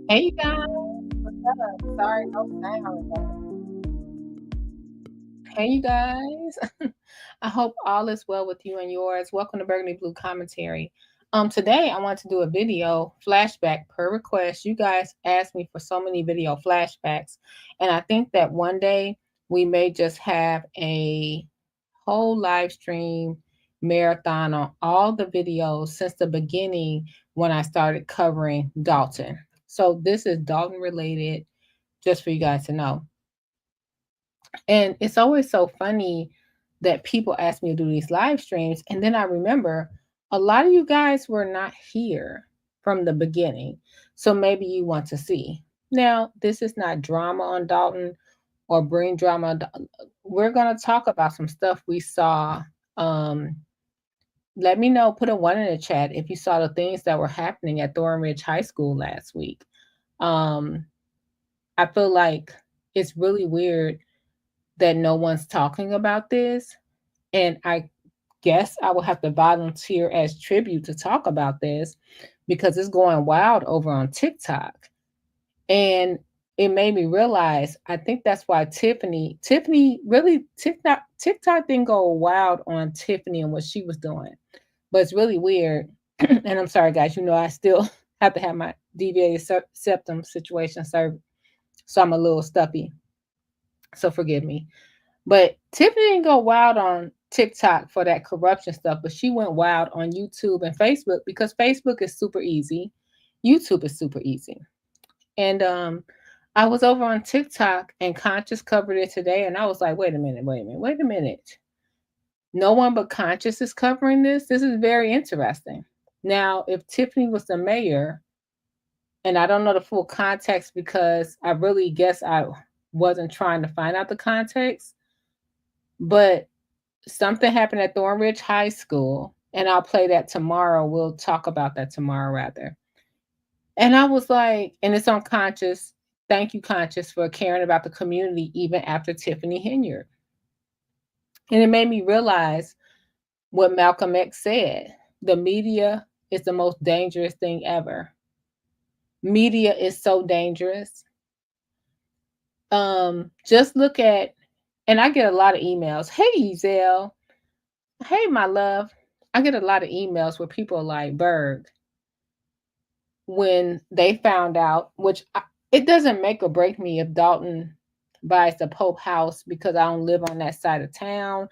Hey, you guys. What's up? Sorry, no sound. Hey, you guys. I hope all is well with you and yours. Welcome to Burgundy Blue Commentary. Today I want to do a video flashback per request. You guys asked me for so many video flashbacks, and I think that one day we may just have a whole live stream marathon on all the videos since the beginning when I started covering Dalton. So this is Dalton related, just for you guys to know. And it's always so funny that people ask me to do these live streams. And then I remember a lot of you guys were not here from the beginning. So maybe you want to see. Now, this is not drama on Dalton or bring drama. We're going to talk about some stuff we saw. Um, Let me know, put a one in the chat if you saw the things that were happening at Thorn Ridge High School last week. Um, I feel like it's really weird that no one's talking about this. And I guess I will have to volunteer as tribute to talk about this because it's going wild over on TikTok. And it made me realize I think that's why Tiffany really TikTok didn't go wild on Tiffany and what she was doing. But it's really weird. And I'm sorry guys, you know I still have to have my deviated septum situation served. So I'm a little stuffy. So forgive me. But Tiffany didn't go wild on TikTok for that corruption stuff, but she went wild on YouTube and Facebook because Facebook is super easy. YouTube is super easy. And I was over on TikTok and Conscious covered it today, and I was like, wait a minute. No one but Conscious is covering this. This is very interesting. Now, if Tiffany was the mayor, and I don't know the full context because I really guess I wasn't trying to find out the context, but something happened at Thorn Ridge High School, and I'll play that tomorrow. We'll talk about that tomorrow, rather. And I was like, and it's on Conscious. Thank you, Conscious, for caring about the community even after Tiffany Henyard. And it made me realize what Malcolm X said. The media is the most dangerous thing ever. Media is so dangerous. Just look at, and I get a lot of emails. Hey, Zell. Hey, my love. I get a lot of emails where people are like, Berg, when they found out, it doesn't make or break me if Dalton buys the Pope House because I don't live on that side of town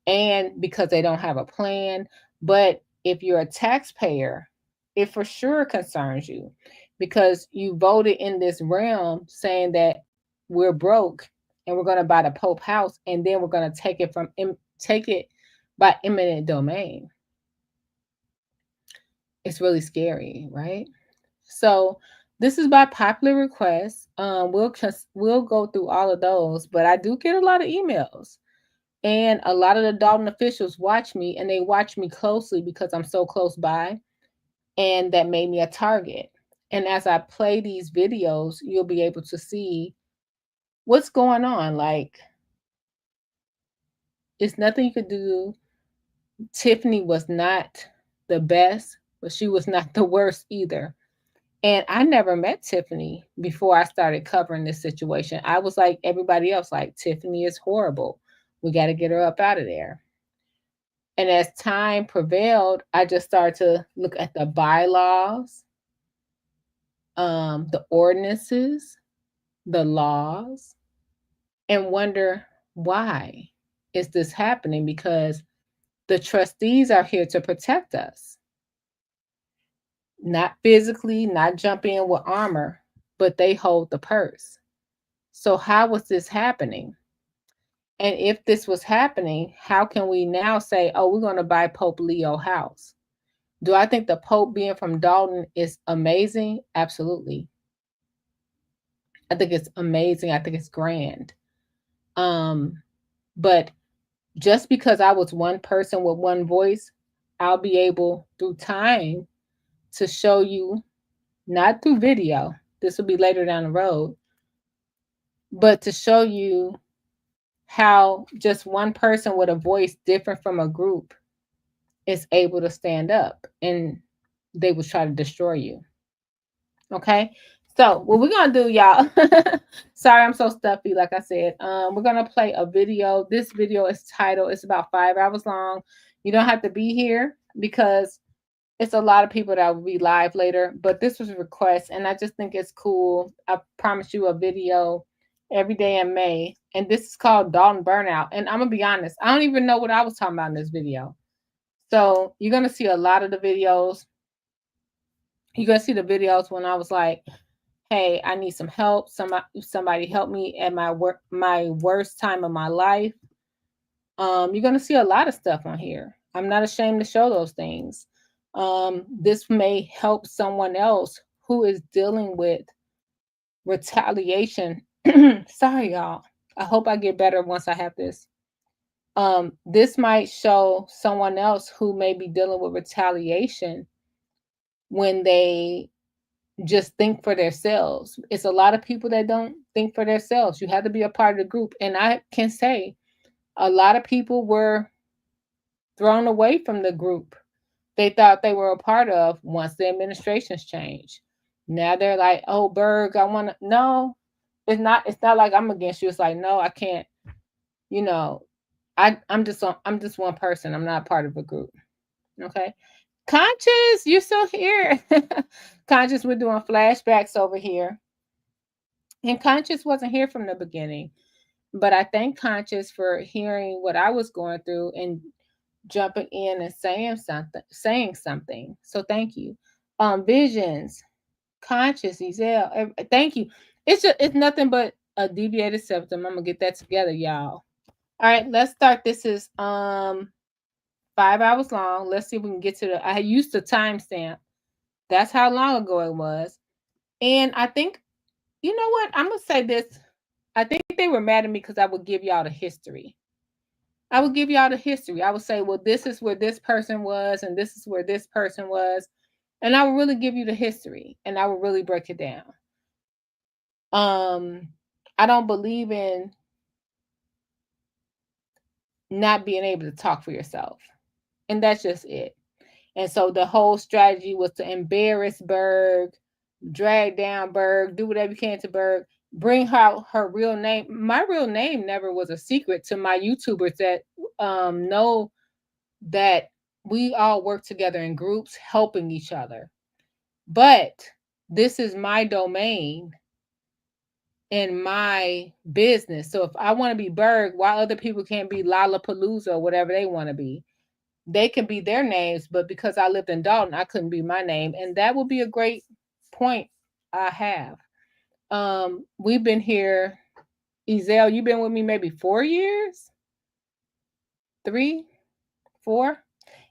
and because they don't have a plan. But if you're a taxpayer, it for sure concerns you because you voted in this realm saying that we're broke and we're going to buy the Pope House and then we're going to take it by eminent domain. It's really scary, right? So this is by popular request. We'll go through all of those, but I do get a lot of emails, and a lot of the Dalton officials watch me, and they watch me closely because I'm so close by, and that made me a target. And as I play these videos, you'll be able to see what's going on. Like, it's nothing you could do. Tiffany was not the best, but she was not the worst either. And I never met Tiffany before I started covering this situation. I was like everybody else, like, Tiffany is horrible. We got to get her up out of there. And as time prevailed, I just started to look at the bylaws, the ordinances, the laws, and wonder why is this happening? Because the trustees are here to protect us. Not physically, not jump in with armor, but they hold the purse. So how was this happening? And if this was happening, how can we now say, oh, we're going to buy Pope Leo house? Do I think the Pope being from Dalton is amazing? Absolutely. I think it's amazing. I think it's grand. But just because I was one person with one voice, I'll be able through time to show you, not through video, this will be later down the road, but to show you how just one person with a voice different from a group is able to stand up and they will try to destroy you. Okay? So what we're gonna do, y'all. Sorry, I'm so stuffy. Like I said, we're gonna play a video. This video is titled. It's about 5 hours long. You don't have to be here because it's a lot of people that will be live later. But this was a request, and I just think it's cool. I promise you a video every day in May, and this is called Dalton Burnout. And I'm gonna be honest, I don't even know what I was talking about in this video. So you're gonna see a lot of the videos. You're gonna see the videos when I was like, hey, I need some help. Somebody help me at my worst time of my life. You're gonna see a lot of stuff on here. I'm not ashamed to show those things. This may help someone else who is dealing with retaliation. Sorry, y'all. I hope I get better once I have this. This might show someone else who may be dealing with retaliation when they just think for themselves. It's a lot of people that don't think for themselves. You have to be a part of the group. And I can say a lot of people were thrown away from the group they thought they were a part of once the administrations changed. Now they're like, oh, Berg, I want to. No, it's not like I'm against you. It's like, no, I can't. You know, I'm just one person. I'm not part of a group. Okay. Conscious, you're still here. Conscious, we're doing flashbacks over here. And Conscious wasn't here from the beginning. But I thank Conscious for hearing what I was going through and jumping in and saying something. So thank you. Visions, Conscious, Ezel, thank you. It's nothing but a deviated septum. I'm gonna get that together, y'all. All right, let's start. This is 5 hours long. Let's see if we can get to the. I used the timestamp. That's how long ago it was. And I think, you know what? I'm gonna say this. I think they were mad at me because I would give y'all the history. I would give y'all the history. I would say, well, this is where this person was, and this is where this person was. And I would really give you the history and I would really break it down. I don't believe in not being able to talk for yourself. And that's just it. And so the whole strategy was to embarrass Berg, drag down Berg, do whatever you can to Berg, bring her real name. My real name never was a secret to my YouTubers that know that we all work together in groups, helping each other. But this is my domain and my business. So if I want to be Berg, why other people can't be Lollapalooza or whatever they want to be? They can be their names, but because I lived in Dalton, I couldn't be my name. And that would be a great point I have. We've been here, Ezel, you've been with me maybe 4 years? 3, 4?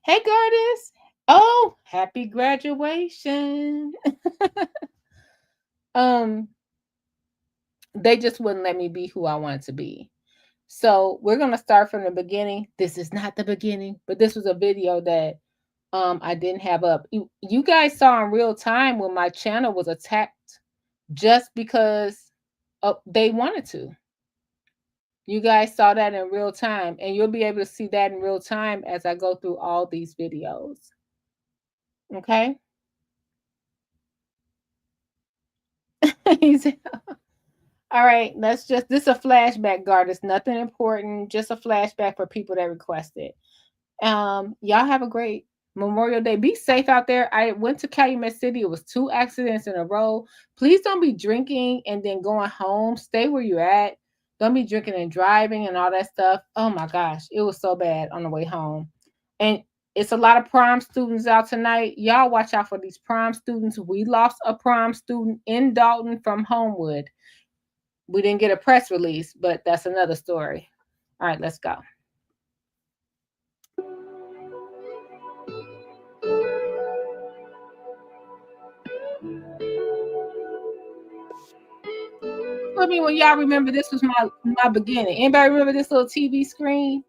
Hey, Gardis. Oh, happy graduation. They just wouldn't let me be who I wanted to be. So we're gonna start from the beginning. This is not the beginning, but this was a video that I didn't have up. You guys saw in real time when my channel was attacked just because they wanted to. You guys saw that in real time, and you'll be able to see that in real time as I go through all these videos. Okay. All right, this is a flashback, guard. It's nothing important, just a flashback for people that requested. Y'all have a great Memorial Day. Be safe out there. I went to Calumet City. It was 2 accidents in a row. Please don't be drinking and then going home. Stay where you're at. Don't be drinking and driving and all that stuff. Oh my gosh, it was so bad on the way home. And it's a lot of prom students out tonight. Y'all watch out for these prom students. We lost a prom student in Dalton from Homewood. We didn't get a press release, but that's another story. All right, let's go. I mean, when y'all remember this was my beginning. Anybody remember this little TV screen?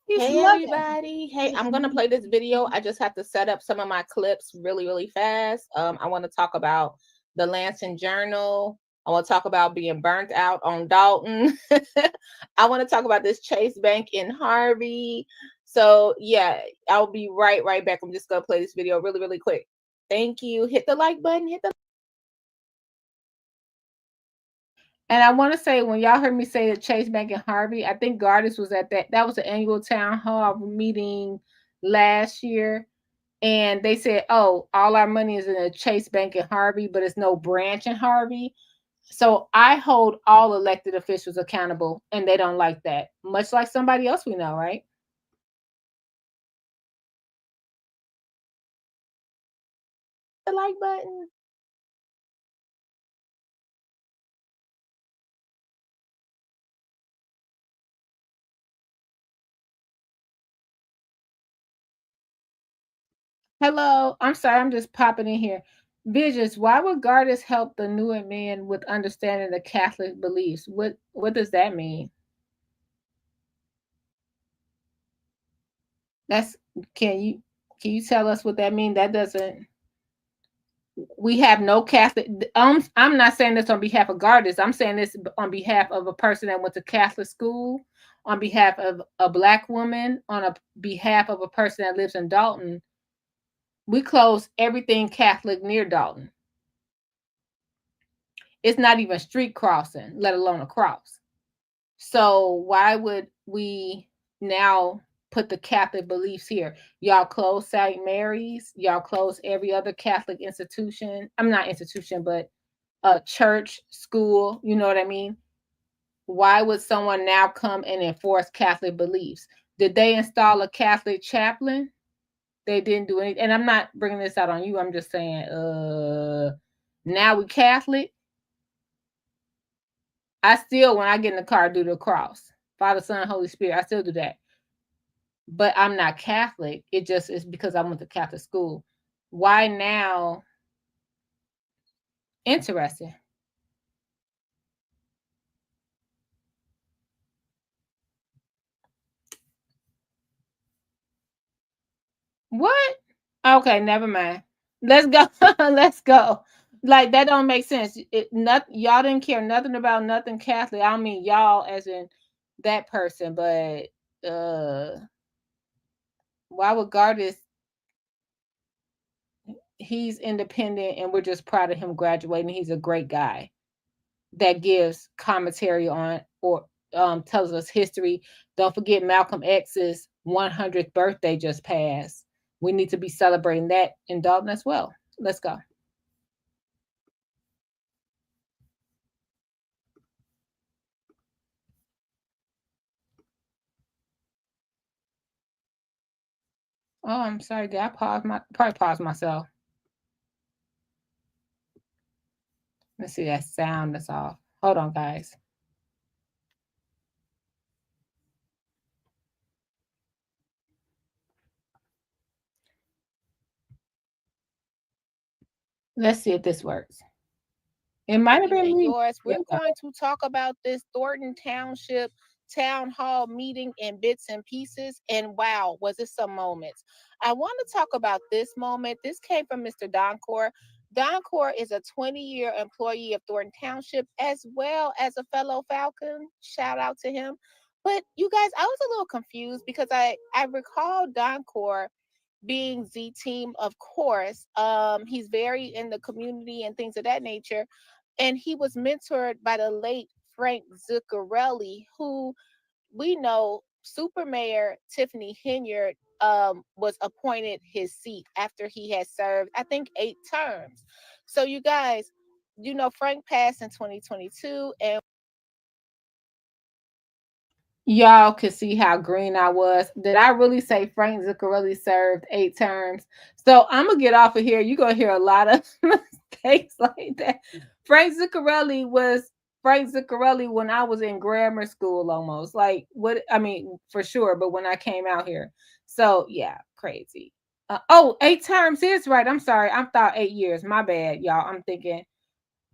Hey everybody. Hey, I'm gonna play this video. I just have to set up some of my clips really, really fast. I want to talk about the Lansing Journal. I want to talk about being burnt out on Dalton. I want to talk about this Chase Bank in Harvey. So yeah, I'll be right back. I'm just gonna play this video really, really quick. Thank you. Hit the like button. Hit the And I want to say, when y'all heard me say that Chase Bank and Harvey, I think Gardis was at that. That was the annual town hall meeting last year. And they said, oh, all our money is in a Chase Bank and Harvey, but it's no branch in Harvey. So I hold all elected officials accountable, and they don't like that. Much like somebody else we know, right? The like button. Hello. I'm sorry, I'm just popping in here. Visions, why would Gardis help the newer man with understanding the Catholic beliefs? What does that mean? That's can you can you tell us what that means? That doesn't we have no Catholic. I'm not saying this on behalf of Gardis. I'm saying this on behalf of a person that went to Catholic school, on behalf of a black woman, on a behalf of a person that lives in Dalton. We close everything Catholic near Dalton. It's not even street crossing, let alone a cross. So why would we now put the Catholic beliefs here? Y'all close St. Mary's, y'all close every other Catholic institution. I'm not institution, but a church, school, you know what I mean? Why would someone now come and enforce Catholic beliefs? Did they install a Catholic chaplain? They didn't do anything. And I'm not bringing this out on you. I'm just saying, now we Catholic. I still, when I get in the car, do the cross. Father, Son, Holy Spirit. I still do that. But I'm not Catholic. It just is because I went to Catholic school. Why now? Interesting. What? Okay, never mind. Let's go. Let's go. Like that don't make sense. Y'all didn't care nothing about nothing Catholic. I don't mean y'all as in that person, but why would Gardis? He's independent, and we're just proud of him graduating. He's a great guy that gives commentary on or tells us history. Don't forget Malcolm X's 100th birthday just passed. We need to be celebrating that in Dalton as well. Let's go. Oh, I'm sorry. Did I pause my probably pause myself? Let's see that sound that's off. Hold on, guys. Let's see if this works. It might have been me. Yours. Yeah. We're going to talk about this Thornton Township town hall meeting in bits and pieces. And wow, was it some moments. I want to talk about this moment. This came from Mr. Doncor. Doncor is a 20-year employee of Thornton Township as well as a fellow Falcon. Shout out to him. But you guys, I was a little confused because I recall Doncor being Z team, of course. He's very in the community and things of that nature. And he was mentored by the late Frank Zuccarelli, who we know Super Mayor Tiffany Henyard was appointed his seat after he had served, I think, 8 terms. So, you guys, Frank passed in 2022, and Y'all could see how green I was. Did I really say Frank Zuccarelli served 8 terms? So I'm gonna get off of here. You're gonna hear a lot of mistakes like that. Frank Zuccarelli was Frank Zuccarelli when I was in grammar school almost. Like what I mean, for sure, but when I came out here. So yeah, crazy. 8 terms is right. I'm sorry. I thought 8 years. My bad, y'all. I'm thinking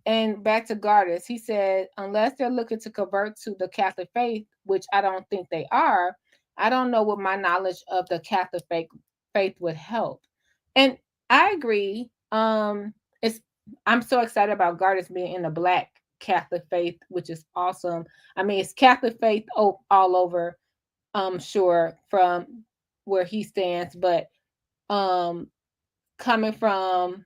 and back to Gardis, he said, unless they're looking to convert to the Catholic faith, which I don't think they are, I don't know what my knowledge of the Catholic faith would help. And I agree. It's I'm so excited about Gardis being in the Black Catholic faith, which is awesome. I mean, it's Catholic faith all over. Sure, from where he stands, but um, coming from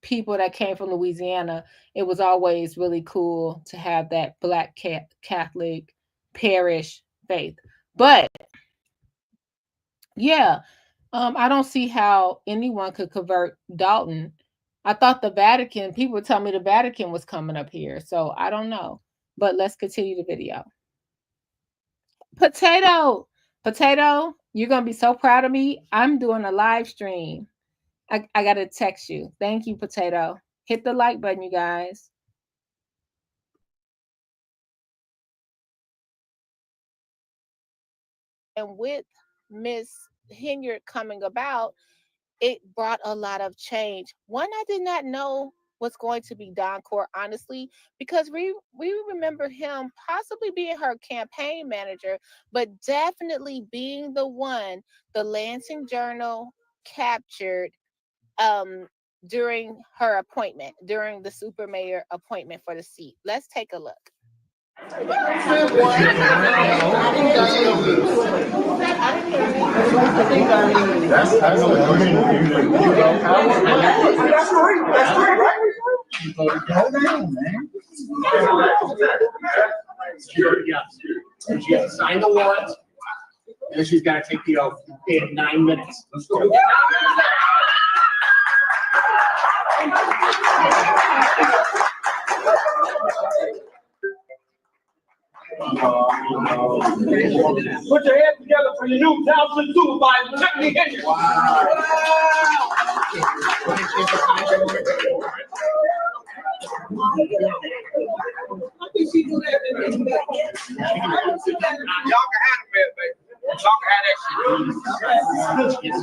people that came from Louisiana, it was always really cool to have that Black Catholic parish faith. But yeah, I don't see how anyone could convert Dalton. I thought the Vatican, people tell me the Vatican was coming up here, so I don't know. But let's continue the video. Potato, Potato, you're gonna be so proud of me. I'm doing a live stream. I gotta text you. Thank you, Potato. Hit the like button, you guys. And with Miss Hinyard coming about, it brought a lot of change. One I did not know was going to be Don Core, honestly, because we remember him possibly being her campaign manager, but definitely being the one the Lansing Journal captured during her appointment, during the super mayor appointment for the seat. Let's take a look. She has to sign the warrant, and then she's got to take the oath in 9 minutes. Let's go. Put your hands together for your new township supervisor, Tiffany Henry. Wow. Y'all can have it, baby. Y'all can have that shit.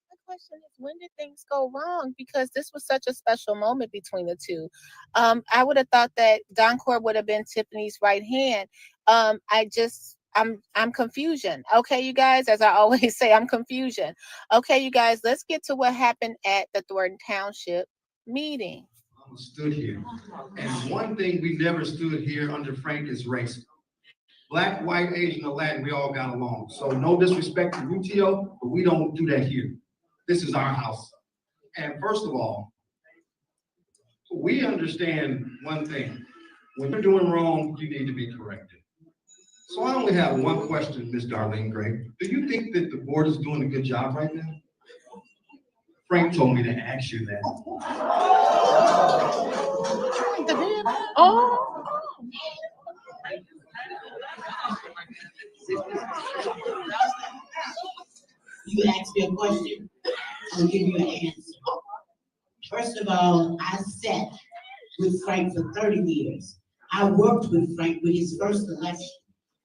The question is, when did things go wrong? Because this was such a special moment between the two. I would have thought that Don Core would have been Tiffany's right hand. I'm confusion. Okay, you guys, as I always say, I'm confusion. Okay, you guys, let's get to what happened at the Thornton Township meeting. Stood here, and one thing we never stood here under Frank is race. Black, white, Asian, or Latin, we all got along. So no disrespect to UTO, but we don't do that here. This is our house. And first of all, we understand one thing. When you're doing wrong, you need to be corrected. So I only have one question, Ms. Darlene Gray. Do you think that the board is doing a good job right now? Frank told me to ask you that. Oh. You asked me a question, I'll give you an answer. First of all, I sat with Frank for 30 years. I worked with Frank with his first election.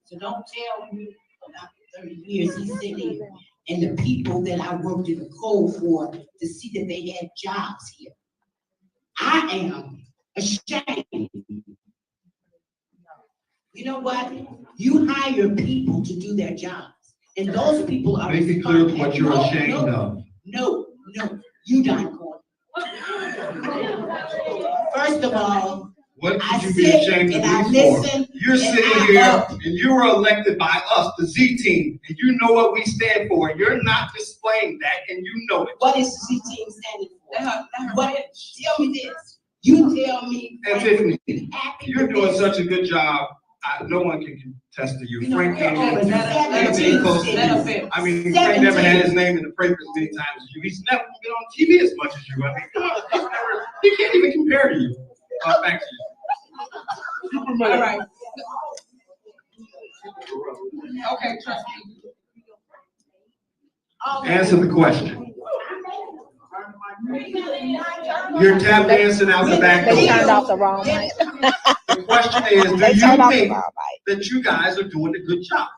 So don't tell me about 30 years he's sitting and the people that I worked in the cold for to see that they had jobs here. I am ashamed. You know what? You hire people to do their jobs, and those people are. Make it clear what you're ashamed of. No, you Don Core. First of all, what should you be ashamed of me for? You're sitting here and you were elected by us, the Z team, and you know what we stand for. And you're not displaying that, and you know it. What is the Z team standing for? What? Tell me this. You tell me. And Tiffany, you're doing such a good job. No one can contest to you. Frank can't even close to you. I mean, Frank never had his name in the papers as many times as you. He's never been on TV as much as you. I mean, he can't even compare to you. Back to you. All right. Okay, trust me. Answer the question. You're tap dancing out the back door. They turned off the wrong light. The question is, do you think that you guys are doing a good job?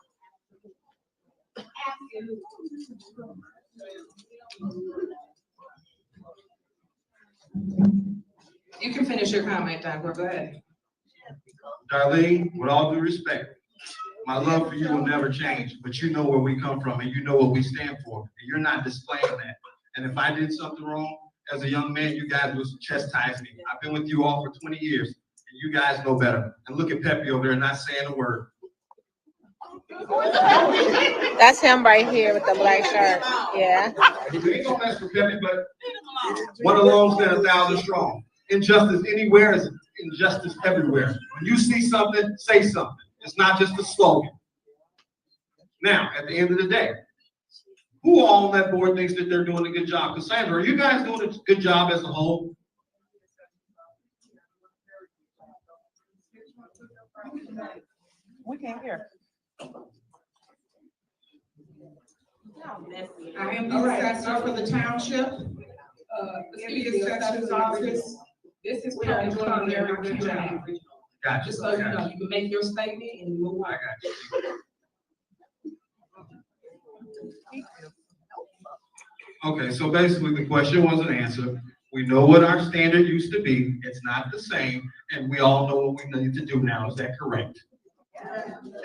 You can finish your comment, Don. Go ahead. Darlene, with all due respect, my love for you will never change, but you know where we come from and you know what we stand for, and you're not displaying that. And if I did something wrong as a young man, you guys would chastise me. I've been with you all for 20 years, and you guys know better. And look at Pepe over there not saying a word. That's him right here with the black shirt. Yeah. We ain't gonna mess with Pepe, but One alone stand 1,000 strong. Injustice anywhere is injustice everywhere. When you see something, say something. It's not just a slogan. Now, at the end of the day, who all on that board thinks that they're doing a good job? Cassandra, are you guys doing a good job as a whole? We can't hear. I am the assessor for the township. The assessor's office. This is kind of doing a very good job. Gotcha. Just so you know, you can make your statement and move on. I got you. Okay, so basically the question wasn't answered. We know what our standard used to be. It's not the same, and we all know what we need to do now. Is that correct?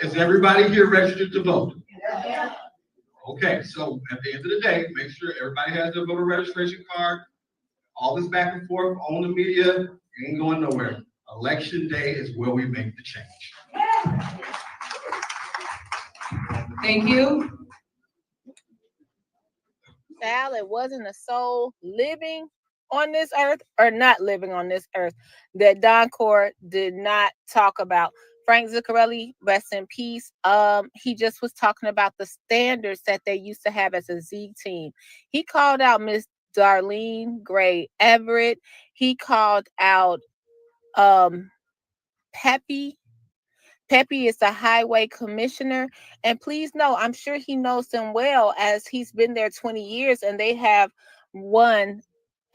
Is everybody here registered to vote? Okay, so at the end of the day, make sure everybody has their voter registration card. All this back and forth on the media ain't going nowhere. Election day is where we make the change. Thank you. Sal, it wasn't a soul living on this earth or not living on this earth that Doncor did not talk about. Frank Zuccarelli, rest in peace. He just was talking about the standards that they used to have as a Z team. He called out Miss Darlene Gray Everett. He called out Peppy. Peppy is the highway commissioner. And please know, I'm sure he knows them well, as he's been there 20 years and they have won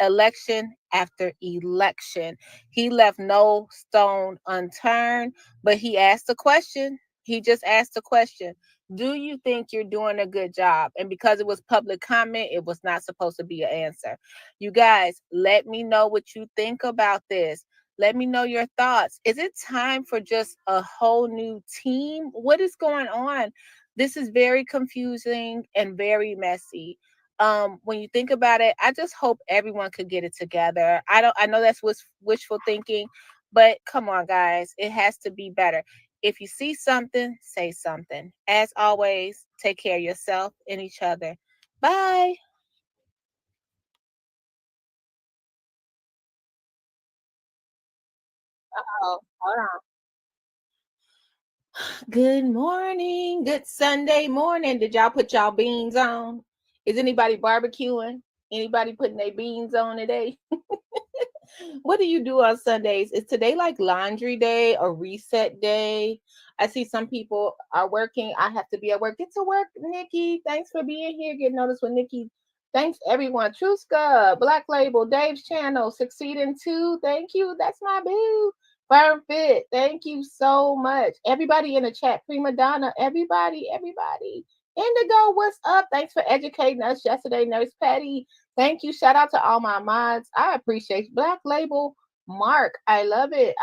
election after election. He left no stone unturned, but he asked a question. He just asked a question. Do you think you're doing a good job? And because it was public comment, it was not supposed to be an answer. You guys, let me know what you think about this. Let me know your thoughts. Is it time for just a whole new team? What is going on? This is very confusing and very messy. When you think about it, I just hope everyone could get it together. I know that's wishful thinking, but come on, guys, it has to be better. If you see something, say something. As always, take care of yourself and each other. Bye. Uh-oh, hold on. Good morning. Good Sunday morning. Did y'all put y'all beans on? Is anybody barbecuing? Anybody putting their beans on today? What do you do on Sundays? Is today like laundry day or reset day? I see some people are working. I have to be at work. Get to work, Nikki. Thanks for being here. Get noticed with Nikki. Thanks everyone. Truska, Black Label, Dave's channel, Succeeding 2. Thank you. That's my boo. Firm Fit. Thank you so much. Everybody in the chat. Prima Donna. Everybody. Indigo, what's up? Thanks for educating us yesterday, Nurse Patty. Thank you. Shout out to all my mods. I appreciate you. Black Label Mark. I love it.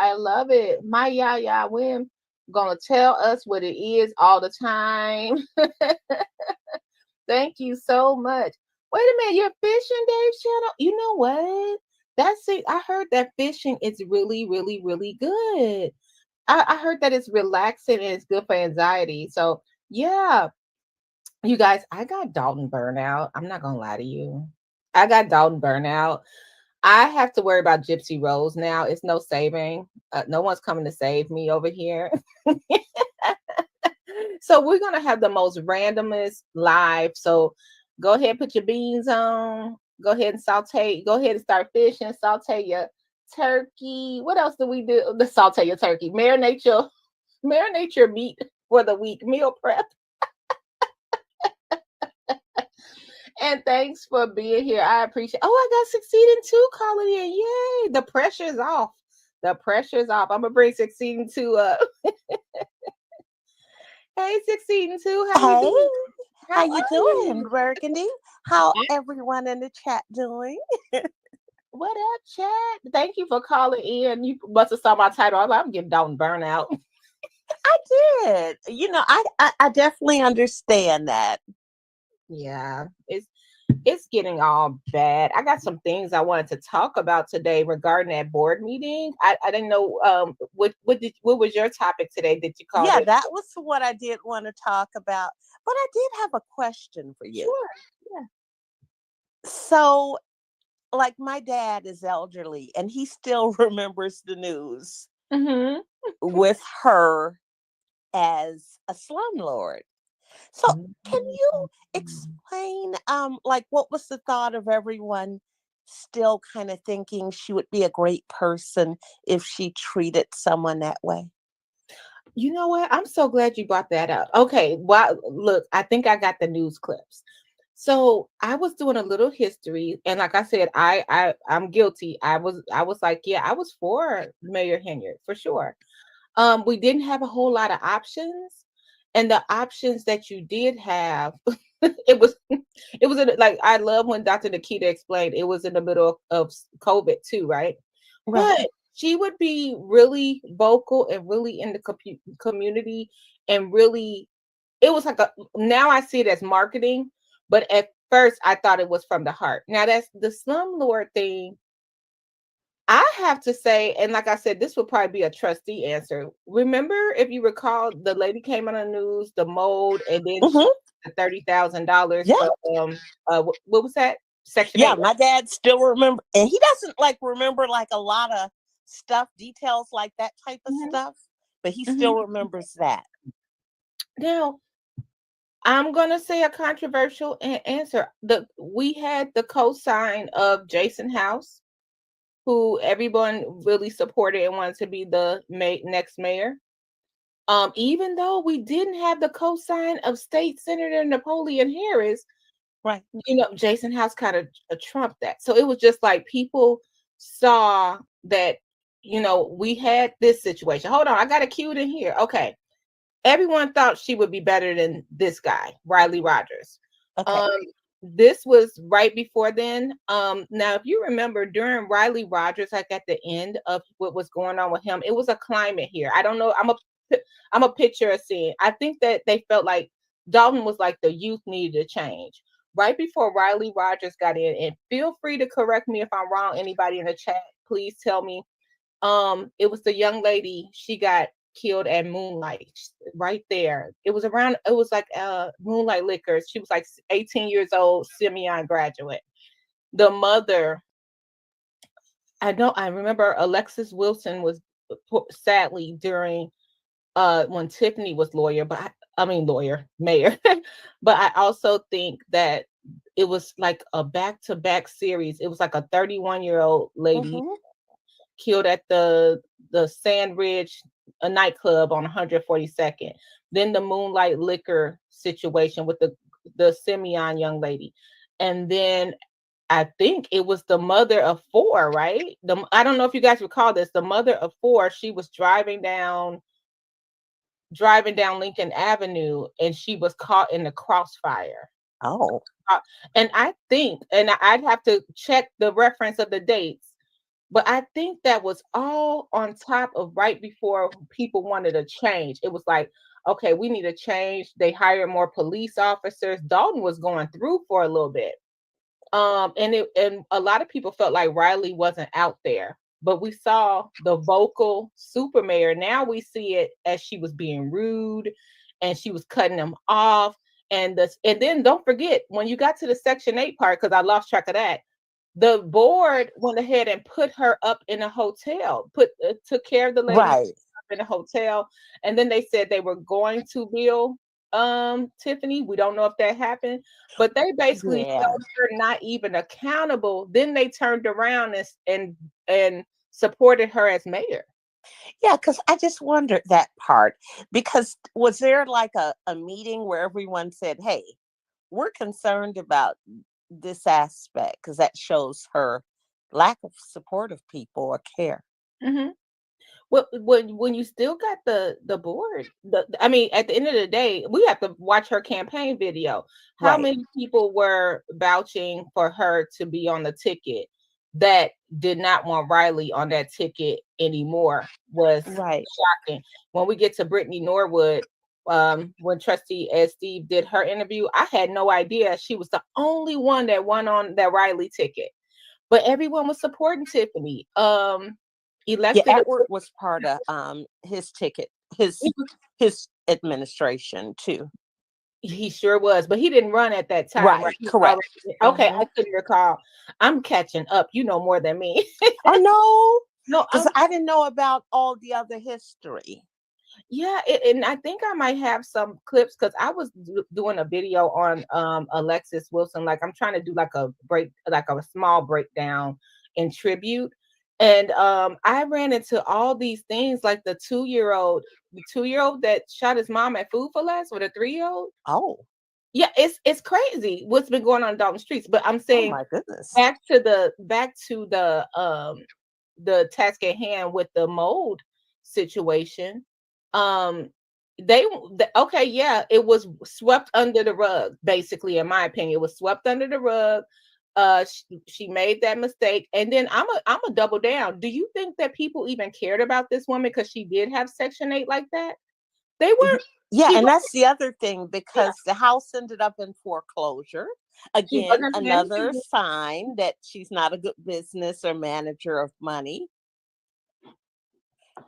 My Yaya Wim gonna tell us what it is all the time. Thank you so much. Wait a minute, you're fishing, Dave's channel? You know what? That's it. I heard that fishing is really, really, really good. I heard that it's relaxing and it's good for anxiety. So yeah, you guys, I got Dalton burnout. I'm not gonna lie to you. I got Dalton burnout. I have to worry about Gypsy Rose now. It's no saving. No one's coming to save me over here. So we're gonna have the most randomest live. So go ahead, put your beans on. Go ahead and saute. Go ahead and start fishing. Saute your turkey. What else do we do? The saute your turkey. Marinate your meat for the week. Meal prep. And thanks for being here. I appreciate. Oh, I got Succeeding 2 calling in. Yay! The pressure's off. I'm gonna bring Succeeding 2 up. Hey, Succeeding 2. How How you are doing, you? Burgundy? How everyone in the chat doing? What up, chat? Thank you for calling in. You must have saw my title. I'm getting down burnout. I did. You know, I definitely understand that. Yeah, it's getting all bad. I got some things I wanted to talk about today regarding that board meeting. I didn't know what was your topic today that you called Yeah, it? that was what I did want to talk about. But I did have a question for you. Sure. Yeah. So like my dad is elderly and he still remembers the news Mm-hmm. with her as a slumlord. So can you explain like what was the thought of everyone still kind of thinking she would be a great person if she treated someone that way? You know what? I'm so glad you brought that up. Okay, well, look, I think I got the news clips. So I was doing a little history, and like I said, I'm guilty. I was like, yeah, I was for Mayor Henyard for sure. We didn't have a whole lot of options, and the options that you did have, it was like I love when Dr. Nikita explained it was in the middle of COVID too, right? Right. But she would be really vocal and really in the community and really, it was like a, now I see it as marketing, but at first I thought it was from the heart. Now that's the slumlord thing. I have to say, and like I said, this would probably be a trustee answer. Remember, if you recall, the lady came on the news, the mold, and then she Hmm. the $30,000 Yeah. for what was that? Section Yeah, 8. my dad still remember, and he doesn't like remember like a lot of stuff, details like that type of Mhm, stuff, but he mhm. still remembers that. Now, I'm gonna say a controversial answer. We had the co-sign of Jason House, who everyone really supported and wanted to be the next mayor. Even though we didn't have the co-sign of State Senator Napoleon Harris, Right. Jason House kind of trumped that. So it was just like people saw that, we had this situation. Hold on, I got it queued in here. Okay. Everyone thought she would be better than this guy, Riley Rogers. Okay. Um, this was right before then. Now, if you remember during Riley Rogers, like at the end of what was going on with him, it was a climate here. I don't know. I'm a picture a scene. I think that they felt like Dalton was like the youth needed to change. Right before Riley Rogers got in, and feel free to correct me if I'm wrong. Anybody in the chat, please tell me. It was the young lady, she got killed at Moonlight right there. It was like Moonlight Liquors. She was like 18 years old, Simeon graduate. The mother, I remember Alexis Wilson was sadly during when Tiffany was lawyer, but I mean lawyer, mayor. But I also think that it was like a back-to-back series. It was like a 31-year-old lady Hmm. killed at the Sand Ridge, a nightclub on 142nd. Then the Moonlight Liquor situation with the Simeon young lady, and then I think it was the mother of four, right? I don't know if you guys recall this. The mother of four, she was driving down Lincoln Avenue, and she was caught in the crossfire. Oh. Uh, and I think, and I'd have to check the reference of the dates, but I think that was all on top of right before people wanted a change. It was like, okay, we need a change. They hired more police officers. Dalton was going through for a little bit. And a lot of people felt like Riley wasn't out there. But we saw the vocal super mayor. Now we see it as she was being rude and she was cutting them off. And then don't forget when you got to the Section 8 part, because I lost track of that, the board went ahead and put her up in a hotel, took care of the lady Right. up in a hotel, and then they said they were going to bill Tiffany. We don't know if that happened, but they basically Yeah. held her not even accountable. Then they turned around and supported her as mayor. Yeah, because I just wondered that part. Because was there like a meeting where everyone said, hey, we're concerned about this aspect because that shows her lack of support of people or care. Hmm. Well, when you still got the board, I mean, at the end of the day, we have to watch her campaign video. How Right. many people were vouching for her to be on the ticket that did not want Riley on that ticket anymore was Right. shocking. When we get to Brittany Norwood, when Trustee Ed Steve did her interview, I had no idea she was the only one that won on that Riley ticket, but everyone was supporting Tiffany. Yeah, Elected. Edward was part of his ticket, his administration too. He sure was, but he didn't run at that time, right? Right, He was correct. already okay. Mhm. I couldn't recall. I'm catching up. You know more than me. Oh no, No, because I didn't know about all the other history. yeah, and I think I might have some clips because I was doing a video on Alexis Wilson. Like I'm trying to do like a small breakdown in tribute. And I ran into all these things like the two-year-old that shot his mom at Food for Less, or the 3-year-old. Oh, Yeah, it's crazy what's been going on in Dalton streets. But I'm oh saying my goodness. back to the task at hand with the mold situation. um okay, yeah, it was swept under the rug, basically. In my opinion, it was swept under the rug. She made that mistake, and then I'm a double down. Do you think that people even cared about this woman because she did have Section 8 like that? They were. Yeah, She and was. that's the other thing Yeah, because the house ended up in foreclosure. she Again, wasn't another managing. sign that she's not a good business or manager of money.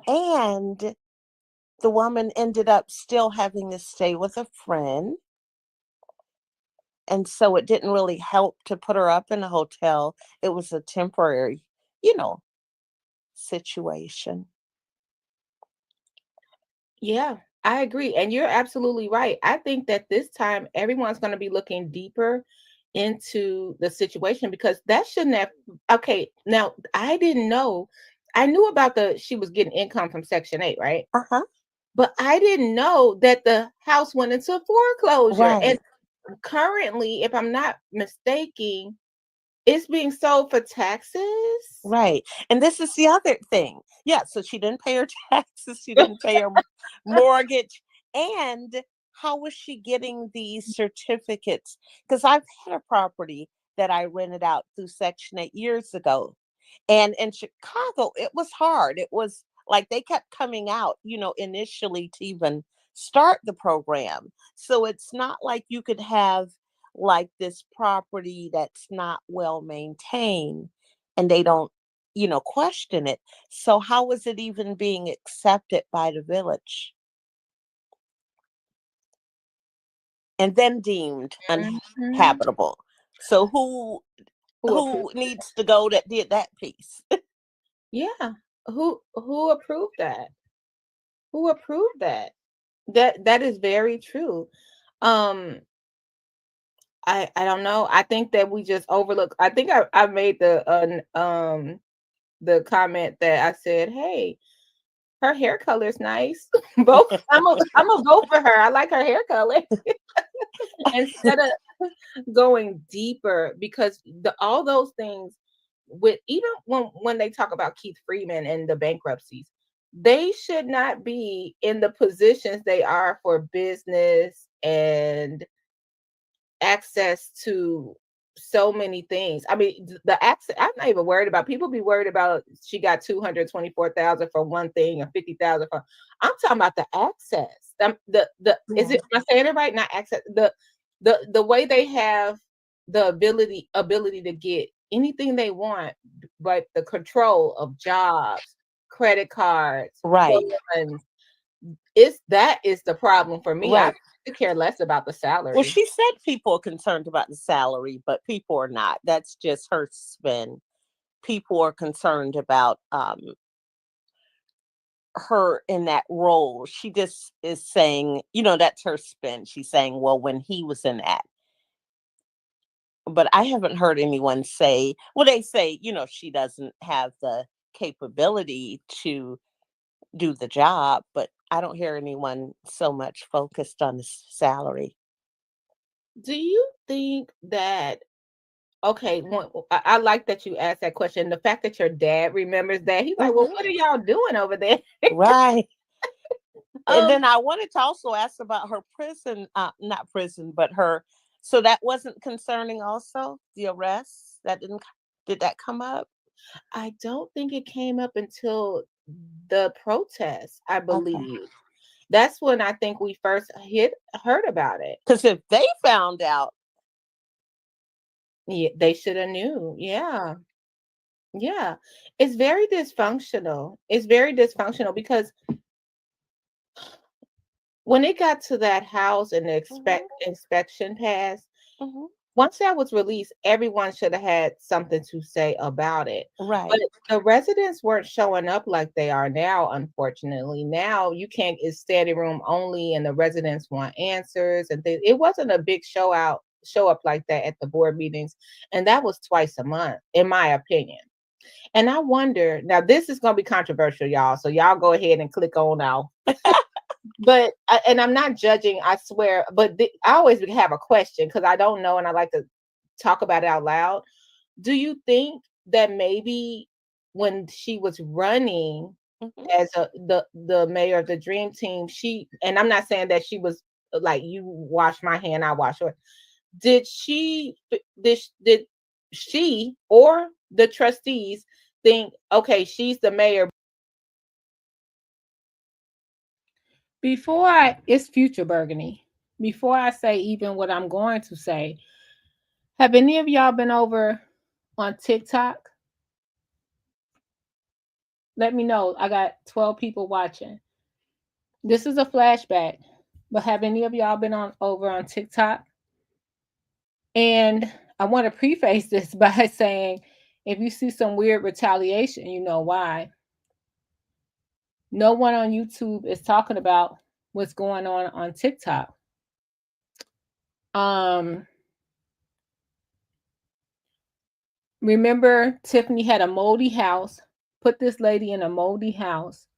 And the woman ended up still having to stay with a friend. And so it didn't really help to put her up in a hotel. It was a temporary, you know, situation. Yeah, I agree. And you're absolutely right. I think that this time everyone's going to be looking deeper into the situation because that shouldn't have. Okay, now I didn't know. I knew about she was getting income from Section 8, right? Uh-huh. But I didn't know that the house went into foreclosure. And Right. currently, if I'm not mistaken, it's being sold for taxes. Right. And this is the other thing. Yeah, so she didn't pay her taxes, she didn't pay her mortgage. And how was she getting these certificates? Because I've had a property that I rented out through Section 8 years ago. And in Chicago, it was hard. It was like they kept coming out, initially to even start the program. So it's not like you could have like this property that's not well maintained and they don't, question it. So how is it even being accepted by the village and then deemed Mhm. uninhabitable? So who Who approved? who needs to go that did that piece? Yeah. Who approved that? Who approved that? That is very true. Um, I don't know. I think that we just overlook. I think I made the comment that I said, "Hey, her hair color is nice." Both. I'm a vote for her. I like her hair color instead of going deeper because all those things with even when they talk about Keith Freeman and the bankruptcies, they should not be in the positions they are for business and access to so many things. I mean, the access, I'm not even worried about. People be worried about she got 224,000 for one thing and 50,000 for. I'm talking about the access. The is Yeah. it? Am I saying it right? Not access. The way they have the ability to get anything they want, like the control of jobs, credit cards, Right. funds. That is the problem for me. I Right. could care less about the Well, salary. she said people are concerned about the salary, but people are not. That's just her spin. People are concerned about her in that role. She just is saying, that's her spin. She's saying, well, when he was in that. But I haven't heard anyone say, well, they say, she doesn't have the capability to do the job, but I don't hear anyone so much focused on the salary. Do you think that okay, I like that you asked that question. The fact that your dad remembers that, he's like, "Well, Mhm. what are y'all doing over there?" Right. And Um, then I wanted to also ask about her prison, not prison, but her. So that wasn't concerning also, the arrest? Did that come up? I don't think it came up until the protest, I Okay. believe. That's when I think we first heard about it. Because if they found out, Yeah, they should have knew. Yeah. Yeah. It's very dysfunctional. It's very dysfunctional because when it got to that house and the inspection passed, once that was released, everyone should have had something to say about it. Right. But the residents weren't showing up like they are now, unfortunately. Now you can't, it's standing room only, and the residents want answers and things. It wasn't a big show up like that at the board meetings. And that was twice a month, in my opinion. And I wonder, now this is going to be controversial, y'all. So y'all go ahead and click on now. But and I'm not judging, I swear, but I always have a question because I don't know and I like to talk about it out loud. Do you think that maybe when she was running as the mayor of the Dream Team, she, and I'm not saying that she was like, you wash my hand, I wash yours. Did she or the trustees think, okay, she's the mayor? It's future Burgundy. Before I say even what I'm going to say, have any of y'all been over on TikTok? Let me know. I got 12 people watching. This is a flashback, but have any of y'all been over on TikTok? And I want to preface this by saying, if you see some weird retaliation, you know why. No one on YouTube is talking about what's going on TikTok. Remember, Tiffany had a moldy house, put this lady in a moldy house.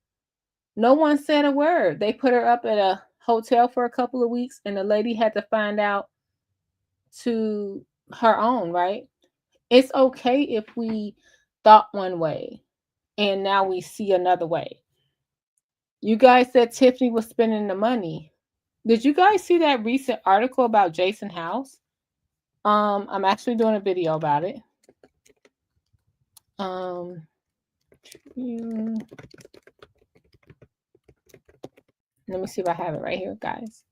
No one said a word. They put her up at a hotel for a couple of weeks, and the lady had to find out to her own, right? It's okay if we thought one way and now we see another way. You guys said Tiffany was spending the money. Did you guys see that recent article about Jason House? I'm actually doing a video about it. Let me see if I have it right here, guys.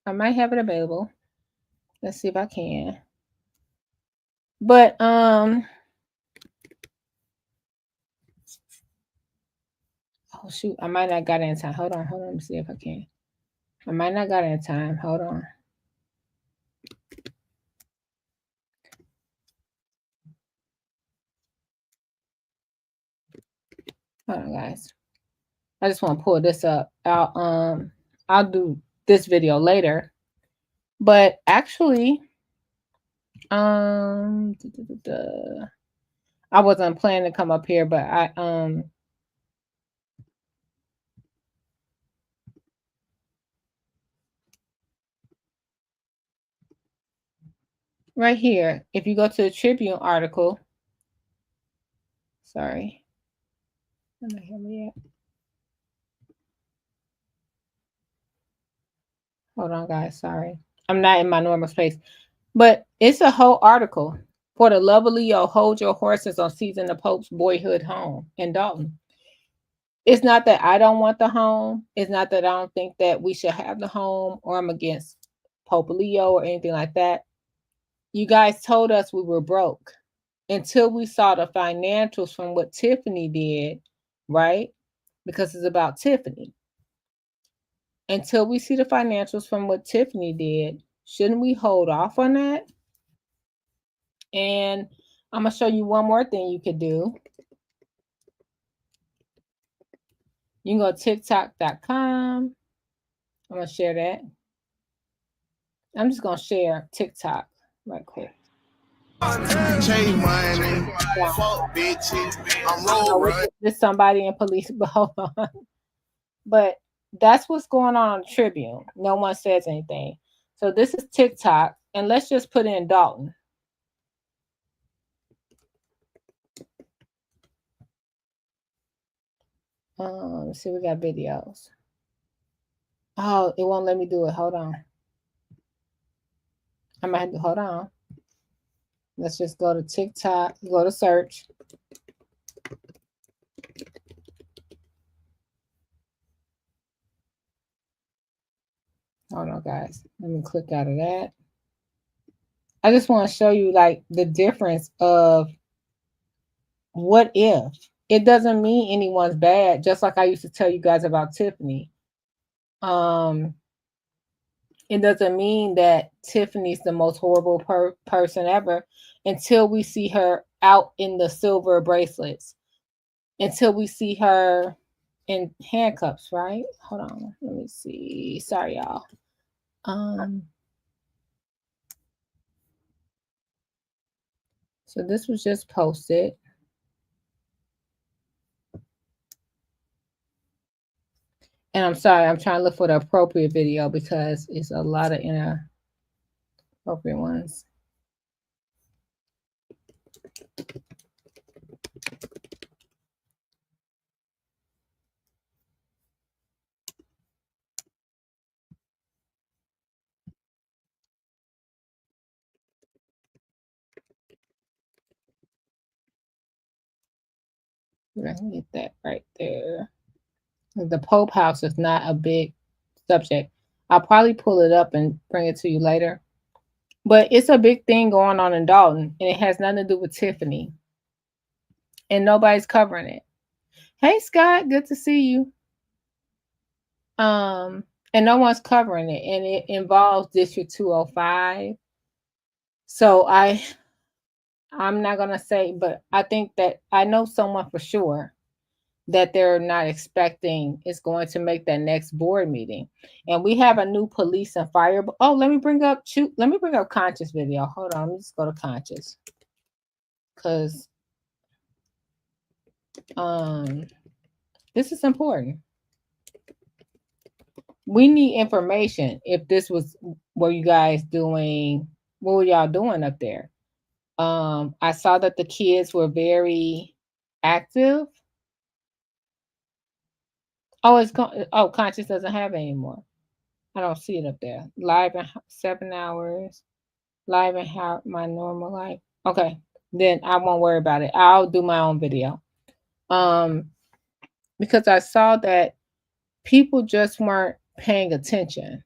I might have it available. Let's see if I can. But oh shoot, I might not got it in time. Hold on, let me see if I can. I might not got it in time. Hold on. Hold on, guys. I just want to pull this up. I'll do this video later. But actually, I wasn't planning to come up here, but I right here, if you go to the Tribune article, sorry. I'm not here yet. Hold on, guys. Sorry. I'm not in my normal space. But it's a whole article. For the love of Leo, hold your horses on seizing the Pope's boyhood home in Dalton. It's not that I don't want the home. It's not that I don't think that we should have the home or I'm against Pope Leo or anything like that. You guys told us we were broke until we saw the financials from what Tiffany did, right? Because it's about Tiffany. Until we see the financials from what Tiffany did, shouldn't we hold off on that? And I'm going to show you one more thing you could do. You can go to TikTok.com. I'm going to share that. I'm just going to share TikTok right quick. There's somebody in police, but hold on. But that's what's going on the Tribune. No one says anything. So this is TikTok, and let's just put in Dalton. Let's see, we got videos. Oh, it won't let me do it. Hold on. I might have to hold on. Let's just go to TikTok, go to search. Hold on, guys. Let me click out of that. I just want to show you like the difference of what if. It doesn't mean anyone's bad, just like I used to tell you guys about Tiffany. It doesn't mean that Tiffany's the most horrible person ever until we see her out in the silver bracelets, until we see her in handcuffs, right? Hold on, let me see. Sorry, y'all. So this was just posted. And I'm sorry, I'm trying to look for the appropriate video because it's a lot of inappropriate ones. I can get that right there. The Pope House is not a big subject. I'll probably pull it up and bring it to you later. But it's a big thing going on in Dalton, and it has nothing to do with Tiffany. And nobody's covering it. Hey Scott, good to see you. And no one's covering it, and it involves District 205. So I'm not gonna say, but I think that I know someone for sure that they're not expecting is going to make that next board meeting. And we have a new police and fire. Oh, let me bring up Conscious video. Hold on, let me just go to Conscious. Because this is important. We need information. If this was what you guys doing, what were y'all doing up there? I saw that the kids were very active. Oh, it's gone. Oh, Conscious doesn't have it anymore. I don't see it up there. Live in 7 hours. Live in how my normal life. Okay, then I won't worry about it. I'll do my own video. Because I saw that people just weren't paying attention.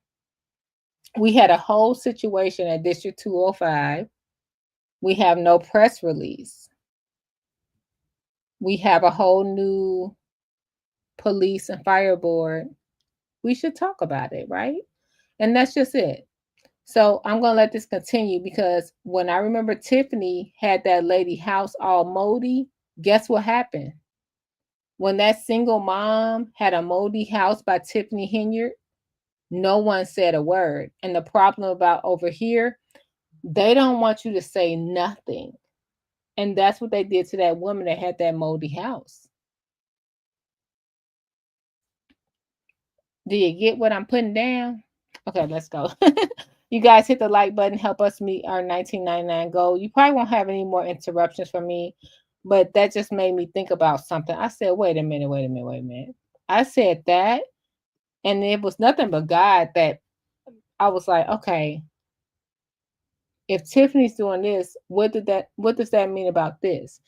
We had a whole situation at District 205. We have no press release. We have a whole new police and fire board. We should talk about it, right? And that's just it. So I'm going to let this continue because when I remember Tiffany had that lady house all moldy, guess what happened? When that single mom had a moldy house by Tiffany Hinyard, no one said a word. And the problem about over here, they don't want you to say nothing. And that's what they did to that woman that had that moldy house. Do you get what I'm putting down? Okay, let's go. You guys hit the like button, help us meet our 1999 goal. You probably won't have any more interruptions from me, but that just made me think about something. I said, wait a minute. I said that, and it was nothing but God that I was like, okay, if Tiffany's doing this, what does that mean about this?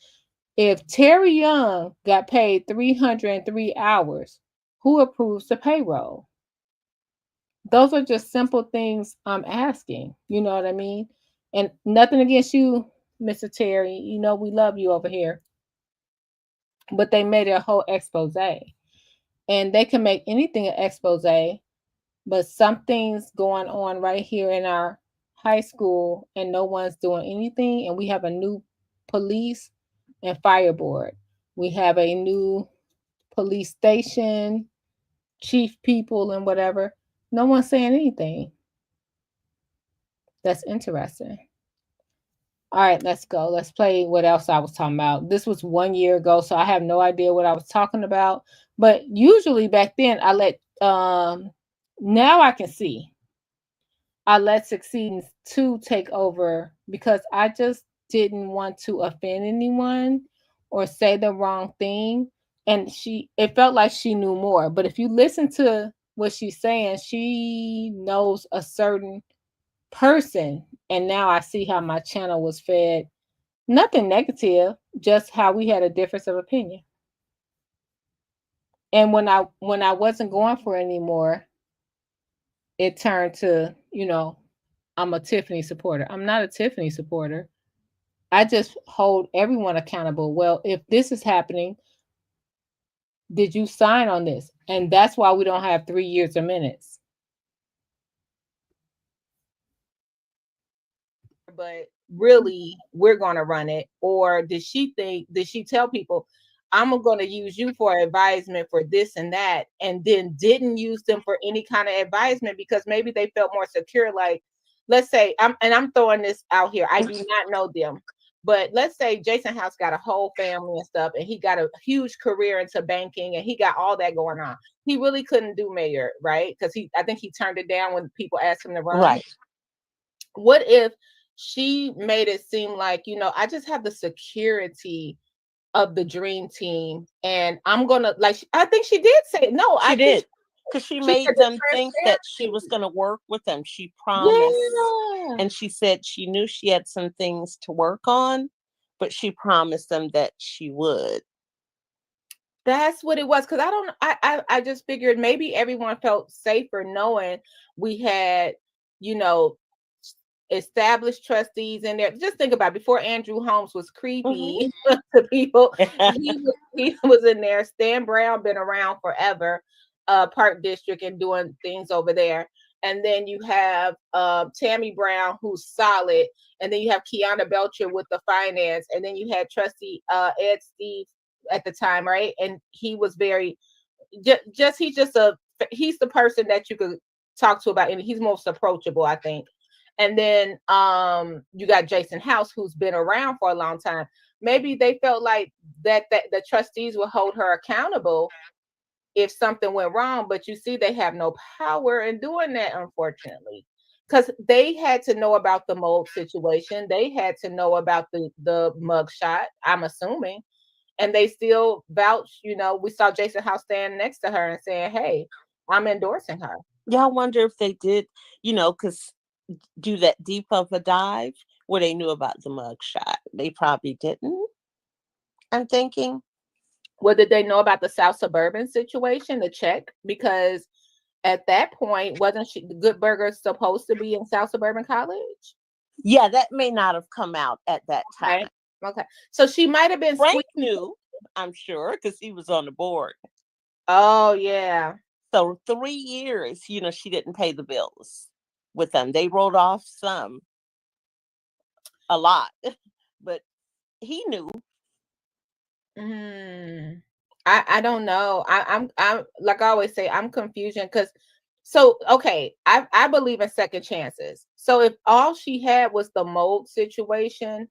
If Terry Young got paid 303 hours, who approves the payroll? Those are just simple things I'm asking. You know what I mean? And nothing against you, Mr. Terry. You know we love you over here. But they made a whole expose. And they can make anything an expose, but something's going on right here in our high school and no one's doing anything. And we have a new police and fire board. We have a new police station, chief people and whatever. No one's saying anything. That's interesting. All right, let's go. Let's play what else I was talking about. This was 1 year ago, so I have no idea what I was talking about. But usually back then, I let now I can see. I let Succeeding 2 take over because I just didn't want to offend anyone or say the wrong thing. And it felt like she knew more. But if you listen to what she's saying, she knows a certain person. And now I see how my channel was fed. Nothing negative, just how we had a difference of opinion. And when I wasn't going for it anymore, it turned to, I'm a Tiffany supporter. I'm not a Tiffany supporter. I just hold everyone accountable. Well, if this is happening, Did you sign on this? And that's why we don't have 3 years or minutes. But really we're going to run it? Or did she tell people, I'm going to use you for advisement for this and that, and then didn't use them for any kind of advisement because maybe they felt more secure? Like, let's say, I'm throwing this out here, I do not know them, but let's say Jason House got a whole family and stuff, and he got a huge career into banking, and he got all that going on. He really couldn't do mayor, right? Because I think he turned it down when people asked him to run. Right. What if she made it seem like, I just have the security of the dream team, and I'm gonna, like, I think she did say no. She did, because she made them think that she was going to work with them. She promised, and she said she knew she had some things to work on, but she promised them that she would. That's what it was. Because I just figured maybe everyone felt safer knowing we had, established trustees in there. Just think about it, before Andrew Holmes was creepy to people, he was in there. Stan Brown been around forever, Park District, and doing things over there. And then you have Tammy Brown, who's solid, and then you have Kiana Belcher with the finance, and then you had trustee Ed Steve at the time, right? And he was very he's the person that you could talk to about, and he's most approachable, I think. And then you got Jason House, who's been around for a long time. Maybe they felt like that the trustees would hold her accountable if something went wrong. But you see, they have no power in doing that, unfortunately, because they had to know about the mold situation. They had to know about the mugshot, I'm assuming. And they still vouch, we saw Jason House stand next to her and saying, hey, I'm endorsing her. Yeah, I wonder if they did, because do that deep of a dive where they knew about the mugshot. They probably didn't. I'm thinking. Well, did they know about the South Suburban situation, the check? Because at that point, wasn't Good Burger supposed to be in South Suburban College? Yeah, that may not have come out at that time. Okay. So she might have been. Frank knew, I'm sure, because he was on the board. Oh, yeah. So 3 years, she didn't pay the bills with them. They wrote off a lot, but he knew. I don't know. I'm like I always say, I'm confusion because okay, I believe in second chances. So if all she had was the mold situation,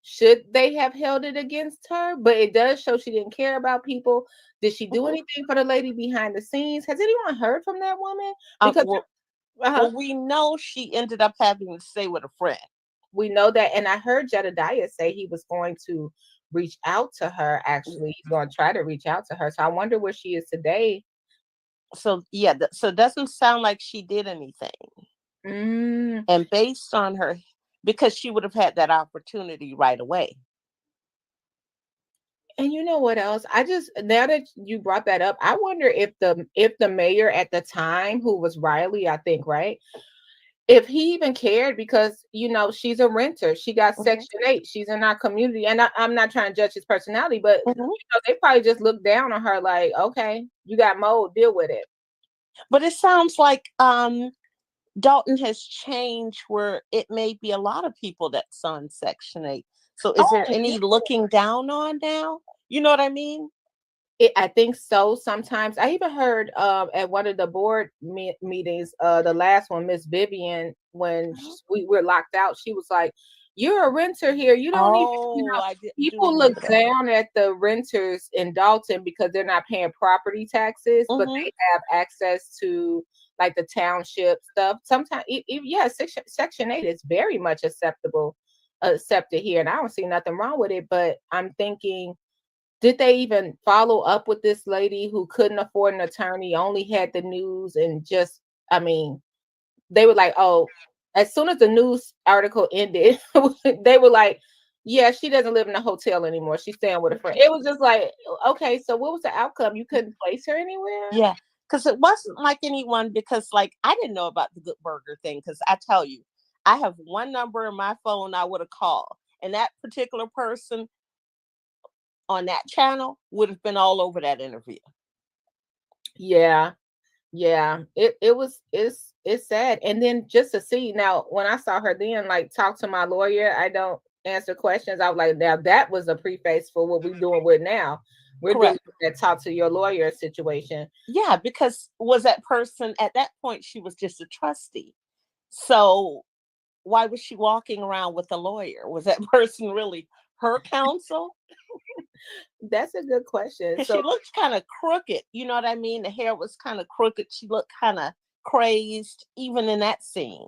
should they have held it against her? But it does show she didn't care about people. Did she do anything for the lady behind the scenes? Has anyone heard from that woman? Because well, we know she ended up having to stay with a friend. We know that, and I heard Jedediah say he was going to reach out to her. Actually, he's going to try to reach out to her. So I wonder where she is today. So yeah, so it doesn't sound like she did anything. And based on her, because she would have had that opportunity right away. And you know what else? Now that you brought that up, I wonder if the mayor at the time, who was Riley, I think, right? If he even cared, because she's a renter. She got Section 8. She's in our community, and I'm not trying to judge his personality, but they probably just looked down on her like, okay, you got mold, deal with it. But it sounds like Dalton has changed where it may be a lot of people that's on Section 8. So is there any looking down on now? You know what I mean? I think so. Sometimes I even heard at one of the board meetings, the last one, Miss Vivian, when we were locked out, she was like, "You're a renter here. You don't even." People look down at the renters in Dalton because they're not paying property taxes, but they have access to like the township stuff. Sometimes, Section 8 is very much accepted here, and I don't see nothing wrong with it. But I'm thinking, did they even follow up with this lady who couldn't afford an attorney, only had the news, and they were like, oh, as soon as the news article ended, they were like, yeah, she doesn't live in a hotel anymore. She's staying with a friend. It was just like, okay, so what was the outcome? You couldn't place her anywhere? Yeah, because it wasn't like anyone, because like I didn't know about the Good Burger thing, because I tell you, I have one number in my phone I would have called, and that particular person, on that channel would have been all over that interview. Yeah. Yeah, it's sad. And then just to see now, when I saw her then like talk to my lawyer, I don't answer questions. I was like, now that was a preface for what we're doing with now. We're dealing Correct. with that talk to your lawyer situation. Yeah, because was that person at that point, she was just a trustee. So why was she walking around with a lawyer? Was that person really her counsel? That's a good question. Because So she looked kind of crooked. You know what I mean? The hair was kind of crooked. She looked kind of crazed, even in that scene.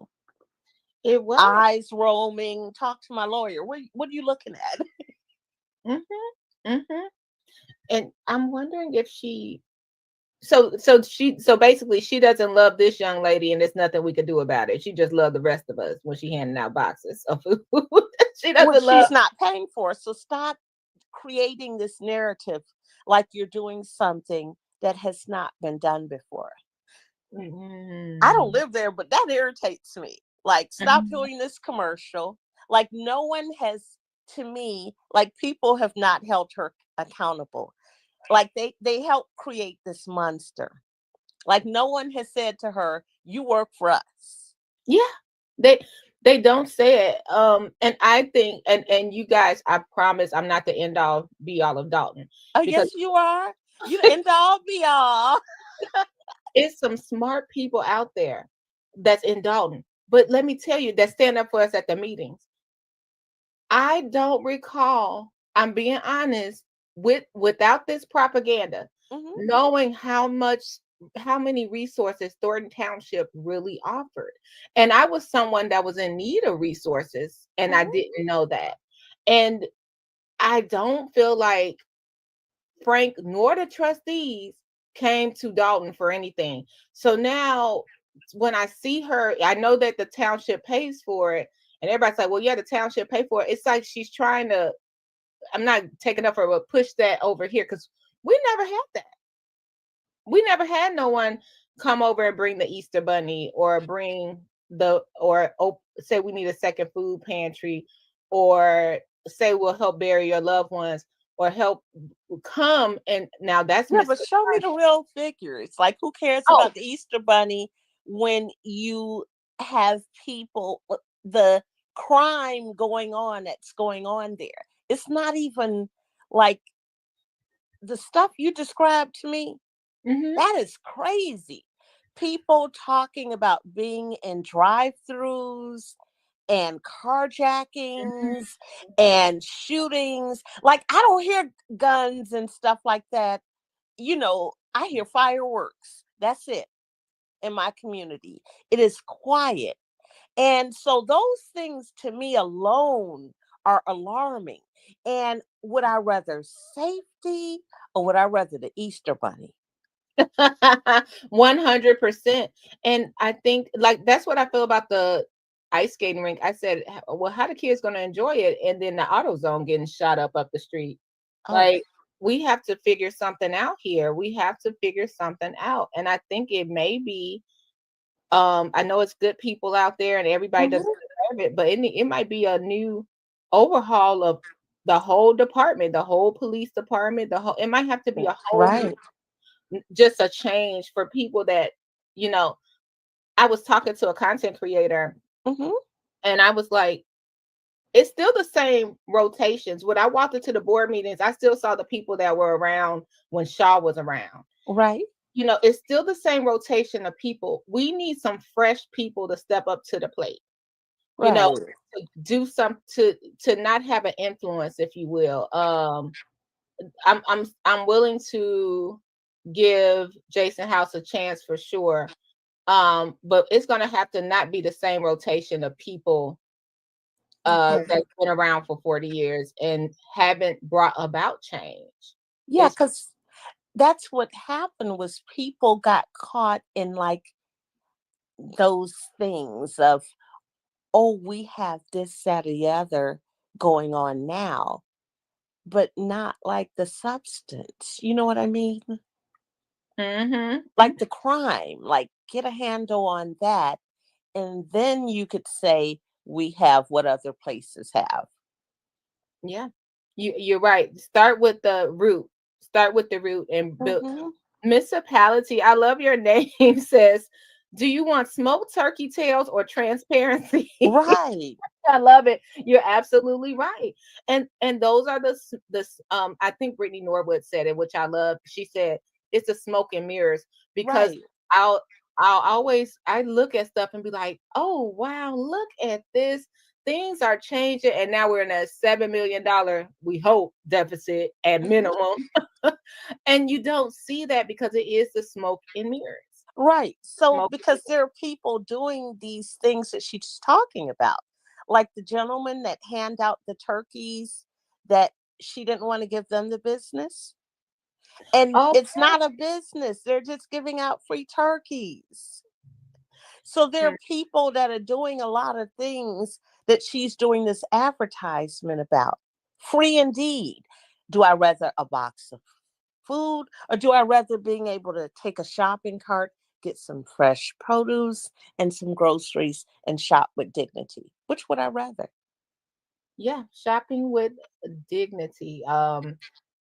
it was. Eyes roaming. Talk to my lawyer. What are you looking at? And I'm wondering if she so basically she doesn't love this young lady and there's nothing we could do about it. She just loved the rest of us when she handing out boxes of food. She Well, doesn't love. she's not paying for it. So stop creating this narrative like you're doing something that has not been done before. I don't live there, but that irritates me. Like, stop doing this commercial. Like, no one has, to me, like, people have not held her accountable. Like, they helped create this monster. Like, no one has said to her, you work for us. Yeah, they don't say it. And I think, and you guys, I promise I'm not the end all be all of Dalton. Oh, Because yes, you are. You end all be all. it's some smart people out there that's in Dalton. But let me tell you, that stand up for us at the meetings. I don't recall, I'm being honest, without this propaganda, knowing how many resources Thornton Township really offered. And I was someone that was in need of resources and I didn't know that. And I don't feel like Frank nor the trustees came to Dalton for anything. So now when I see her, I know that the township pays for it. And everybody's like, well, yeah, the township pay for it. It's like she's trying to, I'm not taking up for her, but push that over here because we never had that. We never had no one come over and bring the Easter bunny or bring say we need a second food pantry or say we'll help bury your loved ones or help come. And now that's Yeah, but show me the real figures. Like, who cares about the Easter bunny when you have people, the crime going on that's going on there? It's not even like the stuff you described to me. That is crazy. People talking about being in drive-thrus and carjackings and shootings. Like, I don't hear guns and stuff like that. You know, I hear fireworks. That's it in my community. It is quiet. And so those things to me alone are alarming. And would I rather safety or would I rather the Easter bunny? 100%. And I think like that's what I feel about the ice skating rink. I said, well, how the kids gonna enjoy it? And then the AutoZone getting shot up the street. Like we have to figure something out here. We have to figure something out. And I think it may be I know it's good people out there and everybody doesn't deserve it, but it might be a new overhaul of the whole department, the whole police department, it might have to be a whole just a change for people that, you know, I was talking to a content creator and I was like, it's still the same rotations. When I walked into the board meetings, I still saw the people that were around when Shaw was around. Right. You know, it's still the same rotation of people. We need some fresh people to step up to the plate. You know, to do some to not have an influence, if you will. I'm willing to give Jason House a chance for sure. But it's gonna have to not be the same rotation of people that's been around for 40 years and haven't brought about change. Yeah, because that's what happened was people got caught in like those things of, oh, we have this, that, or the other going on now, but not like the substance. You know what I mean? Like the crime, like get a handle on that. And then you could say we have what other places have. Yeah. You're right. Start with the root. Start with the root and build. Mhm. Municipality, I love your name, says, do you want smoked turkey tails or transparency? Right. I love it. You're absolutely right. And those are I think Brittany Norwood said it, which I love. She said it's the smoke and mirrors because Right. I'll I'll always I look at stuff and be like, oh wow, look at this. Things are changing, and now we're in a $7 million, we hope, deficit at Mhm. minimum. And you don't see that because it is the smoke and mirrors. Right. So, Smoke. because there are people doing these things that she's talking about, like the gentleman that hand out the turkeys that she didn't want to give them the business. And Oh, it's not a business. They're just giving out free turkeys. So there are people that are doing a lot of things that she's doing this advertisement about. Free indeed. Do I rather a box of food, or do I rather being able to take a shopping cart, get some fresh produce and some groceries and shop with dignity? Which would I rather? yeah, shopping with dignity.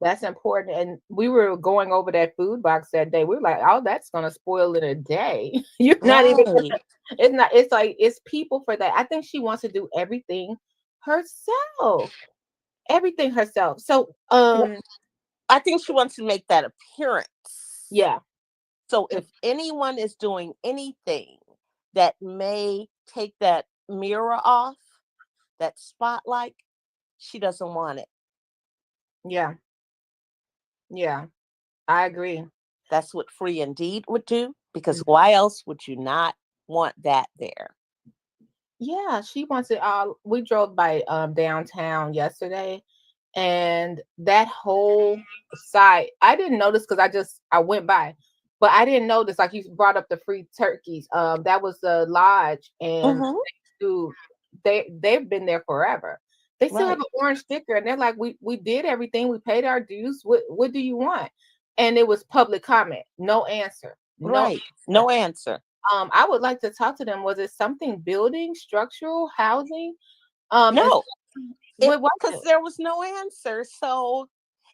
That's important. And we were going over that food box that day. We were like, oh, that's gonna spoil in a day. You're not even Right. it's not, it's like it's people for that. I think she wants to do everything herself. Everything herself. So Well, I think she wants to make that appearance. yeah. So if anyone is doing anything that may take that mirror off, that spotlight, she doesn't want it. Yeah. Yeah. I agree. That's what Free Indeed would do, because why else would you not want that there? Yeah, she wants it all. We drove by downtown yesterday, and that whole side, I didn't notice because I went by, but I didn't notice. Like you brought up the free turkeys. That was the lodge, and Hmm. dude, they've been there forever. They still have Right. an orange sticker, and they're like, we did everything. We paid our dues. What do you want? And it was public comment. No answer. No Right. No answer. I would like to talk to them. Was it something building, structural, housing? And No, what was because it? there was no answer. So,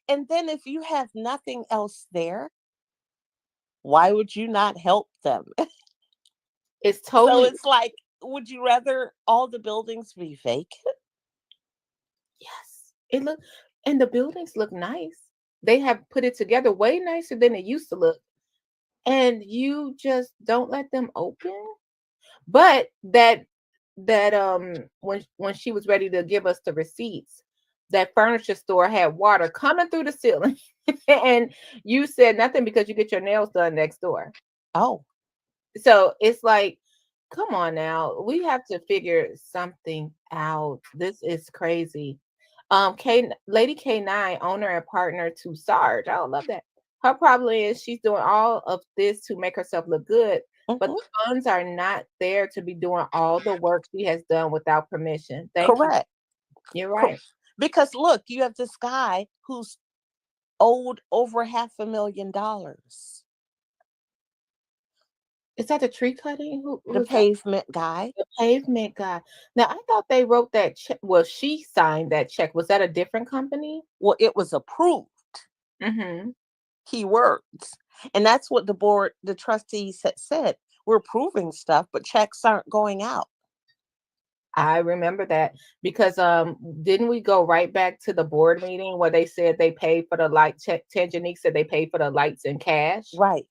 and then if you have nothing else there, why would you not help them? It's So totally it's like, would you rather all the buildings be vacant? yes. It look and the buildings look nice. They have put it together way nicer than it used to look. And you just don't let them open. But that when she was ready to give us the receipts, that furniture store had water coming through the ceiling. And you said nothing because you get your nails done next door. Oh, So it's like, come on now, we have to figure something out. This is crazy. Lady K9, owner and partner to Sarge. I love that. Her problem is she's doing all of this to make herself look good, but hmm, the funds are not there to be doing all the work she has done without permission. Thank you. correct. You're Cor- right. Because look, you have this guy who's owed over $500,000. Is that the tree cutting? Who The was that? pavement guy. The pavement guy. Now I thought they wrote that check. Well, she signed that check. Was that a different company? Well, it was approved. Mm-hmm. Keywords. And that's what the trustees had said. We're approving stuff, but checks aren't going out. I remember that because didn't we go right back to the board meeting where they said they paid for the light check? Tangenique said they paid for the lights in cash, Right.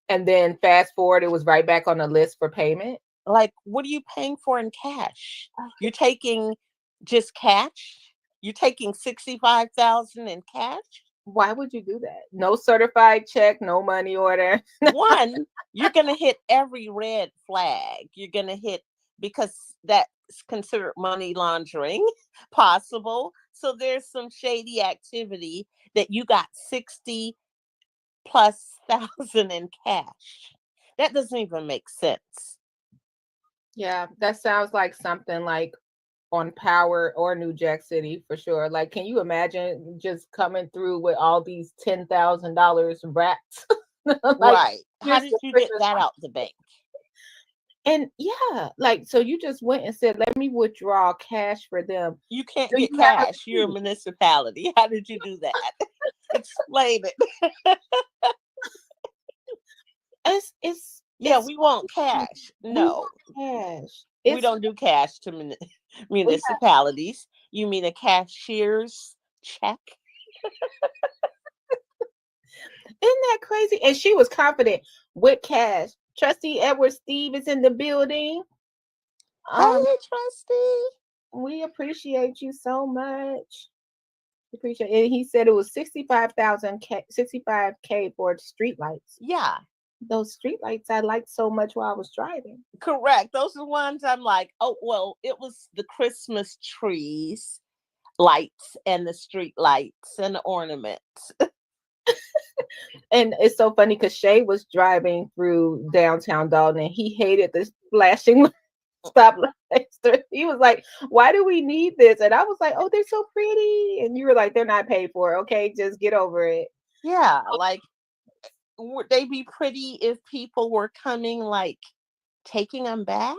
and then fast forward, it was right back on the list for payment. Like, what are you paying for in cash? You're taking just cash? You're taking 65,000 in cash? Why would you do that? No certified check, no money order. One, you're going to hit every red flag. You're going to hit, because that's considered money laundering possible. So there's some shady activity that you got 60 plus thousand in cash. That doesn't even make sense. Yeah, that sounds like something like on Power or New Jack City for sure. Like, can you imagine just coming through with all these $10,000 wrapped? Like Right. How here's did your you get Christmas. that out the bank? And yeah, like, so you just went and said, let me withdraw cash for them. You can't Do get you have a cash. You're a receipt? municipality. How did you do that? Explain it. It's Yeah, it's we want cash. we No, want cash. we It's don't do cash to we have, municipalities. You mean a cashier's check? isn't that crazy? And she was confident with cash. Trustee Edward Steve is in the building. Um, Hey, trustee. we appreciate you so much. Appreciate it. And he said it was 65K for street lights. Yeah, Those street lights I liked so much while I was driving. correct. Those are the ones I'm like, oh, well, it was the Christmas trees, lights, and the street lights and the ornaments. And it's so funny because Shay was driving through downtown Dalton and he hated the flashing stoplights. He was like, why do we need this? And I was like, oh, they're so pretty. And you were like, they're not paid for. Okay, just get over it. Yeah, like, would they be pretty if people were coming, like, taking them back?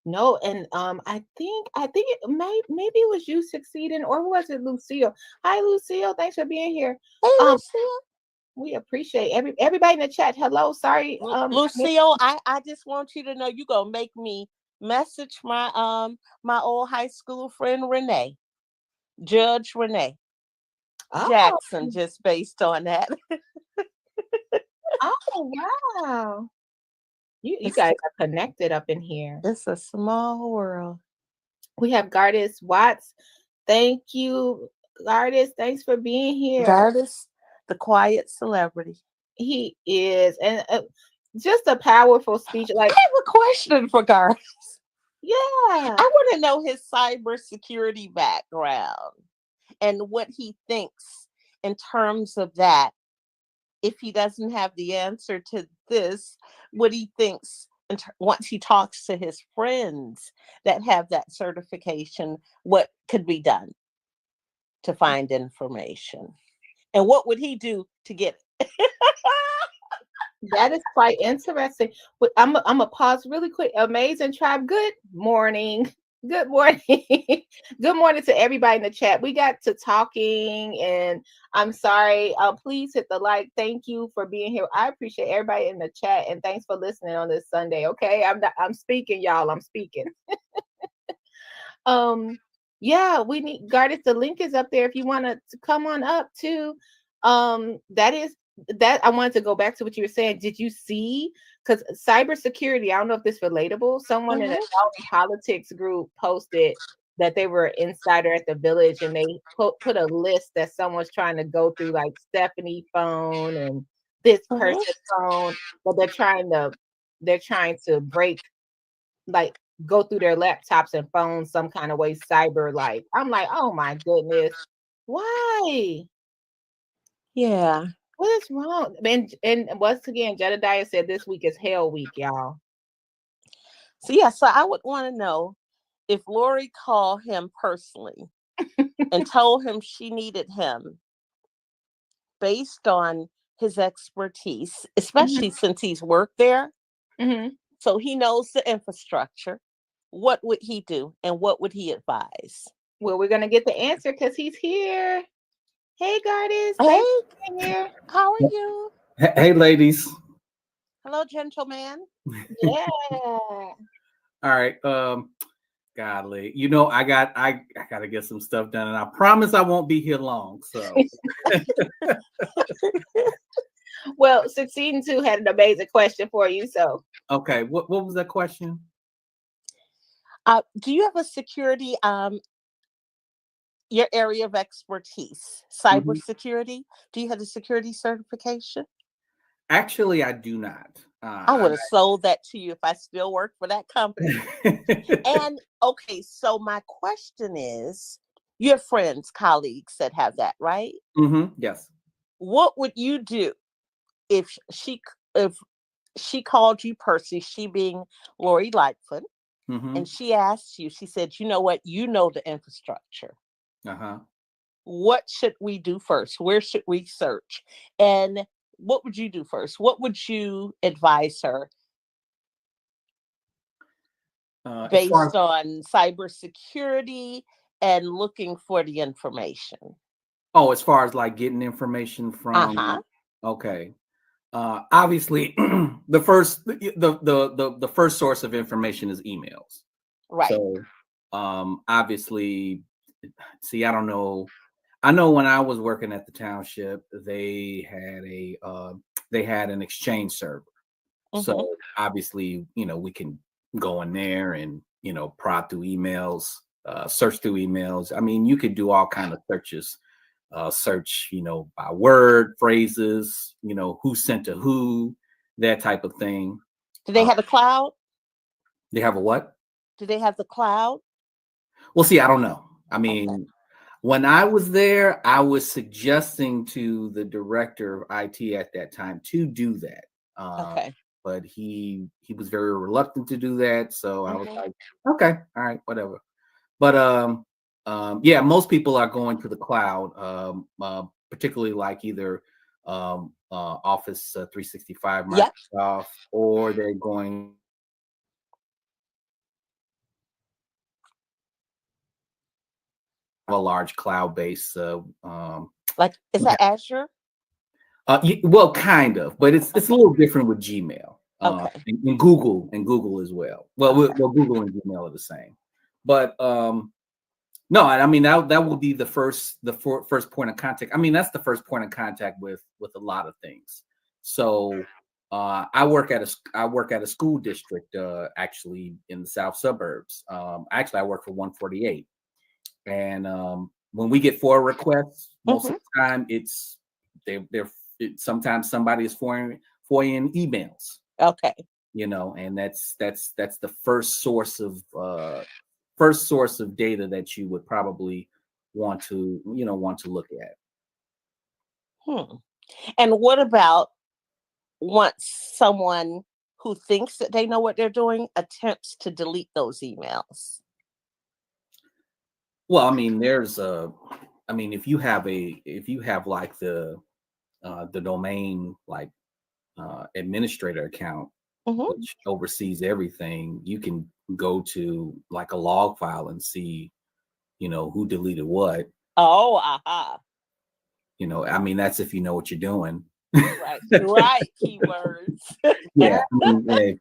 No, and I think it maybe it was you succeeding, or was it Lucille? Hi, Lucille. Thanks for being here. Hey, Um, Lucille. we appreciate everybody in the chat. Hello, sorry. Lucille, I just want you to know you gonna make me message my old high school friend Renee, Judge Renee Oh, Jackson, just based on that. oh, wow. You It's, guys are connected up in here. it's a small world. We have Gardis Watts. Thank you, Gardis. Thanks for being here. Gardis, the quiet celebrity. He is, and just a powerful speech. I Like, have a question for Gardis. yeah, I want to know his cybersecurity background and what he thinks in terms of that. If he doesn't have the answer to this, what he thinks once he talks to his friends that have that certification, what could be done to find information, and what would he do to get it? that is quite interesting. But I'm gonna pause really quick. Amazing Tribe. Good morning. Good morning. Good morning to everybody in the chat. We got to talking, and I'm sorry. Please hit the like. Thank you for being here. I appreciate everybody in the chat, and thanks for listening on this Sunday. Okay, I'm speaking, y'all. I'm speaking. Yeah, we need Gardis. The link is up there if you want to come on up too. That is that I wanted to go back to what you were saying. Did you see? Because cybersecurity, I don't know if this is relatable. Someone in a Dalton politics group posted that they were insider at the village, and they put a list that someone's trying to go through, like Stephanie phone and this person's phone, but they're trying to break, like, go through their laptops and phones some kind of way, cyber like. I'm like, oh my goodness, why? Yeah. What is wrong? And once again, Jedediah said this week is hell week, y'all. So yeah, so I would want to know if Lori called him personally and told him she needed him based on his expertise, especially since he's worked there. So he knows the infrastructure. What would he do, and what would he advise? Well, we're gonna get the answer because he's here. Hey, Gardis. Hey, here. how are you? Hey, ladies. Hello, gentleman. Yeah. All right. Godly. You know, I gotta get some stuff done, and I promise I won't be here long. So well, Succeeding 2 had an amazing question for you. So okay, what was that question? Do you have a security your area of expertise, cybersecurity? Do you have the security certification? Actually, I do not. I would have sold that to you if I still worked for that company. And okay, so my question is, you have friends, colleagues that have that, right? Yes. What would you do if she called you personally, she being Lori Lightfoot, and she asked you, she said, you know what, you know the infrastructure. What should we do first? Where should we search? And what would you do first? What would you advise her As far as, based on cybersecurity and looking for the information. as far as like getting information from, okay. Obviously, the first source of information is emails. Right. So, obviously, see, I don't know. I know when I was working at the township, they had an exchange server. So obviously, we can go in there and prod through emails, search through emails. I mean, you could do all kind of searches. Search, by word, phrases, who sent to who, that type of thing. Do they have a cloud? They have a what? Do they have the cloud? Well, see, I don't know. I mean, when I was there, I was suggesting to the director of IT at that time to do that. But he was very reluctant to do that. So I was like, okay, all right, whatever. But yeah, most people are going to the cloud, particularly like either Office 365 Microsoft, or they're going a large cloud base. Like, is that Azure? Well, kind of, but it's a little different with Gmail. And Google as well. Well, Google and Gmail are the same, but no, I mean that will be the first point of contact. I mean, that's the first point of contact with a lot of things. So I work at a school district actually in the south suburbs. Actually, I work for 148, and when we get FOIA requests, most of the time sometimes somebody is FOIAing emails. Okay. And that's the first source of data that you would probably want to look at. And what about once someone who thinks that they know what they're doing attempts to delete those emails? Well, I mean, if you have like the domain like administrator account, which oversees everything, you can go to like a log file and see, who deleted what. I mean, that's if you know what you're doing. Right. Keywords. Yeah. I mean,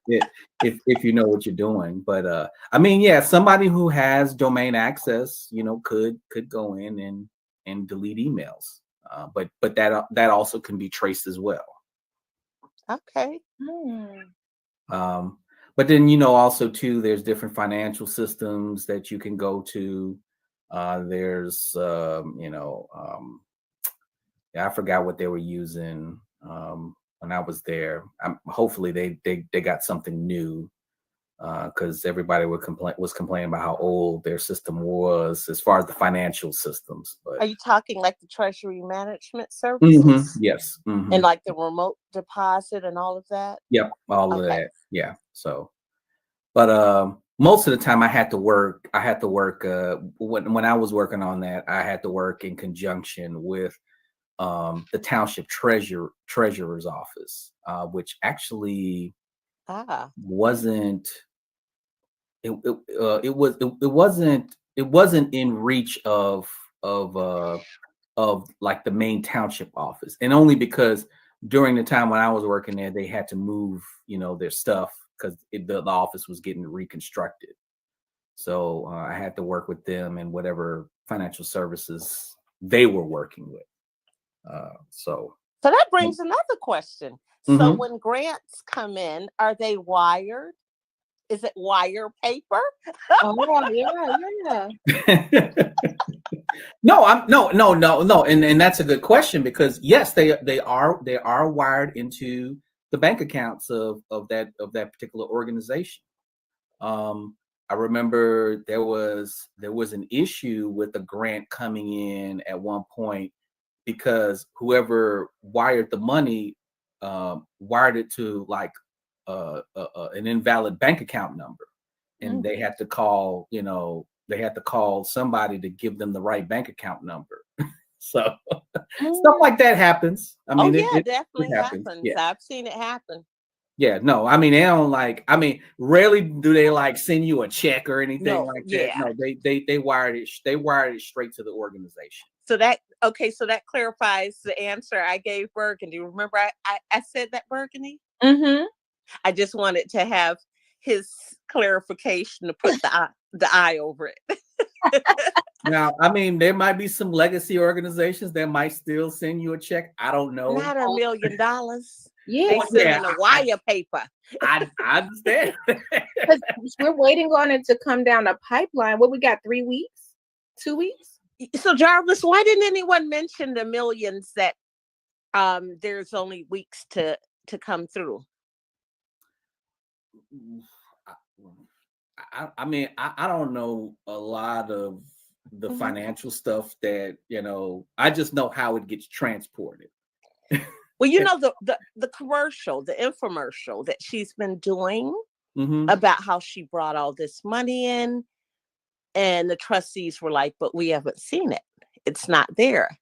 if you know what you're doing, but I mean, yeah, somebody who has domain access, could go in and delete emails. But that also can be traced as well. Okay. But then, also too, there's different financial systems that you can go to. There's, I forgot what they were using when I was there. Hopefully they got something new, because everybody was complaining about how old their system was as far as the financial systems. But are you talking like the treasury management services? Yes. And like the remote deposit and all of that? Yep, all of that. Yeah. So, but most of the time I had to work when I was working on that, I had to work in conjunction with the township treasurer's office, which actually wasn't it wasn't in reach of like the main township office, and only because during the time when I was working there, they had to move their stuff because the office was getting reconstructed. So I had to work with them and whatever financial services they were working with. So that brings another question. So when grants come in, are they wired? Is it wire paper? Yeah. No, and that's a good question, because yes, they are wired into the bank accounts of that particular organization. I remember there was an issue with the grant coming in at one point, because whoever wired the money wired it to like an invalid bank account number, and they had to call somebody to give them the right bank account number. So stuff like that happens. I mean, it definitely happens. Yeah. I've seen it happen. Yeah, no, I mean they don't like. I mean, rarely do they like send you a check or anything like that. No, they wired it. They wired it straight to the organization. So that so that clarifies the answer I gave Burgundy. Remember, I said that, Burgundy. Mm-hmm. I just wanted to have his clarification to put the I over it. Now, I mean, there might be some legacy organizations that might still send you a check. I don't know. Not $1 million. Yeah, They send in a wire paper. I understand. we're waiting on it to come down the pipeline. What we got? 3 weeks? 2 weeks? So Jarvis, why didn't anyone mention the millions that there's only weeks to come through? I mean, I don't know a lot of the financial stuff that, I just know how it gets transported. Well, the commercial, the infomercial that she's been doing about how she brought all this money in, and the trustees were like, but we haven't seen it. It's not there.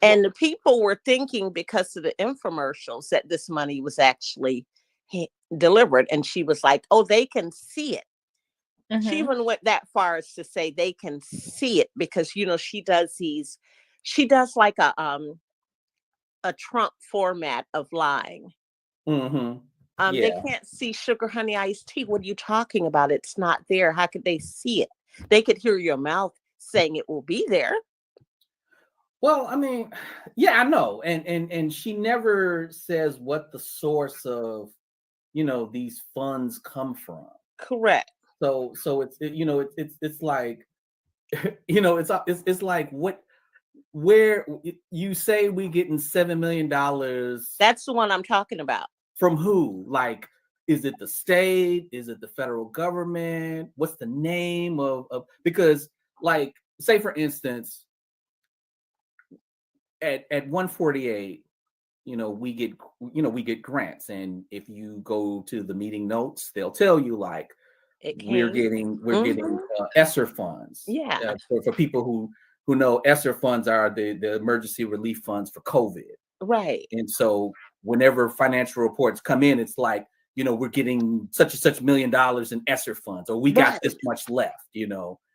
And the people were thinking because of the infomercials that this money was actually delivered. And she was like, oh, they can see it. She even went that far as to say they can see it because, she does like a Trump format of lying. They can't see sugar, honey, iced tea. What are you talking about? It's not there. How could they see it? They could hear your mouth saying it will be there. Well, I mean, yeah, I know. And she never says what the source of, these funds come from. Correct. So it's like, it's like where you say we getting $7 million. That's the one I'm talking about. From who? Like, is it the state? Is it the federal government? What's the name of because, like, say for instance, at 148, we get grants, and if you go to the meeting notes, they'll tell you like we're getting ESSER funds. Yeah. For people who know, ESSER funds are the emergency relief funds for COVID. Right. And so whenever financial reports come in, it's like, we're getting such and such $1 million in ESSER funds, or we got this much left,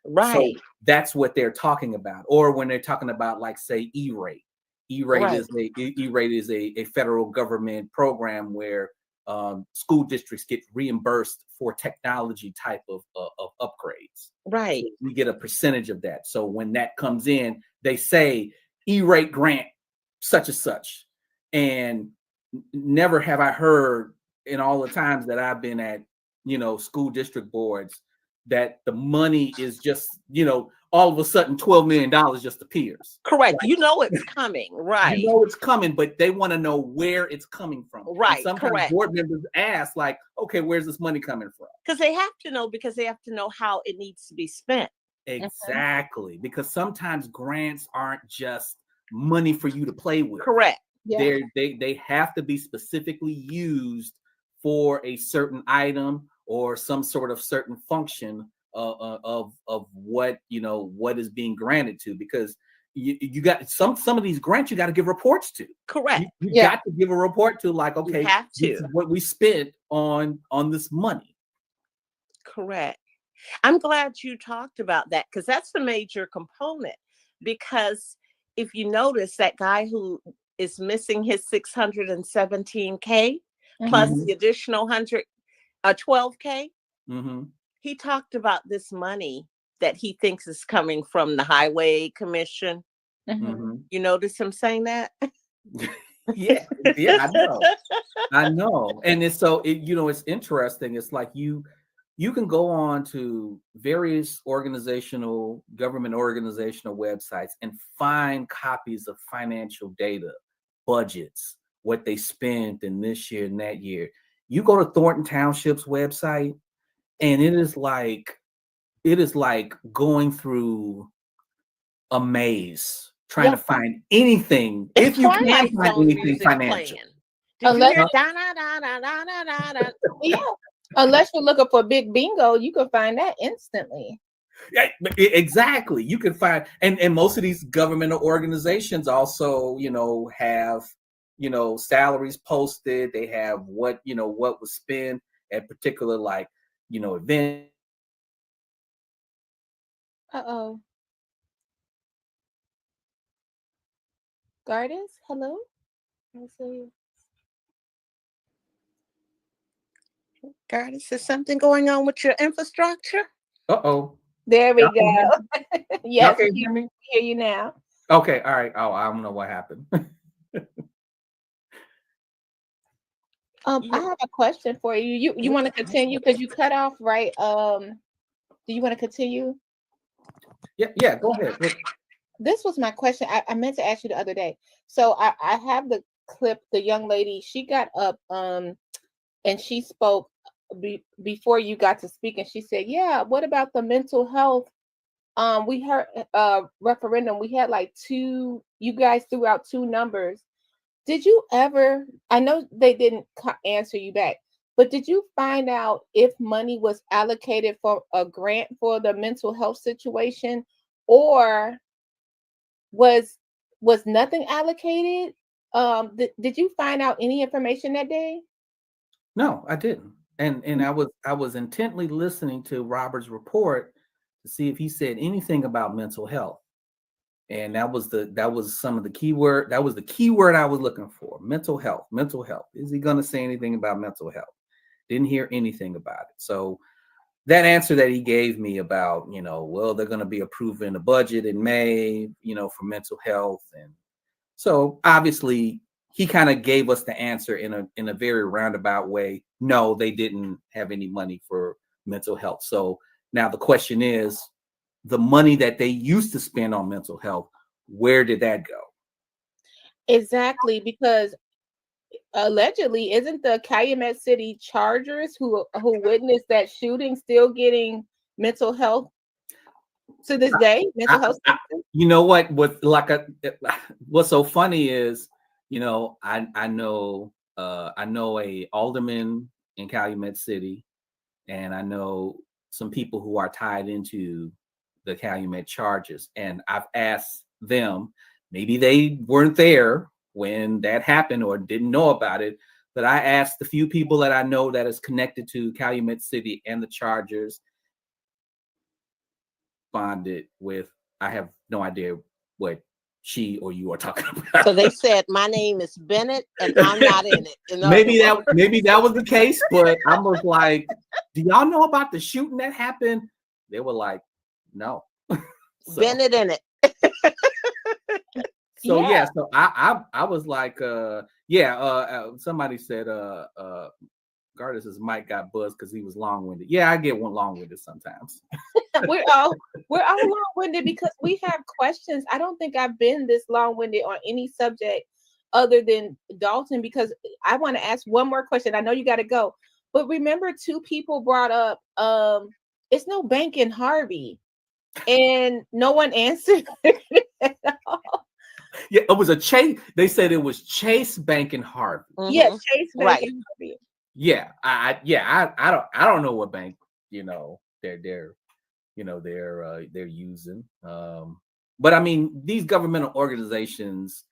Right. So that's what they're talking about. Or when they're talking about, like, say, E-rate. E-rate is a federal government program where school districts get reimbursed for technology type of upgrades. Right. So we get a percentage of that. So when that comes in, they say E-rate grant such and such. And never have I heard in all the times that I've been at, school district boards, that the money is just, all of a sudden $12 million just appears. Correct. Like, it's coming. Right. It's coming, but they want to know where it's coming from. Right. And sometimes correct. Board members ask, like, okay, where's this money coming from? Because they have to know how it needs to be spent. Exactly. Because sometimes grants aren't just money for you to play with. Correct. Yeah. They have to be specifically used for a certain item or some sort of certain function of what what is being granted to, because you got some of these grants you got to give reports to. Correct. You got to give a report to, like, okay, you have to. This is what we spent on this money. Correct. I'm glad you talked about that, because that's the major component. Because if you notice, that guy who is missing his $617K plus the additional 12K, he talked about this money that he thinks is coming from the Highway Commission. You notice him saying that? yeah, I know. And it's it's interesting. It's like you can go on to various government organizational websites and find copies of financial data, budgets, what they spent in this year and that year. You go to Thornton Township's website, and it is like going through a maze trying to find anything. If you can find anything financial. Unless you're looking for big bingo, you can find that instantly. Yeah, exactly. You can find, and most of these governmental organizations also, have, salaries posted. They have what was spent at particular event. Uh-oh. Gardens, hello? Let's see. Gardens, is something going on with your infrastructure? Uh-oh. There we go. Yes, can we hear me? hear you now. Okay, all right. Oh, I don't know what happened. I have a question for you. You want to continue because you cut off, right? Do you want to continue? Yeah, go ahead. This was my question. I meant to ask you the other day. So I have the clip. The young lady, she got up and she spoke before you got to speak, and she said, "Yeah, what about the mental health? We heard referendum. We had like two. You guys threw out two numbers. Did you ever? I know they didn't answer you back, but did you find out if money was allocated for a grant for the mental health situation, or was nothing allocated? Did you find out any information that day?" No, I didn't. And I was intently listening to Robert's report to see if he said anything about mental health. And that was some of the keyword. That was the keyword I was looking for. Mental health. Mental health. Is he going to say anything about mental health? Didn't hear anything about it. So that answer that he gave me about, well, they're going to be approving a budget in May, for mental health. And so obviously he kind of gave us the answer in a very roundabout way. No, they didn't have any money for mental health. So now the question is, the money that they used to spend on mental health, where did that go? Exactly, because allegedly, isn't the Calumet City Chargers who witnessed that shooting still getting mental health to this day? Mental health. You know what? What's so funny is, I know a alderman in Calumet City, and I know some people who are tied into the Calumet Chargers, and I've asked them. Maybe they weren't there when that happened or didn't know about it, but I asked the few people that I know that is connected to Calumet City and the Chargers. Bonded with, I have no idea what she or you are talking about. So they said, my name is Bennett and I'm not in it. Maybe that was the case, but I was like, do y'all know about the shooting that happened? They were like, no. So, Bennett in it. So yeah, so I was like, somebody said Gardis's mic got buzzed because he was long-winded. Yeah, I get one long-winded sometimes. we're all long-winded because we have questions. I don't think I've been this long-winded on any subject other than Dalton, because I want to ask one more question. I know you got to go, but remember, two people brought up it's no bank in Harvey, and no one answered at all. Yeah, it was a Chase. They said it was Chase Bank in Harvey. Mm-hmm. Yeah, Chase Bank in Harvey. Yeah, I don't know what bank they're using. But I mean, these governmental organizations,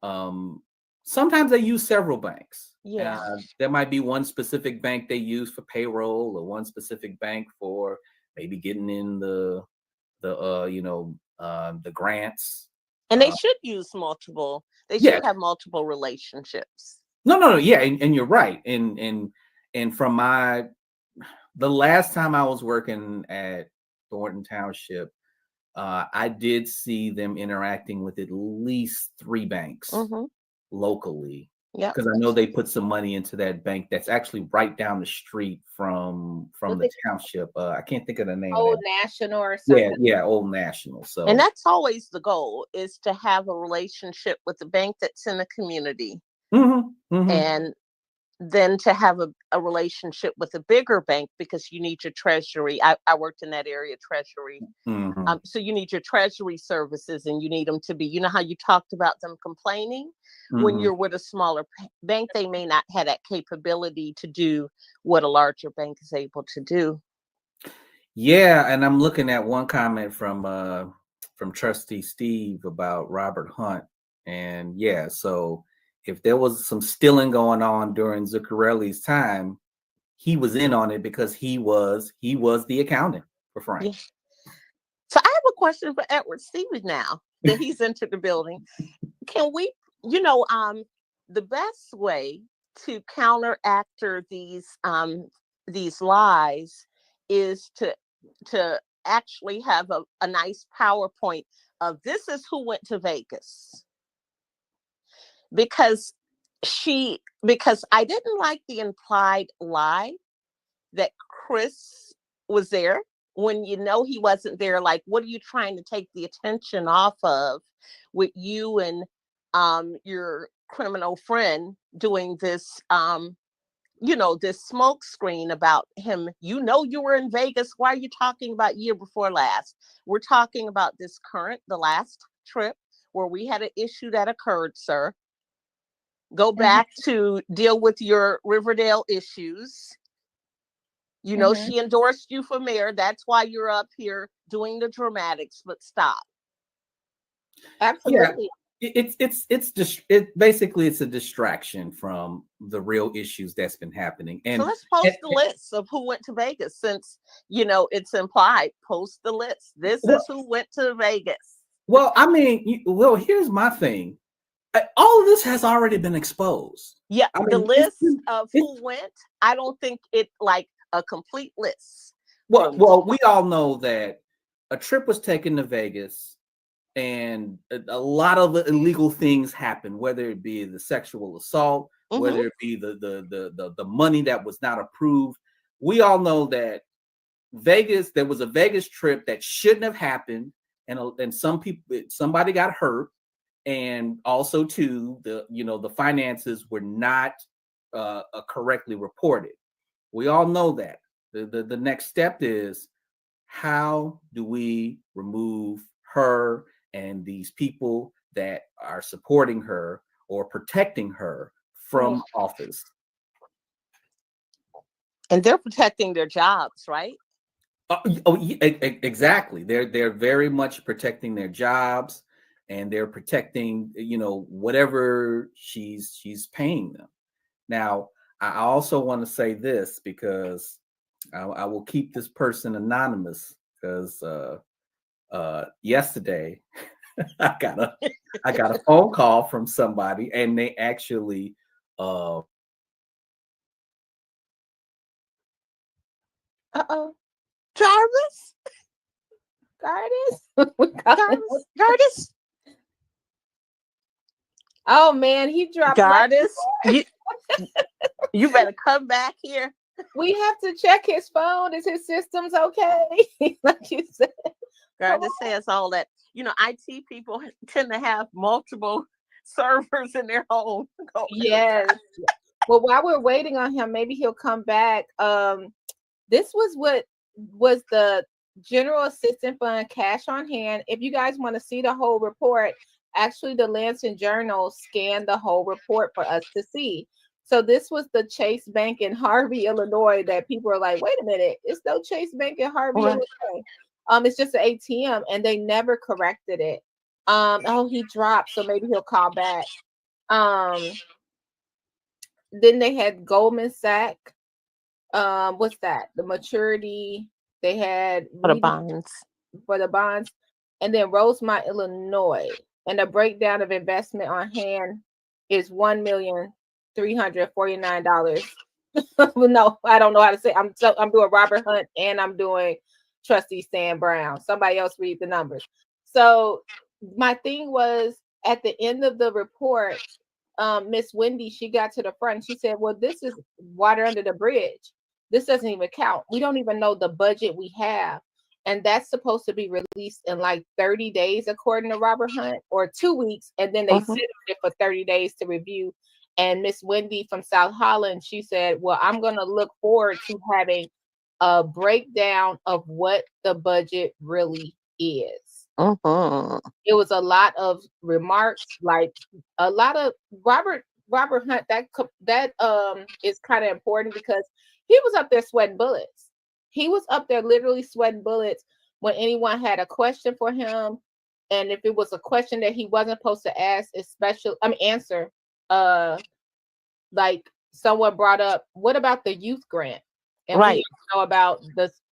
sometimes they use several banks. Yeah, there might be one specific bank they use for payroll, or one specific bank for maybe getting in the grants. And they should use multiple. They should have multiple relationships. No. Yeah, and you're right. And from the last time I was working at Thornton Township, I did see them interacting with at least 3 banks locally. Yeah, because I know they put some money into that bank that's actually right down the street from the township. I can't think of the name. Old National or something. Yeah, Old National. So, and that's always the goal, is to have a relationship with the bank that's in the community, and then to have a relationship with a bigger bank, because you need your treasury. I worked in that area, treasury. So you need your treasury services, and you need them to be, how you talked about them complaining. When you're with a smaller bank, they may not have that capability to do what a larger bank is able to do. Yeah, and I'm looking at one comment from Trustee Steve about Robert Hunt, and so if there was some stealing going on during Zuccarelli's time, he was in on it because he was the accountant for Frank. Yeah. So I have a question for Edward Stevens now that he's entered the building. Can we, the best way to counteract these lies is to actually have a nice PowerPoint of this is who went to Vegas. Because I didn't like the implied lie that Chris was there when he wasn't there. Like, what are you trying to take the attention off of with you and your criminal friend doing this this smoke screen about him? You were in Vegas. Why are you talking about year before last? We're talking about the last trip where we had an issue that occurred, sir. Go back to deal with your Riverdale issues. She endorsed you for mayor. That's why you're up here doing the dramatics, but stop. Absolutely. Yeah, it's a distraction from the real issues that's been happening. And so let's post the list of who went to Vegas, since it's implied. Post the list. This is who went to Vegas. Well, I mean, here's my thing. All of this has already been exposed. Yeah, the list of who went, I don't think it like a complete list. Well, we all know that a trip was taken to Vegas and a lot of illegal things happened, whether it be the sexual assault, whether it be the money that was not approved. We all know that there was a Vegas trip that shouldn't have happened, and somebody got hurt. And also, too, the finances were not correctly reported. We all know that. The next step is, how do we remove her and these people that are supporting her or protecting her from office? And they're protecting their jobs, right? Exactly. They're very much protecting their jobs. And they're protecting, whatever she's paying them. Now, I also want to say this, because I will keep this person anonymous, because yesterday I got a phone call from somebody, and they actually Jarvis. Oh man, he dropped. Gardis, you better come back here. We have to check his phone. Is his systems okay? Like you said. Gardis says all that. IT people tend to have multiple servers in their home. Yes. Well, while we're waiting on him, maybe he'll come back. This was the General Assistance Fund cash on hand. If you guys want to see the whole report, actually, the Lansing Journal scanned the whole report for us to see. So this was the Chase Bank in Harvey, Illinois, that people are like, wait a minute, it's no Chase Bank in Harvey, Illinois. It's just an ATM, and they never corrected it. He dropped, so maybe he'll call back. Then they had Goldman Sachs. What's that? The maturity they had for the bonds, and then Rosemont, Illinois. And the breakdown of investment on hand is $1,349,000. No, I don't know how to say. I'm doing Robert Hunt and I'm doing Trustee Stan Brown. Somebody else read the numbers. So my thing was, at the end of the report, Miss Wendy, she got to the front. She said, "Well, this is water under the bridge. This doesn't even count. We don't even know the budget we have." And that's supposed to be released in like 30 days, according to Robert Hunt, or 2 weeks. And then they sit on it for 30 days to review. And Miss Wendy from South Holland, she said, well, I'm going to look forward to having a breakdown of what the budget really is. It was a lot of remarks, like a lot of Robert Hunt. That is kind of important, because he was up there sweating bullets. He was up there literally sweating bullets when anyone had a question for him. And if it was a question that he wasn't supposed to answer, like someone brought up, what about the youth grant? And Right. we know about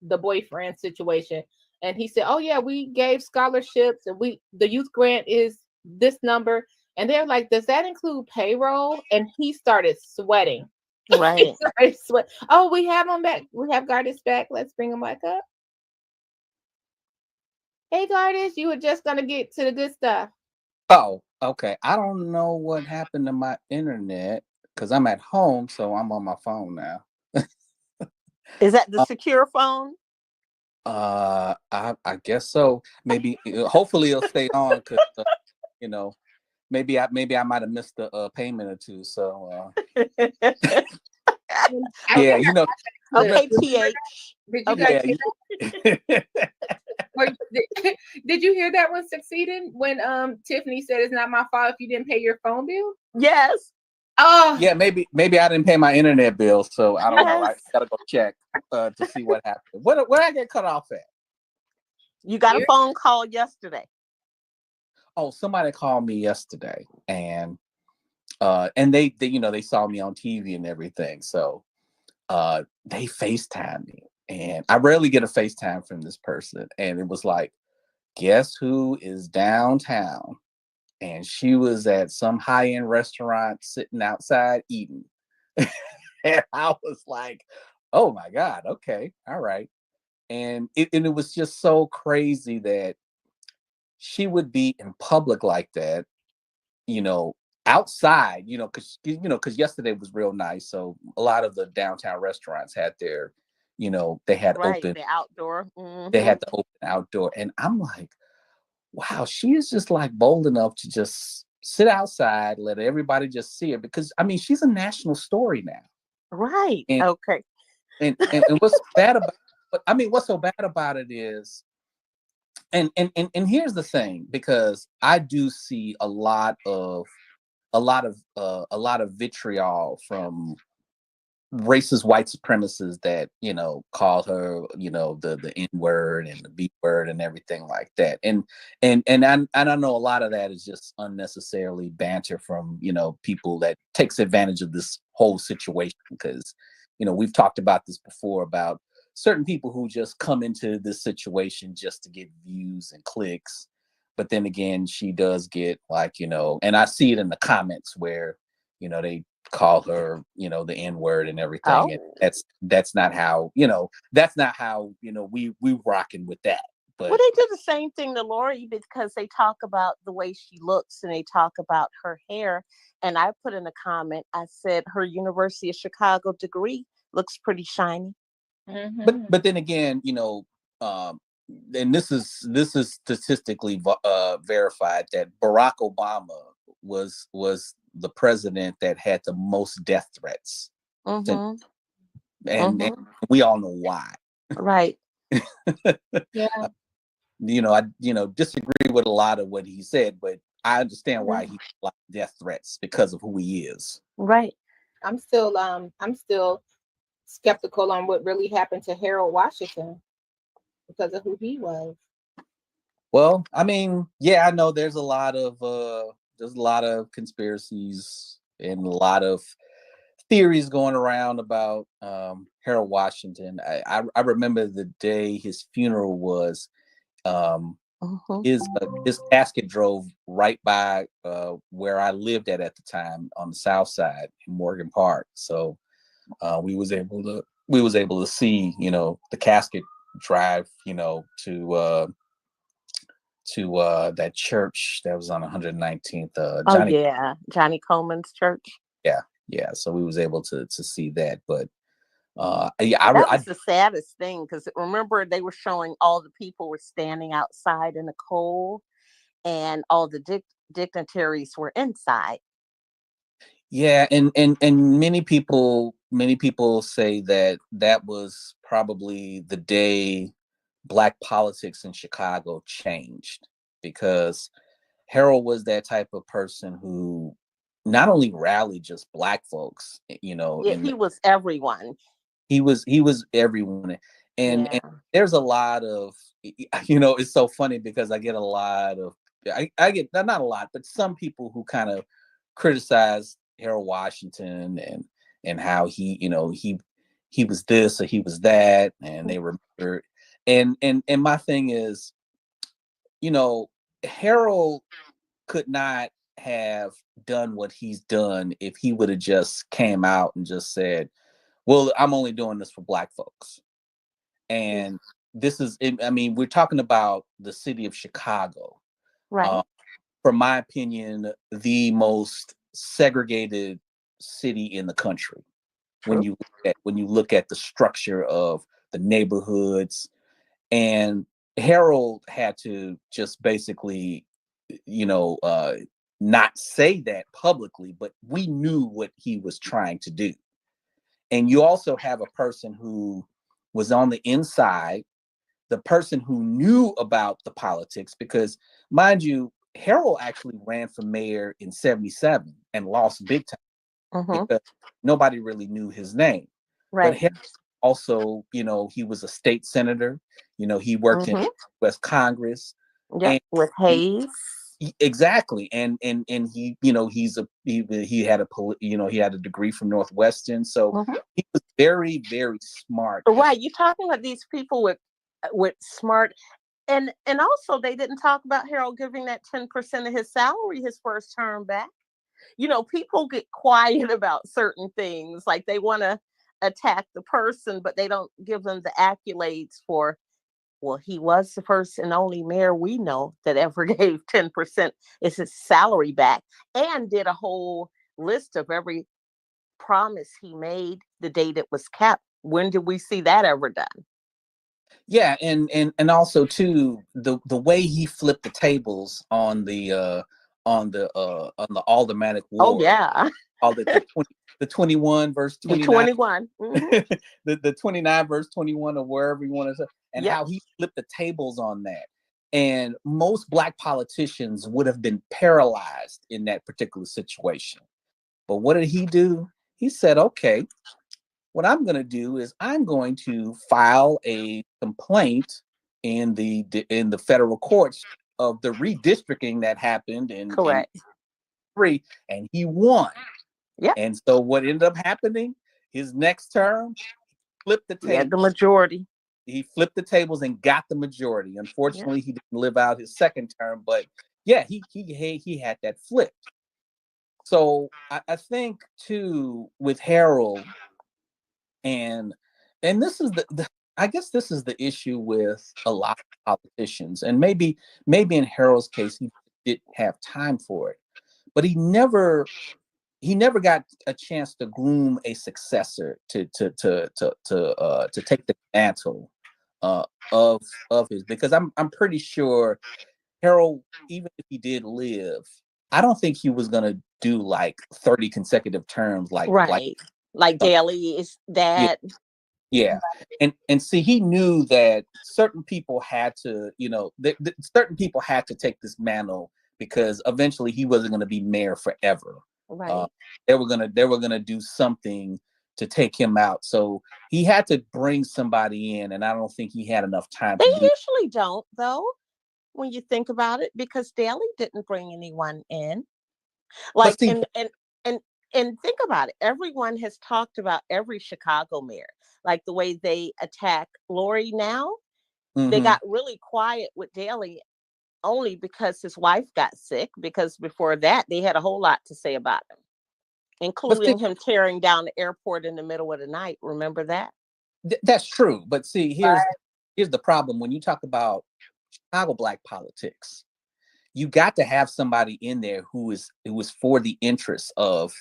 the boyfriend situation. And he said, oh yeah, we gave scholarships and the youth grant is this number. And they're like, does that include payroll? And he started sweating. Right. Oh, we have them back. We have Gardis back. Let's bring them back up. Hey Gardis, you were just gonna get to the good stuff. Oh, okay. I don't know what happened to my internet because I'm at home, so I'm on my phone now. Is that the secure phone? I guess so. Maybe, hopefully, it'll stay on because you know, maybe I might have missed a payment or two. So, yeah, you know. Okay, TH. Did you guys hear that? Did you hear that one succeeding when Tiffany said it's not my fault if you didn't pay your phone bill? Yes. Oh yeah, maybe I didn't pay my internet bill, so I don't know. I gotta go check to see what happened. Where I get cut off at? You got a phone call yesterday. Oh, somebody called me yesterday, and they you know, they saw me on TV and everything, so they FaceTimed me, and I rarely get a FaceTime from this person, and it was like, guess who is downtown? And she was at some high-end restaurant sitting outside eating. And I was like, oh my God, okay, all right. And it was just so crazy that she would be in public like that, you know, outside, because yesterday was real nice. So a lot of the downtown restaurants had their, they had open the outdoor. Mm-hmm. They had the open outdoor. And I'm like, wow, she is just like bold enough to just sit outside, let everybody just see her, because I mean, she's a national story now. Right. And, okay. And what's bad about what's so bad about it is, and here's the thing, because I do see a lot of vitriol from racist white supremacists that call her the N word and the B word and everything like that, and I know a lot of that is just unnecessarily banter from people that takes advantage of this whole situation, because we've talked about this before about certain people who just come into this situation just to get views and clicks. But then again, she does get and I see it in the comments where they call her the N word and everything. Oh. And that's not how we rocking with that. But well, they do the same thing to Lori, because they talk about the way she looks and they talk about her hair. And I put in a comment, I said her University of Chicago degree looks pretty shiny. Mm-hmm. But then again, and this is statistically verified that Barack Obama was the president that had the most death threats. Mm-hmm. And we all know why. Right. Yeah. I disagree with a lot of what he said, but I understand why he had a lot of death threats, because of who he is. Right. I'm still skeptical on what really happened to Harold Washington because of who he was. Well, I mean, yeah, I know there's a lot of conspiracies and a lot of theories going around about Harold Washington. I remember the day his funeral was. His casket drove right by where I lived at the time on the south side in Morgan Park. So we was able to see the casket drive to that church that was on 119th. Johnny Coleman's church. Yeah, so we was able to see that. But that was the saddest thing, because remember they were showing all the people were standing outside in the cold and all the dignitaries were inside. Yeah, and many people say that was probably the day Black politics in Chicago changed, because Harold was that type of person who not only rallied just Black folks, he was everyone. He was everyone. And there's a lot of, it's so funny because I get a lot of, I get, not a lot, but some people who kind of criticize Harold Washington and how he, you know, he was this or he was that, and they remember. And my thing is, you know, Harold could not have done what he's done if he would have just came out and just said, well, I'm only doing this for Black folks. And this is, I mean, we're talking about the city of Chicago. Right. From my opinion, the most segregated city in the country. True. When you look at the structure of the neighborhoods, and Harold had to just basically, you know, not say that publicly, but we knew what he was trying to do. And you also have a person who was on the inside, the person who knew about the politics, because mind you, Harold actually ran for mayor in 77 and lost big time because nobody really knew his name. Right. But Harold also, you know, he was a state senator, you know, he worked in West Congress. Yeah, with Hayes. Exactly. And he, you know, he had a degree from Northwestern. So he was very, very smart. Right. You're talking about these people with smart, and also they didn't talk about Harold giving that 10% of his salary his first term back. You know, people get quiet about certain things, like they want to attack the person, but they don't give them the accolades for, well, he was the first and only mayor we know that ever gave 10% is his salary back, and did a whole list of every promise he made the date it was kept. When did we see that ever done? Yeah, and also too, the way he flipped the tables on the aldermanic war. Oh yeah. All the 21 verse 29. 21. the 29 verse 21, or wherever you want to say, and how he flipped the tables on that. And most Black politicians would have been paralyzed in that particular situation. But what did he do? He said, okay, what I'm going to do is I'm going to file a complaint in the federal courts of the redistricting that happened in three, and he won. Yeah. And so what ended up happening, his next term, flipped the tables. He had the majority. He flipped the tables and got the majority. Unfortunately, he didn't live out his second term, but yeah, he had that flipped. So I think too with Harold, and this is I guess this is the issue with a lot of politicians, and maybe in Harold's case he didn't have time for it, but he never got a chance to groom a successor to take the mantle of his, because I'm pretty sure Harold, even if he did live, I don't think he was gonna do like 30 consecutive terms like Daley's dad. Yeah. And see, he knew that certain people had to, you know, certain people had to take this mantle, because eventually he wasn't going to be mayor forever. Right. They were gonna do something to take him out. So he had to bring somebody in, and I don't think he had enough time. They usually don't, though, when you think about it, because Daley didn't bring anyone in. Like, see, and think about it. Everyone has talked about every Chicago mayor, like the way they attack Lori now. They got really quiet with Daley only because his wife got sick, because before that they had a whole lot to say about him, including him tearing down the airport in the middle of the night. Remember that? That's true. But see, here's the problem. When you talk about Chicago Black politics, you got to have somebody in there who is for the interests of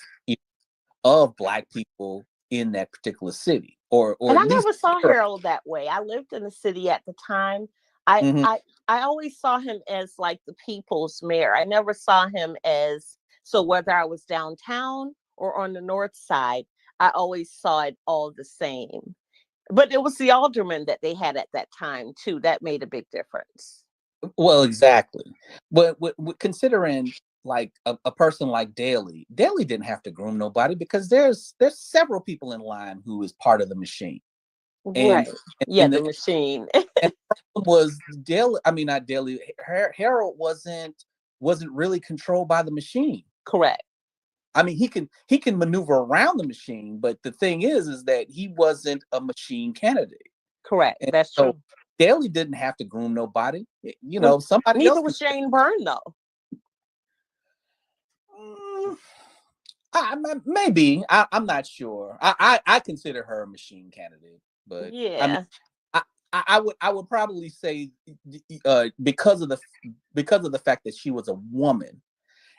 Black people in that particular city. Or and I never saw Harold that way. I lived in the city at the time. I always saw him as like the people's mayor. I never saw him as, so whether I was downtown or on the north side, I always saw it all the same. But it was the alderman that they had at that time too. That made a big difference. Well, exactly. But considering like a person like Daley didn't have to groom nobody, because there's several people in line who is part of the machine. Right. And the machine. And was Daley, I mean, not Daley, Harold wasn't really controlled by the machine. Correct. I mean, he can maneuver around the machine, but the thing is that he wasn't a machine candidate. Correct. And That's so true. Daley didn't have to groom nobody. You know, somebody Neither else. was Jane Byrne, though. Maybe. I'm not sure. I consider her a machine candidate, but yeah. I mean, I would probably say because of the fact that she was a woman,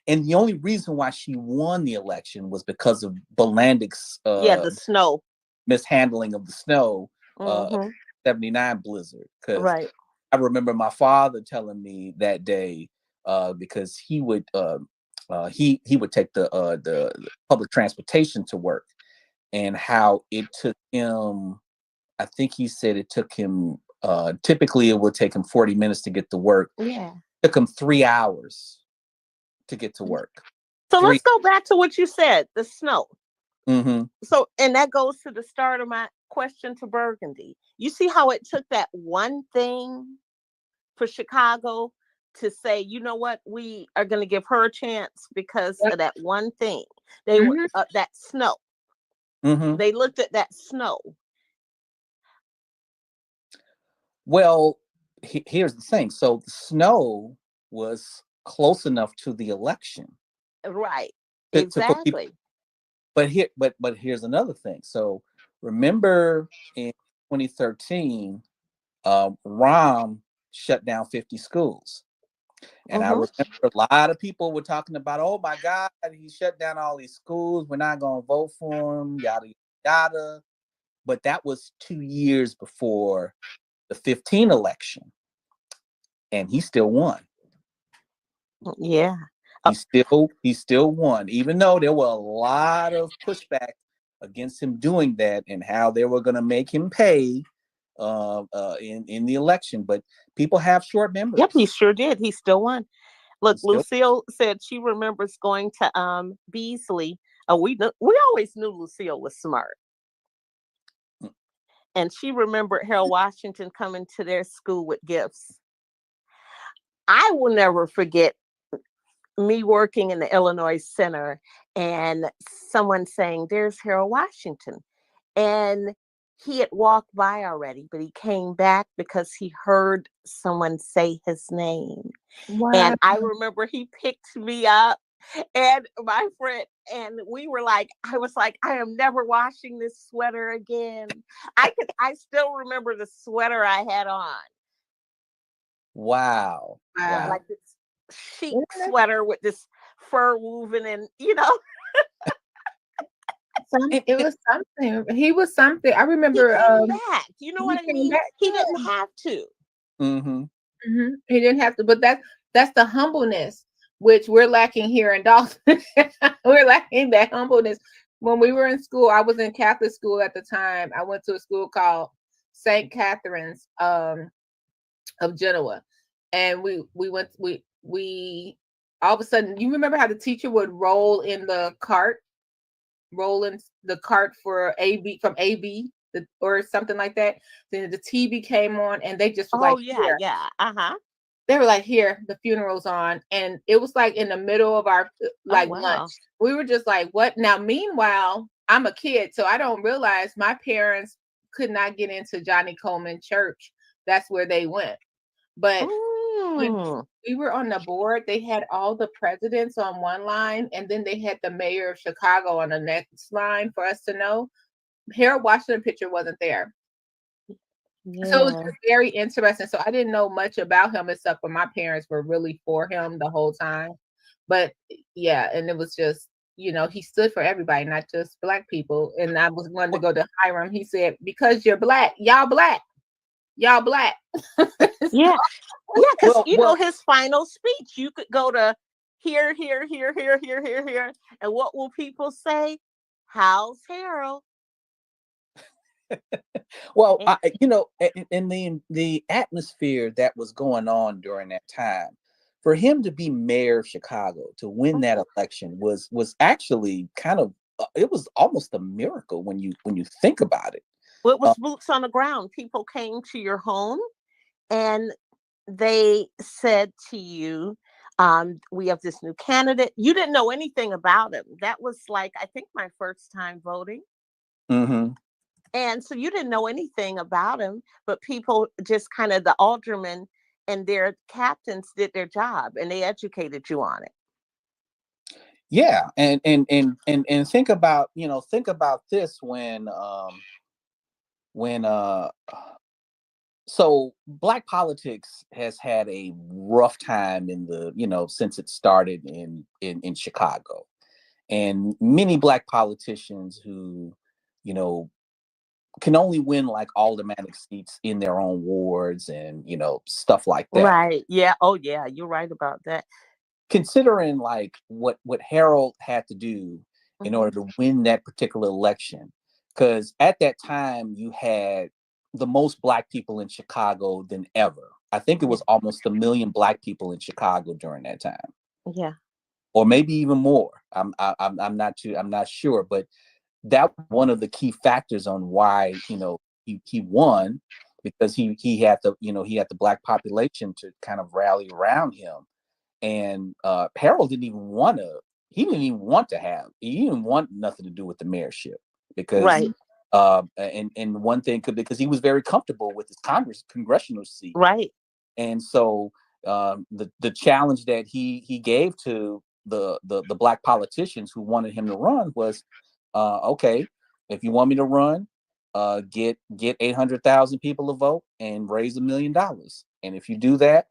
and the only reason why she won the election was because of Bolandic's the snow mishandling of the snow, 79 blizzard. Because right. I remember my father telling me that day because he would take the public transportation to work, and how it took him. I think he said it took him. Typically, it would take him 40 minutes to get to work. Yeah, it took him 3 hours to get to work. So let's go back to what you said, the snow. Mm-hmm. So, and that goes to the start of my question to Burgundy. You see how it took that one thing for Chicago to say, you know what, we are going to give her a chance because of that one thing. They were that snow. Mm-hmm. They looked at that snow. Well, here's the thing. So the snow was close enough to the election, right? Exactly. But here's another thing. So remember in 2013, Rahm shut down 50 schools. And I remember a lot of people were talking about, oh my God, he shut down all these schools. We're not going to vote for him, yada, yada. But that was 2 years before the 2015 election. And he still won. Yeah. He still won, even though there were a lot of pushback against him doing that and how they were going to make him pay in the election. But people have short memories. Yep, he sure did. He still won. Look, Lucille said she remembers going to Beasley. We always knew Lucille was smart. And she remembered Harold Washington coming to their school with gifts. I will never forget me working in the Illinois Center and someone saying, there's Harold Washington. And he had walked by already, but he came back because he heard someone say his name. Wow. And I remember he picked me up and my friend, and we were like, I was like, I am never washing this sweater again. I still remember the sweater I had on. Wow. Like this chic sweater with this fur woven and, you know. It was something. He was something. I remember. He came back. You know what I mean? He didn't have to. Mm-hmm. Mm-hmm. He didn't have to. But that's the humbleness which we're lacking here in Dalton. We're lacking that humbleness. When we were in school, I was in Catholic school at the time. I went to a school called St. Catherine's of Genoa, and we all of a sudden, you remember how the teacher would roll in the cart for AB from AB or something like that. Then the TV came on and they just was they were like, here, the funeral's on. And it was like in the middle of our lunch. We were just like, what? Now, meanwhile, I'm a kid, so I don't realize my parents could not get into Johnny Coleman Church. That's where they went. But when we were on the board, they had all the presidents on one line, and then they had the mayor of Chicago on the next line for us to know. Harold Washington picture wasn't there. Yeah. So it was very interesting. So I didn't know much about him except for my parents were really for him the whole time. But yeah, and it was just, you know, he stood for everybody, not just Black people. And I was wanting to go to Hiram. He said, because you're Black, y'all Black. Y'all Black. Yeah, because you know his final speech. You could go to here, and what will people say? How's Harold? Well, in the atmosphere that was going on during that time, for him to be mayor of Chicago, to win that election was actually kind of it was almost a miracle when you think about it. Well, it was boots on the ground. People came to your home and they said to you, We have this new candidate. You didn't know anything about him. That was like, I think, my first time voting. Mm-hmm. And so you didn't know anything about him, but people just kind of, the aldermen and their captains did their job and they educated you on it. Yeah, and think about, think about this when so Black politics has had a rough time in the, since it started in Chicago, and many Black politicians who, can only win like aldermanic seats in their own wards and stuff like that. Right. Yeah. Oh yeah, you're right about that. Considering like what Harold had to do in order to win that particular election, because at that time you had the most Black people in Chicago than ever. I think it was almost 1 million Black people in Chicago during that time. Yeah. Or maybe even more. I'm not sure, but that was one of the key factors on why he won, because he had the Black population to kind of rally around him. And Harold didn't even want nothing to do with the mayorship, because right. And one thing because he was very comfortable with his congressional seat. Right. And so the challenge that he gave to the Black politicians who wanted him to run was, okay, if you want me to run, get 800,000 people to vote and raise $1 million. And if you do that,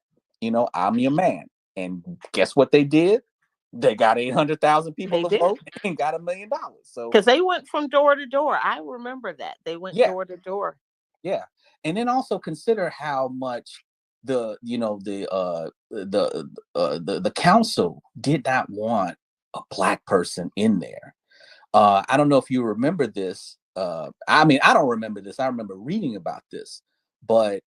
I'm your man. And guess what they did? They got 800,000 people to vote and got $1 million. So because they went from door to door. I remember that they went door to door. Yeah, and then also consider how much the council did not want a Black person in there. I don't know if you remember this. I mean, I don't remember this. I remember reading about this, but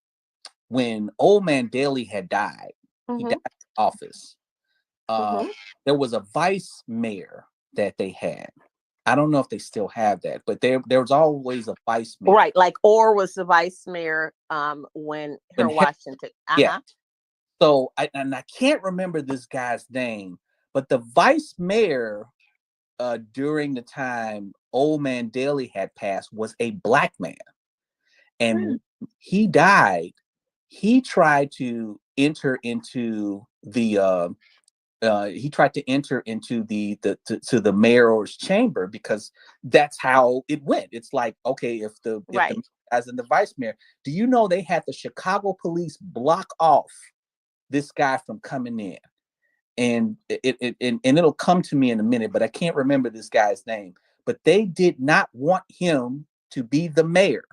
when Old Man Daly had died, he died in office. There was a vice mayor that they had. I don't know if they still have that, but there was always a vice mayor. Right, like Orr was the vice mayor when Washington. Yeah. So I can't remember this guy's name, but the vice mayor during the time Old Man Daly had passed was a Black man, and he died. He tried to enter into the the mayor's chamber, because that's how it went. It's like, okay, if the as in the vice mayor, do you know they had the Chicago police block off this guy from coming in? And it'll come to me in a minute, but I can't remember this guy's name. But they did not want him to be the mayor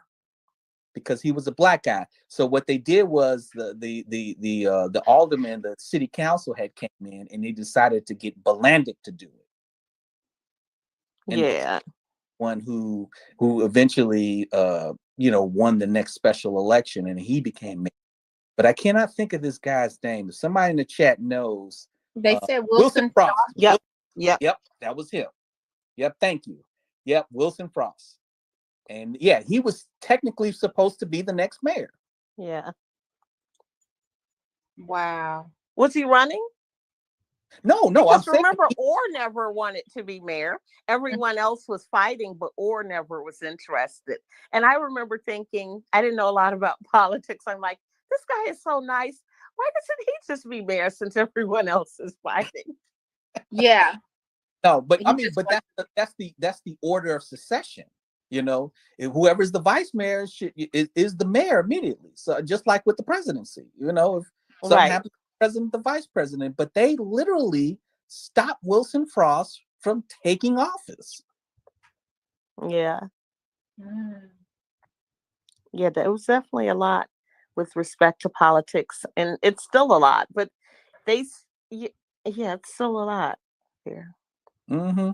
because he was a Black guy. So what they did was the alderman, the city council had came in, and they decided to get Balandic to do it. And one who eventually won the next special election, and he became mayor. But I cannot think of this guy's name. If somebody in the chat knows, they said Wilson Frost. Yep, that was him. Yep, thank you. Yep, Wilson Frost. And yeah, he was technically supposed to be the next mayor. Yeah. Wow. Was he running? No. Because remember, Orr never wanted to be mayor. Everyone else was fighting, but Orr never was interested. And I remember thinking, I didn't know a lot about politics. I'm like, this guy is so nice. Why doesn't he just be mayor since everyone else is fighting? Yeah. No, but I mean, but that's the order of succession. Whoever's the vice mayor is the mayor immediately. So just like with the presidency, if something happens to the president, the vice president. But they literally stopped Wilson Frost from taking office. Yeah. Yeah, there was definitely a lot with respect to politics, and it's still a lot. But it's still a lot here.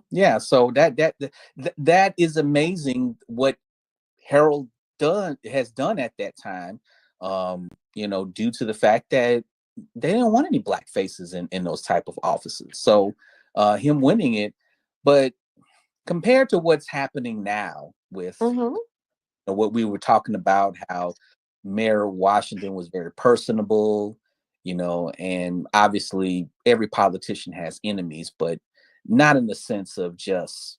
Yeah, so that is amazing what Harold has done at that time, due to the fact that they didn't want any Black faces in those type of offices. So him winning it, but compared to what's happening now with what we were talking about, how Mayor Washington was very personable, and obviously every politician has enemies, but not in the sense of just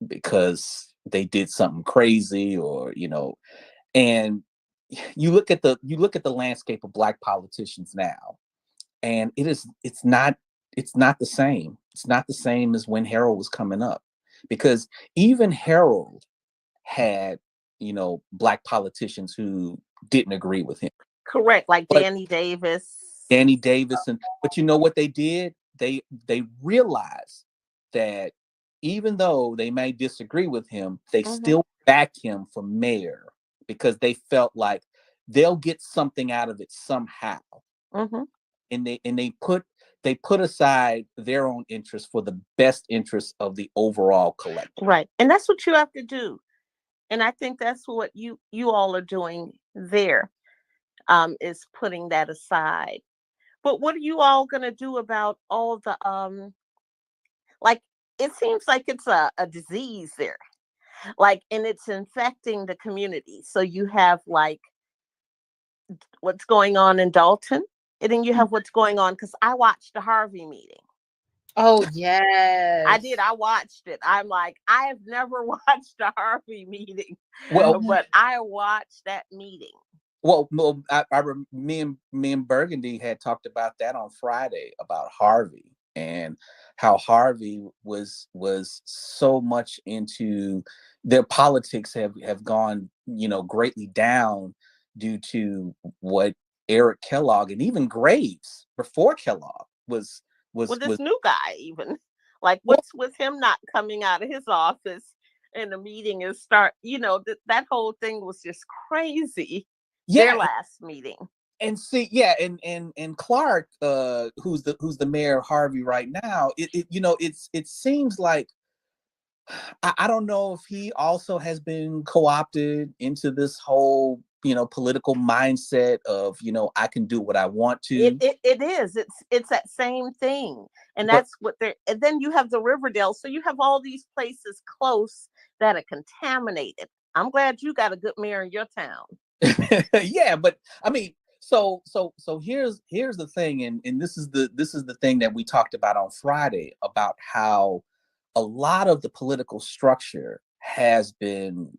because they did something crazy or, and you look at the landscape of Black politicians now, and it's not the same. It's not the same as when Harold was coming up, because even Harold had, Black politicians who didn't agree with him. Correct, like Danny Davis. But you know what they did? They realized that even though they may disagree with him, they still backed him for mayor because they felt like they'll get something out of it somehow. And they put aside their own interests for the best interests of the overall collective. Right, and that's what you have to do. And I think that's what you all are doing there, is putting that aside. But what are you all going to do about all the, like, it seems like it's a disease there, like, and it's infecting the community. So you have like what's going on in Dalton, and then you have what's going on, because I watched the Harvey meeting. Oh, yes. I did. I watched it. I'm like, I have never watched a Harvey meeting, but I watched that meeting. Well, me and Burgundy had talked about that on Friday about Harvey and how Harvey was so much into their politics have gone, greatly down due to what Eric Kellogg and even Graves before Kellogg was this new guy, even like what's with him not coming out of his office and the meeting is start, that whole thing was just crazy. Their last meeting. And see, and Clark, who's the mayor of Harvey right now, it seems like I don't know if he also has been co-opted into this whole, political mindset of, I can do what I want to. It is. It's that same thing. And that's what they're, and then you have the Riverdale. So you have all these places close that are contaminated. I'm glad you got a good mayor in your town. Yeah, but I mean, so here's the thing, and this is the thing that we talked about on Friday about how a lot of the political structure has been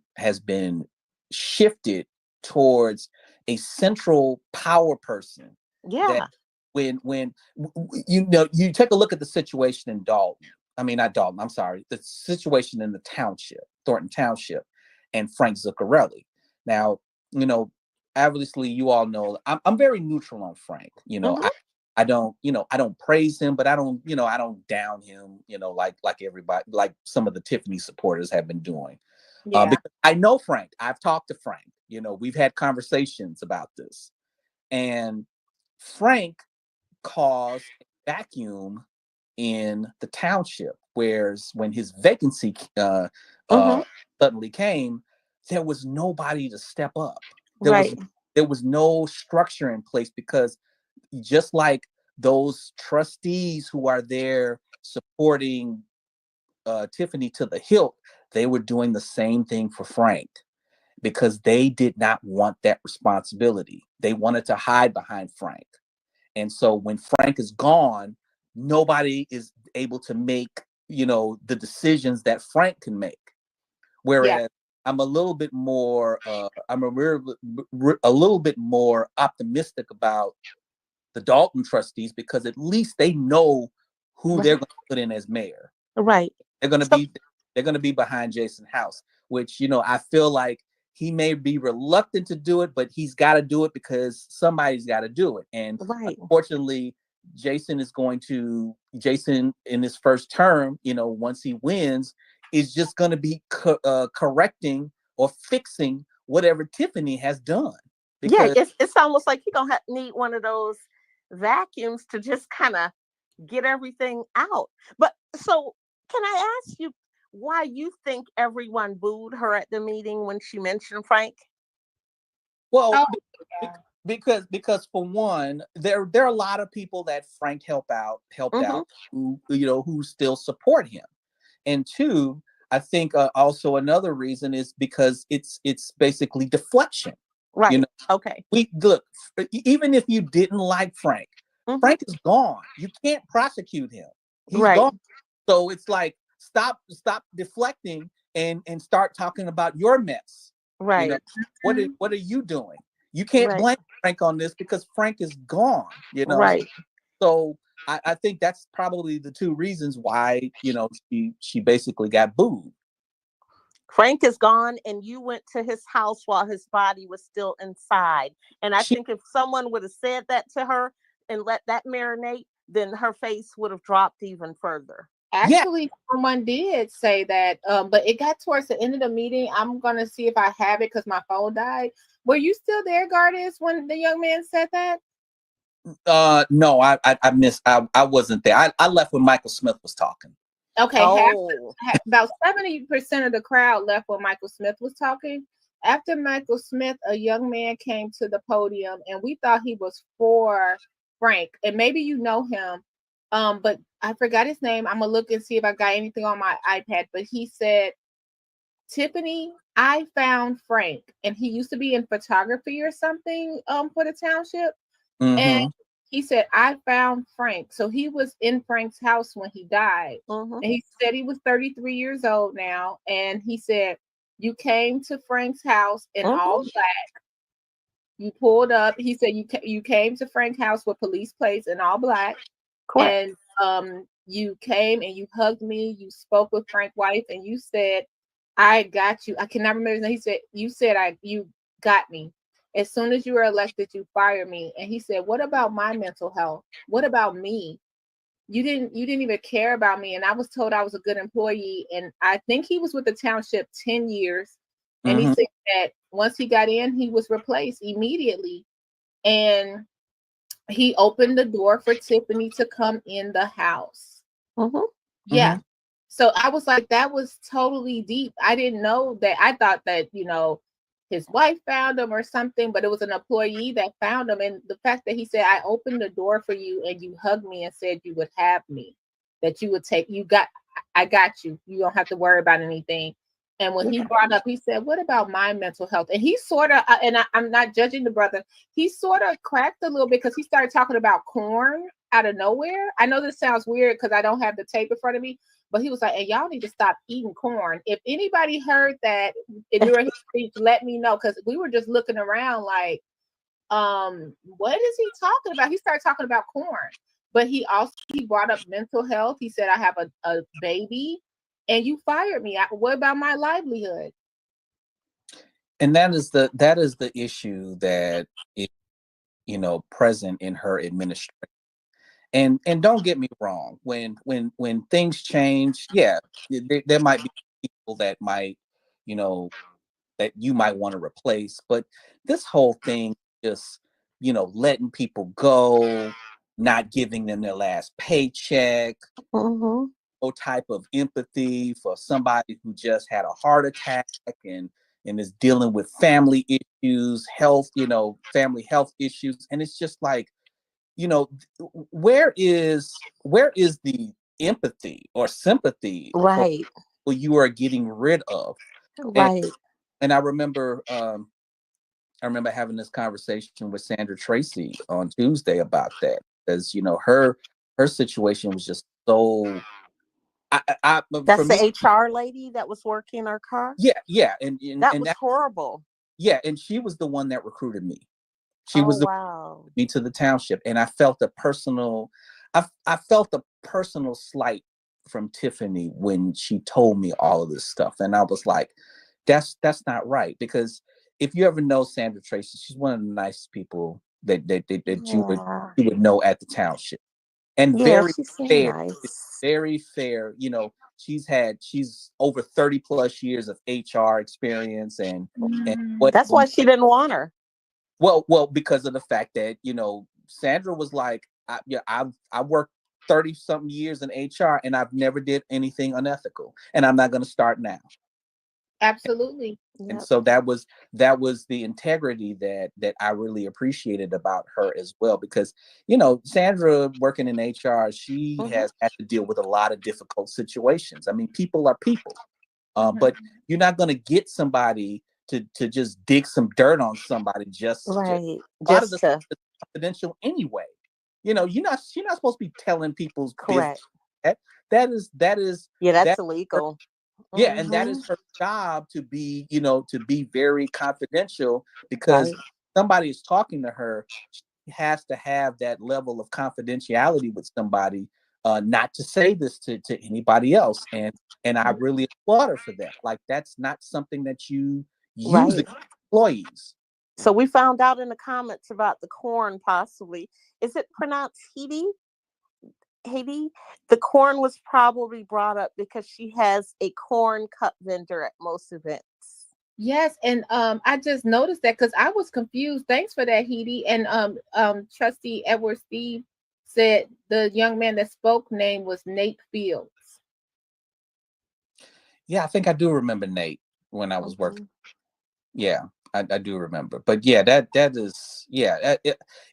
shifted towards a central power person. Yeah. When you take a look at the situation in Dalton. I mean, not Dalton. I'm sorry. The situation in the township, Thornton Township, and Frank Zuccarelli. Now, obviously you all know I'm very neutral on Frank. I don't praise him, but I don't down him, like everybody, like some of the Tiffany supporters have been doing. Because I know Frank. I've talked to Frank. We've had conversations about this, and Frank caused a vacuum in the township, whereas when his vacancy suddenly came, there was nobody to step up. There was no structure in place, because just like those trustees who are there supporting Tiffany to the hilt, they were doing the same thing for Frank, because they did not want that responsibility. They wanted to hide behind Frank. And so when Frank is gone, nobody is able to make, the decisions that Frank can make. Whereas I'm a little bit more, a little bit more optimistic about the Dalton trustees, because at least they know who they're going to put in as mayor. Right. They're going to be behind Jason House, which, I feel like he may be reluctant to do it, but he's got to do it because somebody's got to do it. And unfortunately, Jason in his first term, once he wins, is just going to be correcting or fixing whatever Tiffany has done. It's almost like you're going to need one of those vacuums to just kind of get everything out. But so can I ask you why you think everyone booed her at the meeting when she mentioned Frank? Well, because for one, there are a lot of people that Frank helped out who still support him. And two, I think also another reason is because it's basically deflection. Right. You know, Okay. we look, even if you didn't like Frank, Frank is gone. You can't prosecute him. He's gone. So it's like, stop deflecting and start talking about your mess. Right. You know, what are you doing? You can't blame Frank on this because Frank is gone, you know. Right. So I think that's probably the two reasons why, you know, she basically got booed. Frank is gone, and you went to his house while his body was still inside. And I think if someone would have said that to her and let that marinate, then her face would have dropped even further. Actually, someone did say that, but it got towards the end of the meeting. I'm gonna see if I have it because my phone died. Were you still there, Gardis, when the young man said that? No, I missed. I wasn't there. I left when Michael Smith was talking. Okay, about 70% of the crowd left when Michael Smith was talking. After Michael Smith, a young man came to the podium, and we thought he was for Frank, and maybe you know him, but I forgot his name. I'm gonna look and see if I got anything on my iPad. But he said, "Tiffany, I found Frank," and he used to be in photography or something for the township, and he said, "I found Frank." So he was in Frank's house when he died. And he said he was 33 years old now. And he said, "You came to Frank's house in all black. You pulled up." He said, you came to Frank's house with police plates in all black. Correct. And you came and you hugged me. You spoke with Frank's wife and you said, "I got you." I cannot remember his name. He said, you got me. As soon as you were elected, you fired me. And he said, "What about my mental health? What about me? You didn't even care about me." And I was told I was a good employee. And I think he was with the township 10 years. And he said that once he got in, he was replaced immediately. And he opened the door for Tiffany to come in the house. Yeah. So I was like, that was totally deep. I didn't know that. I thought that, you know, his wife found him or something, but it was an employee that found him. And the fact that he said, "I opened the door for you and you hugged me and said you would have me, that you would I got you. You don't have to worry about anything." And when he brought up, he said, "What about my mental health?" And he sort of, I'm not judging the brother, he sort of cracked a little bit because he started talking about corn out of nowhere. I know this sounds weird because I don't have the tape in front of me, but he was like, "And y'all need to stop eating corn." If anybody heard that during his speech, let me know, because we were just looking around like, what is he talking about? He started talking about corn, but he brought up mental health. He said, "I have a baby and you fired me. What about my livelihood?" And that is the issue that is, you know, present in her administration. And don't get me wrong, when things change, there might be people that might, you know, that you might want to replace, but this whole thing just, you know, letting people go, not giving them their last paycheck, no type of empathy for somebody who just had a heart attack and is dealing with family issues, health, you know, family health issues. And it's just like, you know, where is the empathy or sympathy for what you are getting rid of? And I remember having this conversation with Sandra Tracy on Tuesday about that, because, you know, her situation was just so. That's the HR lady that was working our car. Yeah, and that was horrible. Yeah, and she was the one that recruited me. She was me to the township, and I felt a personal slight from Tiffany when she told me all of this stuff, and I was like, that's not right. Because if you ever know Sandra Tracy, she's one of the nicest people that you would know at the township, and very fair. You know, she's over 30 plus years of HR experience, and that's why she didn't want her. Well, because of the fact that, you know, Sandra was like, I worked 30 something years in HR and I've never did anything unethical, and I'm not going to start now. Absolutely. And so that was the integrity that I really appreciated about her as well, because, you know, Sandra working in HR, she has had to deal with a lot of difficult situations. I mean, people are people, but you're not going to get somebody to just dig some dirt on somebody just a lot of the stuff is confidential anyway. You know, you're not supposed to be telling people's business. That is that's illegal. Yeah, and that is her job to be, you know, to be very confidential, because somebody is talking to her. She has to have that level of confidentiality with somebody, not to say this to anybody else. And I really applaud her for that. Like, that's not something that you use against employees. So we found out in the comments about the corn, possibly. Is it pronounced Haiti? The corn was probably brought up because she has a corn cup vendor at most events. Yes, and I just noticed that because I was confused. Thanks for that, Heidi. And Trustee Edward Steve said the young man that spoke name was Nate Fields. Yeah, I think I do remember Nate when I was working. Yeah, I do remember. But yeah, that is, yeah,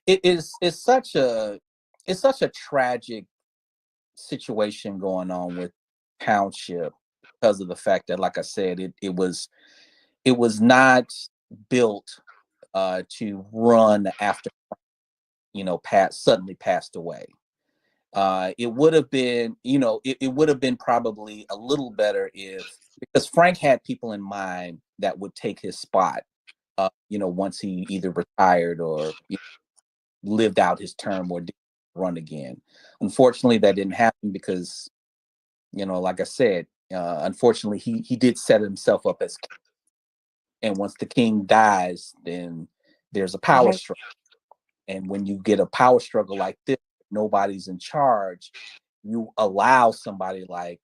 it's such a tragic situation going on with township, because of the fact that, like I said, it was not built to run after, you know, suddenly passed away. It would have been, you know, it would have been probably a little better because Frank had people in mind that would take his spot, you know, once he either retired or lived out his term or didn't run again. Unfortunately, that didn't happen because, you know, like I said, unfortunately, he did set himself up as king. And once the king dies, then there's a power struggle. And when you get a power struggle like this, nobody's in charge, you allow somebody like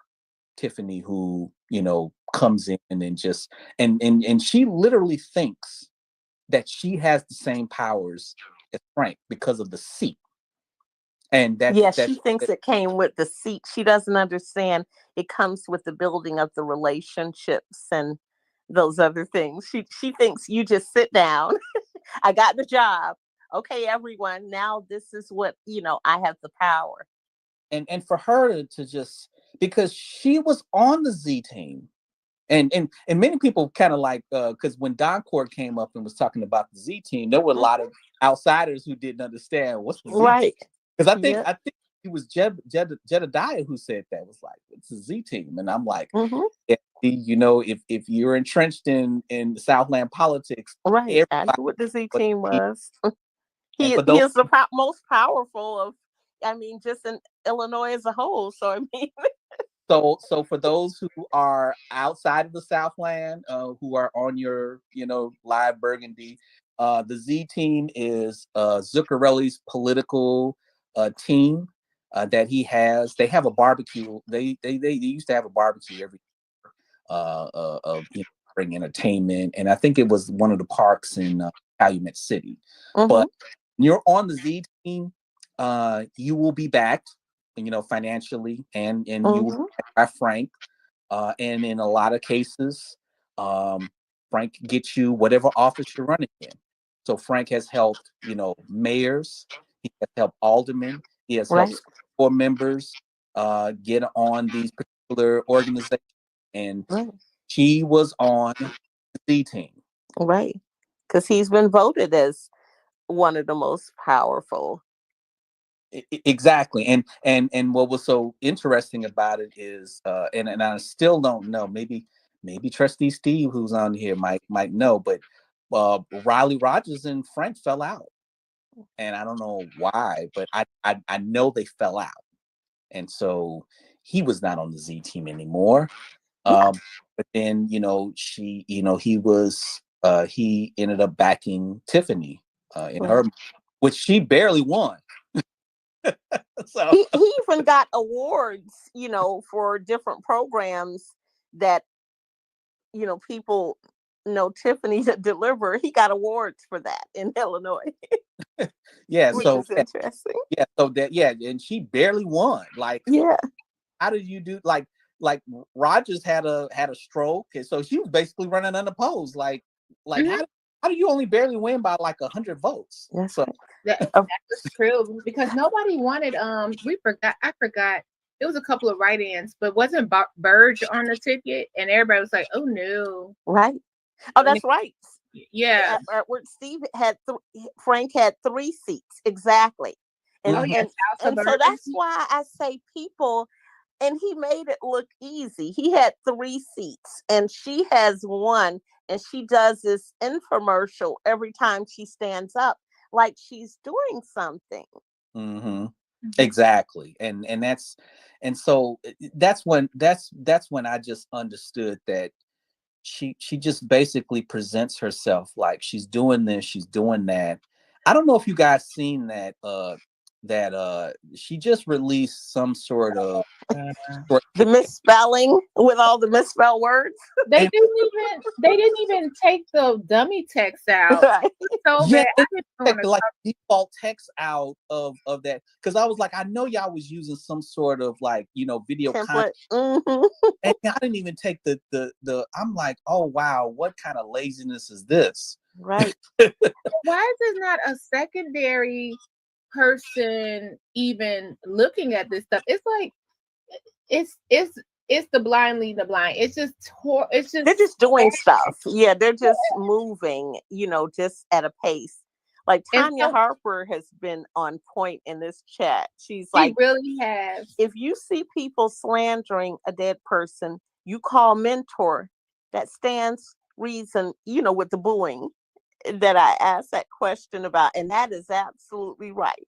Tiffany, who, you know, comes in and just and she literally thinks that she has the same powers as Frank because of the seat. And she thinks it came with the seat. She doesn't understand it comes with the building of the relationships and those other things. She thinks you just sit down. I got the job. Okay, everyone, now this is what, you know, I have the power. And for her to just, because she was on the Z team, and many people kind of like, because when Don Court came up and was talking about the Z team, there were a lot of outsiders who didn't understand what's the Z team. Because I think it was Jedediah who said that, was like, it's a Z team. And I'm like, you know, if you're entrenched in Southland politics, I knew what the Z team was. He is the most powerful of, I mean, just in Illinois as a whole. So I mean, so for those who are outside of the Southland, who are on your, you know, live Burgundy, the Z team is Zuccarelli's political team that he has. They have a barbecue. They used to have a barbecue every year, of, you know, bring entertainment, and I think it was one of the parks in Calumet City. But you're on the Z team, you will be backed, you know, financially, and you will be backed by Frank, and in a lot of cases, Frank gets you whatever office you're running in. So Frank has helped, you know, mayors, he has helped aldermen, he has helped school board members get on these particular organizations, and she was on the Z team, because he's been voted as one of the most powerful. Exactly. And what was so interesting about it is, and I still don't know, maybe Trustee Steve, who's on here, might know, but Riley Rogers and Frank fell out, and I don't know why, but I know they fell out, and so he was not on the Z team anymore. But then, you know, he ended up backing Tiffany in her, which she barely won. So he even got awards, you know, for different programs that, you know, people know Tiffany to deliver. He got awards for that in Illinois. Which is interesting. And she barely won. Like, how did you do? Like Rogers had a stroke, and so she was basically running unopposed. Like how do you only barely win by like 100 votes? So that was true, because nobody wanted. I forgot. There was a couple of write-ins, but wasn't Burge on the ticket? And everybody was like, "Oh no!" Right. Oh, that's right. Yeah. Steve had Frank had 3 seats exactly, and so that's why I say people. And he made it look easy. He had 3 seats, and she has 1, and she does this infomercial every time she stands up, like she's doing something. Mm-hmm. Exactly, so that's when I just understood that she just basically presents herself like she's doing this, she's doing that. I don't know if you guys seen that she just released some sort of the misspelling with all the misspelled words. They didn't even take the dummy text out. Right. So yeah, bad. take the default text out of that, because I was like, I know y'all was using some sort of video template. content, and I didn't even take the I'm like, oh wow, what kind of laziness is this? Right. Why is there not a secondary person even looking at this stuff? It's like it's the blind leading the blind. They're just doing stuff. Yeah, they're just moving, just at a pace. Like Tanya Harper has been on point in this chat. She really has. If you see people slandering a dead person, you call mentor. That stands reason, with the booing that I asked that question about, and that is absolutely right.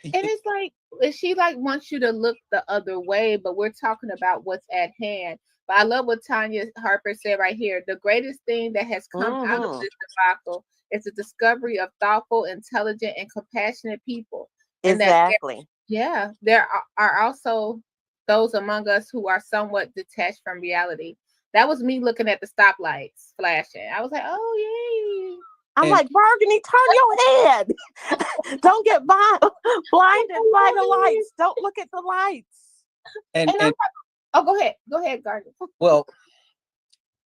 And it's like she wants you to look the other way, but we're talking about what's at hand. But I love what Tanya Harper said right here. The greatest thing that has come out of this debacle is the discovery of thoughtful, intelligent, and compassionate people. And exactly. There are also those among us who are somewhat detached from reality. That was me looking at the stoplights flashing. I was like, oh, yay. I'm like, Bargany, turn your head. Don't get blinded by the lights. Don't look at the lights. And I'm like, oh, go ahead, Gardner. Well,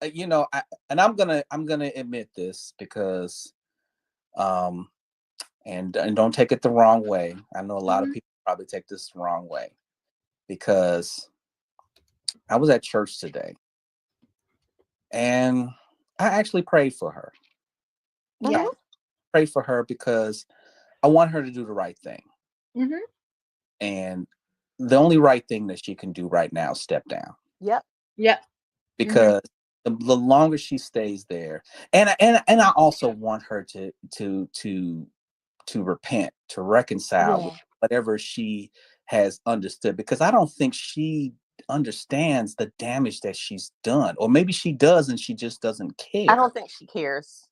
I'm gonna admit this because, and don't take it the wrong way. I know a lot of people probably take this the wrong way, because I was at church today, and I actually prayed for her. Yeah. Pray for her because I want her to do the right thing. Mm-hmm. And the only right thing that she can do right now is step down. Yep. Because the longer she stays there, and I also want her to repent, to reconcile with whatever she has understood, because I don't think she understands the damage that she's done, or maybe she does and she just doesn't care. I don't think she cares.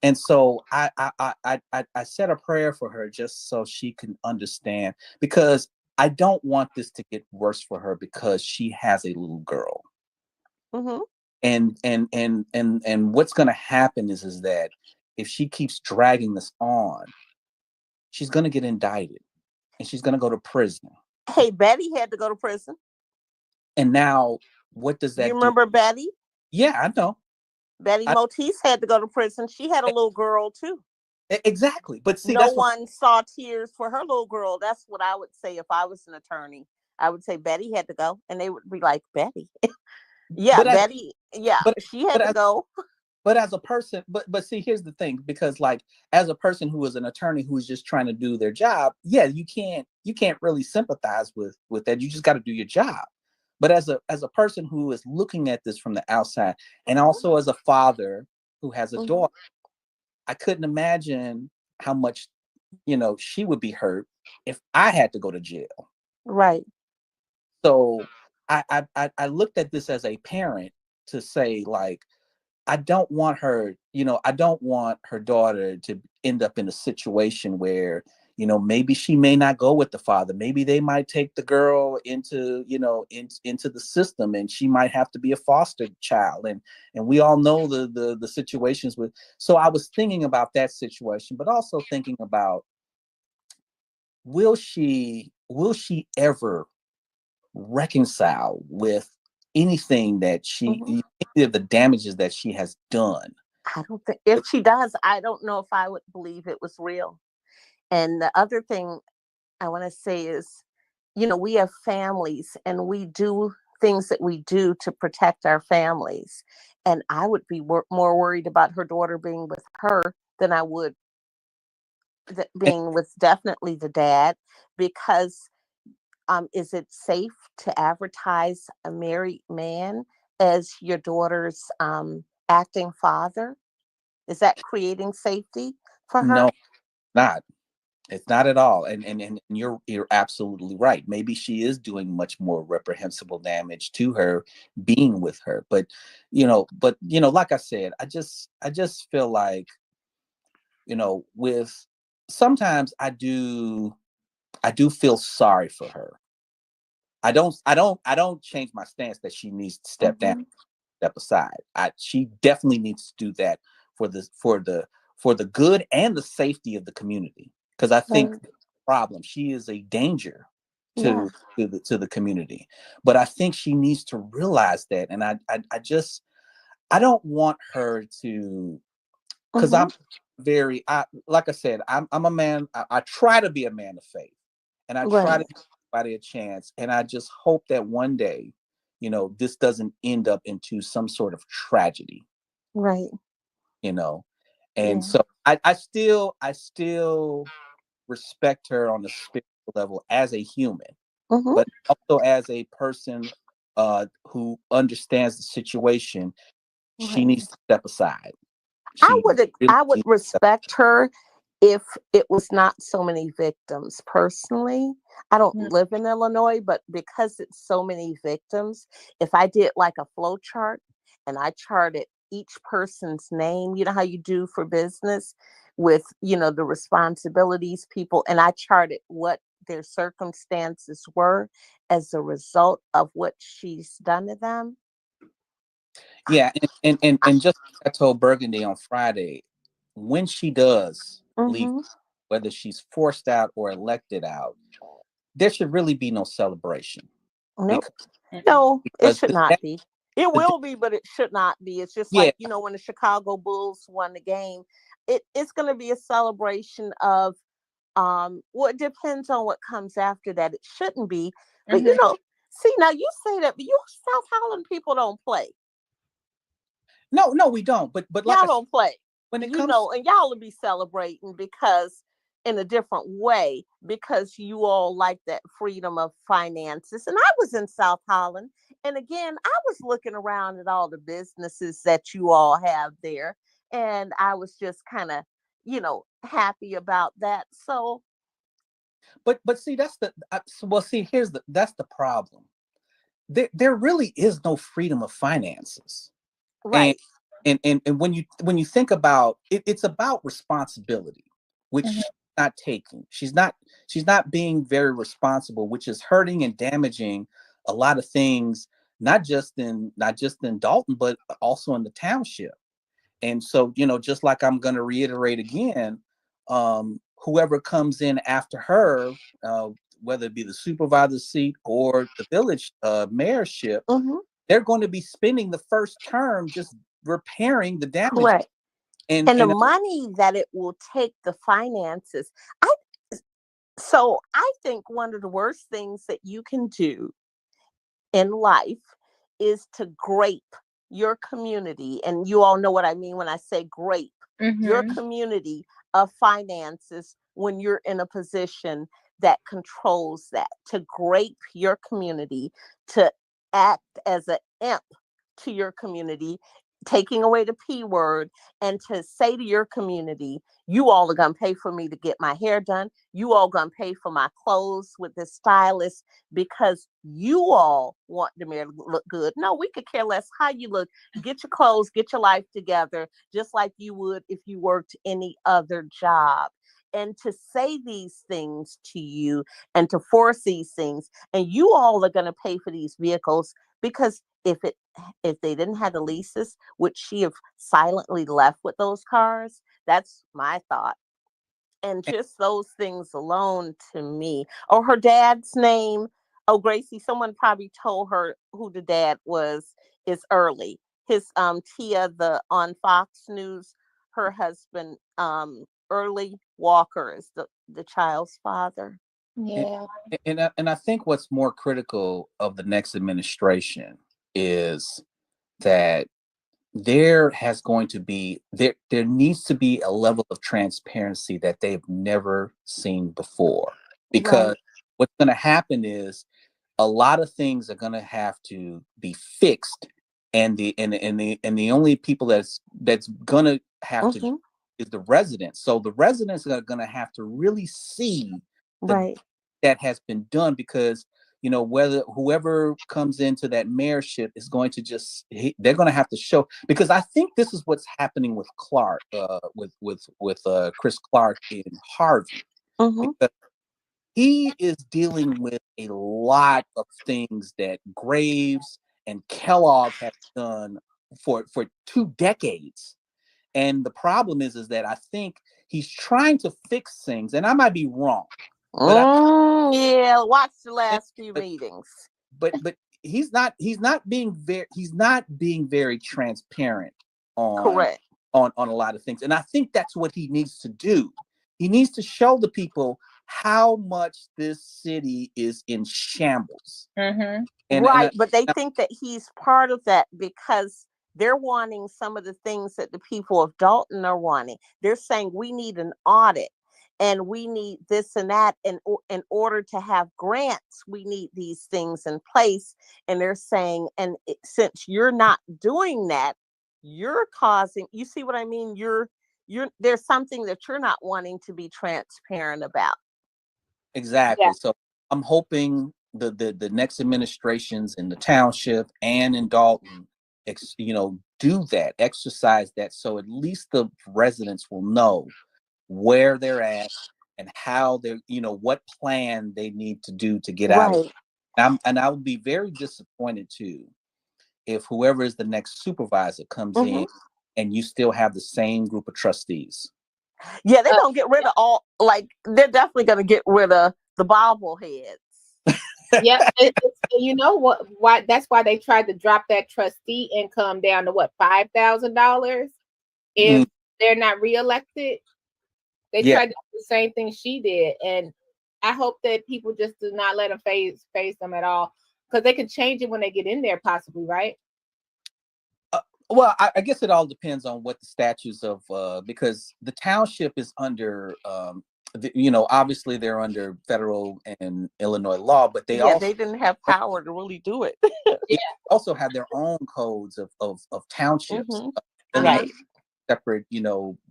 And so I said a prayer for her just so she can understand, because I don't want this to get worse for her, because she has a little girl. Mm-hmm. And what's going to happen is that if she keeps dragging this on, she's going to get indicted and she's going to go to prison. Hey, Betty had to go to prison. And now what does that do? You remember Betty? Yeah, I know. Betty Motis had to go to prison. She had a little girl too. Exactly. But see, no one saw tears for her little girl. That's what I would say if I was an attorney. I would say Betty had to go, and they would be like, Betty. Betty. She had to go. But as a person, but see, here's the thing, because as a person who is an attorney who is just trying to do their job, you can't really sympathize with that. You just got to do your job. But as a person who is looking at this from the outside, and also as a father who has a daughter, I couldn't imagine how much, she would be hurt if I had to go to jail. Right. So I looked at this as a parent to say, I don't want her, I don't want her daughter to end up in a situation where, maybe she may not go with the father. Maybe they might take the girl into the system, and she might have to be a foster child. And we all know the situations with. So I was thinking about that situation, but also thinking about, will she ever reconcile with anything that any of the damages that she has done? I don't think, if she does, I don't know if I would believe it was real. And the other thing I want to say is, we have families, and we do things that we do to protect our families. And I would be more worried about her daughter being with her than I would being with definitely the dad, because is it safe to advertise a married man as your daughter's acting father? Is that creating safety for her? No, not. It's not at all. And you're absolutely right. Maybe she is doing much more reprehensible damage to her being with her. But like I said, I just feel like, with sometimes I do feel sorry for her. I don't change my stance that she needs to step down, step aside. She definitely needs to do that for the good and the safety of the community. Because I think the problem, she is a danger to the community. But I think she needs to realize that. And I don't want her to, because I'm like I said, I'm a man. I try to be a man of faith, and I try to give everybody a chance. And I just hope that one day, this doesn't end up into some sort of tragedy. Right. And so I still respect her on the spiritual level as a human, but also as a person who understands the situation. She needs to step aside. I would respect her if it was not so many victims. Personally, I don't live in Illinois, but because it's so many victims, if I did like a flow chart and I charted each person's name, you know how you do for business with, the responsibilities people, and I charted what their circumstances were as a result of what she's done to them. Yeah, and just like I told Burgundy on Friday, when she does leave, whether she's forced out or elected out, there should really be no celebration. Nope. No, it should not be. It will be, but it should not be. It's just like, when the Chicago Bulls won the game, it's going to be a celebration of, it depends on what comes after that. It shouldn't be. But, see, now you say that, but you South Holland people don't play. No, we don't. But y'all don't play. When it comes, and y'all will be celebrating because in a different way, because you all like that freedom of finances. And I was in South Holland, and again, I was looking around at all the businesses that you all have there, and I was just kind of, happy about that. So, but see, that's that's the problem. There really is no freedom of finances. Right. And when you think about it, it's about responsibility, which she's not taking. She's not being very responsible, which is hurting and damaging a lot of things, not just in Dalton, but also in the township. And so, just like I'm going to reiterate again, whoever comes in after her, whether it be the supervisor seat or the village mayorship, they're going to be spending the first term just repairing the damage. Correct. And the money that it will take, the finances. So I think one of the worst things that you can do in life is to grape your community. And you all know what I mean when I say grape your community of finances when you're in a position that controls that. To grape your community, to act as an imp to your community, taking away the P word, and to say to your community, you all are going to pay for me to get my hair done. You all going to pay for my clothes with the stylist because you all want the mayor to look good. No, we could care less how you look. Get your clothes, get your life together, just like you would if you worked any other job. And to say these things to you and to force these things, and you all are going to pay for these vehicles, because if they didn't have the leases, would she have silently left with those cars? That's my thought. And just those things alone to me. Or her dad's name. Oh, Gracie, someone probably told her who the dad was. Is Early. His Tia, on Fox News, her husband, Early Walker is the child's father. Yeah. And I think what's more critical of the next administration is that, there needs to be a level of transparency that they've never seen before, because what's going to happen is a lot of things are going to have to be fixed, and the only people that's going to have to do is the residents. So the residents are going to have to really see that has been done, because whether whoever comes into that mayorship is going to they're going to have to show, because I think this is what's happening with Clark, with Chris Clark in Harvey, because he is dealing with a lot of things that Graves and Kellogg have done for 2 decades. And the problem is that I think he's trying to fix things, and I might be wrong. But watch the last few meetings. But he's not being very transparent on a lot of things. And I think that's what he needs to do. He needs to show the people how much this city is in shambles. But they think that he's part of that because they're wanting some of the things that the people of Dalton are wanting. They're saying we need an audit and we need this and that. And in order to have grants, we need these things in place. And they're saying, since you're not doing that, you're causing, you see what I mean? There's something that you're not wanting to be transparent about. Exactly. Yeah. So I'm hoping the next administrations in the township and in Dalton, do that, exercise that, so at least the residents will know where they're at and how they're, what plan they need to do to get out of it. And I would be very disappointed too if whoever is the next supervisor comes in and you still have the same group of trustees. Yeah, they're gonna get rid of they're definitely gonna get rid of the bobbleheads. Yeah, you know what? Why? That's why they tried to drop that trustee income down to what, $5,000 if they're not reelected. They tried to do the same thing she did, and I hope that people just do not let them face them at all, because they can change it when they get in there, possibly, right? Well, I guess it all depends on what the statutes of because the township is under. Obviously they're under federal and Illinois law, but they didn't have power to really do it. They also have their own codes of townships, separate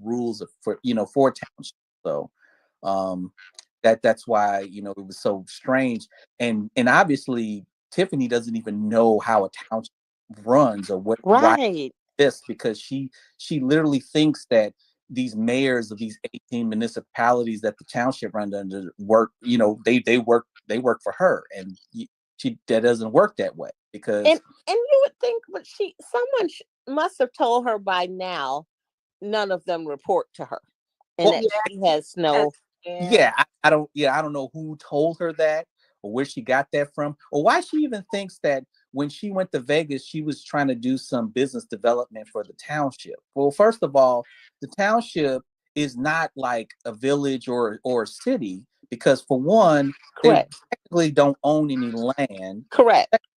rules for townships. So that's why it was so strange, and obviously Tiffany doesn't even know how a township runs or what this, because she literally thinks that these mayors of these 18 municipalities that the township runs under work, they work for her, and that doesn't work that way, because and you would think, but someone must have told her by now none of them report to her, and she has no. I don't know who told her that or where she got that from, or why she even thinks that when she went to Vegas, she was trying to do some business development for the township. Well, first of all, the township is not like a village or a city, because for one, they technically don't own any land.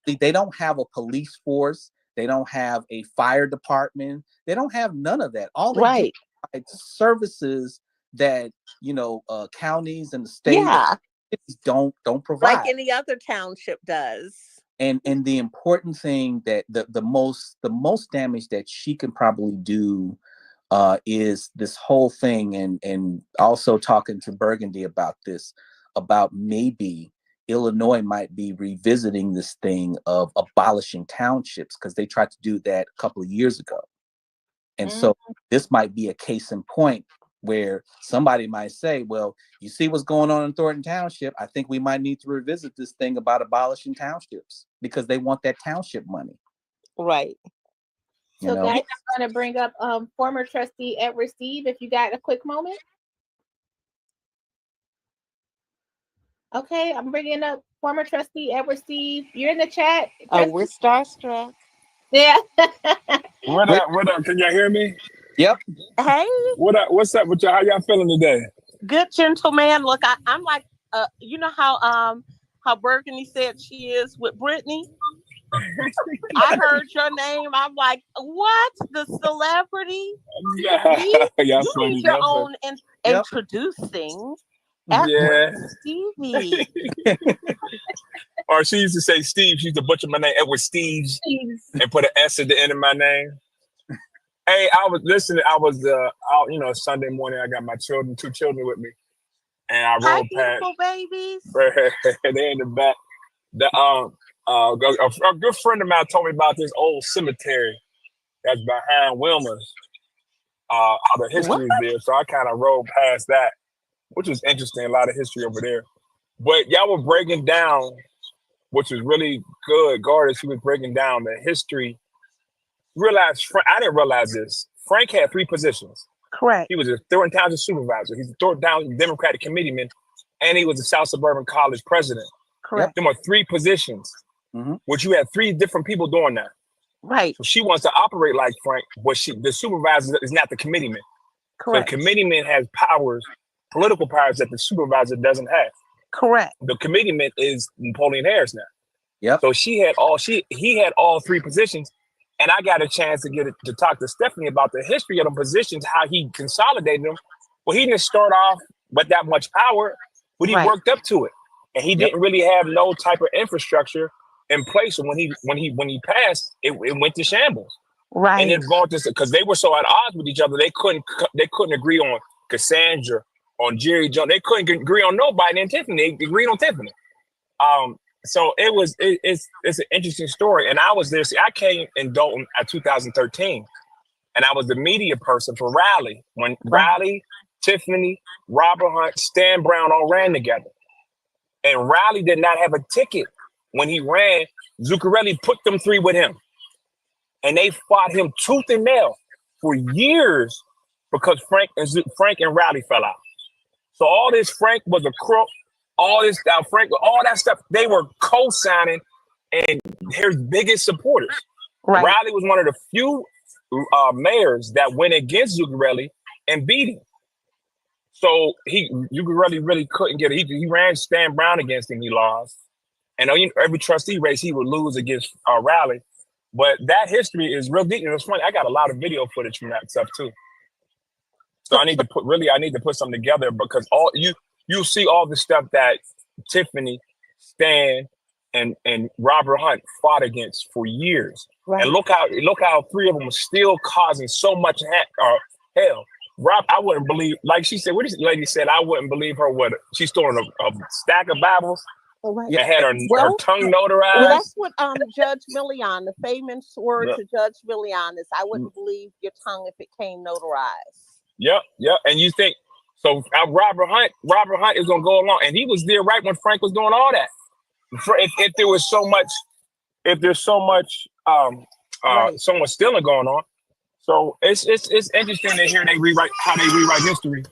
They don't have a police force. They don't have a fire department. They don't have none of that. All they do is services that counties and the state don't provide, like any other township does. And the important thing that the most damage that she can probably do is this whole thing, and also talking to Burgundy about this, about maybe Illinois might be revisiting this thing of abolishing townships, because they tried to do that a couple of years ago. And so this might be a case in point where somebody might say, well, you see what's going on in Thornton Township, I think we might need to revisit this thing about abolishing townships, because they want that township money. Right. So guys, I'm going to bring up former trustee Edward Steve, if you got a quick moment. Okay, I'm bringing up former trustee Edward Steve. You're in the chat. Oh, we're starstruck. Yeah. What up? Can y'all hear me? Yep. Hey. What up? What's up with y'all? How y'all feeling today? Good, gentleman. Look, I'm like, you know how Burgundy said she is with Brittany? I heard your name. I'm like, what? The celebrity? Yeah, You funny. need your Y'all own introducing. Yeah. Stevie. Or she used to say Steve. She used to butcher my name, Edward Steves, and put an S at the end of my name. Hey, I was listening. I was out, you know, Sunday morning. I got my children, 2 children with me, and I Hi, rode past. beautiful babies. They're in the back. A good friend of mine told me about this old cemetery that's behind Wilmer's. How the history is there, so I kind of rode past that, which was interesting. A lot of history over there. But y'all were breaking down, which was really good. Goddess, she was breaking down the history. I didn't realize this. Frank had 3 positions. Correct. He was a Thornton Township supervisor. He's a Thornton Township Democratic committeeman, and he was a South Suburban College president. Correct. There were 3 positions, which you had 3 different people doing that. Right. So she wants to operate like Frank, but the supervisor is not the committeeman. Correct. So the committeeman has powers, political powers that the supervisor doesn't have. Correct. The committeeman is Napoleon Harris now. Yep. So he had all 3 positions, and I got a chance to talk to Stephanie about the history of them positions, how he consolidated them. Well, he didn't start off with that much power, but he worked up to it, and he didn't really have no type of infrastructure in place. And when he passed, it went to shambles. Right. And it involved this because they were so at odds with each other. They couldn't agree on Cassandra, on Jerry Jones. They couldn't agree on nobody. And Tiffany, they agreed on Tiffany. So it's an interesting story. And I was there. See, I came in Dalton at 2013, and I was the media person for Riley when Riley, Tiffany, Robert Hunt, Stan Brown all ran together. And Riley did not have a ticket when he ran. Zuccarelli put them 3 with him, and they fought him tooth and nail for years because Frank and Riley fell out. So all this, Frank was a crook. All this stuff, Frank, all that stuff, they were co-signing and his biggest supporters. Right. Riley was one of the few mayors that went against Zuccarelli and beat him. So Zuccarelli really couldn't get it. He ran Stan Brown against him, he lost. And every trustee race, he would lose against Riley. But that history is real deep. And it's funny, I got a lot of video footage from that stuff too. So I need to put something together because you'll see all the stuff that Tiffany, Stan, and Robert Hunt fought against for years. Right. And look how 3 of them are still causing so much hell. Rob, I wouldn't believe, like she said, what this lady said, I wouldn't believe her. What she's storing a stack of Bibles. Right. That had her tongue notarized. Well, that's what Judge Millian, the famous word to Judge Millian is, I wouldn't believe your tongue if it came notarized. Yep. And you think so? Robert Hunt is gonna go along, and he was there right when Frank was doing all that. If there's so much stealing going on, so it's interesting to hear how they rewrite history,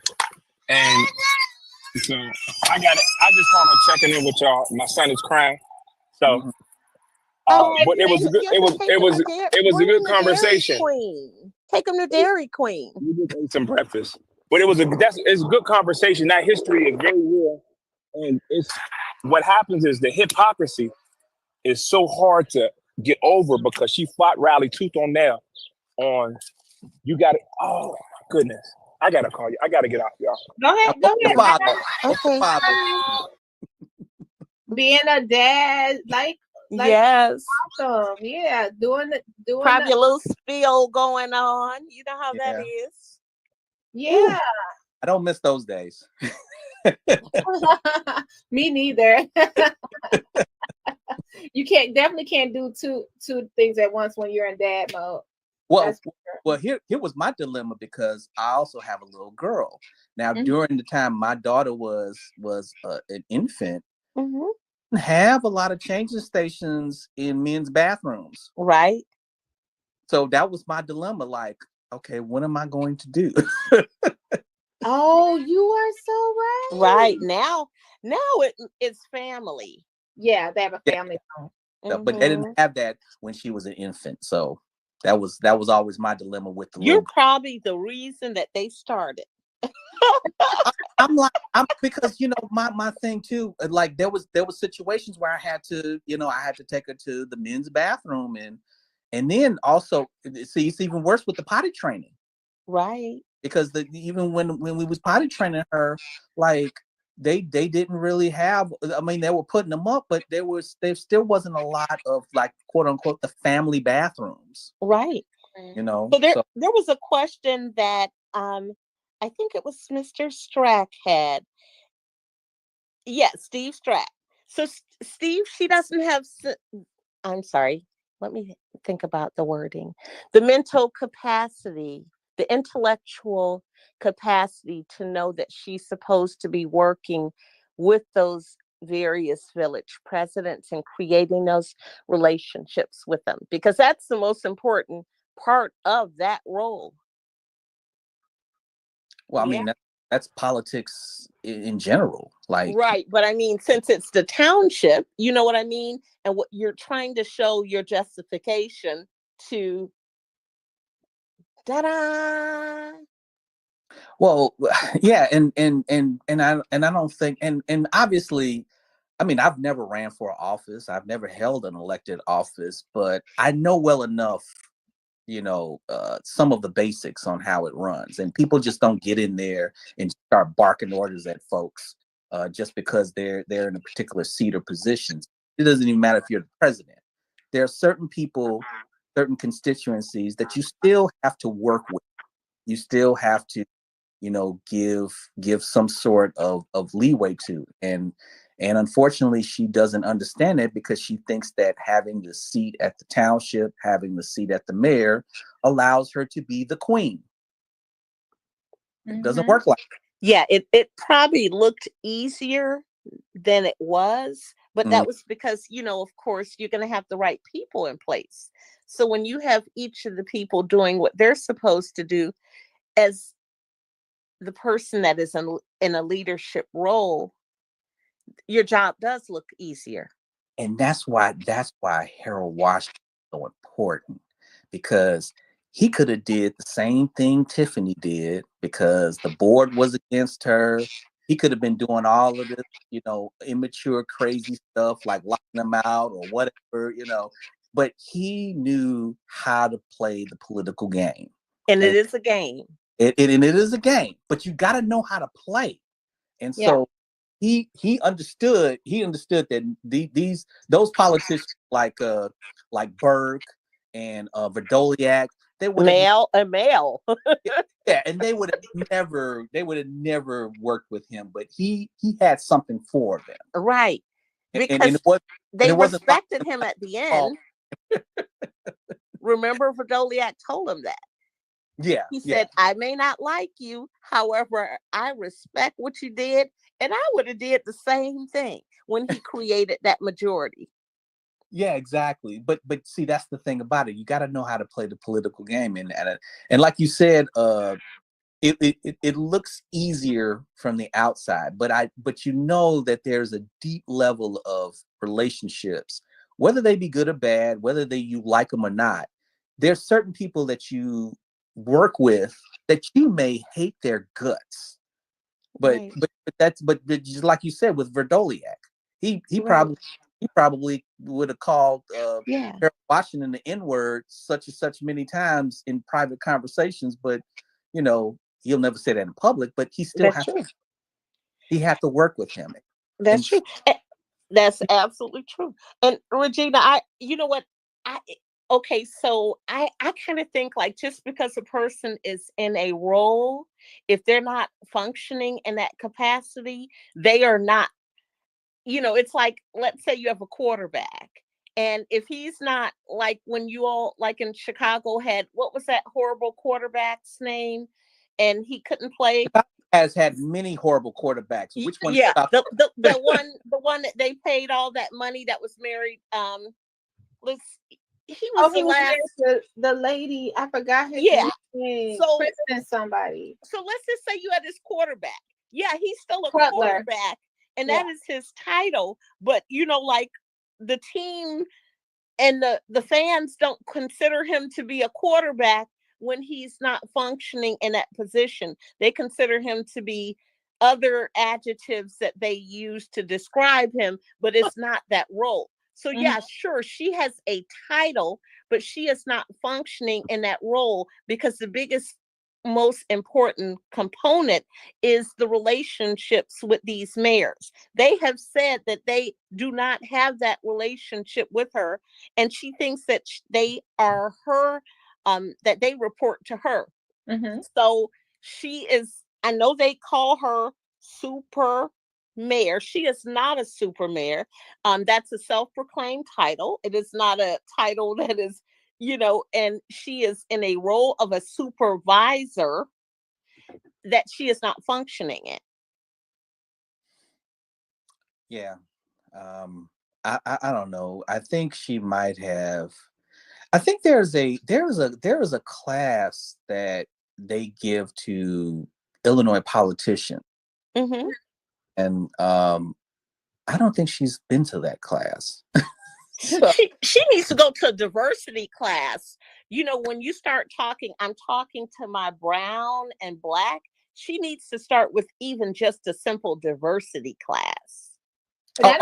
and so I just want to checking in with y'all. My son is crying, so. But it was a good conversation. Take him to Dairy Queen. We just ate some breakfast. But it's a good conversation. That history is very real. And what happens is the hypocrisy is so hard to get over because she fought Riley tooth and nail on you got it. Oh my goodness. I gotta call you. I gotta get off, y'all. Go ahead. Okay. Being a dad, like yes. Awesome. Yeah, doing probably a little spill going on. You know how that is. Yeah. Ooh. I don't miss those days. Me neither. You definitely can't do two things at once when you're in dad mode. Well, here was my dilemma because I also have a little girl. Now, during the time my daughter was an infant, didn't have a lot of changing stations in men's bathrooms. Right. So that was my dilemma. Like, okay, what am I going to do? Oh, you are so right. Right. Now it's family. Yeah, they have a family home. But they didn't have that when she was an infant. So that was always my dilemma with the You're probably the reason that they started. I'm because my thing too. Like there was situations where I had to take her to the men's bathroom and then also see it's even worse with the potty training. Right. Because even when we was potty training her, like they didn't really have. I mean, they were putting them up, but there still wasn't a lot of like quote unquote the family bathrooms. Right. So there was a question that I think it was Mr. Strack had. Yeah, Steve Strack. So Steve, she doesn't have. I'm sorry. Let me think about the wording. The mental capacity, the intellectual capacity to know that she's supposed to be working with those various village presidents and creating those relationships with them, because that's the most important part of that role. Well, I mean, that's politics in general. Like, right. But I mean, since it's the township, you know what I mean? And what you're trying to show your justification to ta-da. Well, yeah, and I don't think and obviously, I mean, I've never ran for office. I've never held an elected office, but I know well enough, some of the basics on how it runs. And people just don't get in there and start barking orders at folks just because they're in a particular seat or positions. It doesn't even matter if you're the president. There are certain people, certain constituencies that you still have to work with. You still have to give some sort of leeway to. And unfortunately, she doesn't understand it because she thinks that having the seat at the township, having the seat at the mayor allows her to be the queen. It doesn't work like that. Yeah, it probably looked easier than it was, but that was because, of course, you're going to have the right people in place. So when you have each of the people doing what they're supposed to do as the person that is in a leadership role, your job does look easier. And that's why Harold Washington is so important, because he could have did the same thing Tiffany did because the board was against her. He could have been doing all of this, immature, crazy stuff like locking them out or whatever, but he knew how to play the political game. And it is a game. And it is a game, but you got to know how to play. And so he understood that those politicians like Burke and Verdoliak, they would male. Yeah, and they would have never worked with him, but he had something for them. Right. Because they respected him at the end. Remember, Verdoliak told him that. Yeah. He said, I may not like you, however, I respect what you did, and I would have did the same thing when he created that majority. Yeah, exactly. But see, that's the thing about it. You got to know how to play the political game, and like you said, it looks easier from the outside, but that there's a deep level of relationships, whether they be good or bad, whether you like them or not. There's certain people that you work with that you may hate their guts, but just like you said with Verdoliak, he probably would have called Harold Washington the N-word such and such many times in private conversations, but he'll never say that in public, but he still he had to work with him. That's true. That's absolutely true. And Regina, so I kind of think like just because a person is in a role, if they're not functioning in that capacity, they are not, it's like, let's say you have a quarterback. And if he's not, like when you all, like in Chicago had, what was that horrible quarterback's name? And he couldn't play. Has had many horrible quarterbacks. Which one? Yeah, the one that they paid all that money that was married. He was the lady. I forgot his name. So somebody. So let's just say you had this quarterback. Yeah, he's still a quarterback, and that is his title. But like the team and the fans don't consider him to be a quarterback, when he's not functioning in that position. They consider him to be other adjectives that they use to describe him, but it's not that role. So yeah, sure, she has a title, but she is not functioning in that role because the biggest, most important component is the relationships with these mayors. They have said that they do not have that relationship with her, and she thinks that they are her, that they report to her. So she is, I know they call her super mayor. She is not a super mayor. That's a self-proclaimed title. It is not a title that is, and she is in a role of a supervisor that she is not functioning in. Yeah. I don't know. I think she might have. I think there is a class that they give to Illinois politicians, and I don't think she's been to that class. So, she needs to go to a diversity class. When you start talking, I'm talking to my brown and black. She needs to start with even just a simple diversity class. That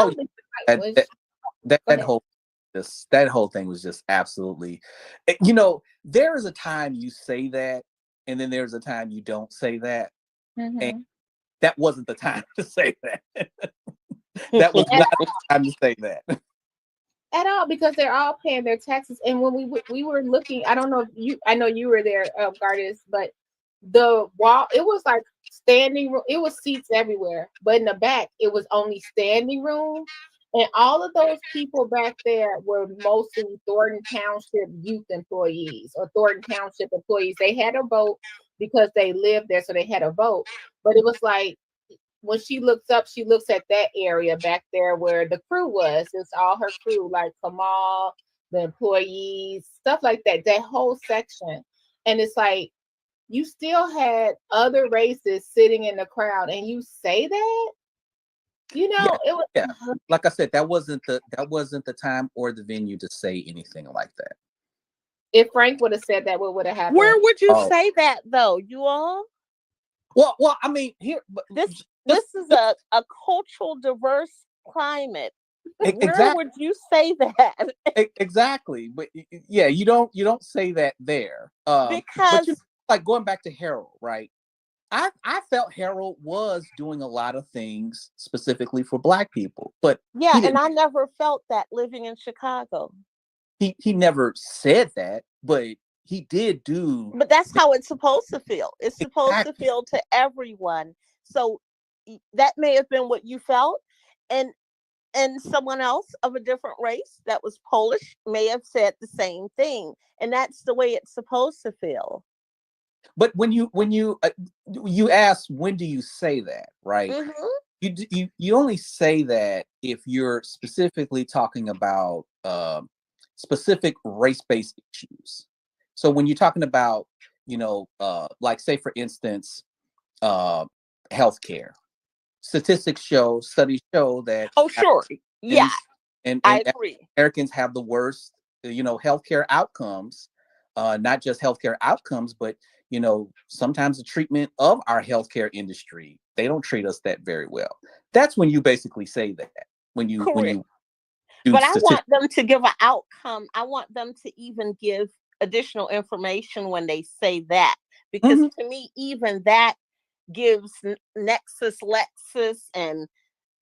whole thing was just absolutely, there is a time you say that, and then there's a time you don't say that. And that wasn't the time to say that. That was not the time to say that. At all, because they're all paying their taxes. And when we were looking, I don't know if I know you were there, Gardis, but the wall, it was like standing room. It was seats everywhere, but in the back, it was only standing room. And all of those people back there were mostly Thornton Township youth employees or Thornton Township employees. They had a vote because they lived there, so they had a vote. But it was like, when she looks up, she looks at that area back there where the crew was. It's all her crew, like Kamal, the employees, stuff like that, that whole section. And it's like, you still had other races sitting in the crowd, and you say that? It was. Yeah. Like I said, that wasn't the time or the venue to say anything like that. If Frank would have said that, what would have happened? Where would you say that, though, you all? Well, I mean, here, this is a cultural diverse climate. Exactly. Where would you say that? Exactly, but yeah, you don't say that there. Because like going back to Harold, right? I felt Harold was doing a lot of things specifically for Black people, but yeah, and I never felt that living in Chicago. He never said that, but he did do. But that's how it's supposed to feel. It's supposed to feel to everyone. So that may have been what you felt, and someone else of a different race that was Polish may have said the same thing, and that's the way it's supposed to feel. But when you ask, when do you say that, right? You only say that if you're specifically talking about specific race-based issues. So when you're talking about, like say for instance, healthcare, studies show that. Oh, sure. Yeah. And I agree. Americans have the worst, healthcare outcomes, not just healthcare outcomes, but, sometimes the treatment of our healthcare industry, they don't treat us that very well. That's when you basically say that. When you but I want them to give an outcome. I want them to even give additional information when they say that, because to me, even that gives Nexus, Lexus, and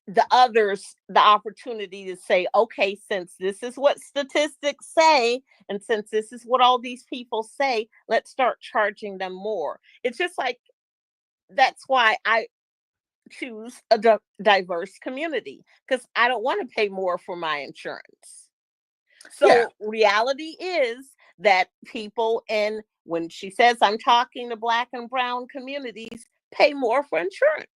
the others the opportunity to say, okay, since this is what statistics say, and since this is what all these people say, let's start charging them more. It's just like, that's why I choose a diverse community, because I don't want to pay more for my insurance. So reality is that people, and when she says I'm talking to Black and brown communities, pay more for insurance.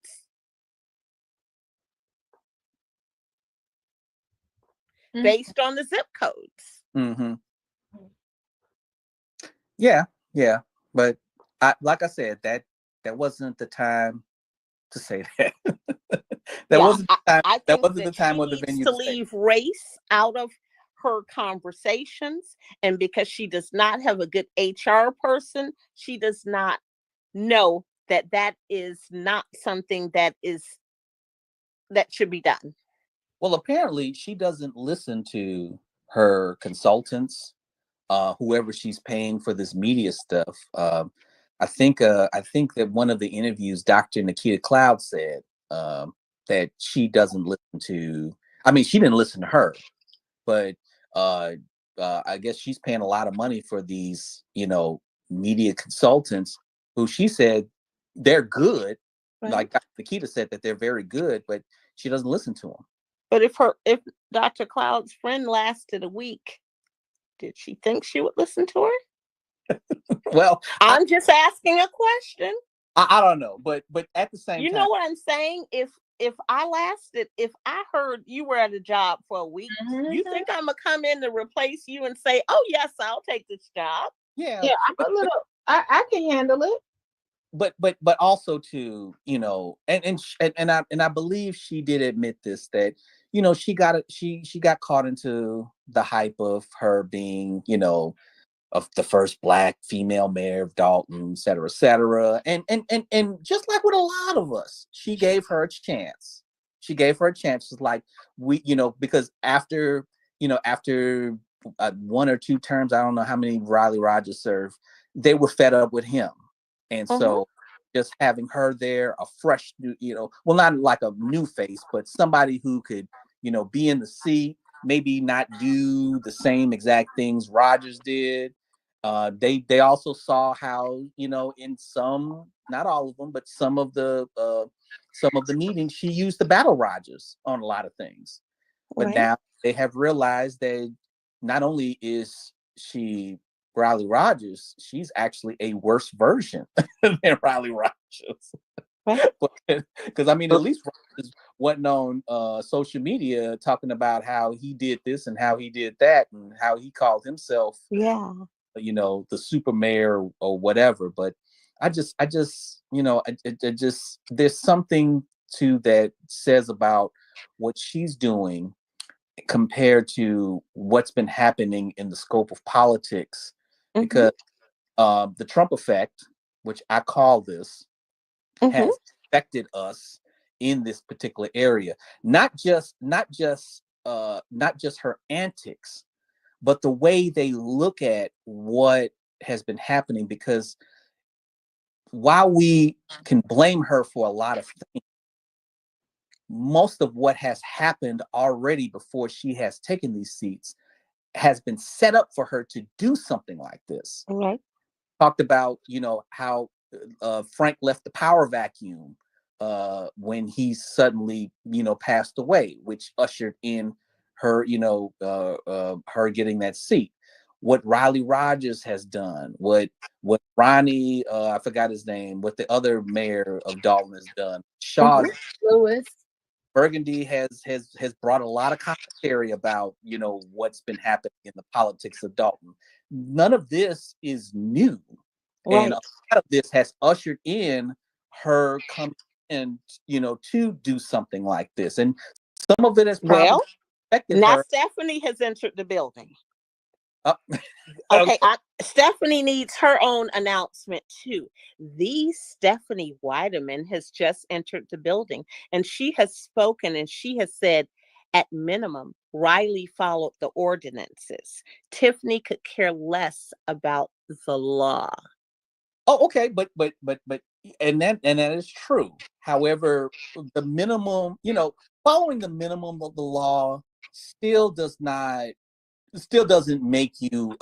Based on the zip codes. Yeah, but like I said, that wasn't the time to say that. Wasn't the time. That wasn't the time or the venue to leave race out of her conversations, and because she does not have a good HR person, she does not know that is not something that should be done. Well, apparently she doesn't listen to her consultants, whoever she's paying for this media stuff. I think that one of the interviews, Dr. Nikita Cloud said that she doesn't listen to. I mean, she didn't listen to her, but I guess she's paying a lot of money for these, media consultants who she said they're good. Right. Like Dr. Nikita said that they're very good, but she doesn't listen to them. But if Dr. Cloud's friend lasted a week, did she think she would listen to her? Well, I'm just asking a question. I don't know, but at the same time, you know what I'm saying? If I heard you were at a job for a week, you think I'm gonna come in to replace you and say, "Oh yes, I'll take this job"? Yeah, I'm a little. I can handle it. But also to, and I believe she did admit this, that she got caught into the hype of her being, of the first Black female mayor of Dalton, et cetera, and just like with a lot of us, she gave her a chance. It's like because after 1 or 2 terms, I don't know how many Riley Rogers served, they were fed up with him. And so just having her there, a fresh new, well, not like a new face, but somebody who could, be in the seat, maybe not do the same exact things Rogers did. They also saw how, in some, not all of them, but some of the meetings, she used the battle Rogers on a lot of things. But now they have realized that not only is she Riley Rogers, she's actually a worse version than Riley Rogers. Because I mean, at least Rogers wasn't on social media talking about how he did this and how he did that and how he called himself, the super mayor or whatever. But I just, there's something to that says about what she's doing compared to what's been happening in the scope of politics. Because the Trump effect, which I call this, has affected us in this particular area. Not just her antics, but the way they look at what has been happening. Because while we can blame her for a lot of things, most of what has happened already before she has taken these seats has been set up for her to do something like this. Talked about, how Frank left the power vacuum when he suddenly, passed away, which ushered in her, her getting that seat. What Riley Rogers has done, what Ronnie, I forgot his name, what the other mayor of Dalton has done, Shaw Lewis. Burgundy has brought a lot of commentary about, what's been happening in the politics of Dalton. None of this is new. And a lot of this has ushered in her coming in, to do something like this. And some of it has probably affected now her. Stephanie has entered the building. Okay. Stephanie needs her own announcement too. The Stephanie Weideman has just entered the building, and she has spoken, and she has said, at minimum, Riley followed the ordinances. Tiffany could care less about the law. Oh, okay, but and that is true. However, the minimum, following the minimum of the law still doesn't make you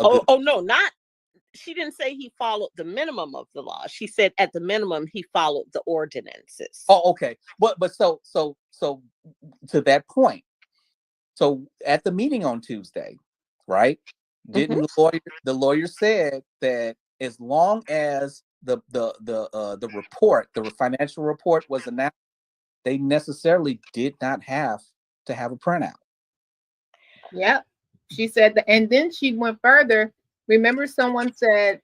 she didn't say he followed the minimum of the law. She said at the minimum he followed the ordinances. Oh, okay. But so to that point, so at the meeting on Tuesday, right? Didn't the lawyer said that as long as the report, the financial report was announced, they necessarily did not have to have a printout. Yep. She said that, and then she went further. Remember, someone said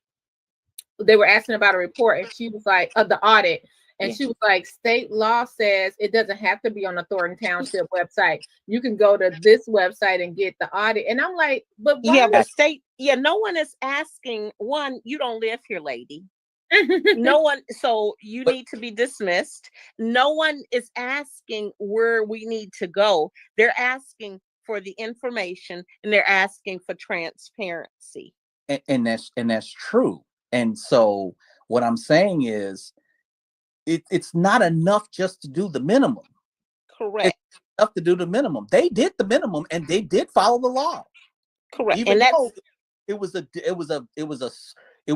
they were asking about a report, and she was like, the audit. And she was like, state law says it doesn't have to be on the Thornton Township website. You can go to this website and get the audit. And I'm like, but why? But no one is asking. One, you don't live here, lady. No one, so you need to be dismissed. No one is asking where we need to go. They're asking for the information, and they're asking for transparency. And that's true. And so what I'm saying is, it's not enough just to do the minimum. Correct. It's enough to do the minimum. They did the minimum, and they did follow the law. Correct. Even though it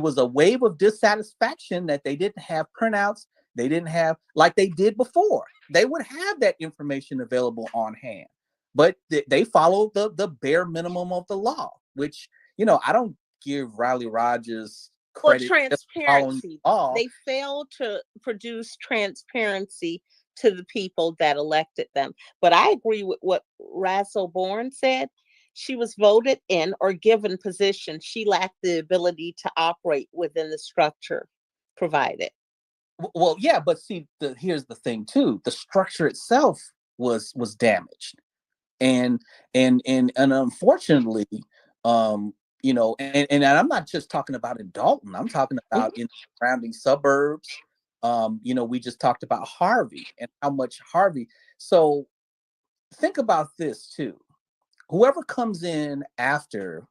was a wave of dissatisfaction that they didn't have printouts. They didn't have, like they did before. They would have that information available on hand, but they followed the bare minimum of the law, which, I don't give Riley Rogers credit. Transparency. They failed to produce transparency to the people that elected them. But I agree with what Razzle Bourne said. She was voted in or given position. She lacked the ability to operate within the structure provided. Well, yeah, but see, here's the thing too. The structure itself was damaged, and unfortunately, and I'm not just talking about in Dalton. I'm talking about in surrounding suburbs. We just talked about Harvey and how much Harvey. So think about this too. Whoever comes in after,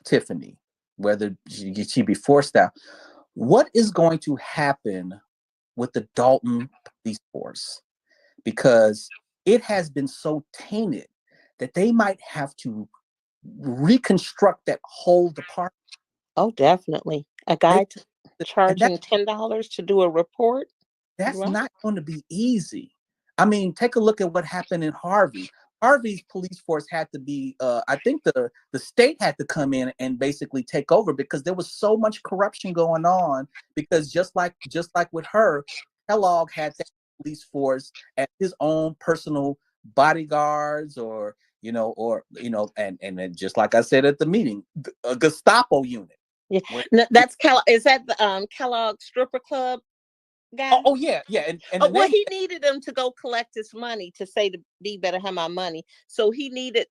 Tiffany, whether she be forced out, what is going to happen with the Dalton police force? Because it has been so tainted that they might have to reconstruct that whole department. Oh, definitely. A guy charging $10 to do a report. That's not going to be easy. I mean, take a look at what happened in Harvey. Harvey's police force had to be, I think the state had to come in and basically take over because there was so much corruption going on. Because just like with her, Kellogg had that police force as his own personal bodyguards, and just like I said at the meeting, a Gestapo unit. Yeah, that's Kellogg. Is that the Kellogg stripper club guy? Oh yeah. And he needed them to go collect his money to say to be better have my money. So he needed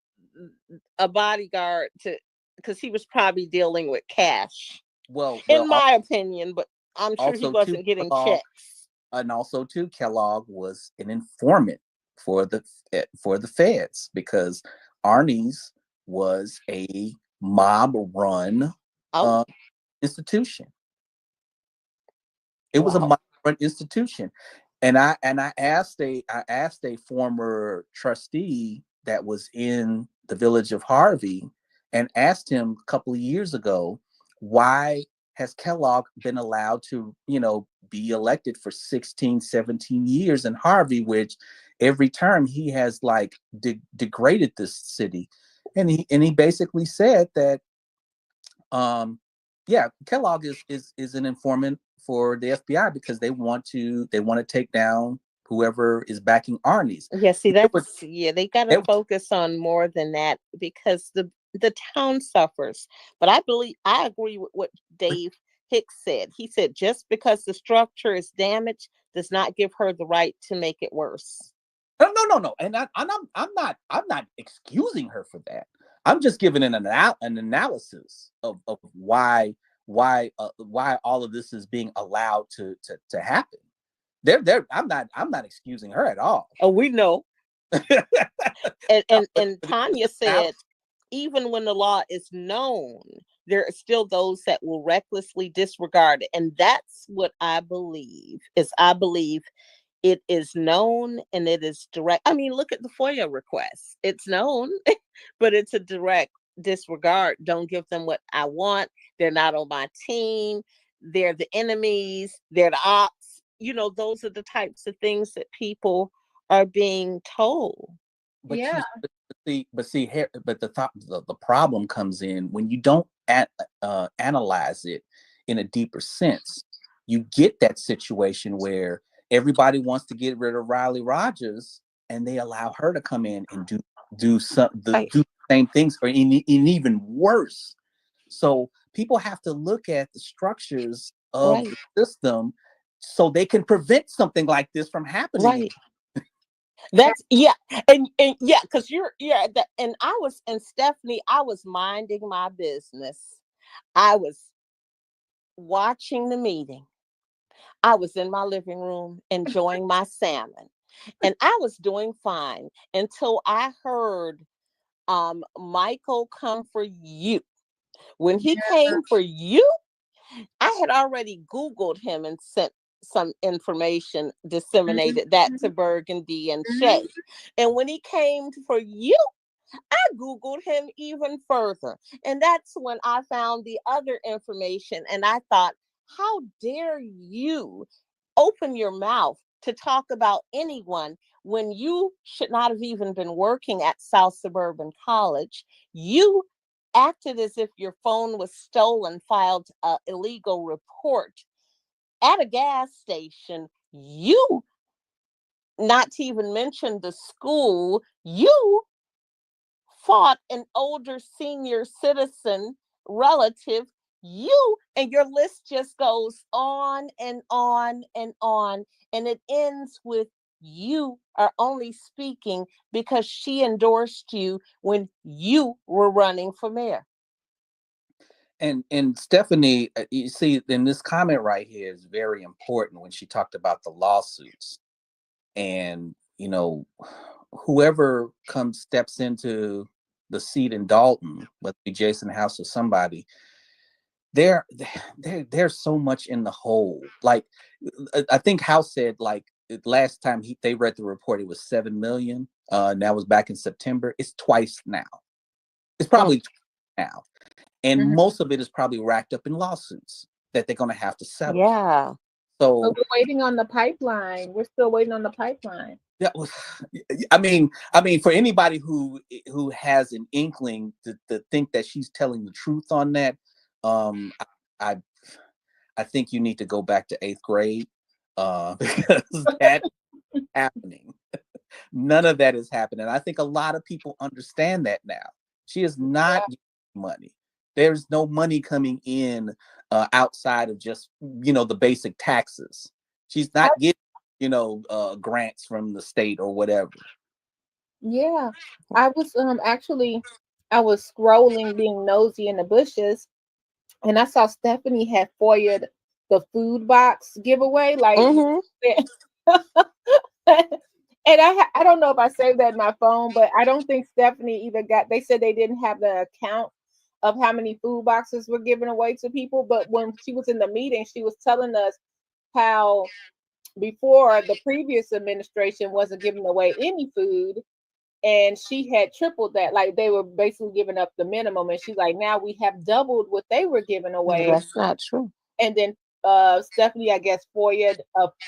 a bodyguard because he was probably dealing with cash. Well, in my opinion, but I'm sure he wasn't getting checks. And also too, Kellogg was an informant for the feds because Arnie's was a mob-run institution. It was a mob-run institution, and I asked a former trustee that was in the village of Harvey, and asked him a couple of years ago, why has Kellogg been allowed to, be elected for 16, 17 years in Harvey, which every term he has degraded this city. And he basically said that, Kellogg is an informant for the FBI because they want to take down whoever is backing Arnie's. Yeah, see, they got to focus on more than that because the town suffers. But I agree with what Dave Hicks said. He said just because the structure is damaged does not give her the right to make it worse. No. And I'm not excusing her for that. I'm just giving an analysis of why all of this is being allowed to happen. I'm not excusing her at all. Oh, we know. and Tanya said, even when the law is known, there are still those that will recklessly disregard it. And that's what I believe it is known and it is direct. I mean, look at the FOIA requests. It's known, but it's a direct disregard. Don't give them what I want. They're not on my team. They're the enemies. They're the ops. Those are the types of things that people are being told. But the problem comes in when you don't analyze it in a deeper sense. You get that situation where everybody wants to get rid of Riley Rogers, and they allow her to come in and do the same things, or even worse. So people have to look at the structures of the system so they can prevent something like this from happening. Right. That's and yeah, because and Stephanie, I was minding my business. I was watching the meeting. I was in my living room enjoying my salmon, and I was doing fine until I heard Michael come for you. When he came for you, I had already Googled him and sent some information, disseminated that to Burgundy and Shay. And when he came for you, I Googled him even further. And that's when I found the other information. And I thought, how dare you open your mouth to talk about anyone when you should not have even been working at South Suburban College? You acted as if your phone was stolen, filed an illegal report at a gas station. You, not to even mention the school, you fought an older senior citizen relative. You, and your list just goes on and on and on. And it ends with you are only speaking because she endorsed you when you were running for mayor. And Stephanie, you see, in this comment right here is very important when she talked about the lawsuits. And, you know, whoever steps into the seat in Dalton, whether it be Jason House or somebody, there's so much in the hole. Like, I think House said, like, last time they read the report, it was 7 million. And that was back in September. It's twice now. It's probably twice now. And most of it is probably racked up in lawsuits that they're going to have to settle. Yeah. So we're waiting on the pipeline. We're still waiting on the pipeline. That was, I mean, for anybody who has an inkling to think that she's telling the truth on that, I think you need to go back to 8th grade because that's happening. None of that is happening. I think a lot of people understand that now. She is not getting money. There's no money coming in outside of just, the basic taxes. She's not getting, grants from the state or whatever. Yeah. I was I was scrolling, being nosy in the bushes, and I saw Stephanie had foiled the food box giveaway. Like, and I don't know if I saved that in my phone, but I don't think Stephanie even they said they didn't have the account of how many food boxes were given away to people. But when she was in the meeting, she was telling us how before the previous administration wasn't giving away any food, and she had tripled that. Like, they were basically giving up the minimum, and she's like, now we have doubled what they were giving away. That's not true. And then Stephanie, I guess, foiled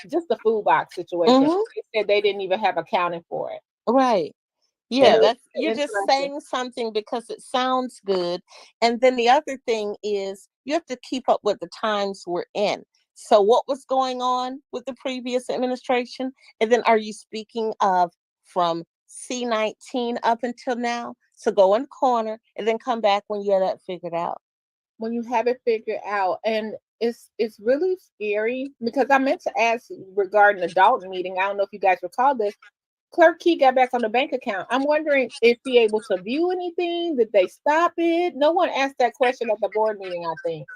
just the food box situation. They said they didn't even have accounting for it. Right. Yeah, you're just saying something because it sounds good. And then the other thing is you have to keep up with the times we're in. So what was going on with the previous administration? And then are you speaking of from C-19 up until now? So go in the corner and then come back when you have that figured out. When you have it figured out. And it's really scary because I meant to ask regarding the Dalton meeting. I don't know if you guys recall this. Clerk Key got back on the bank account. I'm wondering if he able to view anything. Did they stop it? No one asked that question at the board meeting, I think.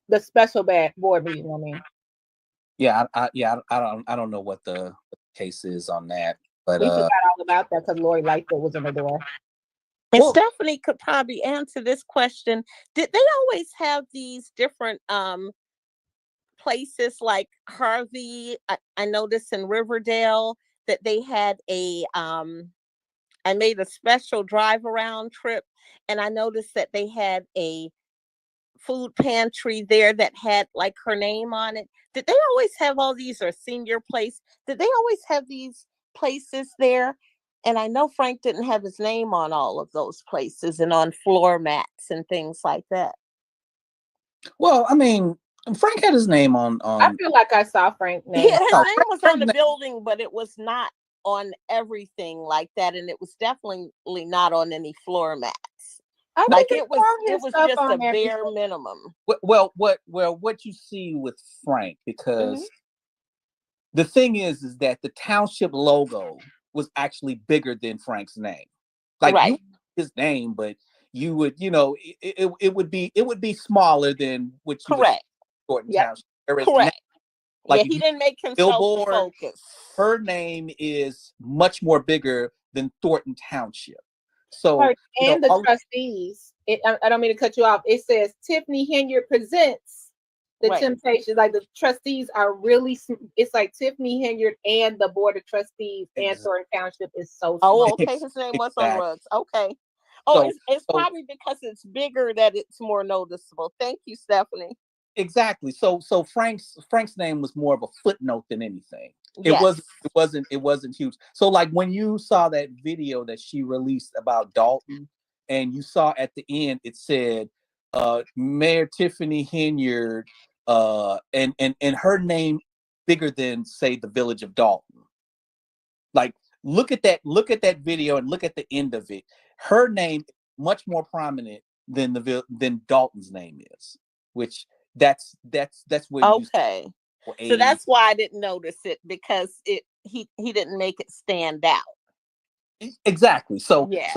The special board meeting, I mean. Yeah, I don't know what the case is on that, but we forgot all about that because Lori Lightfoot was in the door. And Stephanie could probably answer this question. Did they always have these different places like Harvey? I noticed in Riverdale that they had I made a special drive around trip, and I noticed that they had a food pantry there that had like her name on it. Did they always have all these, or senior place? Did they always have these places there? And I know Frank didn't have his name on all of those places and on floor mats and things like that. Well, I mean, Frank had his name on. I feel like I saw Frank's name. Yeah, his name was on the building, but it was not on everything like that, and it was definitely not on any floor mats. I Like think it I saw his was stuff just on a there bare before. minimum. Well, what you see with Frank, because Mhm. the thing is that the township logo was actually bigger than Frank's name. Like you, Right. his name, but you would, it would be smaller than what you would see Correct. in Thornton Yep. Township. Whereas now, Correct. Yeah, like if he you didn't make himself the billboard, focus. her name is much more bigger than Thornton Township. So, Her and the trustees. I don't mean to cut you off. It says Tiffany Henyard presents the Right. Temptations. Like the trustees are really. It's like Tiffany Henyard and the board of trustees and Thornton Township is so small. Oh, okay. His name was on exactly. rugs. Okay. Oh, So, it's probably because it's bigger that it's more noticeable. Thank you, Stephanie. exactly. So Frank's name was more of a footnote than anything. Yes. It wasn't huge. So like when you saw that video that she released about Dalton, and you saw at the end it said Mayor Tiffany Henyard, and her name bigger than, say, the village of Dalton. Like look at that video and look at the end of it. Her name is much more prominent than Dalton's name is, which that's where okay. So that's why I didn't notice it, because he didn't make it stand out. Exactly. So yeah,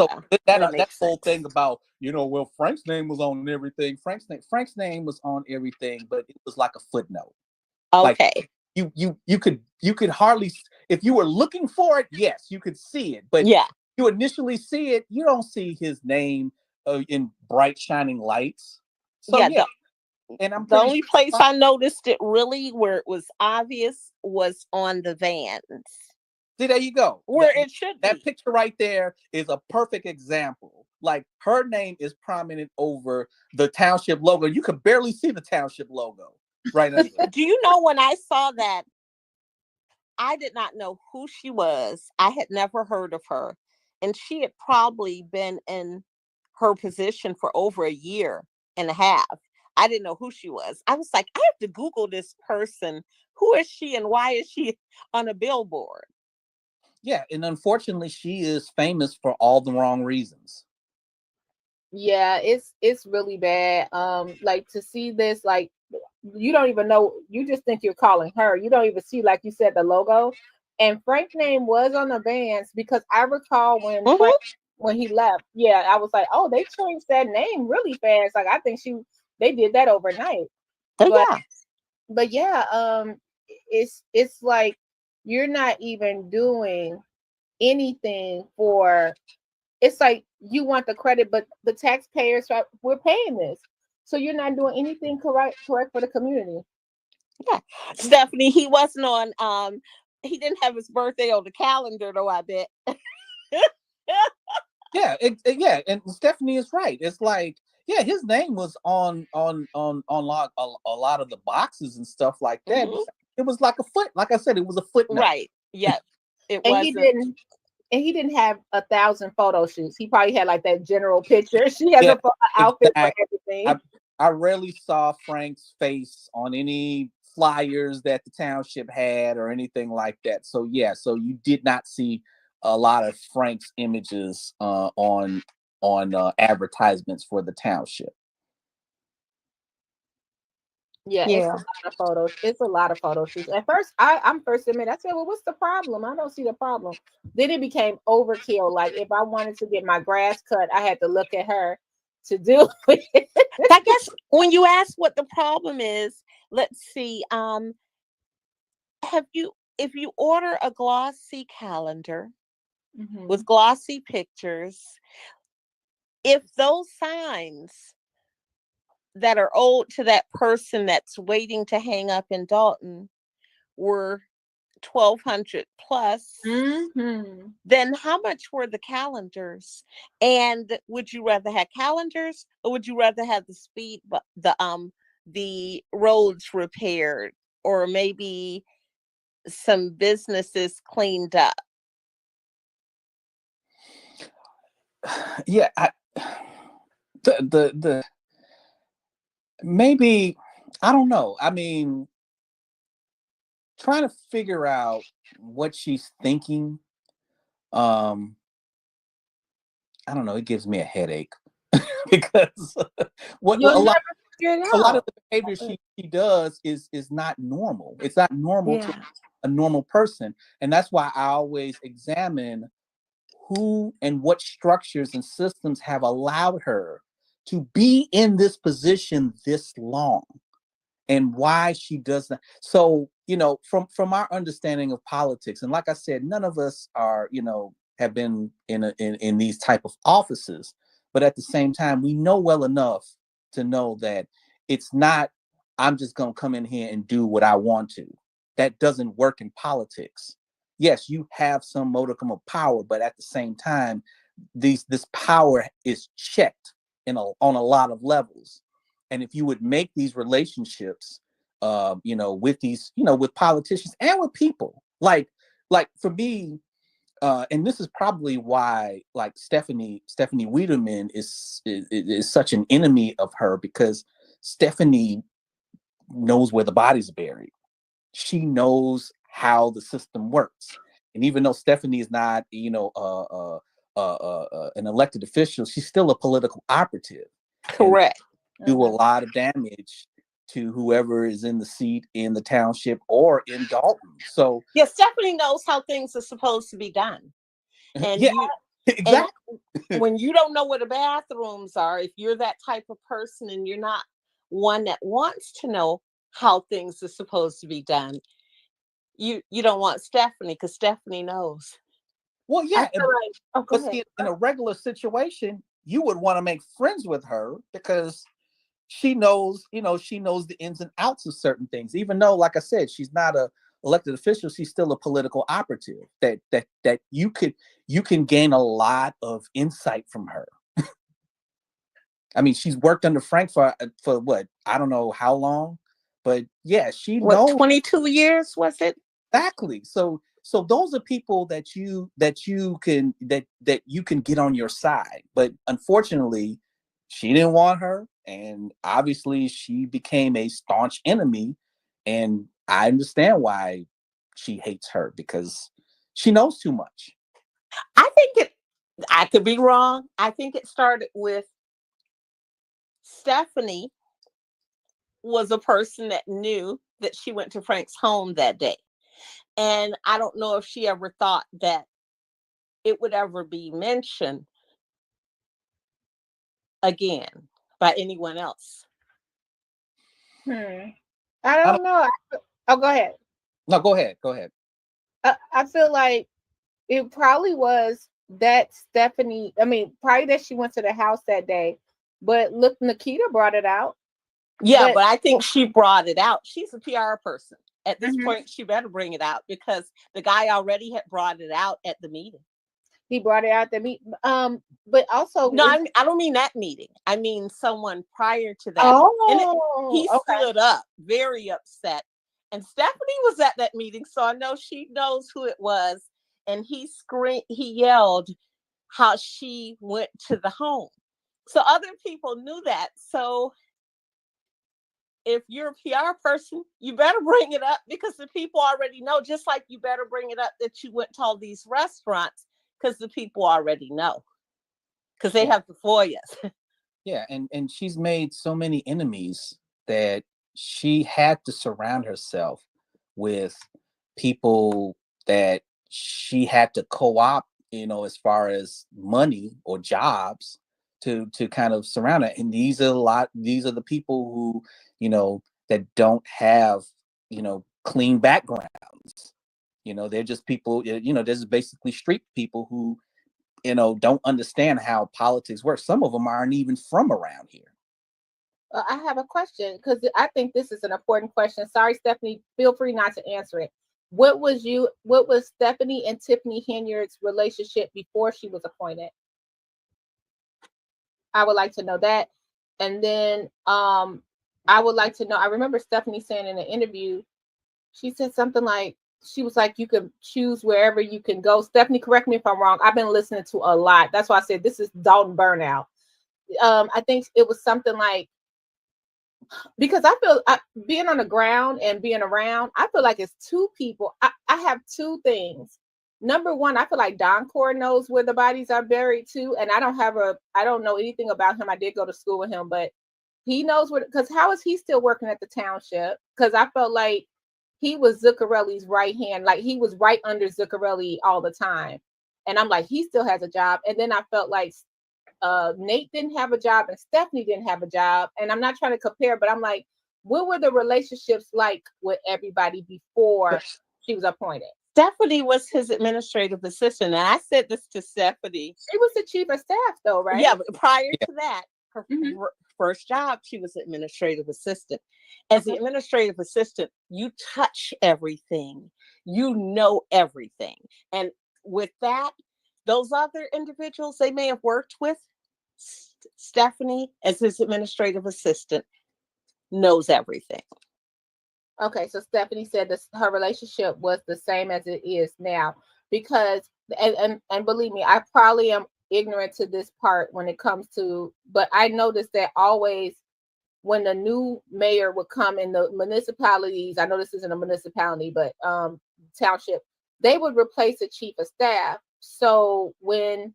that whole thing about, well, Frank's name was on everything. Frank's name was on everything, but it was like a footnote. Okay. Like you could hardly, if you were looking for it, yes, you could see it, but yeah, you initially see it, you don't see his name in bright shining lights. So yeah. And I'm the only place I noticed it really where it was obvious was on the vans. See, there you go. Where it should be. That picture right there is a perfect example. Like her name is prominent over the township logo. You could barely see the township logo right under it. Do you know, when I saw that, I did not know who she was. I had never heard of her. And she had probably been in her position for over a year and a half. I didn't know who she was. I was like, I have to Google this person. Who is she and why is she on a billboard? Yeah, and unfortunately, she is famous for all the wrong reasons. Yeah, it's really bad. Like to see this, like you don't even know. You just think you're calling her. You don't even see, like you said, the logo. And Frank's name was on the vans, because I recall when he left. Yeah, I was like, oh, they changed that name really fast. Like I think they did that overnight. But yeah, it's like you're not even doing anything for. It's like you want the credit, but the taxpayers we're paying this, so you're not doing anything correct for the community. Yeah, Stephanie, he wasn't on. He didn't have his birthday on the calendar, though. I bet. Yeah, and Stephanie is right. It's like, yeah, his name was on a lot of the boxes and stuff like that. Mm-hmm. It was like like I said, it was a footnote. Right. Yeah. He didn't have 1,000 photo shoots. He probably had like that general picture. She has an outfit for everything. I rarely saw Frank's face on any flyers that the township had or anything like that. So yeah, so you did not see a lot of Frank's images on advertisements for the township. Yeah, it's a lot of photos. It's a lot of photo shoots. At first, I'm first admit, I said, well, what's the problem? I don't see the problem. Then it became overkill. Like if I wanted to get my grass cut, I had to look at her to do it. I guess when you ask what the problem is, let's see. If you order a glossy calendar with glossy pictures, if those signs that are owed to that person that's waiting to hang up in Dalton were $1,200 plus, then how much were the calendars? And would you rather have calendars, or would you rather have the roads repaired, or maybe some businesses cleaned up? Yeah, maybe, I don't know. I mean, trying to figure out what she's thinking. I don't know. It gives me a headache. because what You'll a lot never figure it a lot out. of the behavior she does is not normal. It's not normal to a normal person. And that's why I always examine who and what structures and systems have allowed her to be in this position this long, and why she does that. So, from our understanding of politics, and like I said, none of us are, have been in these type of offices, but at the same time, we know well enough to know that it's not, I'm just going to come in here and do what I want to. That doesn't work in politics. Yes, you have some modicum of power, but at the same time, this power is checked on a lot of levels. And if you would make these relationships, with these, with politicians and with people, like for me, and this is probably why, like Stephanie Wiedemann is such an enemy of her, because Stephanie knows where the body's buried. She knows how the system works, and even though Stephanie is not, an elected official, she's still a political operative. Correct. Do a lot of damage to whoever is in the seat in the township or in Dalton. So yeah, Stephanie knows how things are supposed to be done. And yeah, exactly. And when you don't know where the bathrooms are, if you're that type of person and you're not one that wants to know how things are supposed to be done, you don't want Stephanie, because Stephanie knows. Well, yeah, but see, in a regular situation, you would want to make friends with her because she knows the ins and outs of certain things. Even though, like I said, she's not a elected official, she's still a political operative that you can gain a lot of insight from her. I mean, she's worked under Frank for what, I don't know how long, but yeah, she knows. 22 years was it? Exactly. So those are people that you can get on your side. But unfortunately, she didn't want her, and obviously she became a staunch enemy. And I understand why she hates her, because she knows too much. I could be wrong. I think it started with Stephanie was a person that knew that she went to Frank's home that day. And I don't know if she ever thought that it would ever be mentioned again by anyone else. I don't know. Oh, go ahead. No, go ahead. I feel like it probably was that Stephanie, probably that she went to the house that day, but look, Nikita brought it out. Yeah, but I think she brought it out. She's a PR person. At this point, she better bring it out, because the guy already had brought it out at the meeting. He brought it out at the meeting. But also, no, I don't mean that meeting. I mean someone prior to that. Oh, he stood up, very upset. And Stephanie was at that meeting, so I know she knows who it was. And he yelled how she went to the home. So other people knew that. So if you're a PR person, you better bring it up, because the people already know, just like you better bring it up that you went to all these restaurants, because the people already know, because they have the FOIAs. Yeah, and she's made so many enemies that she had to surround herself with people that she had to co-opt, as far as money or jobs to kind of surround her. And these are the people who, that don't have, clean backgrounds. They're just people, there's basically street people who, don't understand how politics works. Some of them aren't even from around here. I have a question, because I think this is an important question. Sorry, Stephanie, feel free not to answer it. What was Stephanie and Tiffany Henyard's relationship before she was appointed? I would like to know that. And then I would like to know, I remember Stephanie saying in an interview, she said something like, she was like, you can choose wherever you can go. Stephanie, correct me if I'm wrong. I've been listening to a lot. That's why I said this is Dalton Burnout. I think it was something like, because I feel being on the ground and being around, I feel like it's two people. I have two things. number one, I feel like Doncor knows where the bodies are buried too. And I don't know anything about him. I did go to school with him, but he knows where, because how is he still working at the township? Because I felt like he was Zuccarelli's right hand, like he was right under Zuccarelli all the time. And I'm like, he still has a job. And then I felt like Nate didn't have a job and Stephanie didn't have a job. And I'm not trying to compare, but I'm like, what were the relationships like with everybody before she was appointed? Stephanie was his administrative assistant. And I said this to Stephanie. She was the chief of staff though, right? Yeah, but prior to that, her first job, she was administrative assistant. As the administrative assistant, you touch everything. You know everything. And with that, those other individuals they may have worked with, Stephanie, as his administrative assistant, knows everything. Okay, so Stephanie said that her relationship was the same as it is now, because and believe me, I probably am ignorant to this part when it comes to, but I noticed that always when the new mayor would come in the municipalities, I know this isn't a municipality, but township, they would replace the chief of staff. So when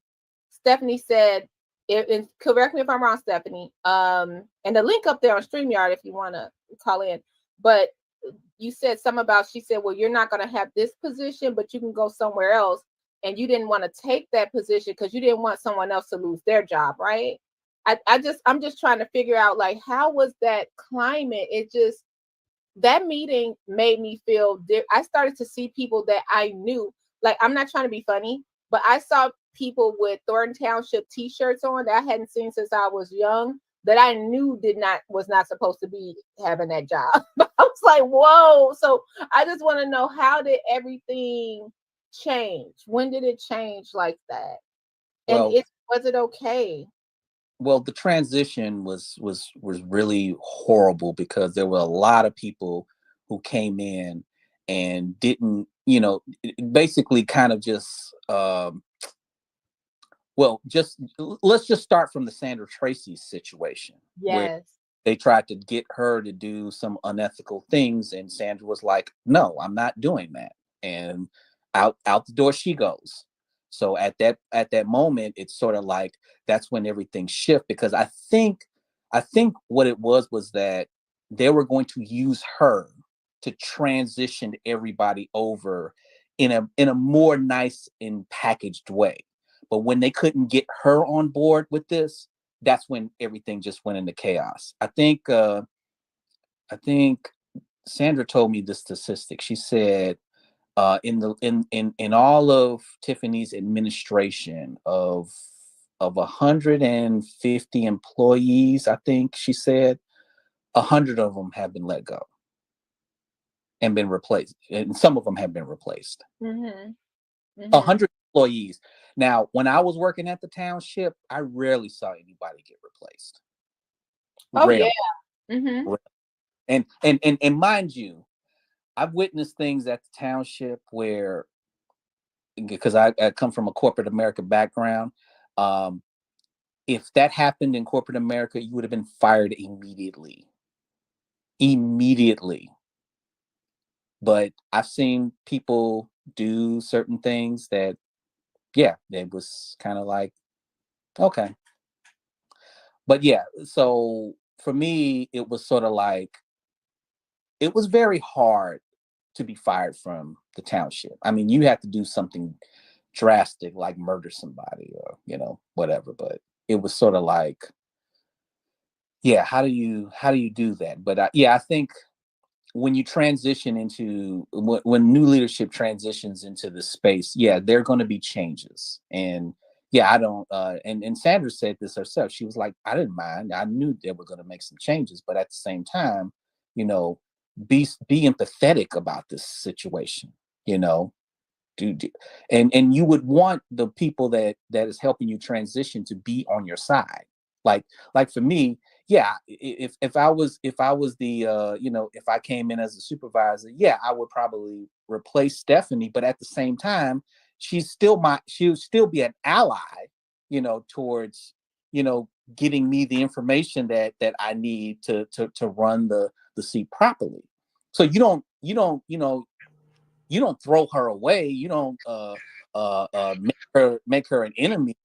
Stephanie said, and correct me if I'm wrong, Stephanie, and the link up there on StreamYard if you want to call in, but you said something about, she said, well, you're not going to have this position, but you can go somewhere else. And you didn't want to take that position because you didn't want someone else to lose their job, right? I'm just trying to figure out, like, how was that climate? That meeting made me feel, I started to see people that I knew, like, I'm not trying to be funny, but I saw people with Thornton Township t-shirts on that I hadn't seen since I was young, that I knew was not supposed to be having that job. I was like, whoa. So I just want to know, how did everything change? When did it change like that? And was it okay? Well, the transition was really horrible because there were a lot of people who came in and didn't, basically kind of just let's just start from the Sandra Tracy situation. Yes. Where they tried to get her to do some unethical things, and Sandra was like, no, I'm not doing that. And out the door she goes. So at that moment, it's sort of like, that's when everything shifted, because I think what it was that they were going to use her to transition everybody over in a more nice and packaged way. But when they couldn't get her on board with this, that's when everything just went into chaos. I think Sandra told me the statistic. She said in all of Tiffany's administration of 150 employees, I think she said 100 of them have been let go and been replaced, and some of them have been replaced. 100 employees. Now, when I was working at the township, I rarely saw anybody get replaced. Rarely. Yeah. And mind you, I've witnessed things at the township where, because I come from a corporate America background, if that happened in corporate America, you would have been fired immediately. But I've seen people do certain things that, it was kind of like, okay. But yeah, so for me, it was sort of like, it was very hard to be fired from the township. I mean, you had to do something drastic, like murder somebody or, whatever. But it was sort of like, how do you do that? But I think when you transition into, when new leadership transitions into the space, there are going to be changes. And I don't, and Sandra said this herself. She was like, I didn't mind. I knew they were going to make some changes, but at the same time, be empathetic about this situation, and you would want the people that is helping you transition to be on your side. Like for me, if I was the if I came in as a supervisor, I would probably replace Stephanie, but at the same time, she would still be an ally, towards, getting me the information that I need to run the seat properly. So you don't throw her away. You don't make her an enemy.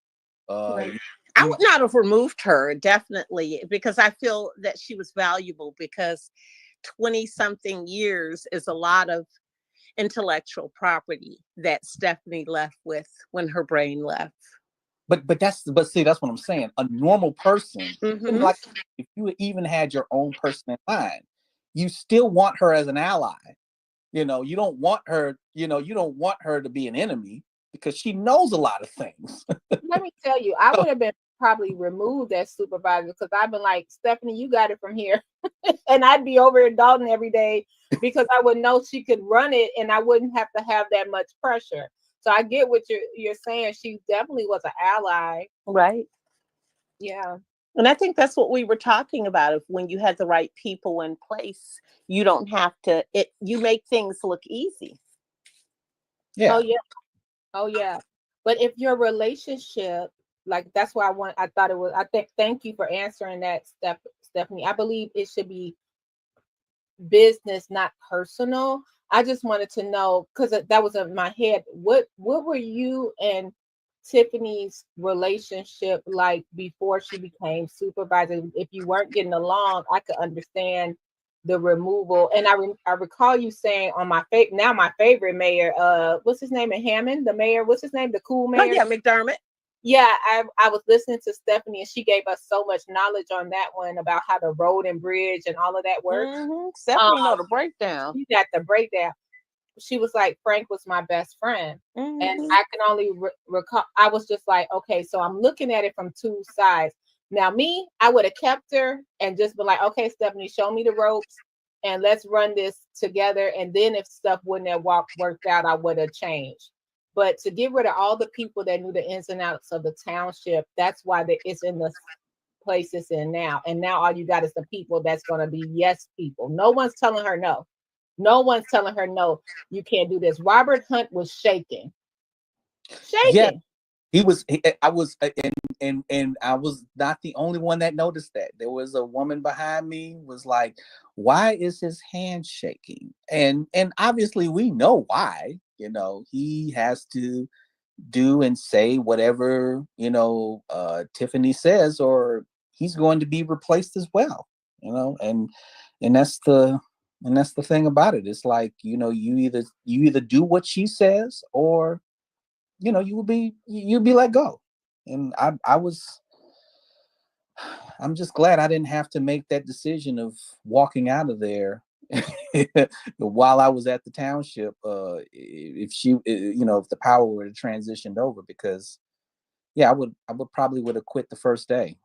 Right. I would not have removed her, definitely, because I feel that she was valuable, because 20-something years is a lot of intellectual property that Stephanie left with when her brain left. But see, that's what I'm saying. A normal person, like if you even had your own person in mind, you still want her as an ally. You don't want her, you don't want her to be an enemy, because she knows a lot of things. Let me tell you, I would have been probably removed as supervisor, because I've been like, Stephanie, you got it from here. And I'd be over in Dalton every day, because I would know she could run it and I wouldn't have to have that much pressure. So I get what you're saying. She definitely was an ally. Right. Yeah. And I think that's what we were talking about. If when you had the right people in place, you don't have to, you make things look easy. Yeah. Oh yeah. Oh yeah. But if your relationship, like, that's why I thought it was, thank you for answering that, Stephanie. I believe it should be business, not personal. I just wanted to know, because that was in my head, what were you and Tiffany's relationship like before she became supervisor? If you weren't getting along, I could understand the removal. And I recall you saying on my favorite mayor, what's his name in Hammond, the mayor, what's his name, the cool mayor? Oh yeah, McDermott. Yeah, I was listening to Stephanie, and she gave us so much knowledge on that one about how the road and bridge and all of that works. Stephanie know the breakdown. She got the breakdown. She was like, Frank was my best friend. And I can only recall, I was just like, okay, so I'm looking at it from two sides. Now me, I would have kept her and just been like, okay, Stephanie, show me the ropes and let's run this together. And then if stuff wouldn't have worked out, I would have changed. But to get rid of all the people that knew the ins and outs of the township, that's why it's in the place it's in now. And now all you got is the people that's going to be yes people. No one's telling her no. No one's telling her no, you can't do this. Robert Hunt was shaking. Yeah, I was, and I was not the only one that noticed that. There was a woman behind me was like, why is his hand shaking? And obviously we know why. He has to do and say whatever Tiffany says, or he's going to be replaced as well. And that's the thing about it. It's like, you either do what she says, or you'll be let go. And I'm just glad I didn't have to make that decision of walking out of there while I was at the township. If the power would have transitioned over, because I would probably would have quit the first day.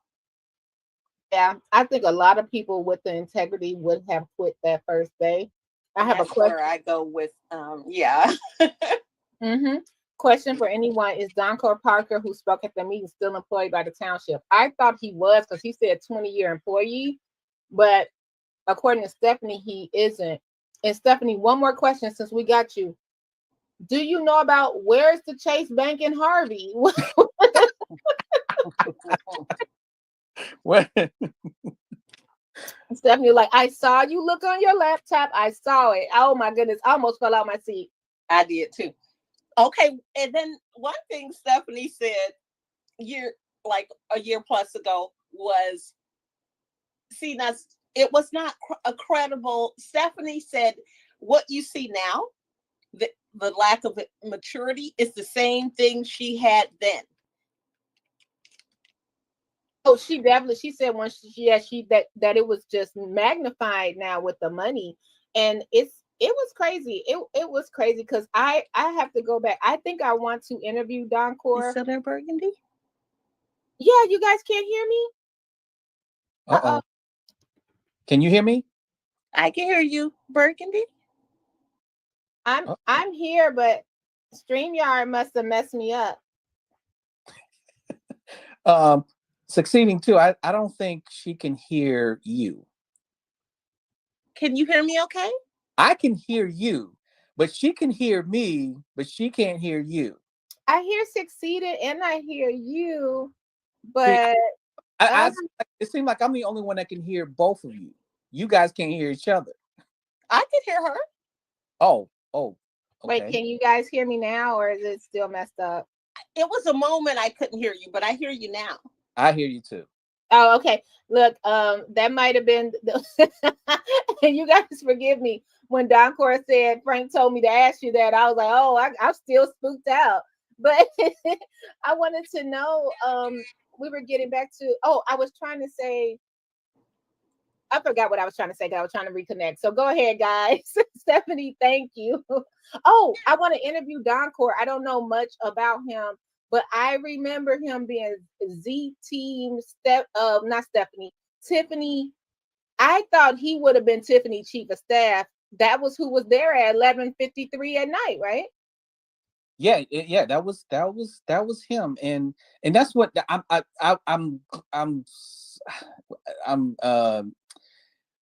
Yeah, I think a lot of people with the integrity would have quit that first day. I have a question. Where I go with, yeah. Question for anyone: is Doncor Parker, who spoke at the meeting, still employed by the township? I thought he was, because he said 20-year employee, but according to Stephanie, he isn't. And Stephanie, one more question since we got you. Do you know about where's the Chase Bank in Harvey? What? Stephanie, like, I saw you look on your laptop. I saw it. Oh my goodness, I almost fell out my seat. I did too. Okay, and then one thing Stephanie said a year plus ago was, see, it was not a credible. Stephanie said, what you see now, the lack of maturity, is the same thing she had then. Oh, she said when that it was just magnified now with the money, and it was crazy. It was crazy, because I have to go back. I think I want to interview Doncor. Is that Burgundy? Yeah, you guys can't hear me? Uh-oh. Can you hear me? I can hear you, Burgundy. I'm here, but StreamYard must have messed me up. Succeeding too. I don't think she can hear you. Can you hear me okay? I can hear you, but she can hear me, but she can't hear you. I hear Succeeded and I hear you, but it seems like I'm the only one that can hear both of you. You guys can't hear each other. I can hear her. Oh, Wait, can you guys hear me now, or is it still messed up? It was a moment I couldn't hear you, but I hear you now. I hear you too. Oh, okay. Look, that might have been and you guys forgive me. When Don Cora said Frank told me to ask you that, I was like, oh, I'm still spooked out. But I wanted to know, we were getting back to, I was trying to say, I forgot what I was trying to say, because I was trying to reconnect. So go ahead, guys. Stephanie, thank you. Oh, I want to interview Don Cora. I don't know much about him, but I remember him being Z Team not Stephanie, Tiffany. I thought he would have been Tiffany Chief of Staff. That was who was there at 11:53 at night, right? Yeah, that was him, and that's what I'm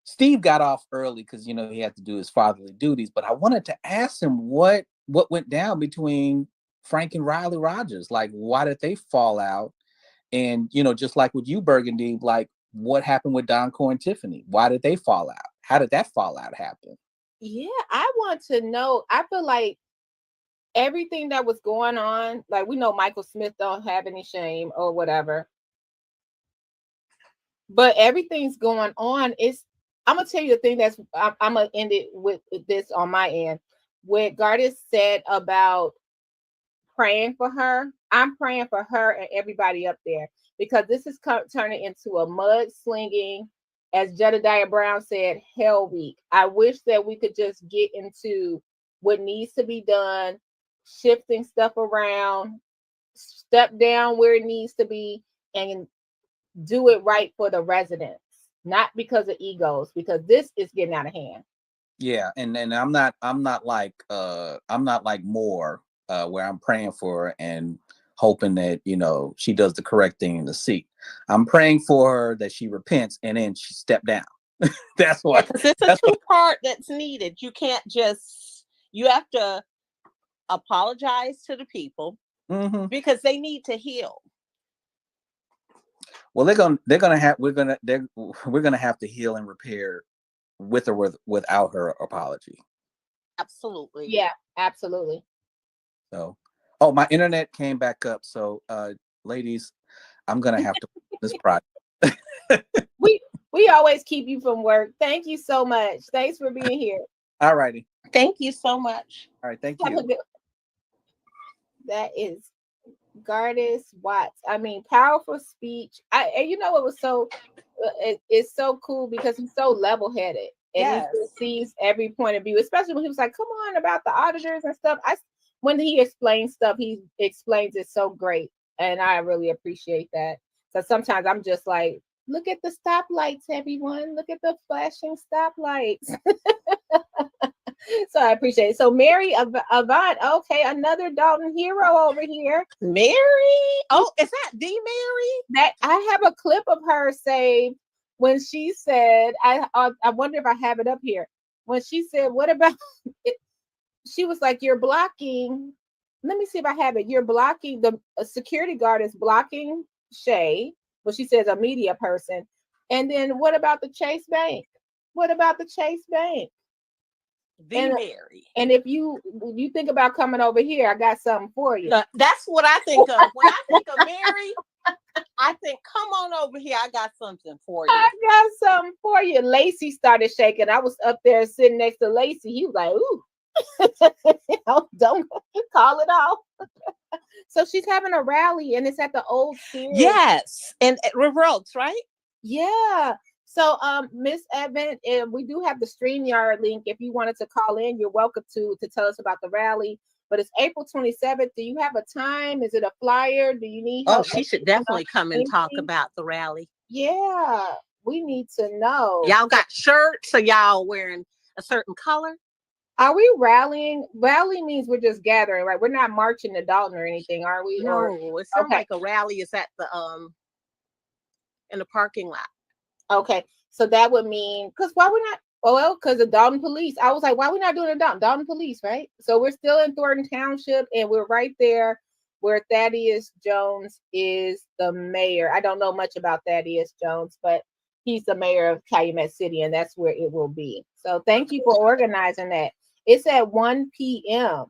Steve got off early because he had to do his fatherly duties, but I wanted to ask him what went down between Frank and Riley Rogers. Like, why did they fall out? And just like with you, Burgundy, like what happened with Don Cora and Tiffany? Why did they fall out? How did that fallout happen? Yeah, I want to know. I feel like everything that was going on, like we know Michael Smith don't have any shame or whatever, but everything's going on. I'm gonna tell you the thing I'm gonna end it with this on my end. What Gardis said about praying for her, I'm praying for her and everybody up there, because this is turning into a mudslinging, as Jedediah Brown said, hell week. I wish that we could just get into what needs to be done, shifting stuff around, step down where it needs to be, and do it right for the residents, not because of egos, because this is getting out of hand. Yeah, and I'm not like Moore, where I'm praying for her and hoping that she does the correct thing in the seat. I'm praying for her that she repents and then she step down. That's what. Because it's a two-part that's needed. You can't you have to apologize to the people, because they need to heal. Well, we're gonna have to heal and repair with or without her apology. Absolutely. Yeah, absolutely. So, my internet came back up. So, ladies, I'm gonna have to this project. We always keep you from work. Thank you so much. Thanks for being here. All righty. Thank you so much. All right. Thank you. That is Gardis Watts. I mean, powerful speech. And it was so, it's so cool because he's so level-headed. And he sees every point of view, especially when he was like, come on, about the auditors and stuff. When he explains stuff, he explains it so great. And I really appreciate that. So sometimes I'm just like, look at the stoplights, everyone. Look at the flashing stoplights. So I appreciate it. So Mary Avant, okay, another Dalton hero over here. Mary? Oh, is that the Mary? That I have a clip of her say when she said, I wonder if I have it up here. When she said, what about it? She was like, you're blocking. Let me see if I have it. You're blocking, a security guard is blocking Shay. Well, she says a media person. And then what about the Chase Bank? What about the Chase Bank? Mary. And if you think about coming over here, I got something for you. That's what I think of. When I think of Mary, I think, come on over here. I got something for you. I got something for you. Lacey started shaking. I was up there sitting next to Lacey. He was like, ooh. Don't call it off. So she's having a rally and it's at the old Sears. Yes. And at River Oaks, right? Yeah. So Miss Evans, we do have the StreamYard link. If you wanted to call in, you're welcome to tell us about the rally. But it's April 27th. Do you have a time? Is it a flyer? Do you need help? Oh, she should definitely come and talk about the rally. Yeah, we need to know. Y'all got shirts? Are y'all wearing a certain color? Are we rallying? Rally means we're just gathering, right? We're not marching to Dalton or anything, are we? No, it sounds like a rally is at the in the parking lot. Okay, so that would mean, because why we're not? Well, because the Dalton police. I was like, why are we not doing the Dalton police, right? So we're still in Thornton Township, and we're right there where Thaddeus Jones is the mayor. I don't know much about Thaddeus Jones, but he's the mayor of Calumet City, and that's where it will be. So thank you for organizing that. It's at 1 p.m.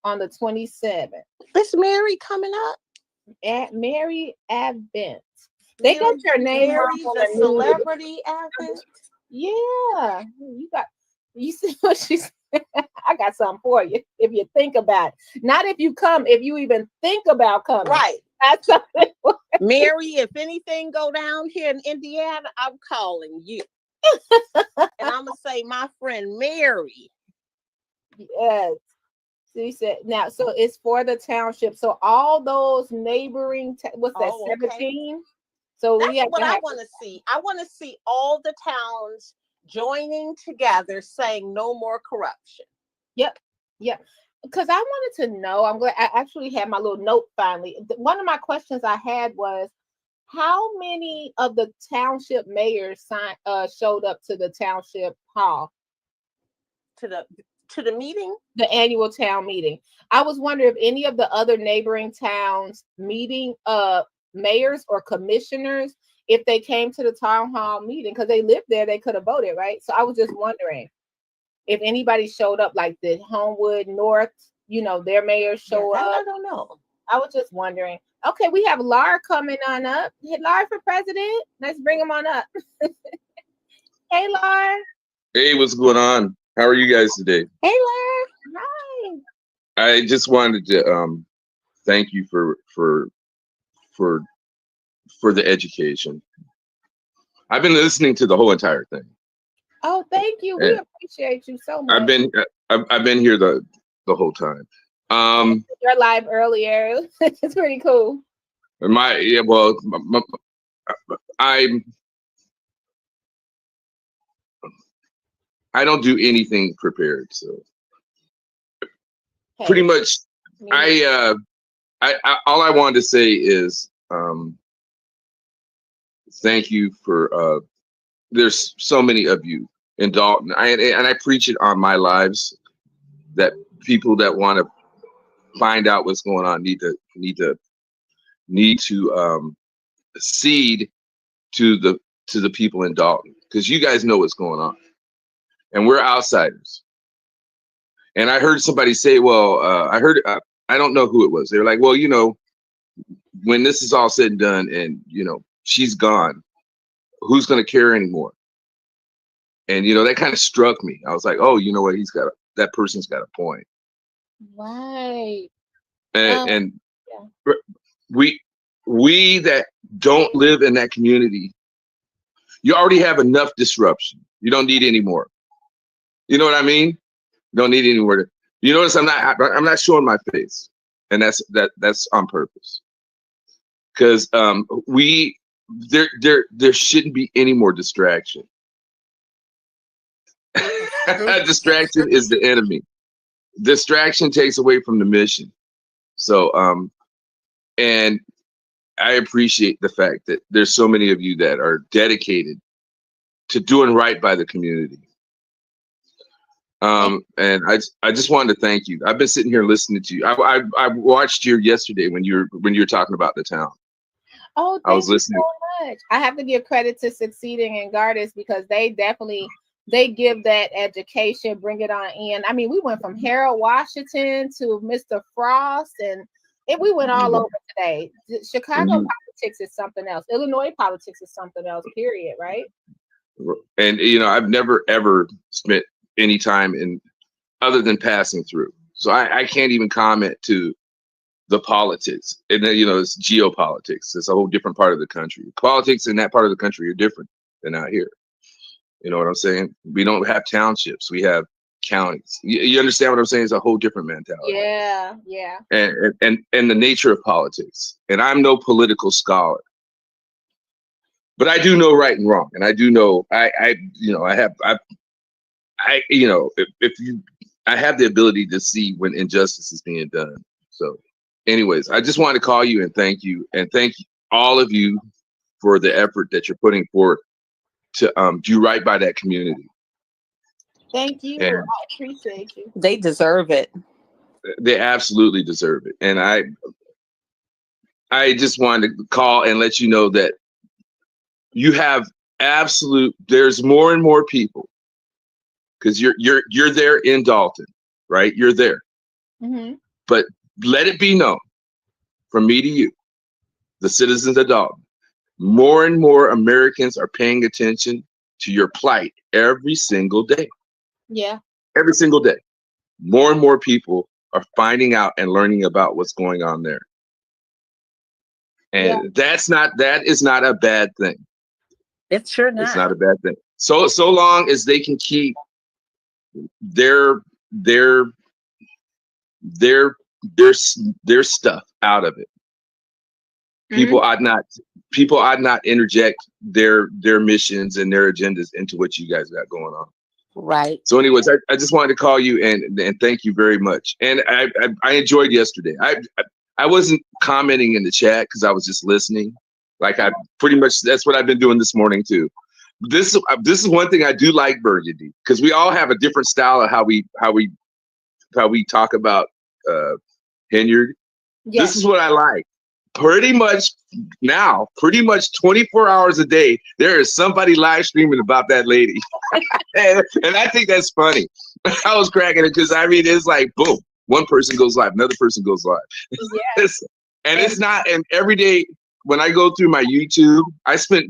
on the 27th. Is Mary coming up? At Mary Advent. They got your name Mary, on the the celebrity Advent. Yeah, you see what she said? I got something for you if you think about it. Not if you come, if you even think about coming. Right. That's something. Mary, if anything go down here in Indiana, I'm calling you. And I'm gonna say my friend Mary. Yes. She said now, so it's for the township. So all those neighboring what's that, 17? Okay. So that's we have what to I want to see. I want to see all the towns joining together saying no more corruption. Yep. Because I wanted to know, I'm glad I actually had my little note finally. One of my questions I had was, how many of the township mayors showed up to the township hall? To the meeting? The annual town meeting. I was wondering if any of the other neighboring towns meeting mayors or commissioners, if they came to the town hall meeting, because they lived there, they could have voted, right? So I was just wondering if anybody showed up, like the Homewood North, their mayors show up. I don't know. I was just wondering. Okay, we have Laura coming on up. Hey, Laura for president. Let's bring him on up. Hey, Laura. Hey, what's going on? How are you guys today? Hey, Laura. Hi. I just wanted to thank you for the education. I've been listening to the whole entire thing. Oh, thank you. We appreciate you so much. I've been here the whole time. You're live earlier. It's pretty cool. I don't do anything prepared, so pretty much I all I wanted to say is thank you for there's so many of you in Dalton. I preach it on my lives that people that want to find out what's going on need to cede to the people in Dalton, because you guys know what's going on and we're outsiders. And I heard somebody say, well, I don't know who it was. They were like, well, when this is all said and done and she's gone, who's going to care anymore? And that kind of struck me. I was like, oh, you know what? That person's got a point. Right. And we that don't live in that community, you already have enough disruption. You don't need any more. You know what I mean? You don't need any more. You notice I'm not showing my face, and that's on purpose. Because there shouldn't be any more distraction. Distraction is the enemy. Distraction takes away from the mission. So and I appreciate the fact that there's so many of you that are dedicated to doing right by the community. And I just wanted to thank you. I've been sitting here listening to you. I watched you yesterday when you were talking about the town. Oh, I was listening. So much. I have to give credit to Succeeding and Gardas, because they give that education, bring it on in. I mean, we went from Harold Washington to Mr. Frost, and we went all over today. Chicago politics is something else. Illinois politics is something else, period, right? And I've never ever spent any time in other than passing through, so I can't even comment to the politics. And then it's geopolitics. It's a whole different part of the country. Politics in that part of the country are different than out here. You know what I'm saying? We don't have townships, we have counties. You understand what I'm saying? It's a whole different mentality. Yeah. And the nature of politics. And I'm no political scholar, but I do know right and wrong, and I do know I have the ability to see when injustice is being done. So anyways, I just wanted to call you and thank you all of you for the effort that you're putting forth to do right by that community. Thank you. And I appreciate you. They deserve it. They absolutely deserve it. And I just wanted to call and let you know that you have there's more and more people, because you're there in Dalton. right? You're there. Mm-hmm. But let it be known from me to you, the citizens of Dalton, more and more Americans are paying attention to your plight every single day. Yeah. Every single day. More and more people are finding out and learning about what's going on there. And that is not a bad thing. It's sure not. It's not a bad thing. So long as they can keep their stuff out of it. People ought not interject their missions and their agendas into what you guys got going on. Right. So anyways, I just wanted to call you and thank you very much. And I enjoyed yesterday. I wasn't commenting in the chat because I was just listening. Like I pretty much, that's what I've been doing this morning too. This is one thing I do like, Burgundy, because we all have a different style of how we talk about Henyard. Yes. This is what I like. Pretty much 24 hours a day, there is somebody live streaming about that lady. and I think that's funny. I was cracking it because I mean, it's like, boom, one person goes live, another person goes live. Yes. It's not, and every day when I go through my YouTube, I spent,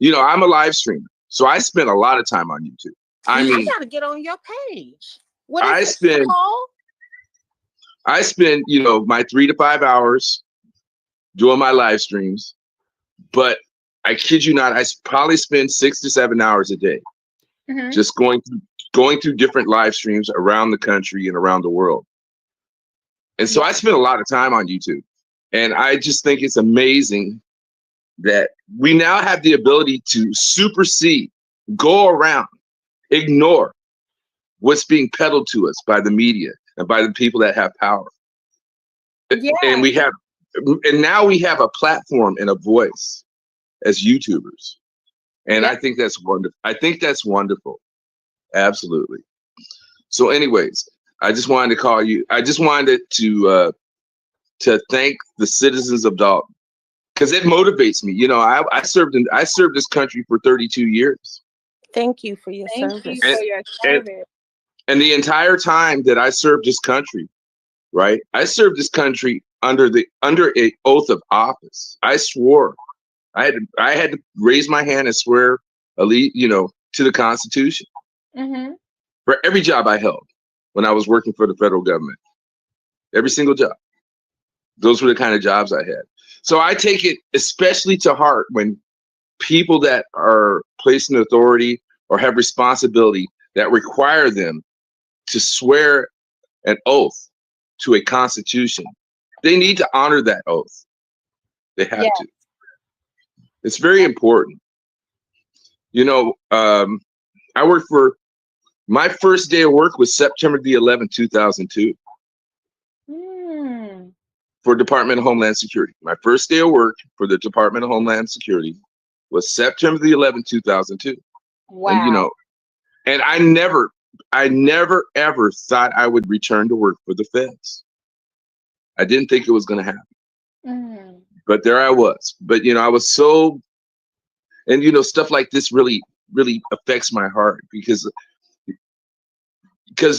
I'm a live streamer. So I spent a lot of time on YouTube. I mean, I gotta get on your page. What is I spend, my 3 to 5 hours doing my live streams, but I kid you not, I probably spend 6 to 7 hours a day just going through different live streams around the country and around the world. And so I spend a lot of time on YouTube, and I just think it's amazing that we now have the ability to supersede, go around, ignore what's being peddled to us by the media and by the people that have power. Yeah. And now we have a platform and a voice as YouTubers. And I think that's wonderful. Absolutely. So anyways, I just wanted to call you. I just wanted to thank the citizens of Dalton, because it motivates me. I served this country for 32 years. Thank you for your service. Thank you for your service. And the entire time that I served this country, right? I served this country under a oath of office. I swore. I had to raise my hand and swear to the Constitution for every job I held when I was working for the federal government. Every single job. Those were the kind of jobs I had. So I take it especially to heart when people that are placed in authority or have responsibility that require them to swear an oath to a constitution. They need to honor that oath. They have to. It's very important. I worked for, my first day of work was September the 11th, 2002. For Department of Homeland Security. My first day of work for the Department of Homeland Security was September the 11th, 2002. Wow. And I never ever thought I would return to work for the feds. I didn't think it was going to happen. But there I was. But I was so, and stuff like this really affects my heart, because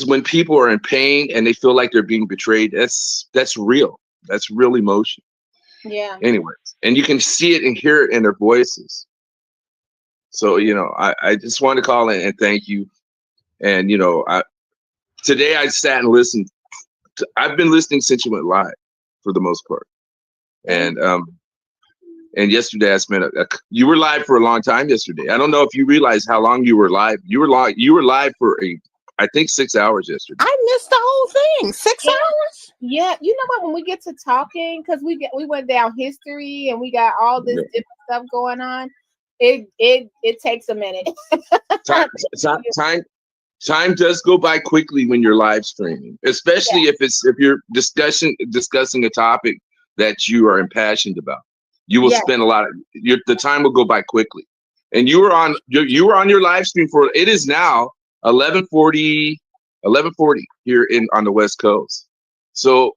when people are in pain and they feel like they're being betrayed, that's real. That's real emotion. Yeah. Anyways, and you can see it and hear it in their voices. So, I just want to call in and thank you. And, today I sat and listened. I've been listening since you went live for the most part. And yesterday I spent you were live for a long time yesterday. I don't know if you realize how long you were live. You were live for I think 6 hours yesterday. I missed the whole thing. 6 hours? Yeah, you know what? When we get to talking, because we went down history and we got all this different stuff going on, it takes a minute. Time does go by quickly when you're live streaming, especially if you're discussing a topic that you are impassioned about. You will spend a lot of the time will go by quickly. And you were on your live stream for, it is now 11:40 here on the West Coast. So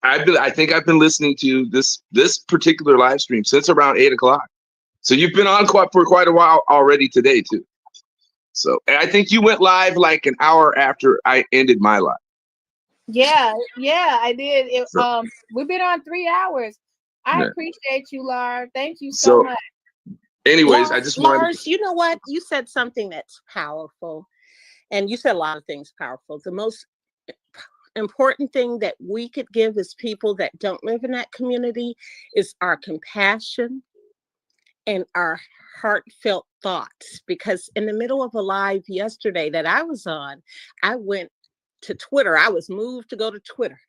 I think I've been listening to this particular live stream since around 8 o'clock. So you've been on for quite a while already today too. So I think you went live like an hour after I ended my live. Yeah, I did. So, We've been on 3 hours. I yeah. appreciate you, Lar. Thank you so So, much. anyways, I just wanted. Lars, you know what? You said something that's powerful, and you said a lot of things powerful. The most important thing that we could give as people that don't live in that community is our compassion and our heartfelt thoughts. Because in the middle of a live yesterday that I was on, I went to Twitter. I was moved to go to Twitter.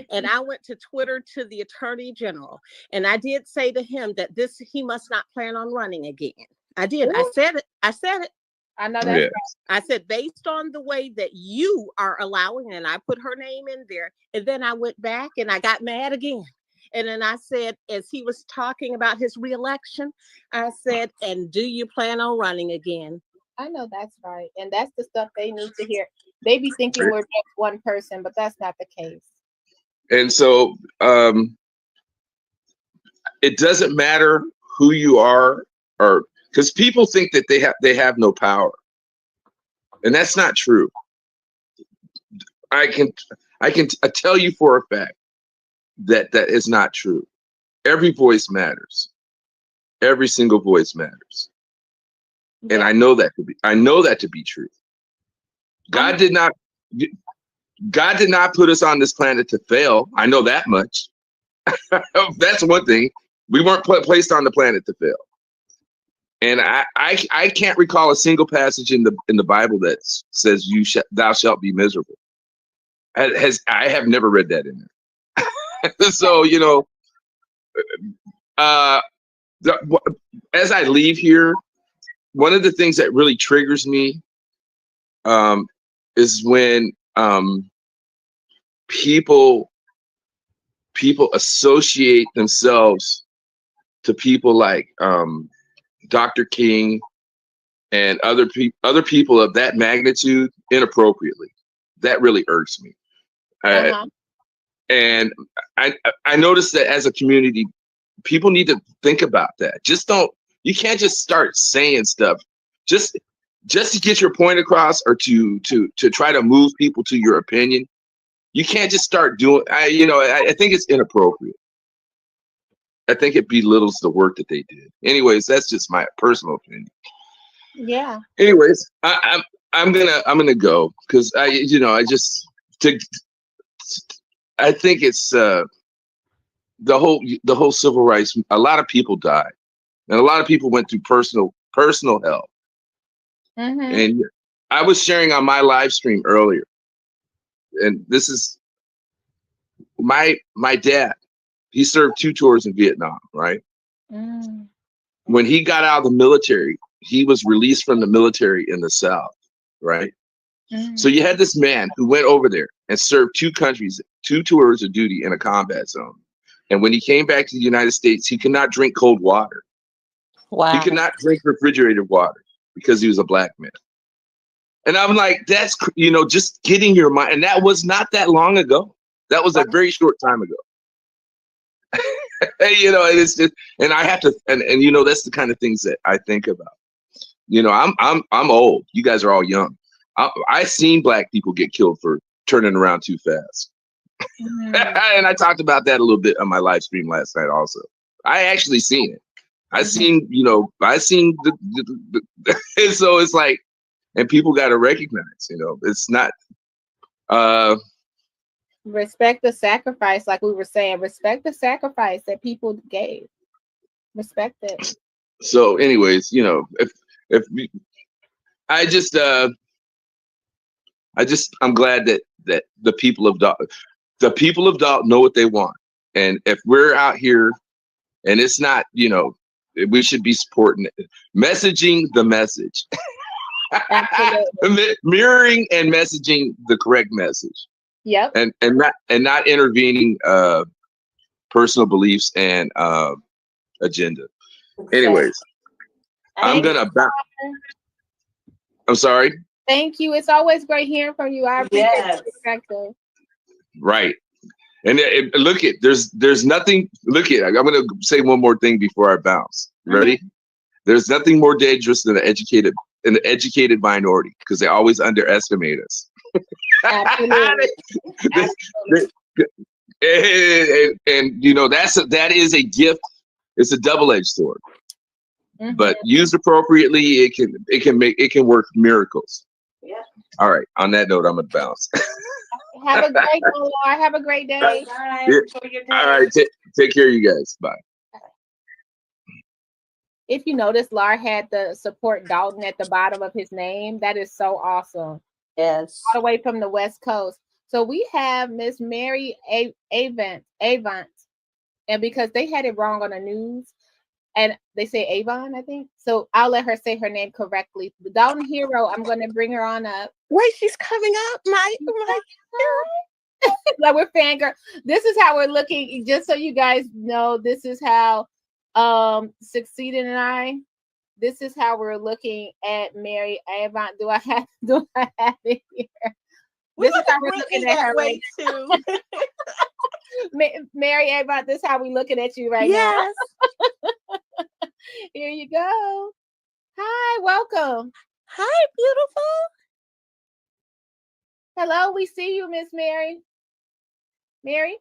And I went to Twitter to the Attorney General. And I did say to him that he must not plan on running again. I did. Ooh. I said it. I know that's right. I said, based on the way that you are allowing, and I put her name in there. And then I went back and I got mad again. And then I said, as he was talking about his reelection, I said, and do you plan on running again? I know that's right. And that's the stuff they need to hear. They be thinking we're just one person, but that's not the case. And so it doesn't matter who you are, or because people think that they have no power, and that's not true. I can tell you for a fact that is not true. Every voice matters. Every single voice matters. Yeah. And I know that to be true. God did not put us on this planet to fail. I know that much. That's one thing. We weren't placed on the planet to fail. And I can't recall a single passage in the Bible that says thou shalt be miserable. I have never read that in there. So, you know, as I leave here, one of the things that really triggers me is when people associate themselves to people like Dr. King and other people of that magnitude inappropriately. That really irks me. And I noticed that as a community, people need to think about that. You can't just start saying stuff just to get your point across, or to try to move people to your opinion. You can't just start doing. I think it's inappropriate. I think it belittles the work that they did. Anyways, that's just my personal opinion. Yeah. Anyways, I'm gonna go because I think it's the whole civil rights. A lot of people died, and a lot of people went through personal hell. Mm-hmm. And I was sharing on my live stream earlier, and this is my dad. He served 2 tours in Vietnam, right? Mm. When he got out of the military, he was released from the military in the South, right? Mm. So you had this man who went over there and served 2 countries, 2 tours of duty in a combat zone. And when he came back to the United States, he could not drink cold water. Wow. He could not drink refrigerated water because he was a black man. And I'm like, that's, just getting your mind. And that was not that long ago. That was a very short time ago. And it's just, and I have to, and that's the kind of things that I think about. I'm old. You guys are all young. I seen black people get killed for turning around too fast. Mm-hmm. And I talked about that a little bit on my live stream last night also. I actually seen it. I seen, the and so it's like, and people got to recognize, it's not, respect the sacrifice, like we were saying. Respect the sacrifice that people gave. Respect it. So, anyways, if I'm glad that the people of Dalton know what they want, and if we're out here, and it's not, we should be supporting it. Messaging the message, mirroring and messaging the correct message. Yep. And not intervening personal beliefs and agenda. Anyways, I'm sorry. Thank you. It's always great hearing from you. I appreciate your perspective. Right. And there's nothing. I'm going to say one more thing before I bounce. Ready? Mm-hmm. There's nothing more dangerous than an educated minority, because they always underestimate us. Absolutely. And you know, that is a gift. It's a double-edged sword. Mm-hmm. But used appropriately, it can work miracles. Yeah. All right. On that note, I'm gonna bounce. Have a great one, Laura. Have a great day. Bye. Yeah. Enjoy your day. All right. Take care of you guys. Bye. If you notice, Laura had the support Dalton at the bottom of his name. That is so awesome. Yes. All the way from the West Coast. So we have Miss Mary Avant. And because they had it wrong on the news, and they say Avon, I think. So I'll let her say her name correctly. The Dalton Hero, I'm going to bring her on up. Wait, she's coming up. My hero. Like we're fangirl. This is how we're looking. Just so you guys know, this is how Succeeding and I. This is how we're looking at Mary Avon. Do I have it here? This is how we're looking at her right too. Mary Avon, this is how we're looking at you right now. Here you go. Hi, welcome. Hi, beautiful. Hello, we see you, Miss Mary. Mary?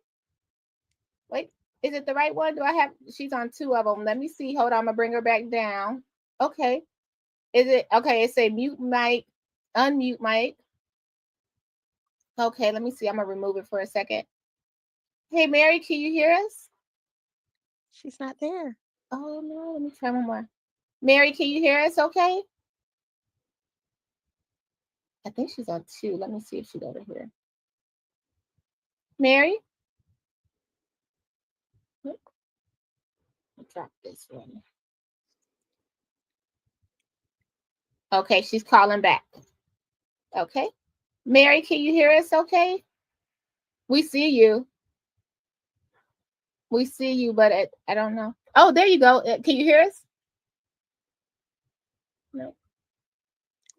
Wait, is it the right one? Do I have, she's on two of them. Let me see. Hold on, I'm gonna bring her back down. Okay. Is it, okay, it say mute mic, unmute mic. Okay, let me see. I'm gonna remove it for a second. Hey, Mary, can you hear us? She's not there. Oh no, let me try one more. Mary, can you hear us okay? I think she's on two. Let me see if she's over here. Mary? I'll drop this one. Okay, she's calling back. Okay. Mary, can you hear us okay? We see you. We see you, but I don't know. Oh, there you go. Can you hear us? No.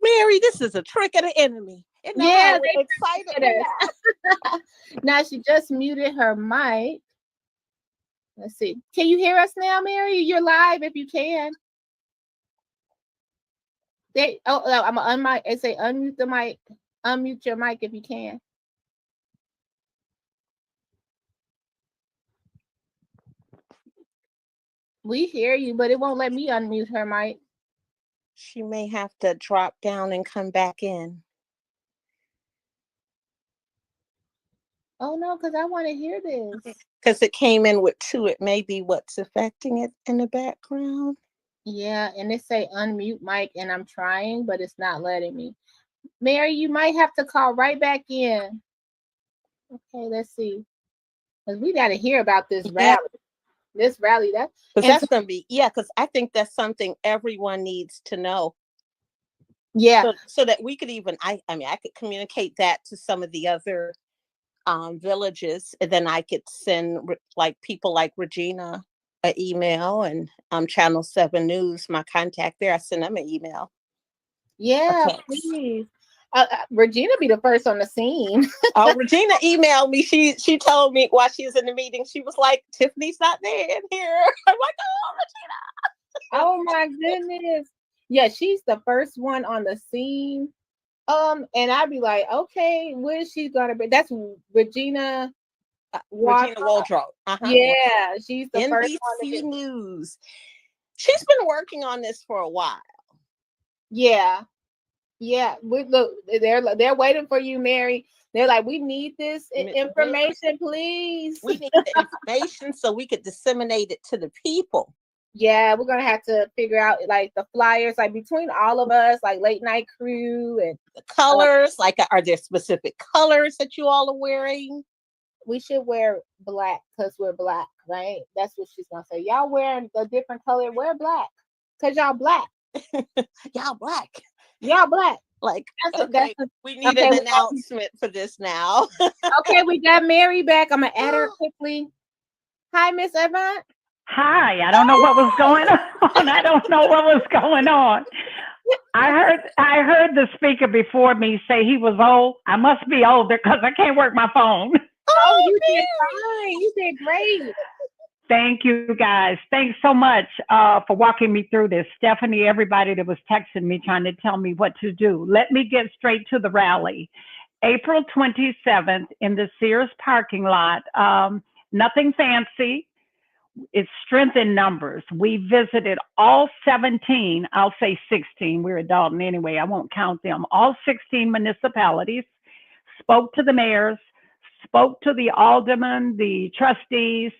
Mary, this is a trick of the enemy. Yeah, they excited us. Now she just muted her mic. Let's see. Can you hear us now, Mary? You're live if you can. I'm gonna unmic. It say unmute the mic. Unmute your mic if you can. We hear you, but it won't let me unmute her mic. She may have to drop down and come back in. Oh no, because I want to hear this. Because it came in with two. It may be what's affecting it in the background. Yeah, and it say unmute mic, and I'm trying, but it's not letting me. Mary, you might have to call right back in. Okay, let's see. Because we got to hear about this rally. This rally, that's gonna be because I think that's something everyone needs to know. Yeah, so that we could even I could communicate that to some of the other villages, and then I could send like people like Regina an email, and Channel 7 News, my contact there. I send them an email. Yeah, please. Regina be the first on the scene. Oh, Regina emailed me. She told me while she was in the meeting, she was like, Tiffany's not there in here. I'm like, oh, Regina. Oh my goodness. Yeah, she's the first one on the scene. And I'd be like, okay, where is she gonna be? That's Regina Waldrop. Yeah, she's the first one. NBC News. She's been working on this for a while. Yeah. Yeah, look, they're waiting for you, Mary. They're like, we need this information, please. We need the information so we could disseminate it to the people. Yeah, we're gonna have to figure out like the flyers, like between all of us, like late night crew and the colors. Like, are there specific colors that you all are wearing? We should wear black because we're black, right? That's what she's gonna say. Y'all wearing a different color, wear black because y'all black. Y'all black. Y'all black. Like, we need an announcement for this now. Okay, we got Mary back. I'm gonna add her quickly. Hi, Miss Evans. Hi, I don't know what was going on. I don't know what was going on. I heard the speaker before me say he was old. I must be older because I can't work my phone. Oh, you did fine. You did great. Thank you, guys. Thanks so much for walking me through this. Stephanie, everybody that was texting me trying to tell me what to do. Let me get straight to the rally. April 27th in the Sears parking lot. Nothing fancy. It's strength in numbers. We visited all 17, I'll say 16, we're at Dalton anyway, I won't count them, all 16 municipalities, spoke to the mayors, spoke to the aldermen, the trustees.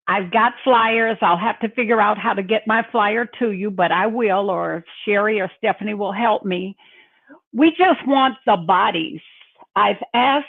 I've got flyers. I'll have to figure out how to get my flyer to you, but I will, or Sherry or Stephanie will help me. We just want the bodies. I've asked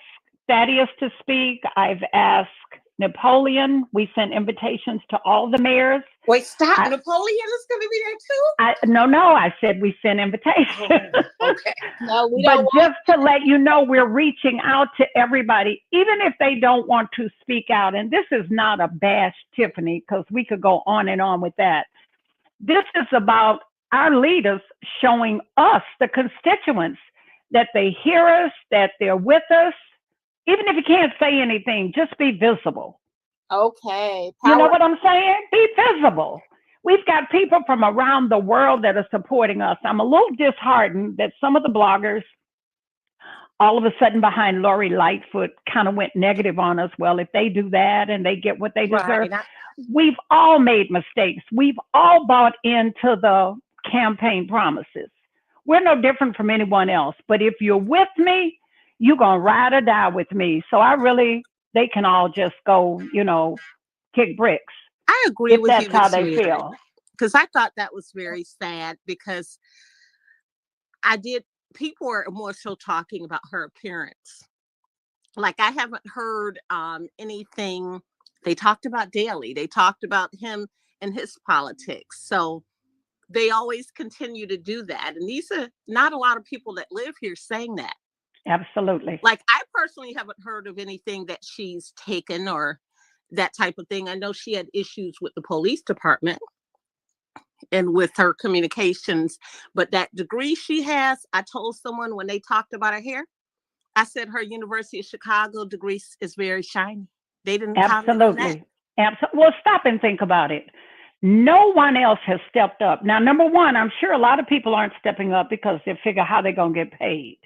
Thaddeus to speak. I've asked Napoleon. We sent invitations to all the mayors. Wait, stop. Napoleon is going to be there too? No, I said we sent invitations. Okay. No, we But don't just to let you know, we're reaching out to everybody, even if they don't want to speak out. And this is not a bash, Tiffany, because we could go on and on with that. This is about our leaders showing us, the constituents, that they hear us, that they're with us. Even if you can't say anything, just be visible. Okay. You know what I'm saying? Be visible. We've got people from around the world that are supporting us. I'm a little disheartened that some of the bloggers, all of a sudden behind Lori Lightfoot, kind of went negative on us. Well, if they do that and they get what they deserve, we've all made mistakes. We've all bought into the campaign promises. We're no different from anyone else. But if you're with me, you're going to ride or die with me. So they can all just go, kick bricks. I agree with you. That's how they feel. Because I thought that was very sad because people were more so talking about her appearance. Like I haven't heard anything. They talked about Daley. They talked about him and his politics. So they always continue to do that. And these are not a lot of people that live here saying that. Absolutely. Like I personally haven't heard of anything that she's taken or that type of thing. I know she had issues with the police department and with her communications, but that degree she has, I told someone when they talked about her hair, I said her University of Chicago degree is very shiny. They didn't comment on that. Well, stop and think about it. No one else has stepped up. Now, number one, I'm sure a lot of people aren't stepping up because they figure how they're going to get paid.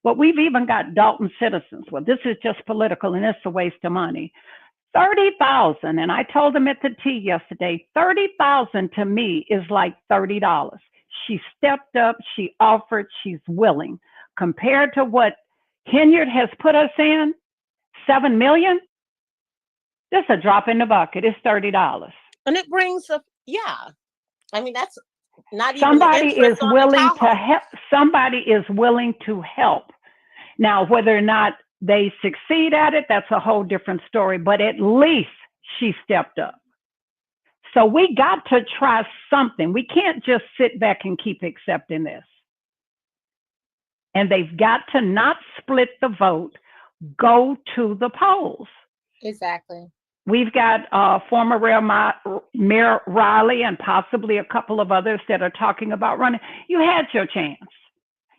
But we've even got Dalton citizens. Well, this is just political and it's a waste of money. 30,000, and I told them at the tea yesterday, 30,000 to me is like $30. She stepped up, she offered, she's willing. Compared to what Henyard has put us in, 7 million, this is a drop in the bucket. It's $30. And it brings up, I mean, that's not even somebody is willing to help. Somebody is willing to help. Now, whether or not they succeed at it, that's a whole different story, but at least she stepped up. So we got to try something. We can't just sit back and keep accepting this. And they've got to not split the vote, go to the polls. Exactly. We've got former Mayor Riley and possibly a couple of others that are talking about running. You had your chance.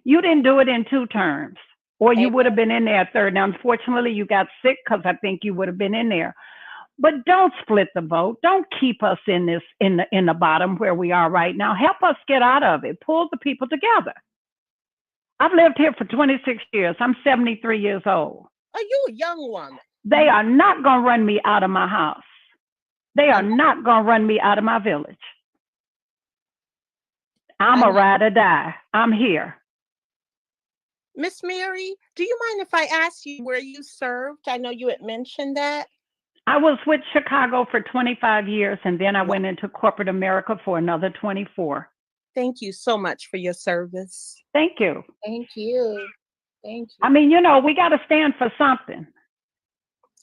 You didn't do it in 2 terms, or you would have been in there a third. Now, unfortunately, you got sick because I think you would have been in there. But don't split the vote. Don't keep us in this in the bottom where we are right now. Help us get out of it. Pull the people together. I've lived here for 26 years. I'm 73 years old. Are you a young woman? They are not going to run me out of my house. They are not going to run me out of my village. I'm a ride or die. I'm here. Miss Mary, do you mind if I ask you where you served? I know you had mentioned that. I was with Chicago for 25 years, and then I went into corporate America for another 24. Thank you so much for your service. Thank you. Thank you. Thank you. I mean, we got to stand for something.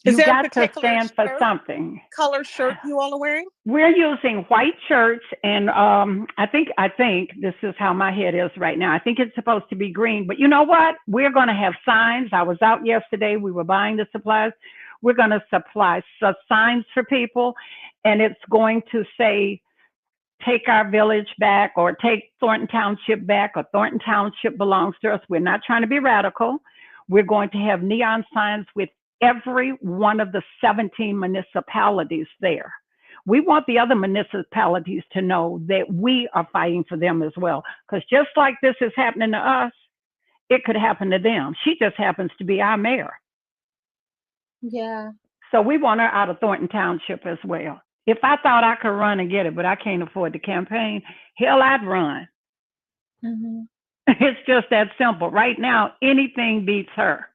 Is there got a particular to stand for something. Color shirt you all are wearing? We're using white shirts, and I think this is how my head is right now. I think it's supposed to be green, but you know what? We're going to have signs. I was out yesterday. We were buying the supplies. We're going to supply signs for people, and it's going to say, take our village back, or take Thornton Township back, or Thornton Township belongs to us. We're not trying to be radical. We're going to have neon signs with every one of the 17 municipalities there. We want the other municipalities to know that we are fighting for them as well. Because just like this is happening to us, it could happen to them. She just happens to be our mayor. Yeah. So we want her out of Thornton Township as well. If I thought I could run and get it, but I can't afford the campaign, hell, I'd run. Mm-hmm. It's just that simple. Right now, anything beats her.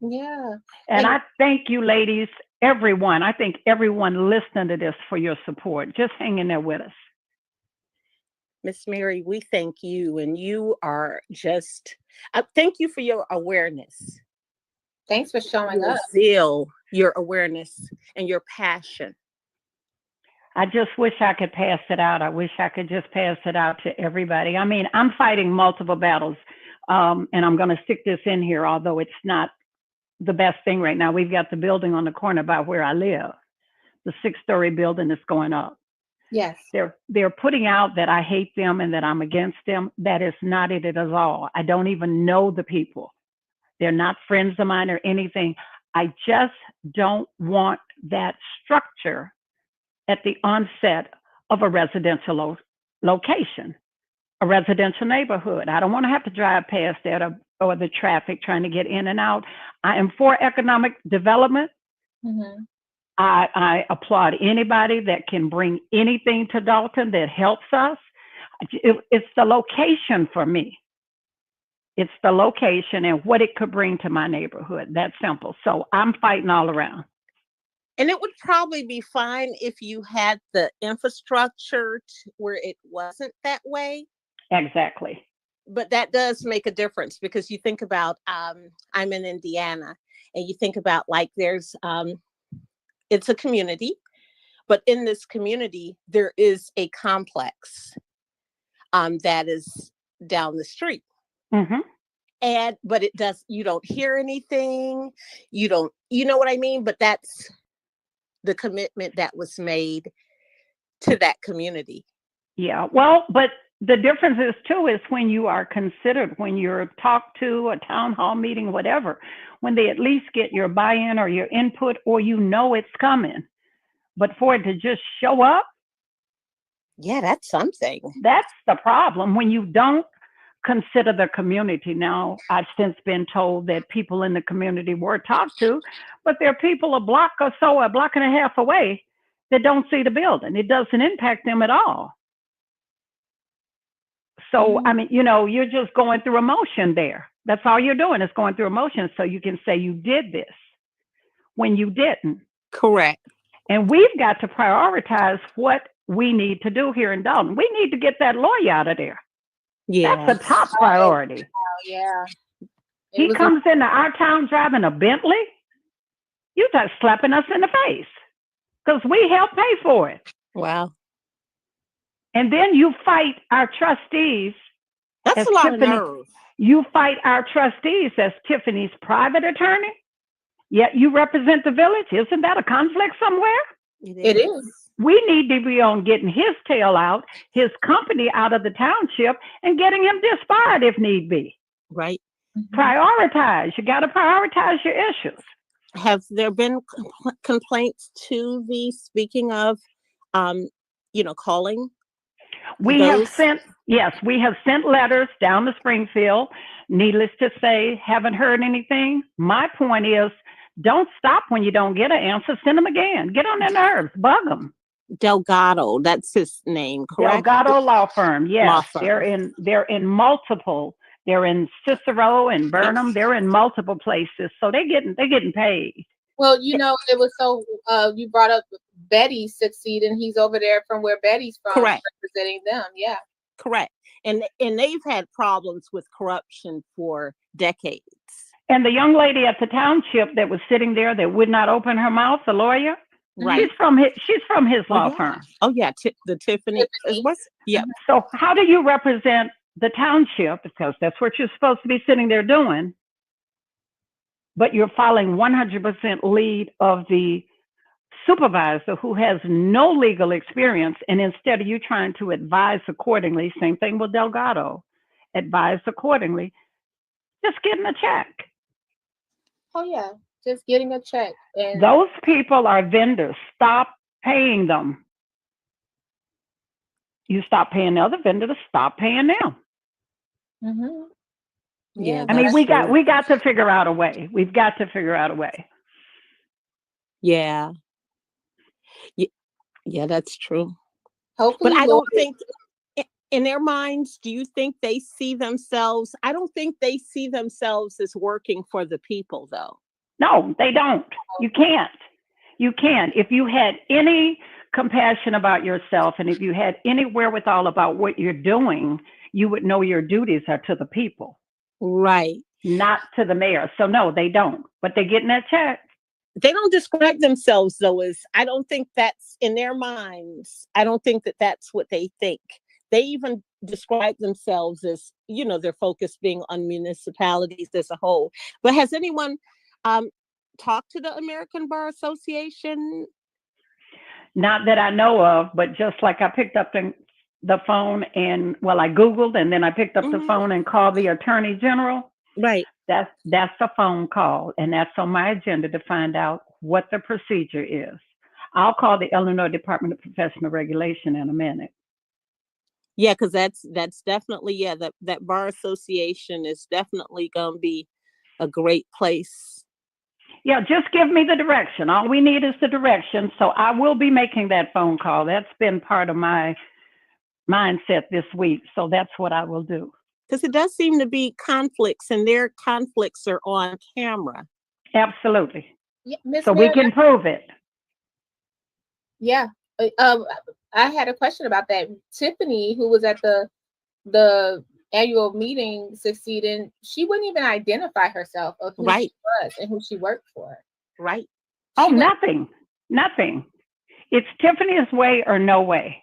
Yeah. And I thank you, ladies, everyone. I think everyone listening to this for your support. Just hang in there with us. Miss Mary, we thank you, and you are just, thank you for your awareness. Thanks for showing your up. zeal, your awareness, and your passion. I just wish I could pass it out. I wish I could just pass it out to everybody. I mean, I'm fighting multiple battles, and I'm going to stick this in here, although it's not the best thing right now. We've got the building on the corner by where I live. The 6-story building is going up. Yes. They're putting out that I hate them and that I'm against them. That is not it at all. I don't even know the people. They're not friends of mine or anything. I just don't want that structure at the onset of a residential location, a residential neighborhood. I don't want to have to drive past that or the traffic trying to get in and out. I am for economic development. Mm-hmm. I applaud anybody that can bring anything to Dalton that helps us. It's the location for me. It's the location and what it could bring to my neighborhood. That's simple. So I'm fighting all around. And it would probably be fine if you had the infrastructure where it wasn't that way. Exactly. But that does make a difference, because you think about, I'm in Indiana, and you think about like there's, it's a community, but in this community, there is a complex that is down the street. Mm-hmm. But it does, you don't hear anything. You know what I mean? But that's the commitment that was made to that community. Yeah, well, but the difference is too, is when you are considered, when you're talked to, a town hall meeting, whatever, when they at least get your buy-in or your input, or you know it's coming. But for it to just show up. Yeah, that's something. That's the problem. When you don't consider the community. Now, I've since been told that people in the community were talked to, but there are people a block or so, a block and a half away, that don't see the building. It doesn't impact them at all. So, I mean, you're just going through emotion there. That's all you're doing, is going through emotion. So you can say you did this when you didn't. Correct. And we've got to prioritize what we need to do here in Dalton. We need to get that lawyer out of there. Yeah. That's the top priority. Yeah. He comes into our town driving a Bentley. You just slapping us in the face, because we help pay for it. Wow. And then you fight our trustees. That's a lot of nerve. You fight our trustees as Tiffany's private attorney, yet you represent the village. Isn't that a conflict somewhere? It is. We need to be on getting his tail out, his company out of the township, and getting him disbarred if need be. Right. Prioritize. You got to prioritize your issues. Have there been complaints to the, speaking of, calling? We have sent letters down to Springfield. Needless to say, haven't heard anything. My point is, don't stop when you don't get an answer. Send them again. Get on their nerves. Bug them. Delgado, that's his name, correct? Delgado Law Firm. Yes, Law firm. They're in multiple. They're in Cicero and Burnham. They're in multiple places, so they're getting paid. Well, it was so you brought up Betty succeed, and he's over there from where Betty's from, correct, representing them. Yeah, correct. And they've had problems with corruption for decades. And the young lady at the township that was sitting there that would not open her mouth, the lawyer, right? She's from his law firm. Oh yeah, the Tiffany. Yeah. So how do you represent the township? Because that's what you're supposed to be sitting there doing. But you're following 100% lead of the supervisor who has no legal experience. And instead of you trying to advise accordingly, same thing with Delgado, advise accordingly, just getting a check. Oh yeah, just getting a check. And those people are vendors. Stop paying them. You stop paying the other vendor to stop paying them. Mm-hmm. Yeah, I mean, that's we true. got to figure out a way. We've got to figure out a way. Yeah. Yeah, that's true. But Hopefully, I don't Lori. think in their minds, do you think they see themselves? I don't think they see themselves as working for the people, though. No, they don't. You can't. You can't. If you had any compassion about yourself and if you had any wherewithal about what you're doing, you would know your duties are to the people, Right. not to the mayor. So no, they don't. But they're getting that check. They don't describe themselves, though, as, I don't think that's in their minds. I don't think that that's what they think. They even describe themselves as, you know, their focus being on municipalities as a whole. But has anyone talked to the American Bar Association? Not that I know of, but just like I picked up the phone and, well, I Googled and then I picked up the phone and called the Attorney General. Right. That's a phone call, and that's on my agenda to find out what the procedure is. I'll call the Illinois Department of Professional Regulation in a minute. Yeah, because that's definitely, yeah, that bar association is definitely going to be a great place. Yeah, just give me the direction. All we need is the direction. So I will be making that phone call. That's been part of my mindset this week. So that's what I will do. Because it does seem to be conflicts, and their conflicts are on camera. Absolutely. Yeah, Miss So Mary, we can prove it. Yeah. I had a question about that. Tiffany, who was at the annual meeting succeeding, she wouldn't even identify herself of who she was and who she worked for. Right. Oh, nothing. It's Tiffany's way or no way.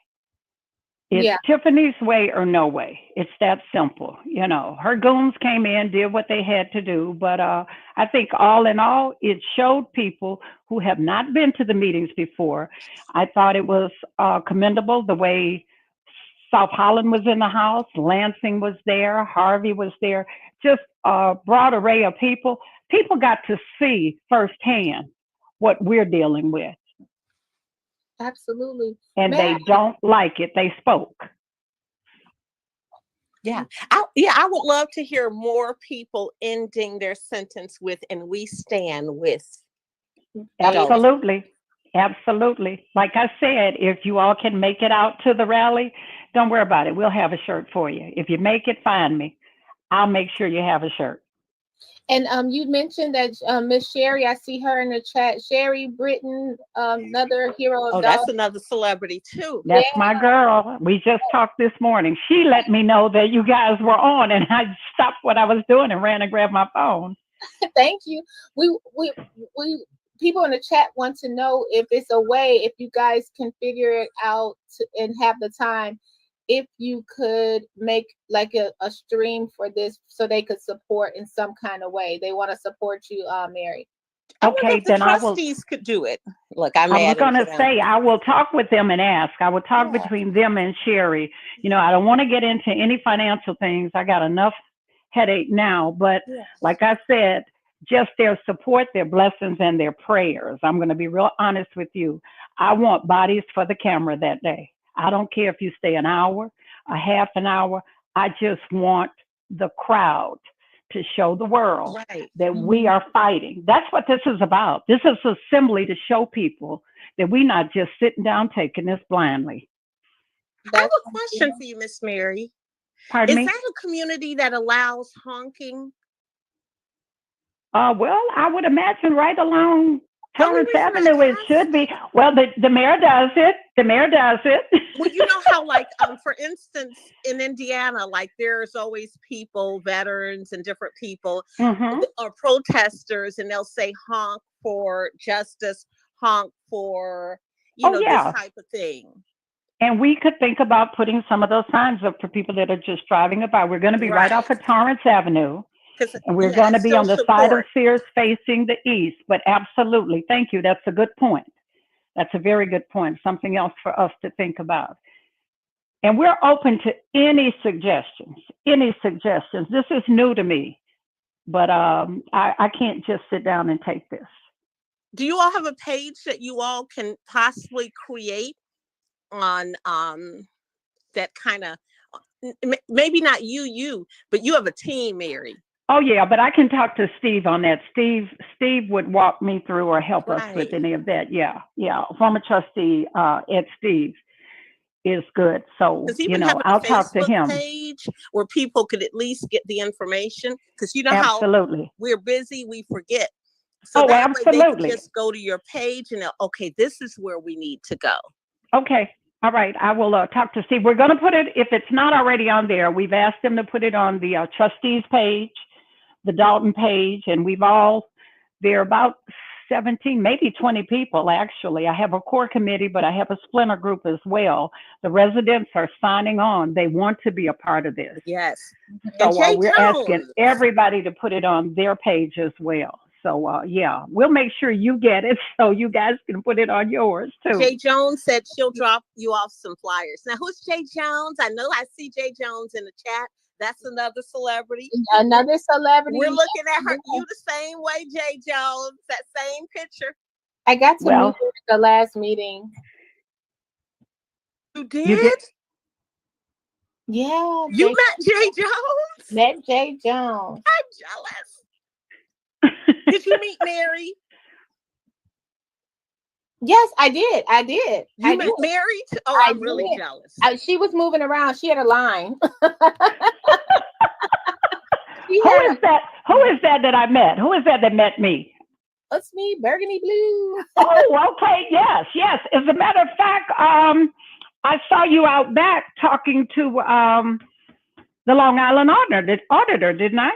It's Tiffany's way or no way. It's that simple. You know, her goons came in, did what they had to do. But I think all in all, it showed people who have not been to the meetings before. I thought it was commendable the way South Holland was in the house, Lansing was there, Harvey was there, just a broad array of people. People got to see firsthand what we're dealing with. Absolutely. And they don't like it. They spoke. Yeah. I would love to hear more people ending their sentence with, and we stand with. Absolutely. Absolutely. Like I said, if you all can make it out to the rally, don't worry about it. We'll have a shirt for you. If you make it, find me. I'll make sure you have a shirt. And you mentioned that Miss Sherry, I see her in the chat. Sherry Britton, another hero of that's another celebrity too. That's my girl. We just talked this morning. She let me know that you guys were on, and I stopped what I was doing and ran and grabbed my phone. Thank you. We people in the chat want to know if it's a way, if you guys can figure it out and have the time, if you could make like a stream for this so they could support in some kind of way. They want to support you, Mary. Okay, then I will. Trustees could do it. Look, I was going to say, I will talk with them and ask. I will talk between them and Sherry. You know, I don't want to get into any financial things. I got enough headache now. But like I said, just their support, their blessings, and their prayers. I'm going to be real honest with you. I want bodies for the camera that day. I don't care if you stay an hour, a half an hour. I just want the crowd to show the world that we are fighting. That's what this is about. This is assembly to show people that we're not just sitting down taking this blindly. I have a question for you, Miss Mary. Pardon me? Is that a community that allows honking? Well, I would imagine right along Torrance Avenue, it should be. Well, the mayor does it. The mayor does it. Well, you know how, like, for instance, in Indiana, like there's always people, veterans and different people or protesters, and they'll say honk for justice, honk for, this type of thing. And we could think about putting some of those signs up for people that are just driving by. We're going to be right off of Torrance Avenue. And we're going to be on the side of Sears facing the east. But absolutely, thank you. That's a good point. That's a very good point. Something else for us to think about. And we're open to any suggestions. This is new to me, but I can't just sit down and take this. Do you all have a page that you all can possibly create on that kind of, maybe not you, but you have a team, Mary. Oh yeah, but I can talk to Steve on that. Steve would walk me through or help us with any of that. Yeah. Former trustee Ed Steve is good. So I'll talk to him. Page where people could at least get the information, because you know Absolutely. how we're busy, we forget. So that way they can just go to your page and okay, this is where we need to go. Okay. All right. I will talk to Steve. We're going to put it, if it's not already on there, we've asked them to put it on the trustees page, the Dalton page, and there are about 17, maybe 20 people, actually. I have a core committee, but I have a splinter group as well. The residents are signing on. They want to be a part of this. Yes. So we're asking everybody to put it on their page as well. So, we'll make sure you get it so you guys can put it on yours, too. Jay Jones said she'll drop you off some flyers. Now, who's Jay Jones? I know I see Jay Jones in the chat. That's another celebrity. Another celebrity. We're looking at her. You the same way, Jay Jones. That same picture. I got to meet her at the last meeting. You did? Yeah. You met Jay Jones? Met Jay Jones. I'm jealous. Did you meet Mary? Yes, I did. I did. You met Mary? Oh, I'm really jealous. She was moving around. She had a line. Who is that I met? Who is that met me? It's me, Burgundy Blue. Oh, okay. Yes. As a matter of fact, I saw you out back talking to the Long Island auditor, didn't I?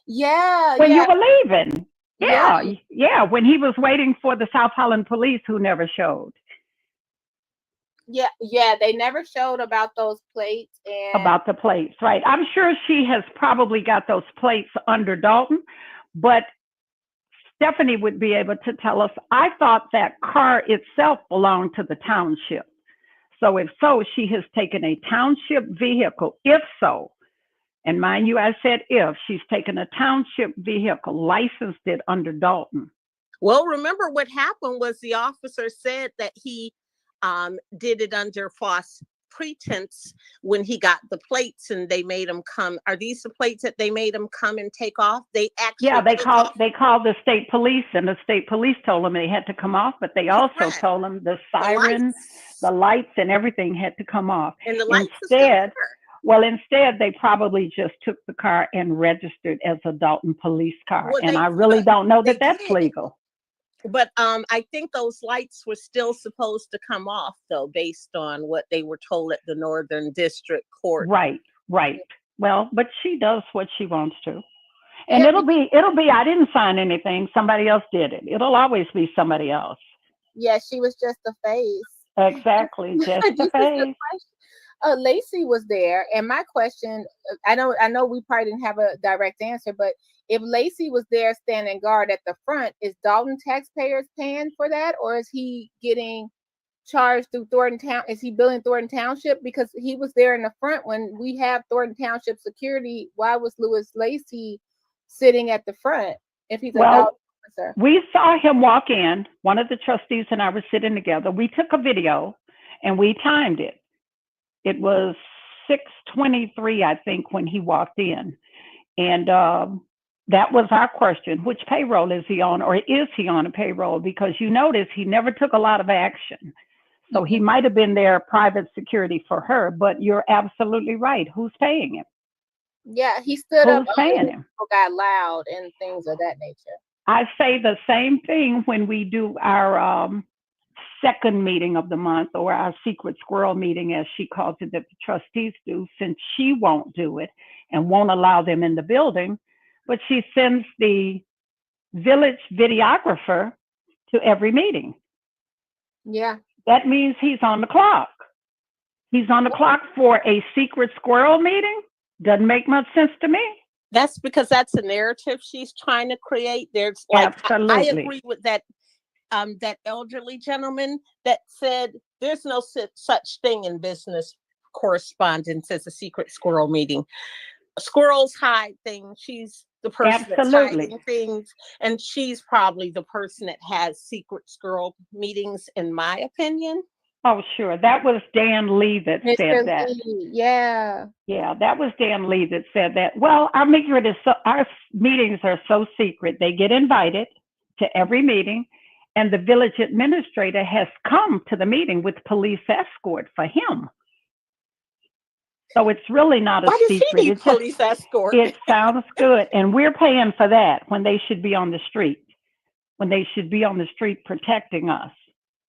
Yeah. When you were leaving. Yeah. When he was waiting for the South Holland police who never showed. Yeah. They never showed about those plates. About the plates, right. I'm sure she has probably got those plates under Dalton, but Stephanie would be able to tell us. I thought that car itself belonged to the township. So if so, she has taken a township vehicle, if so. And mind you, I said if she's taken a township vehicle, licensed it under Dalton. Well, remember what happened was the officer said that he did it under false pretense when he got the plates and they made him come. Are these the plates that they made him come and take off? They actually they called the state police, and the state police told them they had to come off, but they also told them the siren, the lights and everything had to come off. And the lights Instead, they probably just took the car and registered as a Dalton police car. And I really don't know that that's legal. But I think those lights were still supposed to come off, though, based on what they were told at the Northern District Court. Right. Well, but she does what she wants to. And it'll be, I didn't sign anything. Somebody else did it. It'll always be somebody else. Yeah, she was just a face. Exactly, just a face. Lacey was there, and my question, I know we probably didn't have a direct answer, but if Lacey was there standing guard at the front, is Dalton taxpayers paying for that, or is he getting charged through Thornton Town? Is he billing Thornton Township because he was there in the front when we have Thornton Township security? Why was Lewis Lacey sitting at the front if he's a Dalton officer? We saw him walk in. One of the trustees and I were sitting together. We took a video and we timed it. It was 6:23, I think, when he walked in. And that was our question. Which payroll is he on, or is he on a payroll? Because you notice he never took a lot of action. So he might have been there private security for her, but you're absolutely right. Who's paying him? Yeah, he stood up. Who's paying him? People got loud and things of that nature. I say the same thing when we do our second meeting of the month, or our secret squirrel meeting, as she calls it, that the trustees do, since she won't do it and won't allow them in the building, but she sends the village videographer to every meeting. Yeah. That means he's on the clock. He's on the clock for a secret squirrel meeting? Doesn't make much sense to me. That's because that's a narrative she's trying to create. There's like, I agree with that. That elderly gentleman that said there's no such thing in business correspondence as a secret squirrel meeting. Squirrels hide things. She's the person that's hiding things, and she's probably the person that has secret squirrel meetings, in my opinion. Oh, sure. That was Dan Lee that Mr. said that. Lee, yeah. Yeah, that was Dan Lee that said that. Well, our meetings are so secret. They get invited to every meeting, and the village administrator has come to the meeting with police escort for him. So it's really not a Why does secret. he need police escort? It sounds good, and we're paying for that when they should be on the street. When they should be on the street protecting us.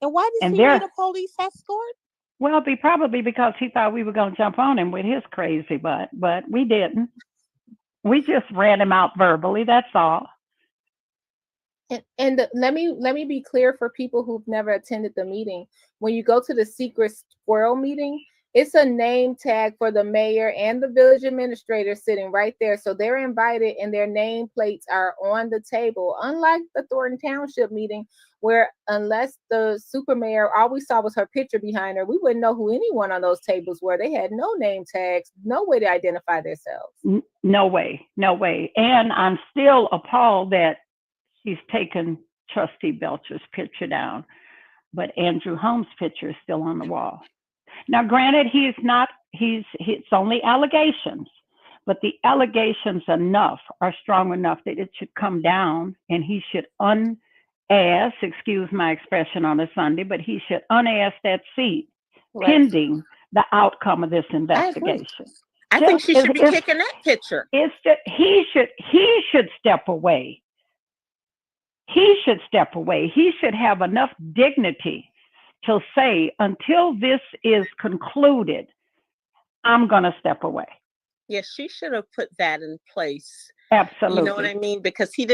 And why does he need a police escort? Well, probably because he thought we were going to jump on him with his crazy butt, but we didn't. We just ran him out verbally. That's all. And let me be clear for people who've never attended the meeting. When you go to the secret squirrel meeting, it's a name tag for the mayor and the village administrator sitting right there. So they're invited and their name plates are on the table. Unlike the Thornton Township meeting, where unless the super mayor, all we saw was her picture behind her, we wouldn't know who anyone on those tables were. They had no name tags, no way to identify themselves. No way. And I'm still appalled that she's taken Trustee Belcher's picture down, but Andrew Holmes' picture is still on the wall. Now, granted, it's only allegations, but the allegations are strong enough that it should come down and he should unask, excuse my expression on a Sunday, but he should unask that seat pending the outcome of this investigation. I think she should be kicking that picture. He should step away. He should step away. He should have enough dignity to say, until this is concluded, I'm going to step away. Yes, she should have put that in place. Absolutely. You know what I mean? Because he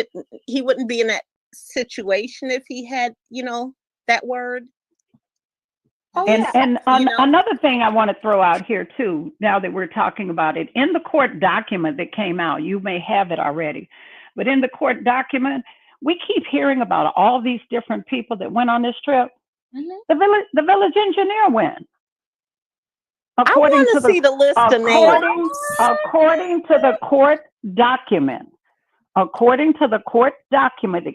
wouldn't be in that situation if he had, that word. Another thing I want to throw out here too, now that we're talking about it, in the court document that came out, you may have it already, but in the court document, we keep hearing about all these different people that went on this trip. Mm-hmm. The village engineer went. I want to see the list of names. According to the court document, that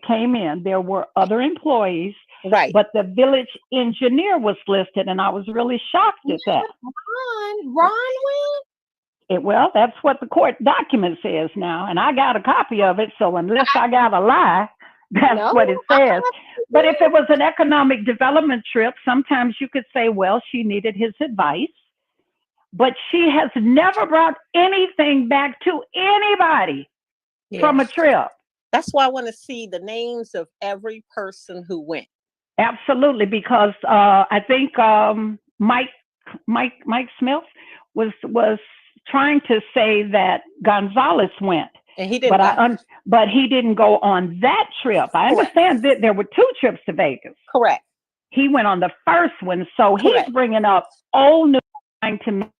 came in, there were other employees, right? But the village engineer was listed, and I was really shocked at that. Ron went? Well, that's what the court document says now, and I got a copy of it. So unless I got a lie, that's what it says. But if it was an economic development trip, sometimes you could say, well, she needed his advice. But she has never brought anything back to anybody from a trip. That's why I want to see the names of every person who went. Absolutely, because I think Mike Smith was trying to say that Gonzalez went. And he didn't. But he didn't go on that trip. I understand that there were 2 trips to Vegas. Correct. He went on the first one, so he's bringing up old news to me.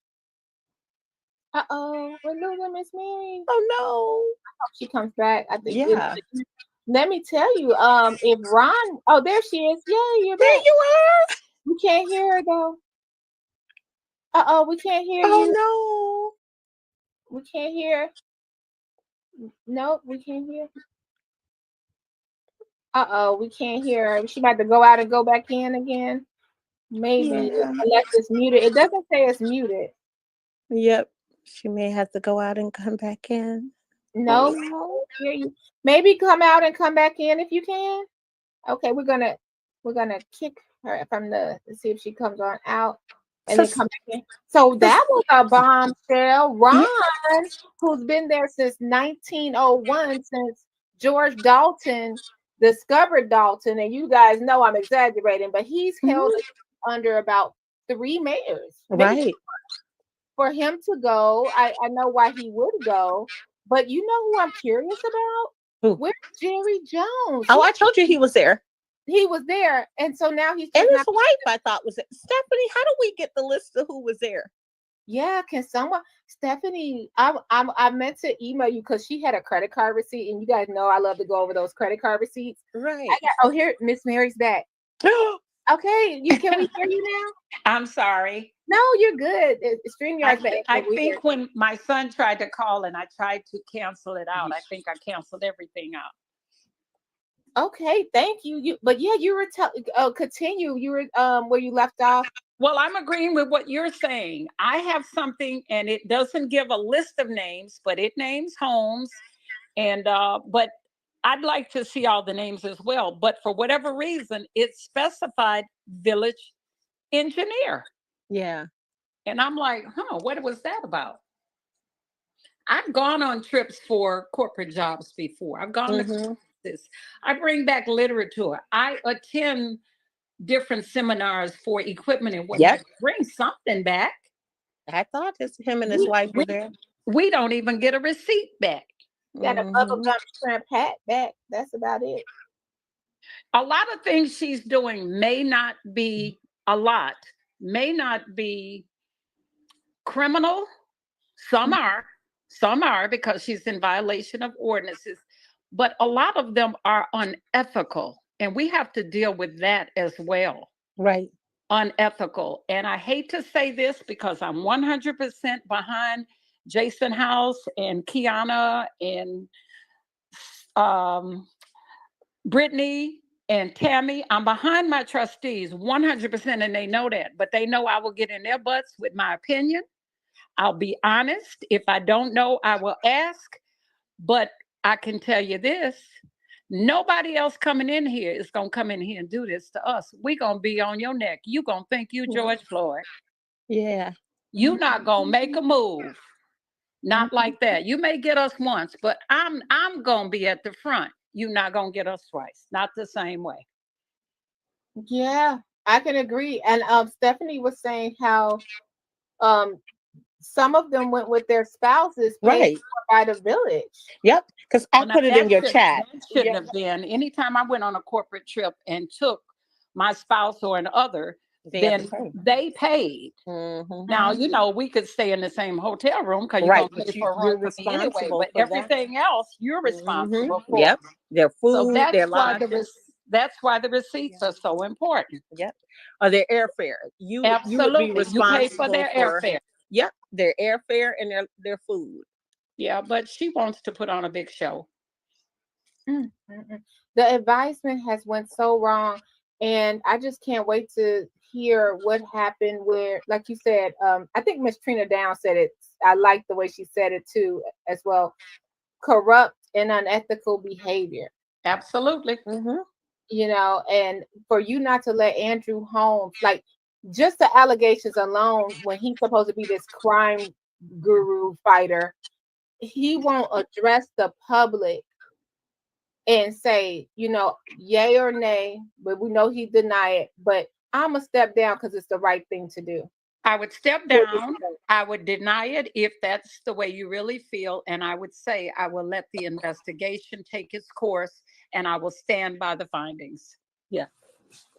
We're losing Miss Mary. Oh no! I hope she comes back. I think. Yeah. Let me tell you, if Ron, there she is. Yeah, you're back. There you are. We can't hear her though. We can't hear you. Oh no. We can't hear. Nope, we can't hear. We can't hear her. She about to go out and go back in again. Maybe unless it's muted. It doesn't say it's muted. Yep. She may have to go out and come back in. No, hear you. Maybe come out and come back in if you can. Okay, we're gonna kick her from let's see if she comes on out and then come back in. So that was a bombshell. Ron, who's been there since 1901, since George Dalton discovered Dalton, and you guys know I'm exaggerating, but he's held under about 3 mayors. Right. For him to go, I know why he would go, but you know who I'm curious about? Who? Where's Jerry Jones? Oh, I told you he was there. He was there, and so now he's and his wife. I thought was it. Stephanie, how do we get the list of who was there? Yeah, can someone, Stephanie? I meant to email you because she had a credit card receipt, and you guys know I love to go over those credit card receipts. Right. Here, Miss Mary's back. Okay, can we hear you now? I'm sorry. No, you're good. StreamYard's back. I think when my son tried to call and I tried to cancel it out, I think I canceled everything out. Okay, thank you. But yeah, you were continue. You were where you left off. Well, I'm agreeing with what you're saying. I have something, and it doesn't give a list of names, but it names homes. And but I'd like to see all the names as well. But for whatever reason, it specified village engineer. Yeah. And I'm like, what was that about? I've gone on trips for corporate jobs before. I've gone to this. I bring back literature. I attend different seminars for equipment and whatnot. Bring something back. I thought him and his wife were there. We don't even get a receipt back. Got a bubble gum shrimp hat back. That's about it. A lot of things she's doing may not be criminal. Some are because she's in violation of ordinances, but a lot of them are unethical, and we have to deal with that as well. Right. Unethical. And I hate to say this because I'm 100% behind Jason House and Kiana and Brittany and Tammy. I'm behind my trustees 100%, and they know that, but they know I will get in their butts with my opinion. I'll be honest. If I don't know, I will ask. But I can tell you this, nobody else coming in here is going to come in here and do this to us. We're going to be on your neck. You're going to think you George Floyd. Yeah. You're not going to make a move. Not like that. You may get us once, but I'm going to be at the front. You're not going to get us twice. Not the same way. Yeah, I can agree. And Stephanie was saying how some of them went with their spouses paid by the village. Yep, because I put it in your chat. That shouldn't have been. Anytime I went on a corporate trip and took my spouse or an other, then they paid. Now, you know, we could stay in the same hotel room because you're going to pay for a room with me anyway, but everything else, you're responsible for. Yep, their food, so their lodging. That's why the receipts are so important. Yep, or their airfare. You would be responsible you pay for their airfare. Yep, their airfare and their food. Yeah, but she wants to put on a big show. The advisement has went so wrong, and I just can't wait to hear what happened where, like you said, I think Miss Trina Down said it. I like the way she said it too as well. Corrupt and unethical behavior. Absolutely. You know, and for you not to let Andrew Holmes, like just the allegations alone, when he's supposed to be this crime guru fighter, he won't address the public and say, you know, yay or nay, but we know he denied it, but I'm gonna step down because it's the right thing to do. I would step down. I would deny it if that's the way you really feel. And I would say I will let the investigation take its course and I will stand by the findings. Yeah.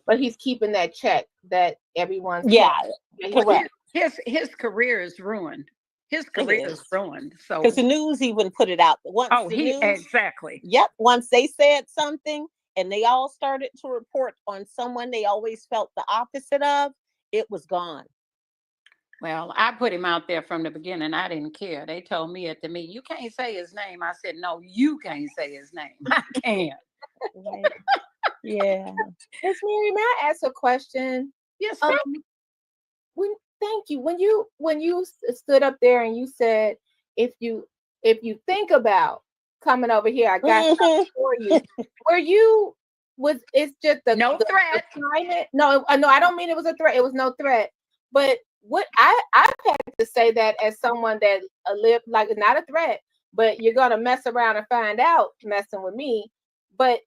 But he's keeping that check that everyone's correct. His career is ruined. His career is ruined. So because the news even put it out once. Exactly. Yep. Once they said something and they all started to report on someone they always felt the opposite of, it was gone. Well, I put him out there from the beginning. I didn't care. They told me at the meeting, you can't say his name. I said, no, you can't say his name. I can't. Yeah. Miss Mary, may I ask a question? Yes. Thank you. When you stood up there and you said, if you think about coming over here, I got something for you. It's just the threat. Climate? No, I don't mean it was a threat. It was no threat. But what I've had to say that as someone that lived, like, not a threat, but you're gonna mess around and find out messing with me. But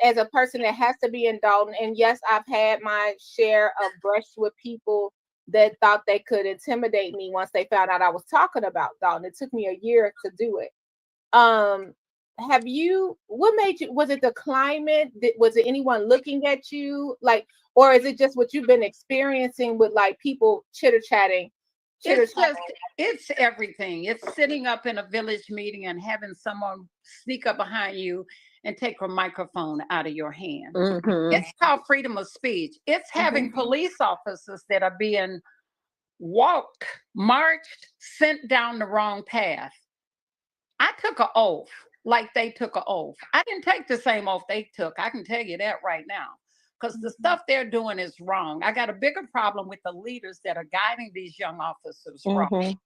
as a person that has to be in Dalton, and yes, I've had my share of brush with people that thought they could intimidate me once they found out I was talking about Dalton. It took me a year to do it. What made you, was it the climate? Was it anyone looking at you? Like, or is it just what you've been experiencing with like people chitter-chatting? It's everything. It's sitting up in a village meeting and having someone sneak up behind you and take a microphone out of your hand. It's called freedom of speech. It's having police officers that are being marched, sent down the wrong path. I took an oath like they took an oath. I didn't take the same oath they took. I can tell you that right now. Because the stuff they're doing is wrong. I got a bigger problem with the leaders that are guiding these young officers wrong.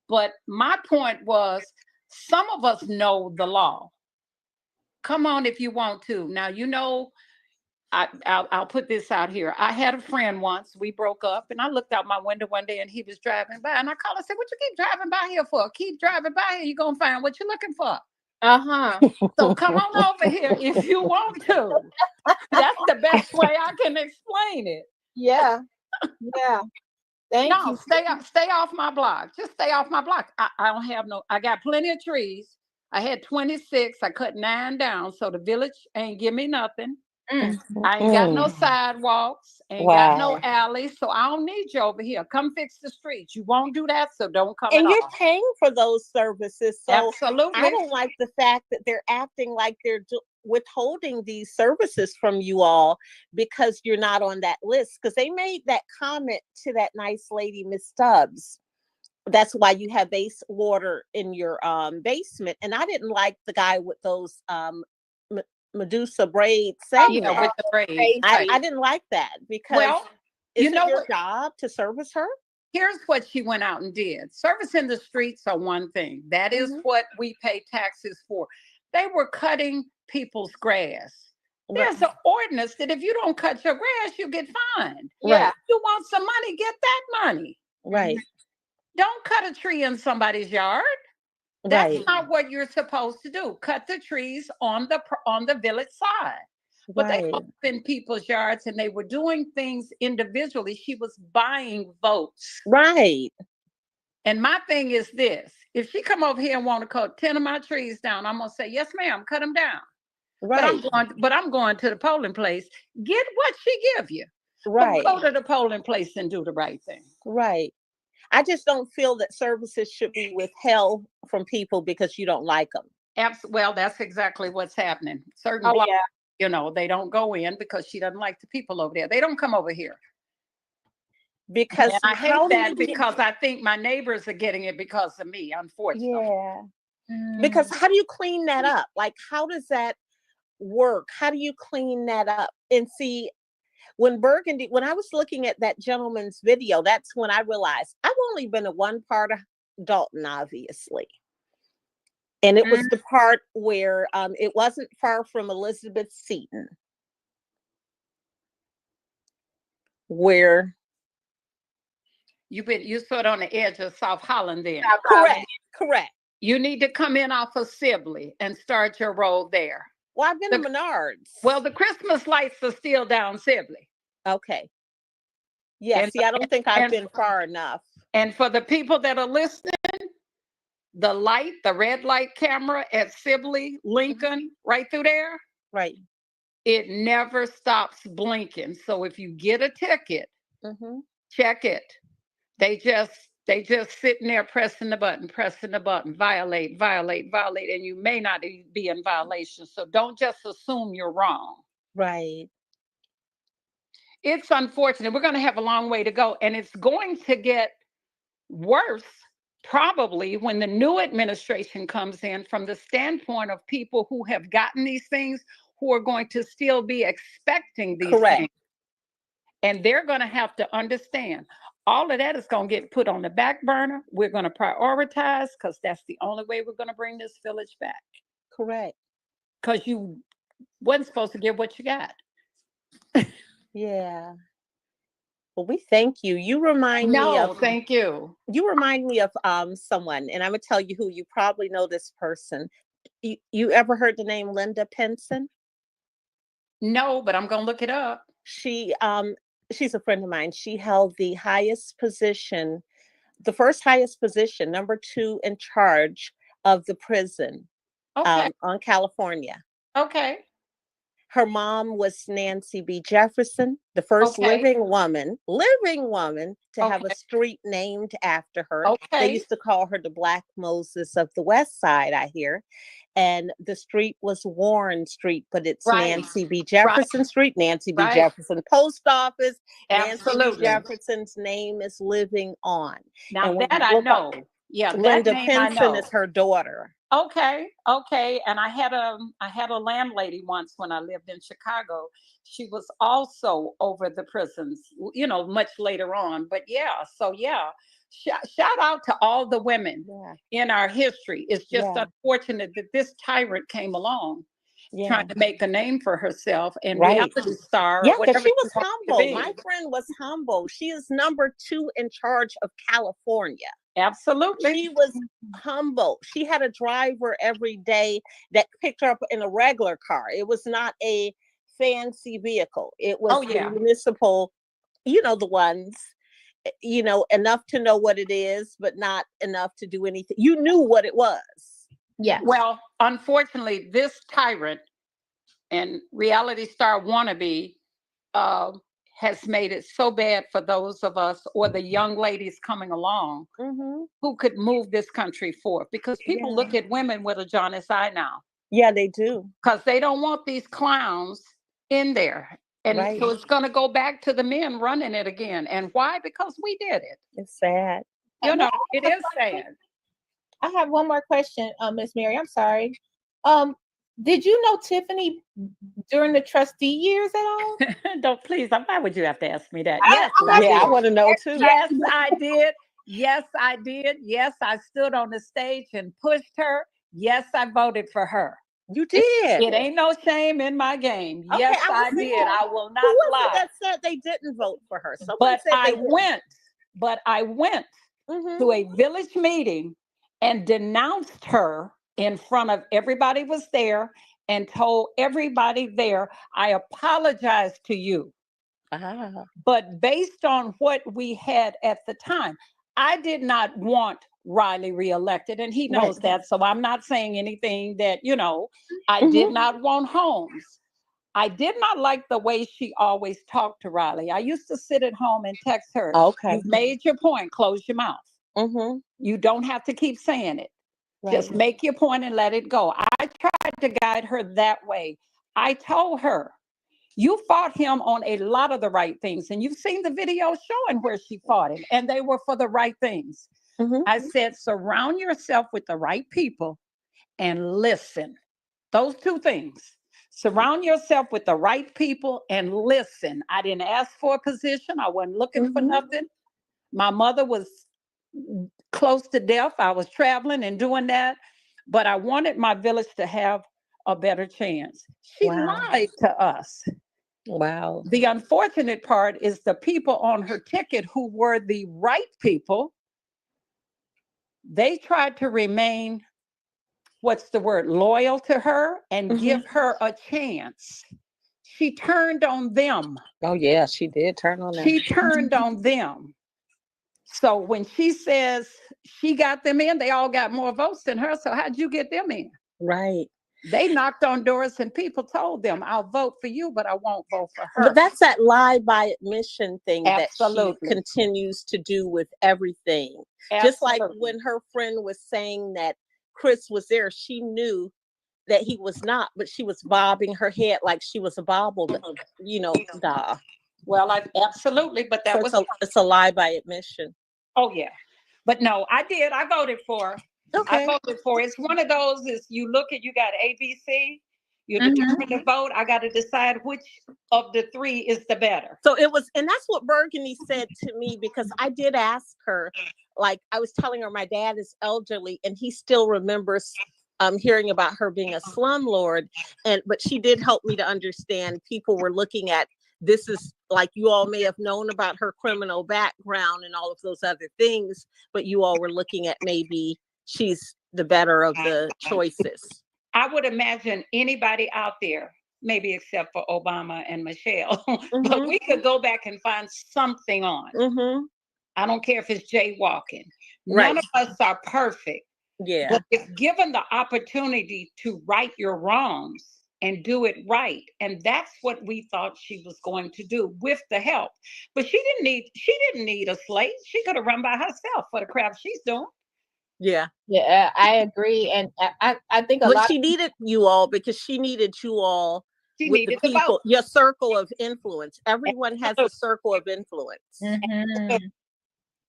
But my point was, some of us know the law. Come on if you want to. Now, you know, I'll put this out here. I had a friend once, we broke up, and I looked out my window one day and he was driving by, and I called and said, what you keep driving by here for? Keep driving by here, you're going to find what you're looking for. So come on over here if you want to. That's the best way I can explain it. Yeah. Thank you. Stay off my block. Just stay off my block. I don't have no, I got plenty of trees. I had 26. I cut 9 down. So the village ain't give me nothing. I ain't got no sidewalks, ain't got no alleys, so I don't need you over here. Come fix the streets. You won't do that, so don't come. And you're paying for those services, so absolutely. I don't like the fact that they're acting like they're withholding these services from you all because you're not on that list. Because they made that comment to that nice lady, Miss Stubbs. That's why you have base water in your basement. And I didn't like the guy with those Medusa braids saying that. With the braids. I didn't like that because isn't your job to service her? Here's what she went out and did. Servicing the streets are one thing. That is what we pay taxes for. They were cutting people's grass. There's an ordinance that if you don't cut your grass, you get fined. Yeah. You want some money, get that money. Right. Don't cut a tree in somebody's yard. That's not what you're supposed to do. Cut the trees on the village side. But they were in people's yards and they were doing things individually. She was buying votes. Right. And my thing is this. If she come over here and want to cut 10 of my trees down, I'm going to say, yes, ma'am, cut them down. Right. But I'm going to the polling place. Get what she give you. Right. But go to the polling place and do the right thing. Right. I just don't feel that services should be withheld from people because you don't like them. Well, that's exactly what's happening. Certain blocks, you know, they don't go in because she doesn't like the people over there. They don't come over here. Because I hate that because I think my neighbors are getting it because of me, unfortunately. Yeah. Because how do you clean that up? Like, how does that work? How do you clean that up? And see, when I was looking at that gentleman's video, that's when I realized I've only been to one part of Dalton, obviously. And it was the part where it wasn't far from Elizabeth Seton, where you sort of on the edge of South Holland then. Correct. You need to come in off of Sibley and start your road there. Well, I've been to Menards. Well, the Christmas lights are still down Sibley. Okay. Yeah, I don't think I've been far enough. And for the people that are listening, the red light camera at Sibley, Lincoln, right through there. Right. It never stops blinking. So if you get a ticket, check it. They just sitting there pressing the button, violate, and you may not be in violation. So don't just assume you're wrong. Right. It's unfortunate. We're going to have a long way to go, and it's going to get worse probably when the new administration comes in, from the standpoint of people who have gotten these things, who are going to still be expecting these things. And they're going to have to understand all of that is going to get put on the back burner. We're going to prioritize because that's the only way we're going to bring this village back. Correct. Because you wasn't supposed to get what you got. Yeah. Well, we thank you. You remind me of. Thank you. You remind me of someone, and I'm gonna tell you who. You probably know this person. You ever heard the name Linda Penson? No, but I'm gonna look it up. She's a friend of mine. She held the highest position, the first highest position, number 2 in charge of the prison on California. Okay. Her mom was Nancy B. Jefferson, the first living woman to have a street named after her. They used to call her the Black Moses of the West Side, I hear. And the street was Warren Street, but it's Nancy B. Jefferson Street, Nancy B. Jefferson Post Office. Nancy B. Jefferson's name is living on. Now that I know. Yeah, that Linda name I Pinson know. is her daughter. Okay, okay. And I had a landlady once when I lived in Chicago. She was also over the prisons, you know, much later on. But yeah, so yeah, shout out to all the women in our history. It's just unfortunate that this tyrant came along trying to make a name for herself and reality star. Yeah, Or because whatever she was wants to humble. be. My friend was humble. She is #2 in charge of California. Absolutely. She was humble. She had a driver every day that picked her up in a regular car. It was not a fancy vehicle. It was the municipal, you know, the ones, you know, enough to know what it is, but not enough to do anything. You knew what it was. Yeah. Well, unfortunately, this tyrant and reality star wannabe has made it so bad for those of us or the young ladies coming along who could move this country forth. Because people look at women with a jaundiced eye now. Yeah, they do. Because they don't want these clowns in there. And so it's going to go back to the men running it again. And why? Because we did it. It's sad. You know, it is sad. I have one more question, Miss Mary. I'm sorry. Did you know Tiffany during the trustee years at all? Don't please. Why would you have to ask me that? Yes, I want to know too. Yes, I did. Yes, I did. Yes, I stood on the stage and pushed her. Yes, I voted for her. You did. It ain't no shame in my game. Okay, Yes, I did. I will not who was lie. it that said they didn't vote for her? Someone But said I they didn't. went to a village meeting and denounced her in front of everybody was there and told everybody there, I apologize to you. But based on what we had at the time, I did not want Riley reelected, and he knows that. So I'm not saying anything that, you know, I did not want Holmes. I did not like the way she always talked to Riley. I used to sit at home and text her. You've made your point. Close your mouth. You don't have to keep saying it. Just make your point and let it go. I tried to guide her that way. I told her, you fought him on a lot of the right things. And you've seen the video showing where she fought him. And they were for the right things. I said, surround yourself with the right people and listen. Those two things. Surround yourself with the right people and listen. I didn't ask for a position. I wasn't looking for nothing. My mother was close to death. I was traveling and doing that. But I wanted my village to have a better chance. She lied to us. Wow. The unfortunate part is the people on her ticket who were the right people, they tried to remain, what's the word, loyal to her and give her a chance. She turned on them. Oh, yeah, she did turn on them. She turned on them. So when she says she got them in, they all got more votes than her. So how'd you get them in? Right. They knocked on doors and people told them, I'll vote for you, but I won't vote for her. But that's that lie by admission thing Absolutely. that she continues to do with everything. Absolutely. Just like when her friend was saying that Chris was there, she knew that he was not, but she was bobbing her head like she was a bobble, you know, doll. Well, absolutely, but that so it's a lie by admission. Oh, yeah. But no, I did. I voted for her. Okay. I voted for it. It's one of those is you look at, you got ABC, you determine to vote. I got to decide which of the three is the better. So it was, and that's what Burgundy said to me, because I did ask her, like I was telling her my dad is elderly and he still remembers hearing about her being a slumlord. But she did help me to understand people were looking at, this is like, you all may have known about her criminal background and all of those other things, but you all were looking at maybe she's the better of the choices. I would imagine anybody out there, maybe except for Obama and Michelle, but we could go back and find something on. I don't care if it's jaywalking. None of us are perfect. Yeah. But if given the opportunity to right your wrongs and do it right, and that's what we thought she was going to do with the help. But she didn't need a slate. She could have run by herself for the crap she's doing. Yeah. Yeah, I agree. And I think but she needed you all, because she needed you all. She with needed the people, the your circle of influence. Everyone has a circle of influence.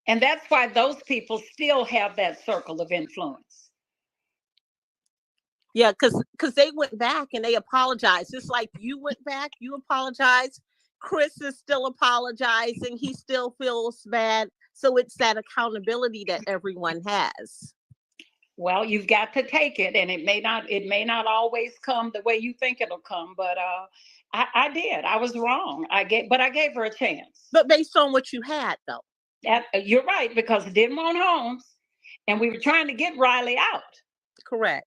And that's why those people still have that circle of influence. Yeah, because they went back and they apologized. Just like you went back, you apologized. Chris is still apologizing. He still feels bad. So it's that accountability that everyone has. Well, you've got to take it, and it may not always come the way you think it'll come, but I did. I was wrong. I gave her a chance. But based on what you had, though. You're right, because it didn't want Holmes, and we were trying to get Riley out. Correct.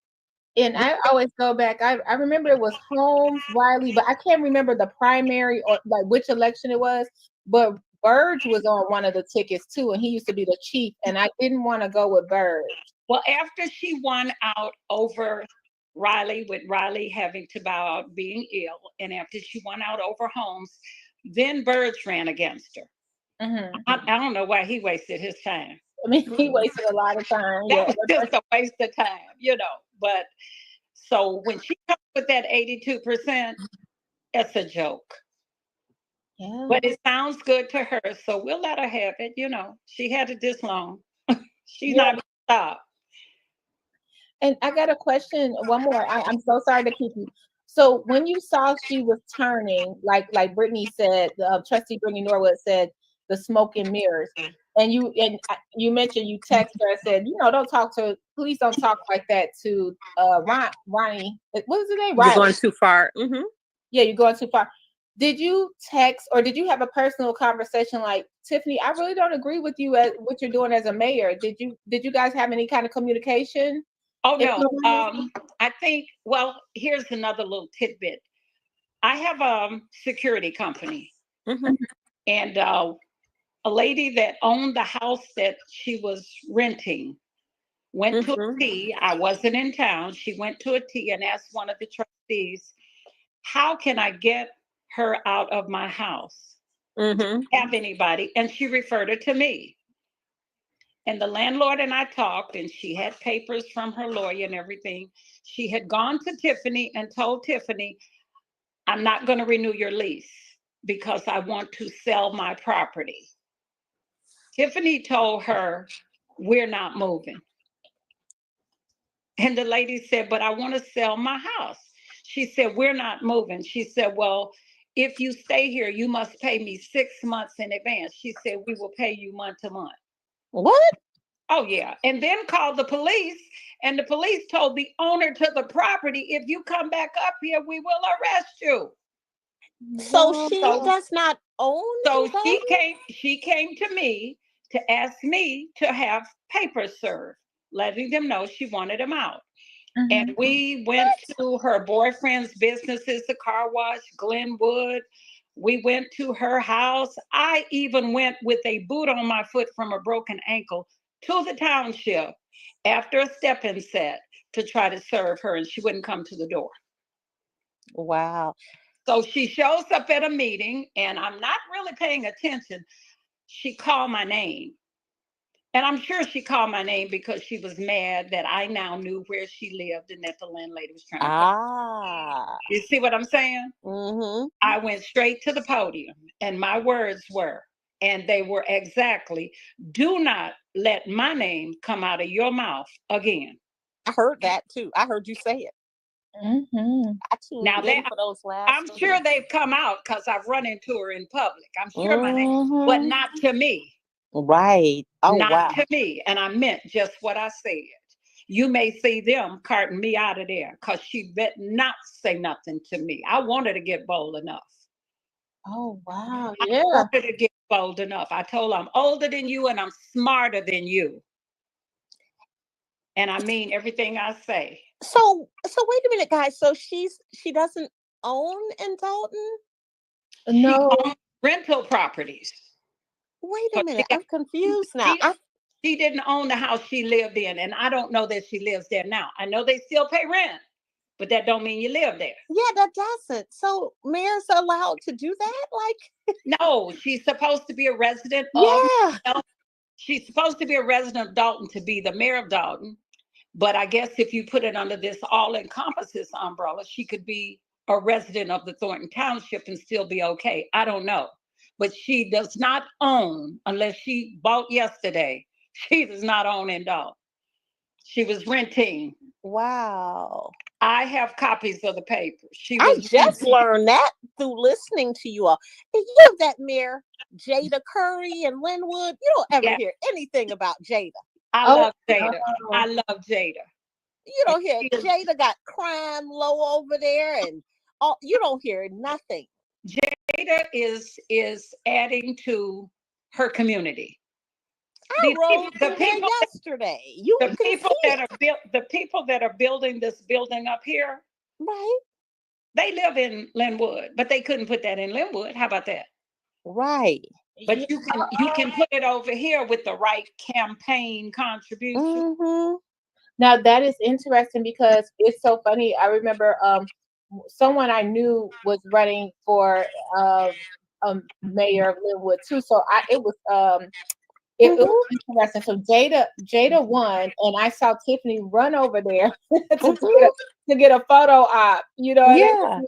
And I always go back. I remember it was Holmes, Riley, but I can't remember the primary or like which election it was. But Burge was on one of the tickets too, and he used to be the chief. And I didn't want to go with Burge. Well, after she won out over Riley, with Riley having to bow out being ill, and after she won out over Holmes, then Burge ran against her. Mm-hmm. I don't know why he wasted his time. I mean, he wasted a lot of time. That was just a waste of time, But so when she comes with that 82%, it's a joke. Yeah. But it sounds good to her, so we'll let her have it. She had it this long. She's not going to stop. And I got a question. One more. I'm so sorry to keep you. So when you saw she was turning, like Brittany said, Trustee Brittany Norwood said, the smoke and mirrors. And you mentioned you texted her and said, please don't talk like that to Ronnie. What was his name? You're going too far. Mm-hmm. Yeah, you're going too far. Did you text or did you have a personal conversation like, Tiffany, I really don't agree with you at what you're doing as a mayor? Did you guys have any kind of communication? Oh, no. I think, here's another little tidbit. I have a security company. Mm-hmm. And a lady that owned the house that she was renting went to a tea. I wasn't in town. She went to a tea and asked one of the trustees, how can I get her out of my house? Mm-hmm. Have anybody? And she referred her to me. And the landlord and I talked, and she had papers from her lawyer and everything. She had gone to Tiffany and told Tiffany, I'm not going to renew your lease because I want to sell my property. Tiffany told her, we're not moving. And the lady said, but I want to sell my house. She said, we're not moving. She said, well, if you stay here, you must pay me 6 months in advance. She said, we will pay you month to month. What? Oh, yeah. And then called the police, and the police told the owner to the property, if you come back up here, we will arrest you. So she does not own. So she came to me to ask me to have papers served, letting them know she wanted them out. Mm-hmm. And we went to her boyfriend's businesses, the car wash, Glenwood. We went to her house. I even went with a boot on my foot from a broken ankle to the township after a step-in set to try to serve her, and she wouldn't come to the door. Wow. So she shows up at a meeting, and I'm not really paying attention. She called my name. And I'm sure she called my name because she was mad that I now knew where she lived and that the landlady was trying to come. You see what I'm saying? Mm-hmm. I went straight to the podium, and my words were, and they were exactly, do not let my name come out of your mouth again. I heard that too. I heard you say it. Mm-hmm. Now I'm sure they've come out because I've run into her in public. I'm sure my name, but not to me. Right. Oh, not to me. And I meant just what I said. You may see them carting me out of there because she bet not say nothing to me. I wanted to get bold enough. Oh, wow. Yeah. I wanted to get bold enough. I told her I'm older than you and I'm smarter than you. And I mean everything I say. So wait a minute, guys. So she doesn't own in Dalton? No. She owns rental properties. Wait a minute. I'm confused now. She didn't own the house she lived in, and I don't know that she lives there now. I know they still pay rent, but that don't mean you live there. Yeah, that doesn't. So mayors are allowed to do that? Like, no, she's supposed to be a resident of she's supposed to be a resident of Dalton to be the mayor of Dalton. But I guess if you put it under this all-encompasses umbrella, she could be a resident of the Thornton Township and still be okay. I don't know. but she does not own, unless she bought yesterday, she does not own in Dalton. She was renting. Wow. I have copies of the paper. I just learned that through listening to you all. And you have that mayor, Jada Curry and Linwood. You don't ever hear anything about Jada. I love Jada. I love Jada. You don't hear Jada got crime low over there, and all, you don't hear nothing. Jada is adding to her community. I rode the people yesterday. The people that are building this building up here, right? They live in Linwood, but they couldn't put that in Linwood. How about that? Right. But you can put it over here with the right campaign contribution. Mm-hmm. Now that is interesting because it's so funny. I remember someone I knew was running for mayor of Linwood too. So it was interesting. So Jada won, and I saw Tiffany run over there to get a photo op. You know, yeah.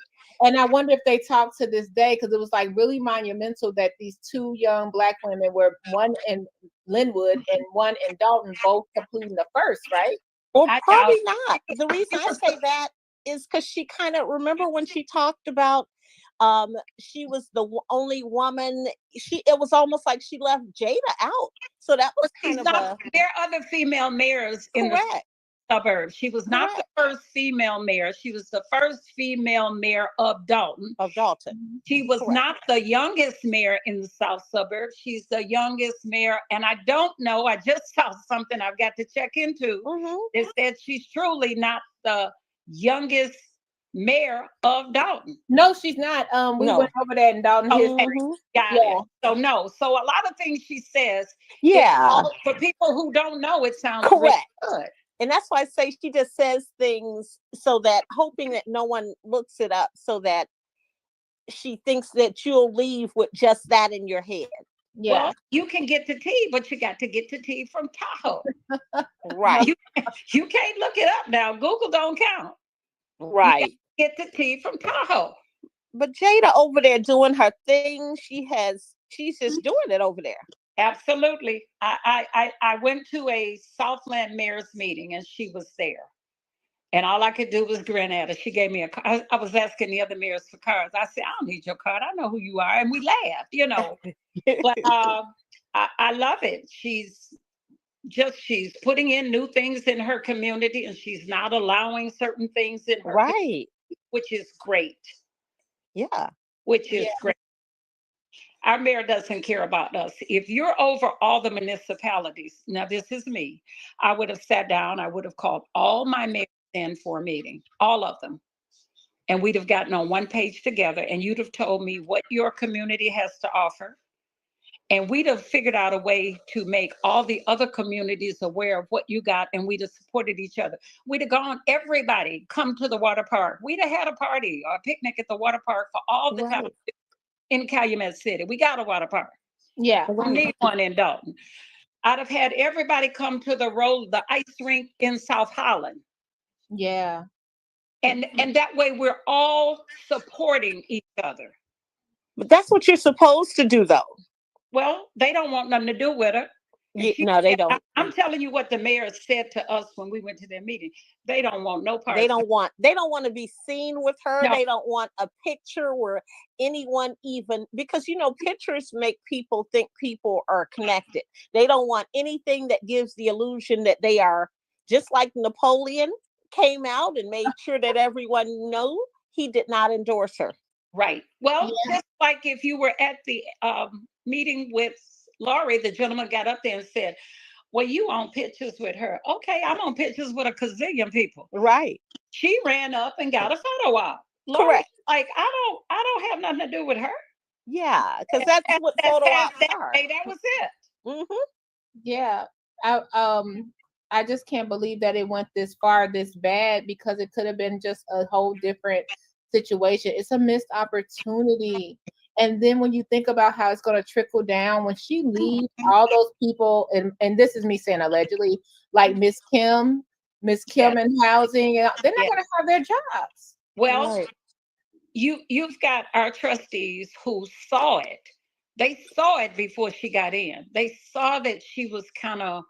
And I wonder if they talk to this day, because it was like really monumental that these two young Black women were, one in Linwood and one in Dalton, both completing the first, right? Well, probably not. The reason I say that is because she kind of, remember when she talked about she was the only woman, it was almost like she left Jada out. So that was kind of there are other female mayors in the suburbs. She was not the first female mayor. She was the first female mayor of Dalton. She was not the youngest mayor in the south suburbs. She's the youngest mayor. And I don't know, I just saw something I've got to check into. It said she's truly not the youngest mayor of Dalton. No, she's not. We went over that in Dalton. So no. So a lot of things she says. For people who don't know, it sounds correct. Really good. And that's why I say she just says things so that, hoping that no one looks it up, so that she thinks that you'll leave with just that in your head. Yeah. Well, you can get to tea, but you got to get to tea from Tahoe. Right. You can't look it up now. Google don't count. Right. Get the tea from Tahoe. But Jada over there doing her thing, she's just doing it over there. Absolutely. I went to a Southland mayor's meeting and she was there. And all I could do was grin at her. She gave me a card. I was asking the other mayors for cards. I said, I don't need your card. I know who you are. And we laughed, you know. But I love it. She's putting in new things in her community, and she's not allowing certain things in her community, which is great. Yeah. Which is great. Our mayor doesn't care about us. If you're over all the municipalities, now this is me, I would have sat down, I would have called all my mayors in for a meeting, all of them. And we'd have gotten on one page together, and you'd have told me what your community has to offer. And we'd have figured out a way to make all the other communities aware of what you got, and we'd have supported each other. We'd have gone, everybody come to the water park. We'd have had a party or a picnic at the water park for all the time in Calumet City. We got a water park. Yeah. We need one in Dalton. I'd have had everybody come to the ice rink in South Holland. Yeah. And that way we're all supporting each other. But that's what you're supposed to do, though. Well, they don't want nothing to do with her. No, they don't. I'm telling you what the mayor said to us when we went to their meeting. They don't want no part. They don't want to be seen with her. No. They don't want a picture where anyone even, because, you know, pictures make people think people are connected. They don't want anything that gives the illusion that they are, just like Napoleon came out and made sure that everyone knew he did not endorse her. Right. Well, just like if you were at the meeting with Laurie, the gentleman got up there and said, well, you on pictures with her. Okay, I'm on pictures with a gazillion people. Right. She ran up and got a photo op. Correct. Like, I don't have nothing to do with her. Yeah, because that's what photo ops are. That was it. Mm-hmm. Yeah. I just can't believe that it went this far, this bad, because it could have been just a whole different situation. It's a missed opportunity. And then when you think about how it's going to trickle down, when she leaves, all those people, and this is me saying allegedly, like Miss Kim in housing, they're not going to have their jobs. Well, you've got our trustees who saw it, They saw it before she got in. They saw that she was kind of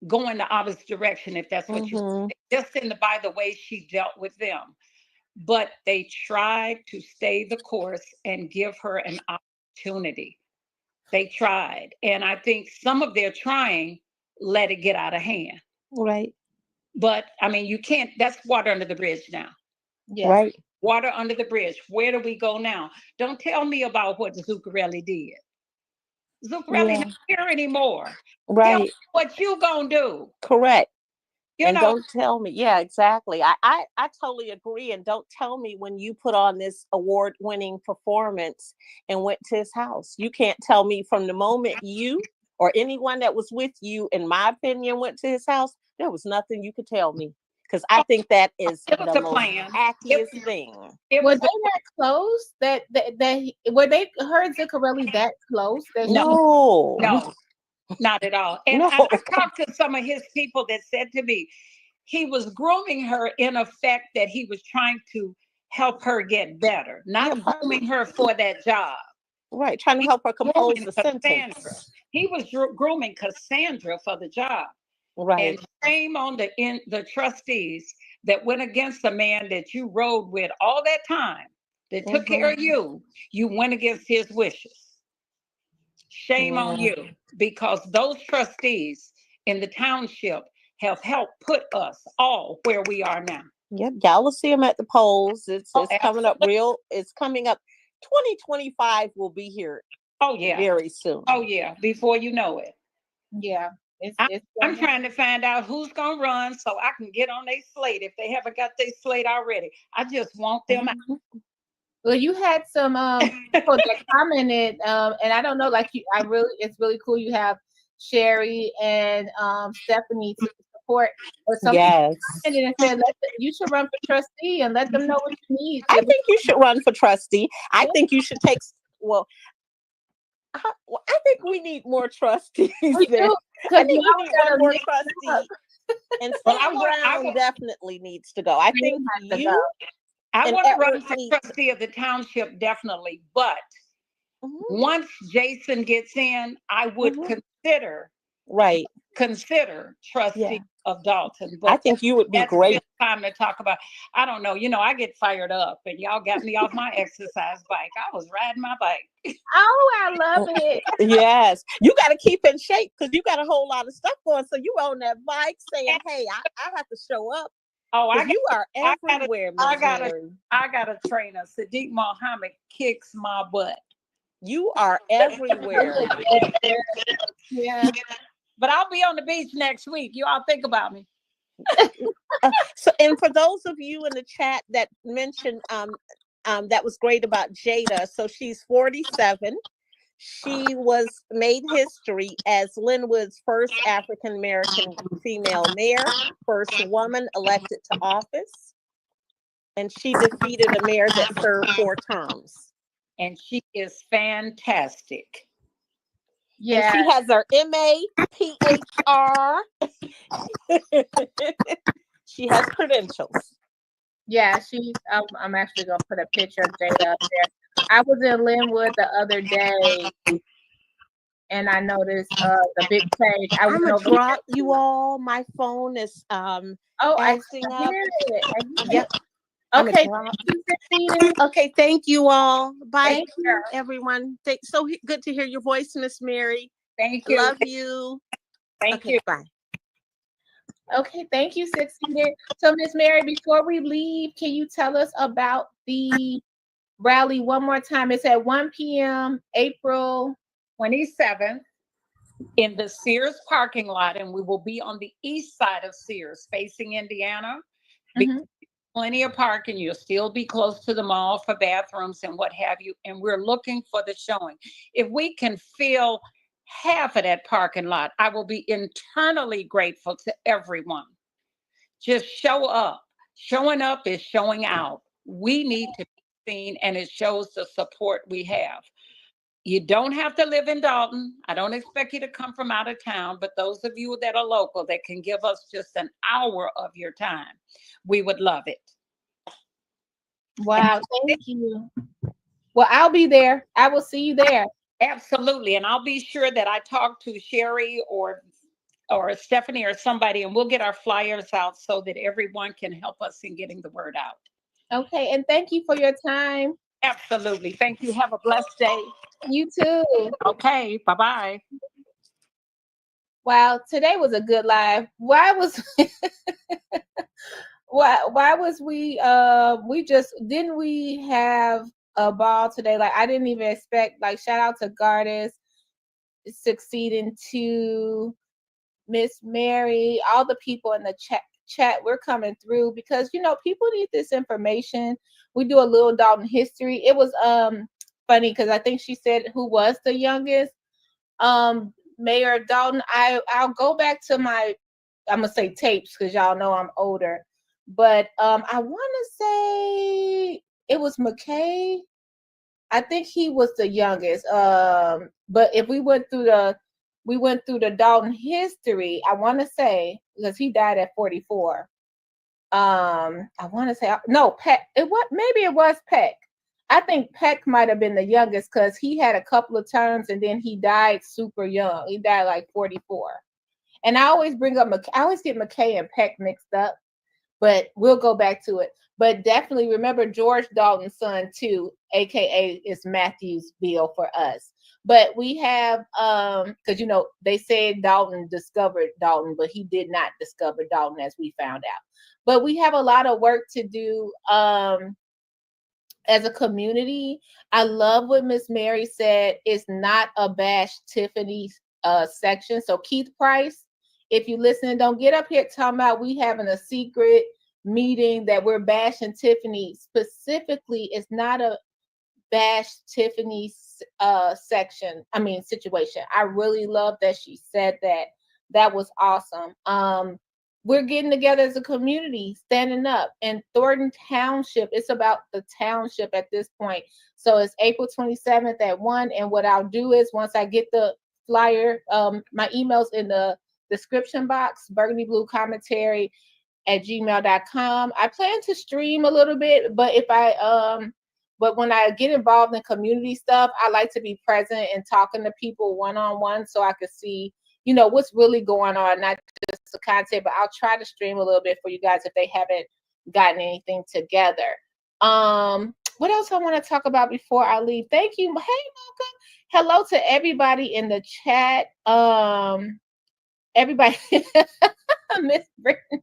going the opposite direction, if that's what you say, just by the way she dealt with them. But they tried to stay the course and give her an opportunity. They tried. And I think some of their trying let it get out of hand. Right. But I mean, you can't, that's water under the bridge now. Yes. Right. Water under the bridge. Where do we go now? Don't tell me about what Zuccarelli did. Zuccarelli not here anymore. Right. Tell me what you gonna do. Correct. You know, don't tell me. Yeah, exactly. I totally agree. And don't tell me when you put on this award-winning performance and went to his house. You can't tell me from the moment you or anyone that was with you, in my opinion, went to his house, there was nothing you could tell me. Because I think that is the most hackiest thing. Were they that close? That were they her and Zuccarelli that close? No, not at all. And I talked to some of his people that said to me, he was grooming her in effect that he was trying to help her get better, not grooming her for that job. Right, trying to help her compose the sentence. He was grooming Cassandra for the job. Right. And shame on the trustees that went against the man that you rode with all that time, that took care of you. You went against his wishes. Shame on you, because those trustees in the township have helped put us all where we are now. Yep, y'all will see them at the polls. It's coming up real. It's coming up. 2025 will be here. Oh yeah, very soon. Oh yeah, before you know it. Yeah. I'm trying to find out who's gonna run so I can get on their slate if they haven't got their slate already. I just want them out. Well, you had some people that commented, and I don't know, like it's really cool. You have Sherry and Stephanie to support. Or something and said, you should run for trustee and let them know what you need. I think you should run for trustee. I think you should take. I think we need more trustees. I think we need one more trustee. And Sam Brown definitely needs to go. I think I want to run for trustee of the township, definitely. But once Jason gets in, I would consider trustee of Dalton. But I think you would be great. Time to talk about. I don't know. You know, I get fired up, and y'all got me off my exercise bike. I was riding my bike. Oh, I love it. Yes, you got to keep in shape because you got a whole lot of stuff going. So you on that bike saying, "Hey, I have to show up." Oh, you are everywhere. I got a trainer. Sadiq Muhammad kicks my butt. You are everywhere. Yeah. But I'll be on the beach next week. You all think about me. And for those of you in the chat that mentioned that was great about Jada. So she's 47. She made history as Linwood's first African American female mayor, first woman elected to office, and she defeated a mayor that served 4 terms. And she is fantastic. Yeah, and she has her MAPHR. She has credentials. Yeah, I'm actually gonna put a picture of Jada up there. I was in Linwood the other day, and I noticed the big page. I'm gonna drop you all. My phone is acting up. Yep. Okay. Okay. Thank you all. Bye, everyone. So good to hear your voice, Miss Mary. Thank you. Love you. Thank you. Bye. Okay, thank you, Succeeded. So, Miss Mary, before we leave, can you tell us about the rally one more time? It's at 1 p.m. April 27th in the Sears parking lot, and we will be on the east side of Sears, facing Indiana. Plenty of parking. You'll still be close to the mall for bathrooms and what have you. And we're looking for the showing. If we can fill half of that parking lot, I will be internally grateful to everyone. Just show up. Showing up is showing out. We need to be seen, and it shows the support we have. You don't have to live in Dalton. I don't expect you to come from out of town, but those of you that are local that can give us just an hour of your time, we would love it. Wow, thank you. Well, I'll be there. I will see you there. Absolutely. And I'll be sure that I talk to Sherry or Stephanie or somebody, and we'll get our flyers out so that everyone can help us in getting the word out. Okay. And thank you for your time. Absolutely. Thank you. Have a blessed day. You too. Okay. Bye-bye. Wow. Today was a good live. Why was why was we just didn't we have a ball today? Like I didn't even expect, like shout out to Gardis succeeding to Miss Mary, all the people in the chat. We're coming through because people need this information. We do a little Dalton history. It was funny because I think she said who was the youngest. Mayor Dalton. I'll go back to I'm gonna say tapes because y'all know I'm older. But I want to say it was McKay. I think he was the youngest. But if we went through the Dalton history, I want to say, because he died at 44. I want to say no, Peck. Maybe it was Peck. I think Peck might have been the youngest because he had a couple of terms and then he died super young. He died like 44. And I always bring up I always get McKay and Peck mixed up, but we'll go back to it. But definitely remember George Dalton's son too, aka is Matthew's Bill for us. But we have because they said Dalton discovered Dalton, but he did not discover Dalton, as we found out. But we have a lot of work to do as a community. I love what Miss Mary said. It's not a bash Tiffany section. So Keith Price, if you listen, don't get up here talking about we having a secret meeting that we're bashing Tiffany. Specifically, it's not a bash Tiffany situation. I really love that she said that. That was awesome. We're getting together as a community, standing up. And Thornton Township, it's about the township at this point. So it's April 27th at 1. And what I'll do is once I get the flyer, my email's in the description box, burgundyBlueCommentary@gmail.com. I plan to stream a little bit, but but when I get involved in community stuff, I like to be present and talking to people one-on-one so I can see, what's really going on, not just the content, but I'll try to stream a little bit for you guys if they haven't gotten anything together. What else I want to talk about before I leave? Thank you. Hey, Mocha. Hello to everybody in the chat. Everybody, Miss Brittany,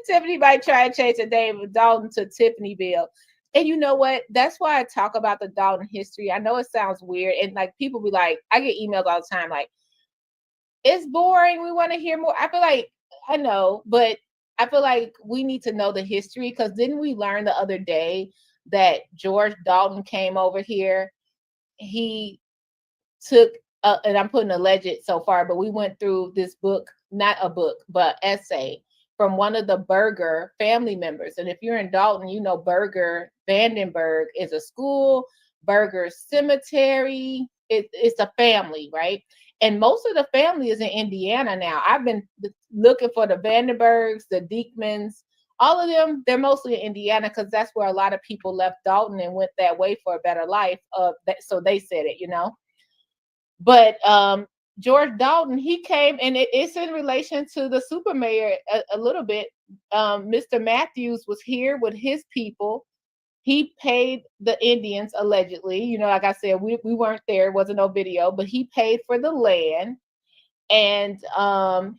Tiffany might try to change the name of Dalton to Tiffany Bill. And you know what? That's why I talk about the Dalton history. I know it sounds weird. And like people be like, I get emails all the time like, it's boring. We want to hear more. I feel like, I know, but I feel like we need to know the history because didn't we learn the other day that George Dalton came over here? He took, and I'm putting alleged so far, but we went through this book, not a book, but essay from one of the Berger family members. And if you're in Dalton, Berger Vandenberg is a school, Berger Cemetery. It's a family, right? And most of the family is in Indiana now. I've been looking for the Vandenbergs, the Diekmans, all of them. They're mostly in Indiana because that's where a lot of people left Dalton and went that way for a better life. So they said it, But George Dalton, he came, and it's in relation to the super mayor a little bit. Mr. Matthews was here with his people. He paid the Indians, allegedly. Like I said, we weren't there. It wasn't no video, but he paid for the land. And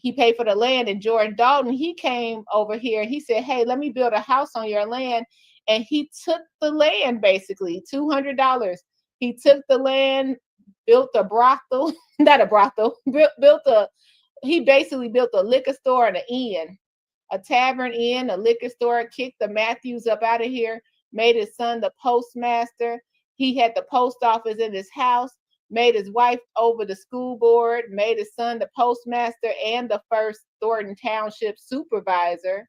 he paid for the land. And George Dalton, he came over here and he said, hey, let me build a house on your land. And he took the land, basically, $200. He took the land, built a brothel, not a brothel, he basically built a liquor store and an inn, a tavern inn, a liquor store, kicked the Matthews up out of here, made his son the postmaster. He had the post office in his house, made his wife over the school board, made his son the postmaster and the first Thornton Township supervisor.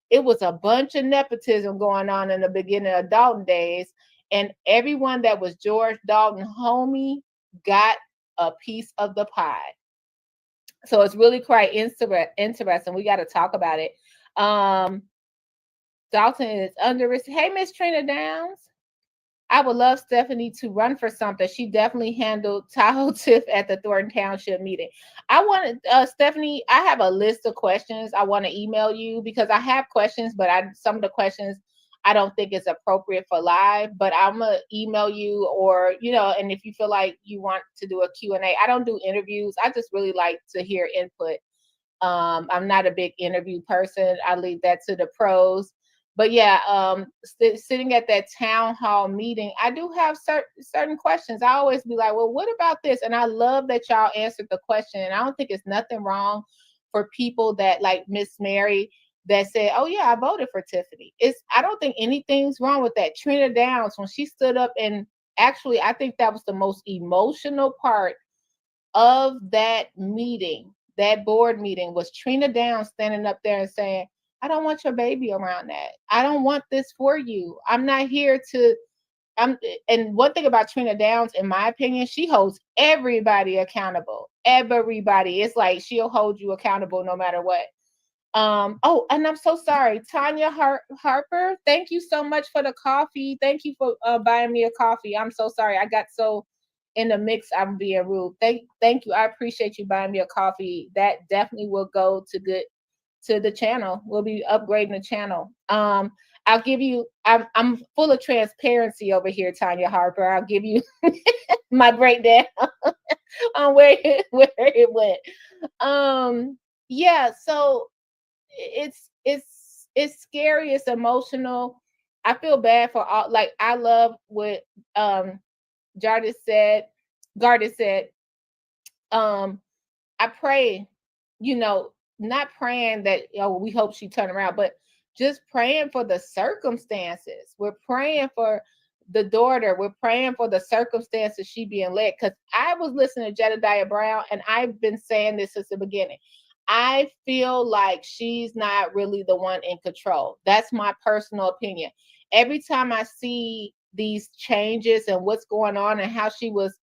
It was a bunch of nepotism going on in the beginning of Dalton days. And everyone that was George Dalton homie got a piece of the pie. So it's really quite interesting. We got to talk about it. Dalton is under risk. Hey, Miss Trina Downs. I would love Stephanie to run for something. She definitely handled Tahoe Tiff at the Thornton Township meeting. I wanted, Stephanie, I have a list of questions I want to email you because I have questions, but some of the questions I don't think is appropriate for live, but I'm going to email you or, and if you feel like you want to do a Q&A, I don't do interviews. I just really like to hear input. I'm not a big interview person. I leave that to the pros. But yeah, sitting at that town hall meeting, I do have certain questions. I always be like, well, what about this? And I love that y'all answered the question. And I don't think it's nothing wrong for people that like Miss Mary that said, oh yeah, I voted for Tiffany. I don't think anything's wrong with that. Trina Downs, when she stood up, and actually I think that was the most emotional part of that meeting, that board meeting, was Trina Downs standing up there and saying, I don't want your baby around that. I don't want this for you. I'm not here to, and one thing about Trina Downs, in my opinion, she holds everybody accountable. Everybody. It's like she'll hold you accountable no matter what. Oh, and I'm so sorry. Tanya Harper, thank you so much for the coffee. Thank you for buying me a coffee. I'm so sorry. I got so in the mix, I'm being rude. Thank you. I appreciate you buying me a coffee. That definitely will go to the channel. We'll be upgrading the channel. I'll give you, I'm full of transparency over here, Tanya Harper. I'll give you my breakdown on where it went. Yeah, so it's scary, it's emotional. I feel bad for all, like, I love what Garda said. I pray, not praying that, we hope she turn around, but just praying for the circumstances. We're praying for the daughter. We're praying for the circumstances she being led. Because I was listening to Jedediah Brown, and I've been saying this since the beginning. I feel like she's not really the one in control. That's my personal opinion. Every time I see these changes and what's going on and how she was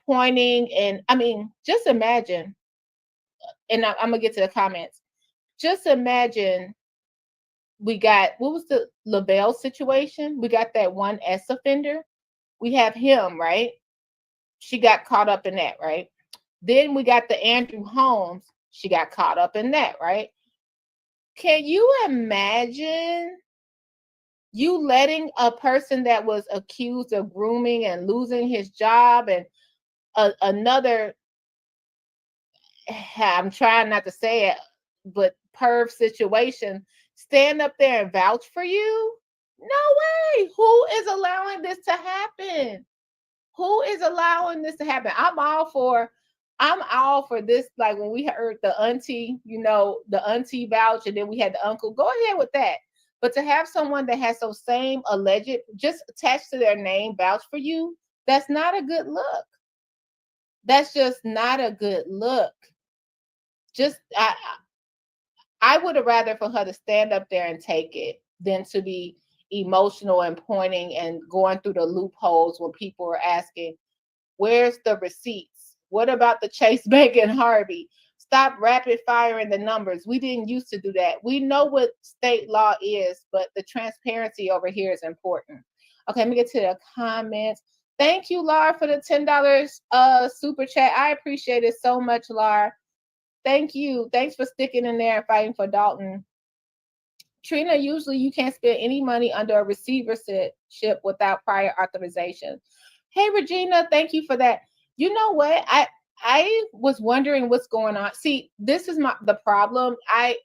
pointing, and I mean, just imagine, and I'm gonna get to the comments. Just imagine, we got, what was the Lavelle situation? We got that one S offender. We have him, right? She got caught up in that, right? Then we got the Andrew Holmes. She got caught up in that, right? Can you imagine you letting a person that was accused of grooming and losing his job, and another, I'm trying not to say it, but perv situation, stand up there and vouch for you? No way. Who is allowing this to happen? Who is allowing this to happen? I'm all for this. Like when we heard the auntie, the auntie vouch, and then we had the uncle, go ahead with that. But to have someone that has those same alleged, just attached to their name, vouch for you, that's not a good look. That's just not a good look. Just, I would have rather for her to stand up there and take it than to be emotional and pointing and going through the loopholes when people are asking, where's the receipts? What about the Chase Bank and Harvey? Stop rapid firing the numbers. We didn't used to do that. We know what state law is, but the transparency over here is important. Okay, let me get to the comments. Thank you, Laura, for the $10 super chat. I appreciate it so much, Laura. Thank you. Thanks for sticking in there and fighting for Dalton. Trina, usually you can't spend any money under a receivership without prior authorization. Hey, Regina, thank you for that. You know what? I was wondering what's going on. See, this is the problem. I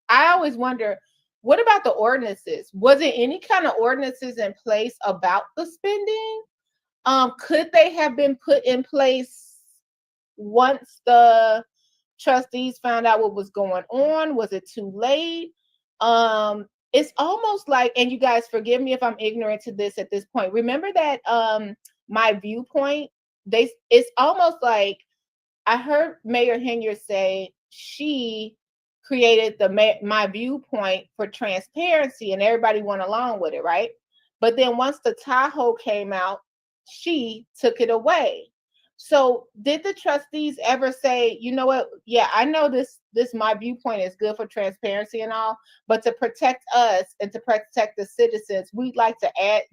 always wonder, what about the ordinances? Was there any kind of ordinances in place about the spending? Could they have been put in place once the trustees found out what was going on? Was it too late? It's almost like, and you guys forgive me if I'm ignorant to this at this point. Remember that my viewpoint, it's almost like I heard Mayor Henyer say she created my viewpoint for transparency and everybody went along with it, right? But then once the Tahoe came out, she took it away. So did the trustees ever say, you know what? Yeah, I know this my viewpoint is good for transparency and all, but to protect us and to protect the citizens, we'd like to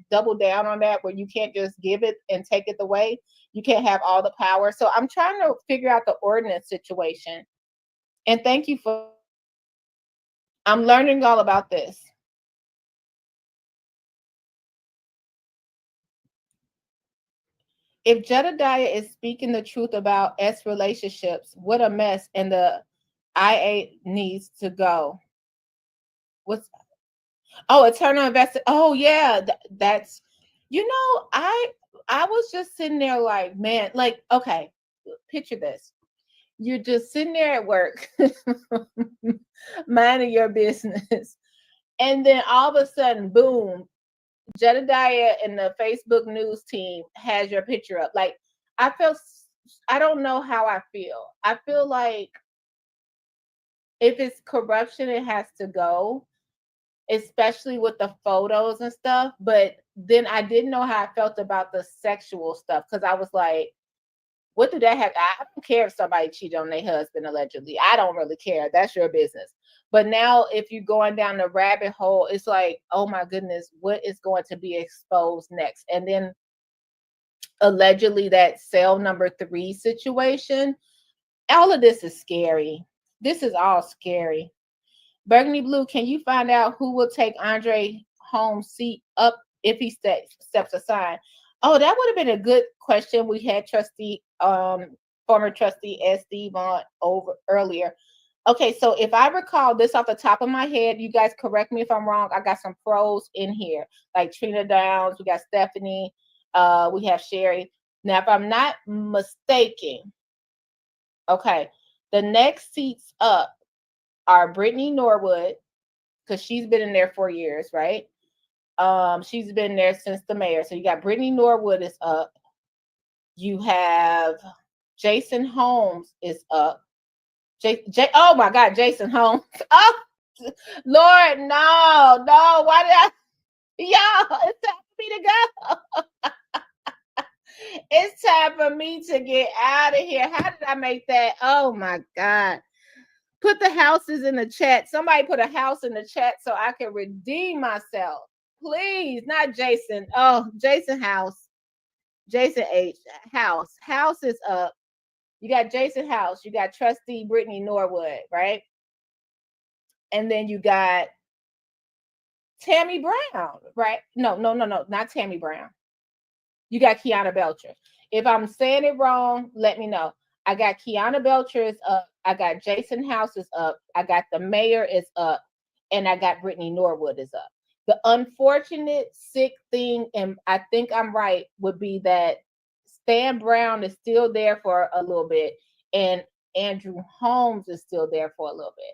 double down on that, where you can't just give it and take it away. You can't have all the power. So I'm trying to figure out the ordinance situation. And thank you for, I'm learning all about this. If Jedediah is speaking the truth about S relationships, what a mess, and the IA needs to go. What's eternal investor? Oh yeah, that's, you know, I was just sitting there like, man, like, okay, picture this. You're just sitting there at work, minding your business, and then all of a sudden, boom, Jedediah and the Facebook news team has your picture up. Like, I don't know how I feel. I feel like if it's corruption, it has to go, especially with the photos and stuff. But then I didn't know how I felt about the sexual stuff, because I was like, what do that have? I don't care if somebody cheated on their husband allegedly. I don't really care. That's your business. But now if you're going down the rabbit hole, it's like, oh my goodness, what is going to be exposed next? And then allegedly that cell number 3 situation, all of this is scary. This is all scary. Burgundy Blue, can you find out who will take Andre Holmes' seat up if he steps aside? Oh, that would have been a good question. We had former trustee S. Steve on over earlier. Okay, so if I recall this off the top of my head, you guys correct me if I'm wrong. I got some pros in here, like Trina Downs, we got Stephanie, we have Sherry. Now, if I'm not mistaken, okay, the next seats up are Brittany Norwood, because she's been in there 4 years, right? She's been there since the mayor. So you got Brittany Norwood is up. You have Jason Holmes is up. Oh my God, Jason Holmes. Oh, Lord, no. Why did I? Y'all, it's time for me to go. It's time for me to get out of here. How did I make that? Oh my God. Put the houses in the chat. Somebody put a house in the chat so I can redeem myself. Please, not Jason. Oh, Jason House. Jason H. House. House is up. You got Jason House. You got trustee Brittany Norwood, right? And then you got Tammy Brown, right? No, not Tammy Brown. You got Kiana Belcher. If I'm saying it wrong, let me know. I got Kiana Belcher is up. I got Jason House is up. I got the mayor is up. And I got Brittany Norwood is up. The unfortunate, sick thing, and I think I'm right, would be that Stan Brown is still there for a little bit, and Andrew Holmes is still there for a little bit.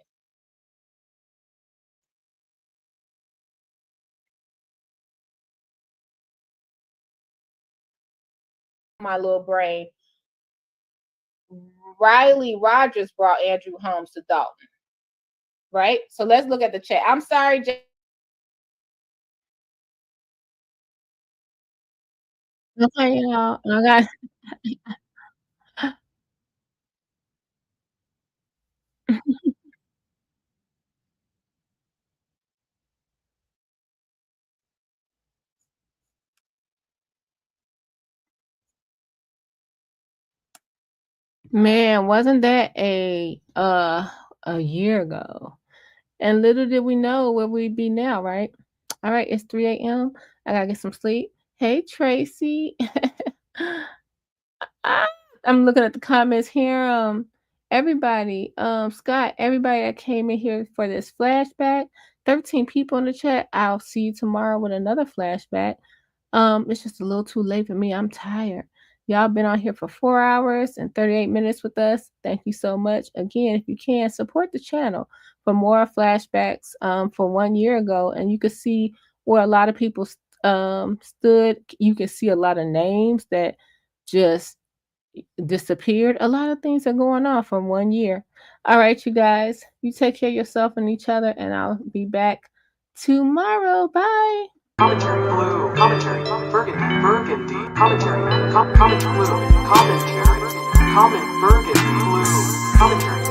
My little brain. Riley Rogers brought Andrew Holmes to Dalton, right? So let's look at the chat. I'm sorry, okay, y'all. I got man, wasn't that a year ago? And little did we know where we'd be now, right? All right, it's 3 a.m. I gotta get some sleep. Hey, Tracy. I'm looking at the comments here. Everybody, Scott, everybody that came in here for this flashback, 13 people in the chat. I'll see you tomorrow with another flashback. It's just a little too late for me. I'm tired. Y'all been on here for 4 hours and 38 minutes with us. Thank you so much. Again, if you can, support the channel for more flashbacks for 1 year ago. And you can see where a lot of people stood. You can see a lot of names that just disappeared. A lot of things are going on from 1 year. All right, you guys, you take care of yourself and each other, and I'll be back tomorrow. Bye. Commentary blue, commentary burgundy. Commentary. Comment blue. Commentary. Comment burgundy blue. Commentary.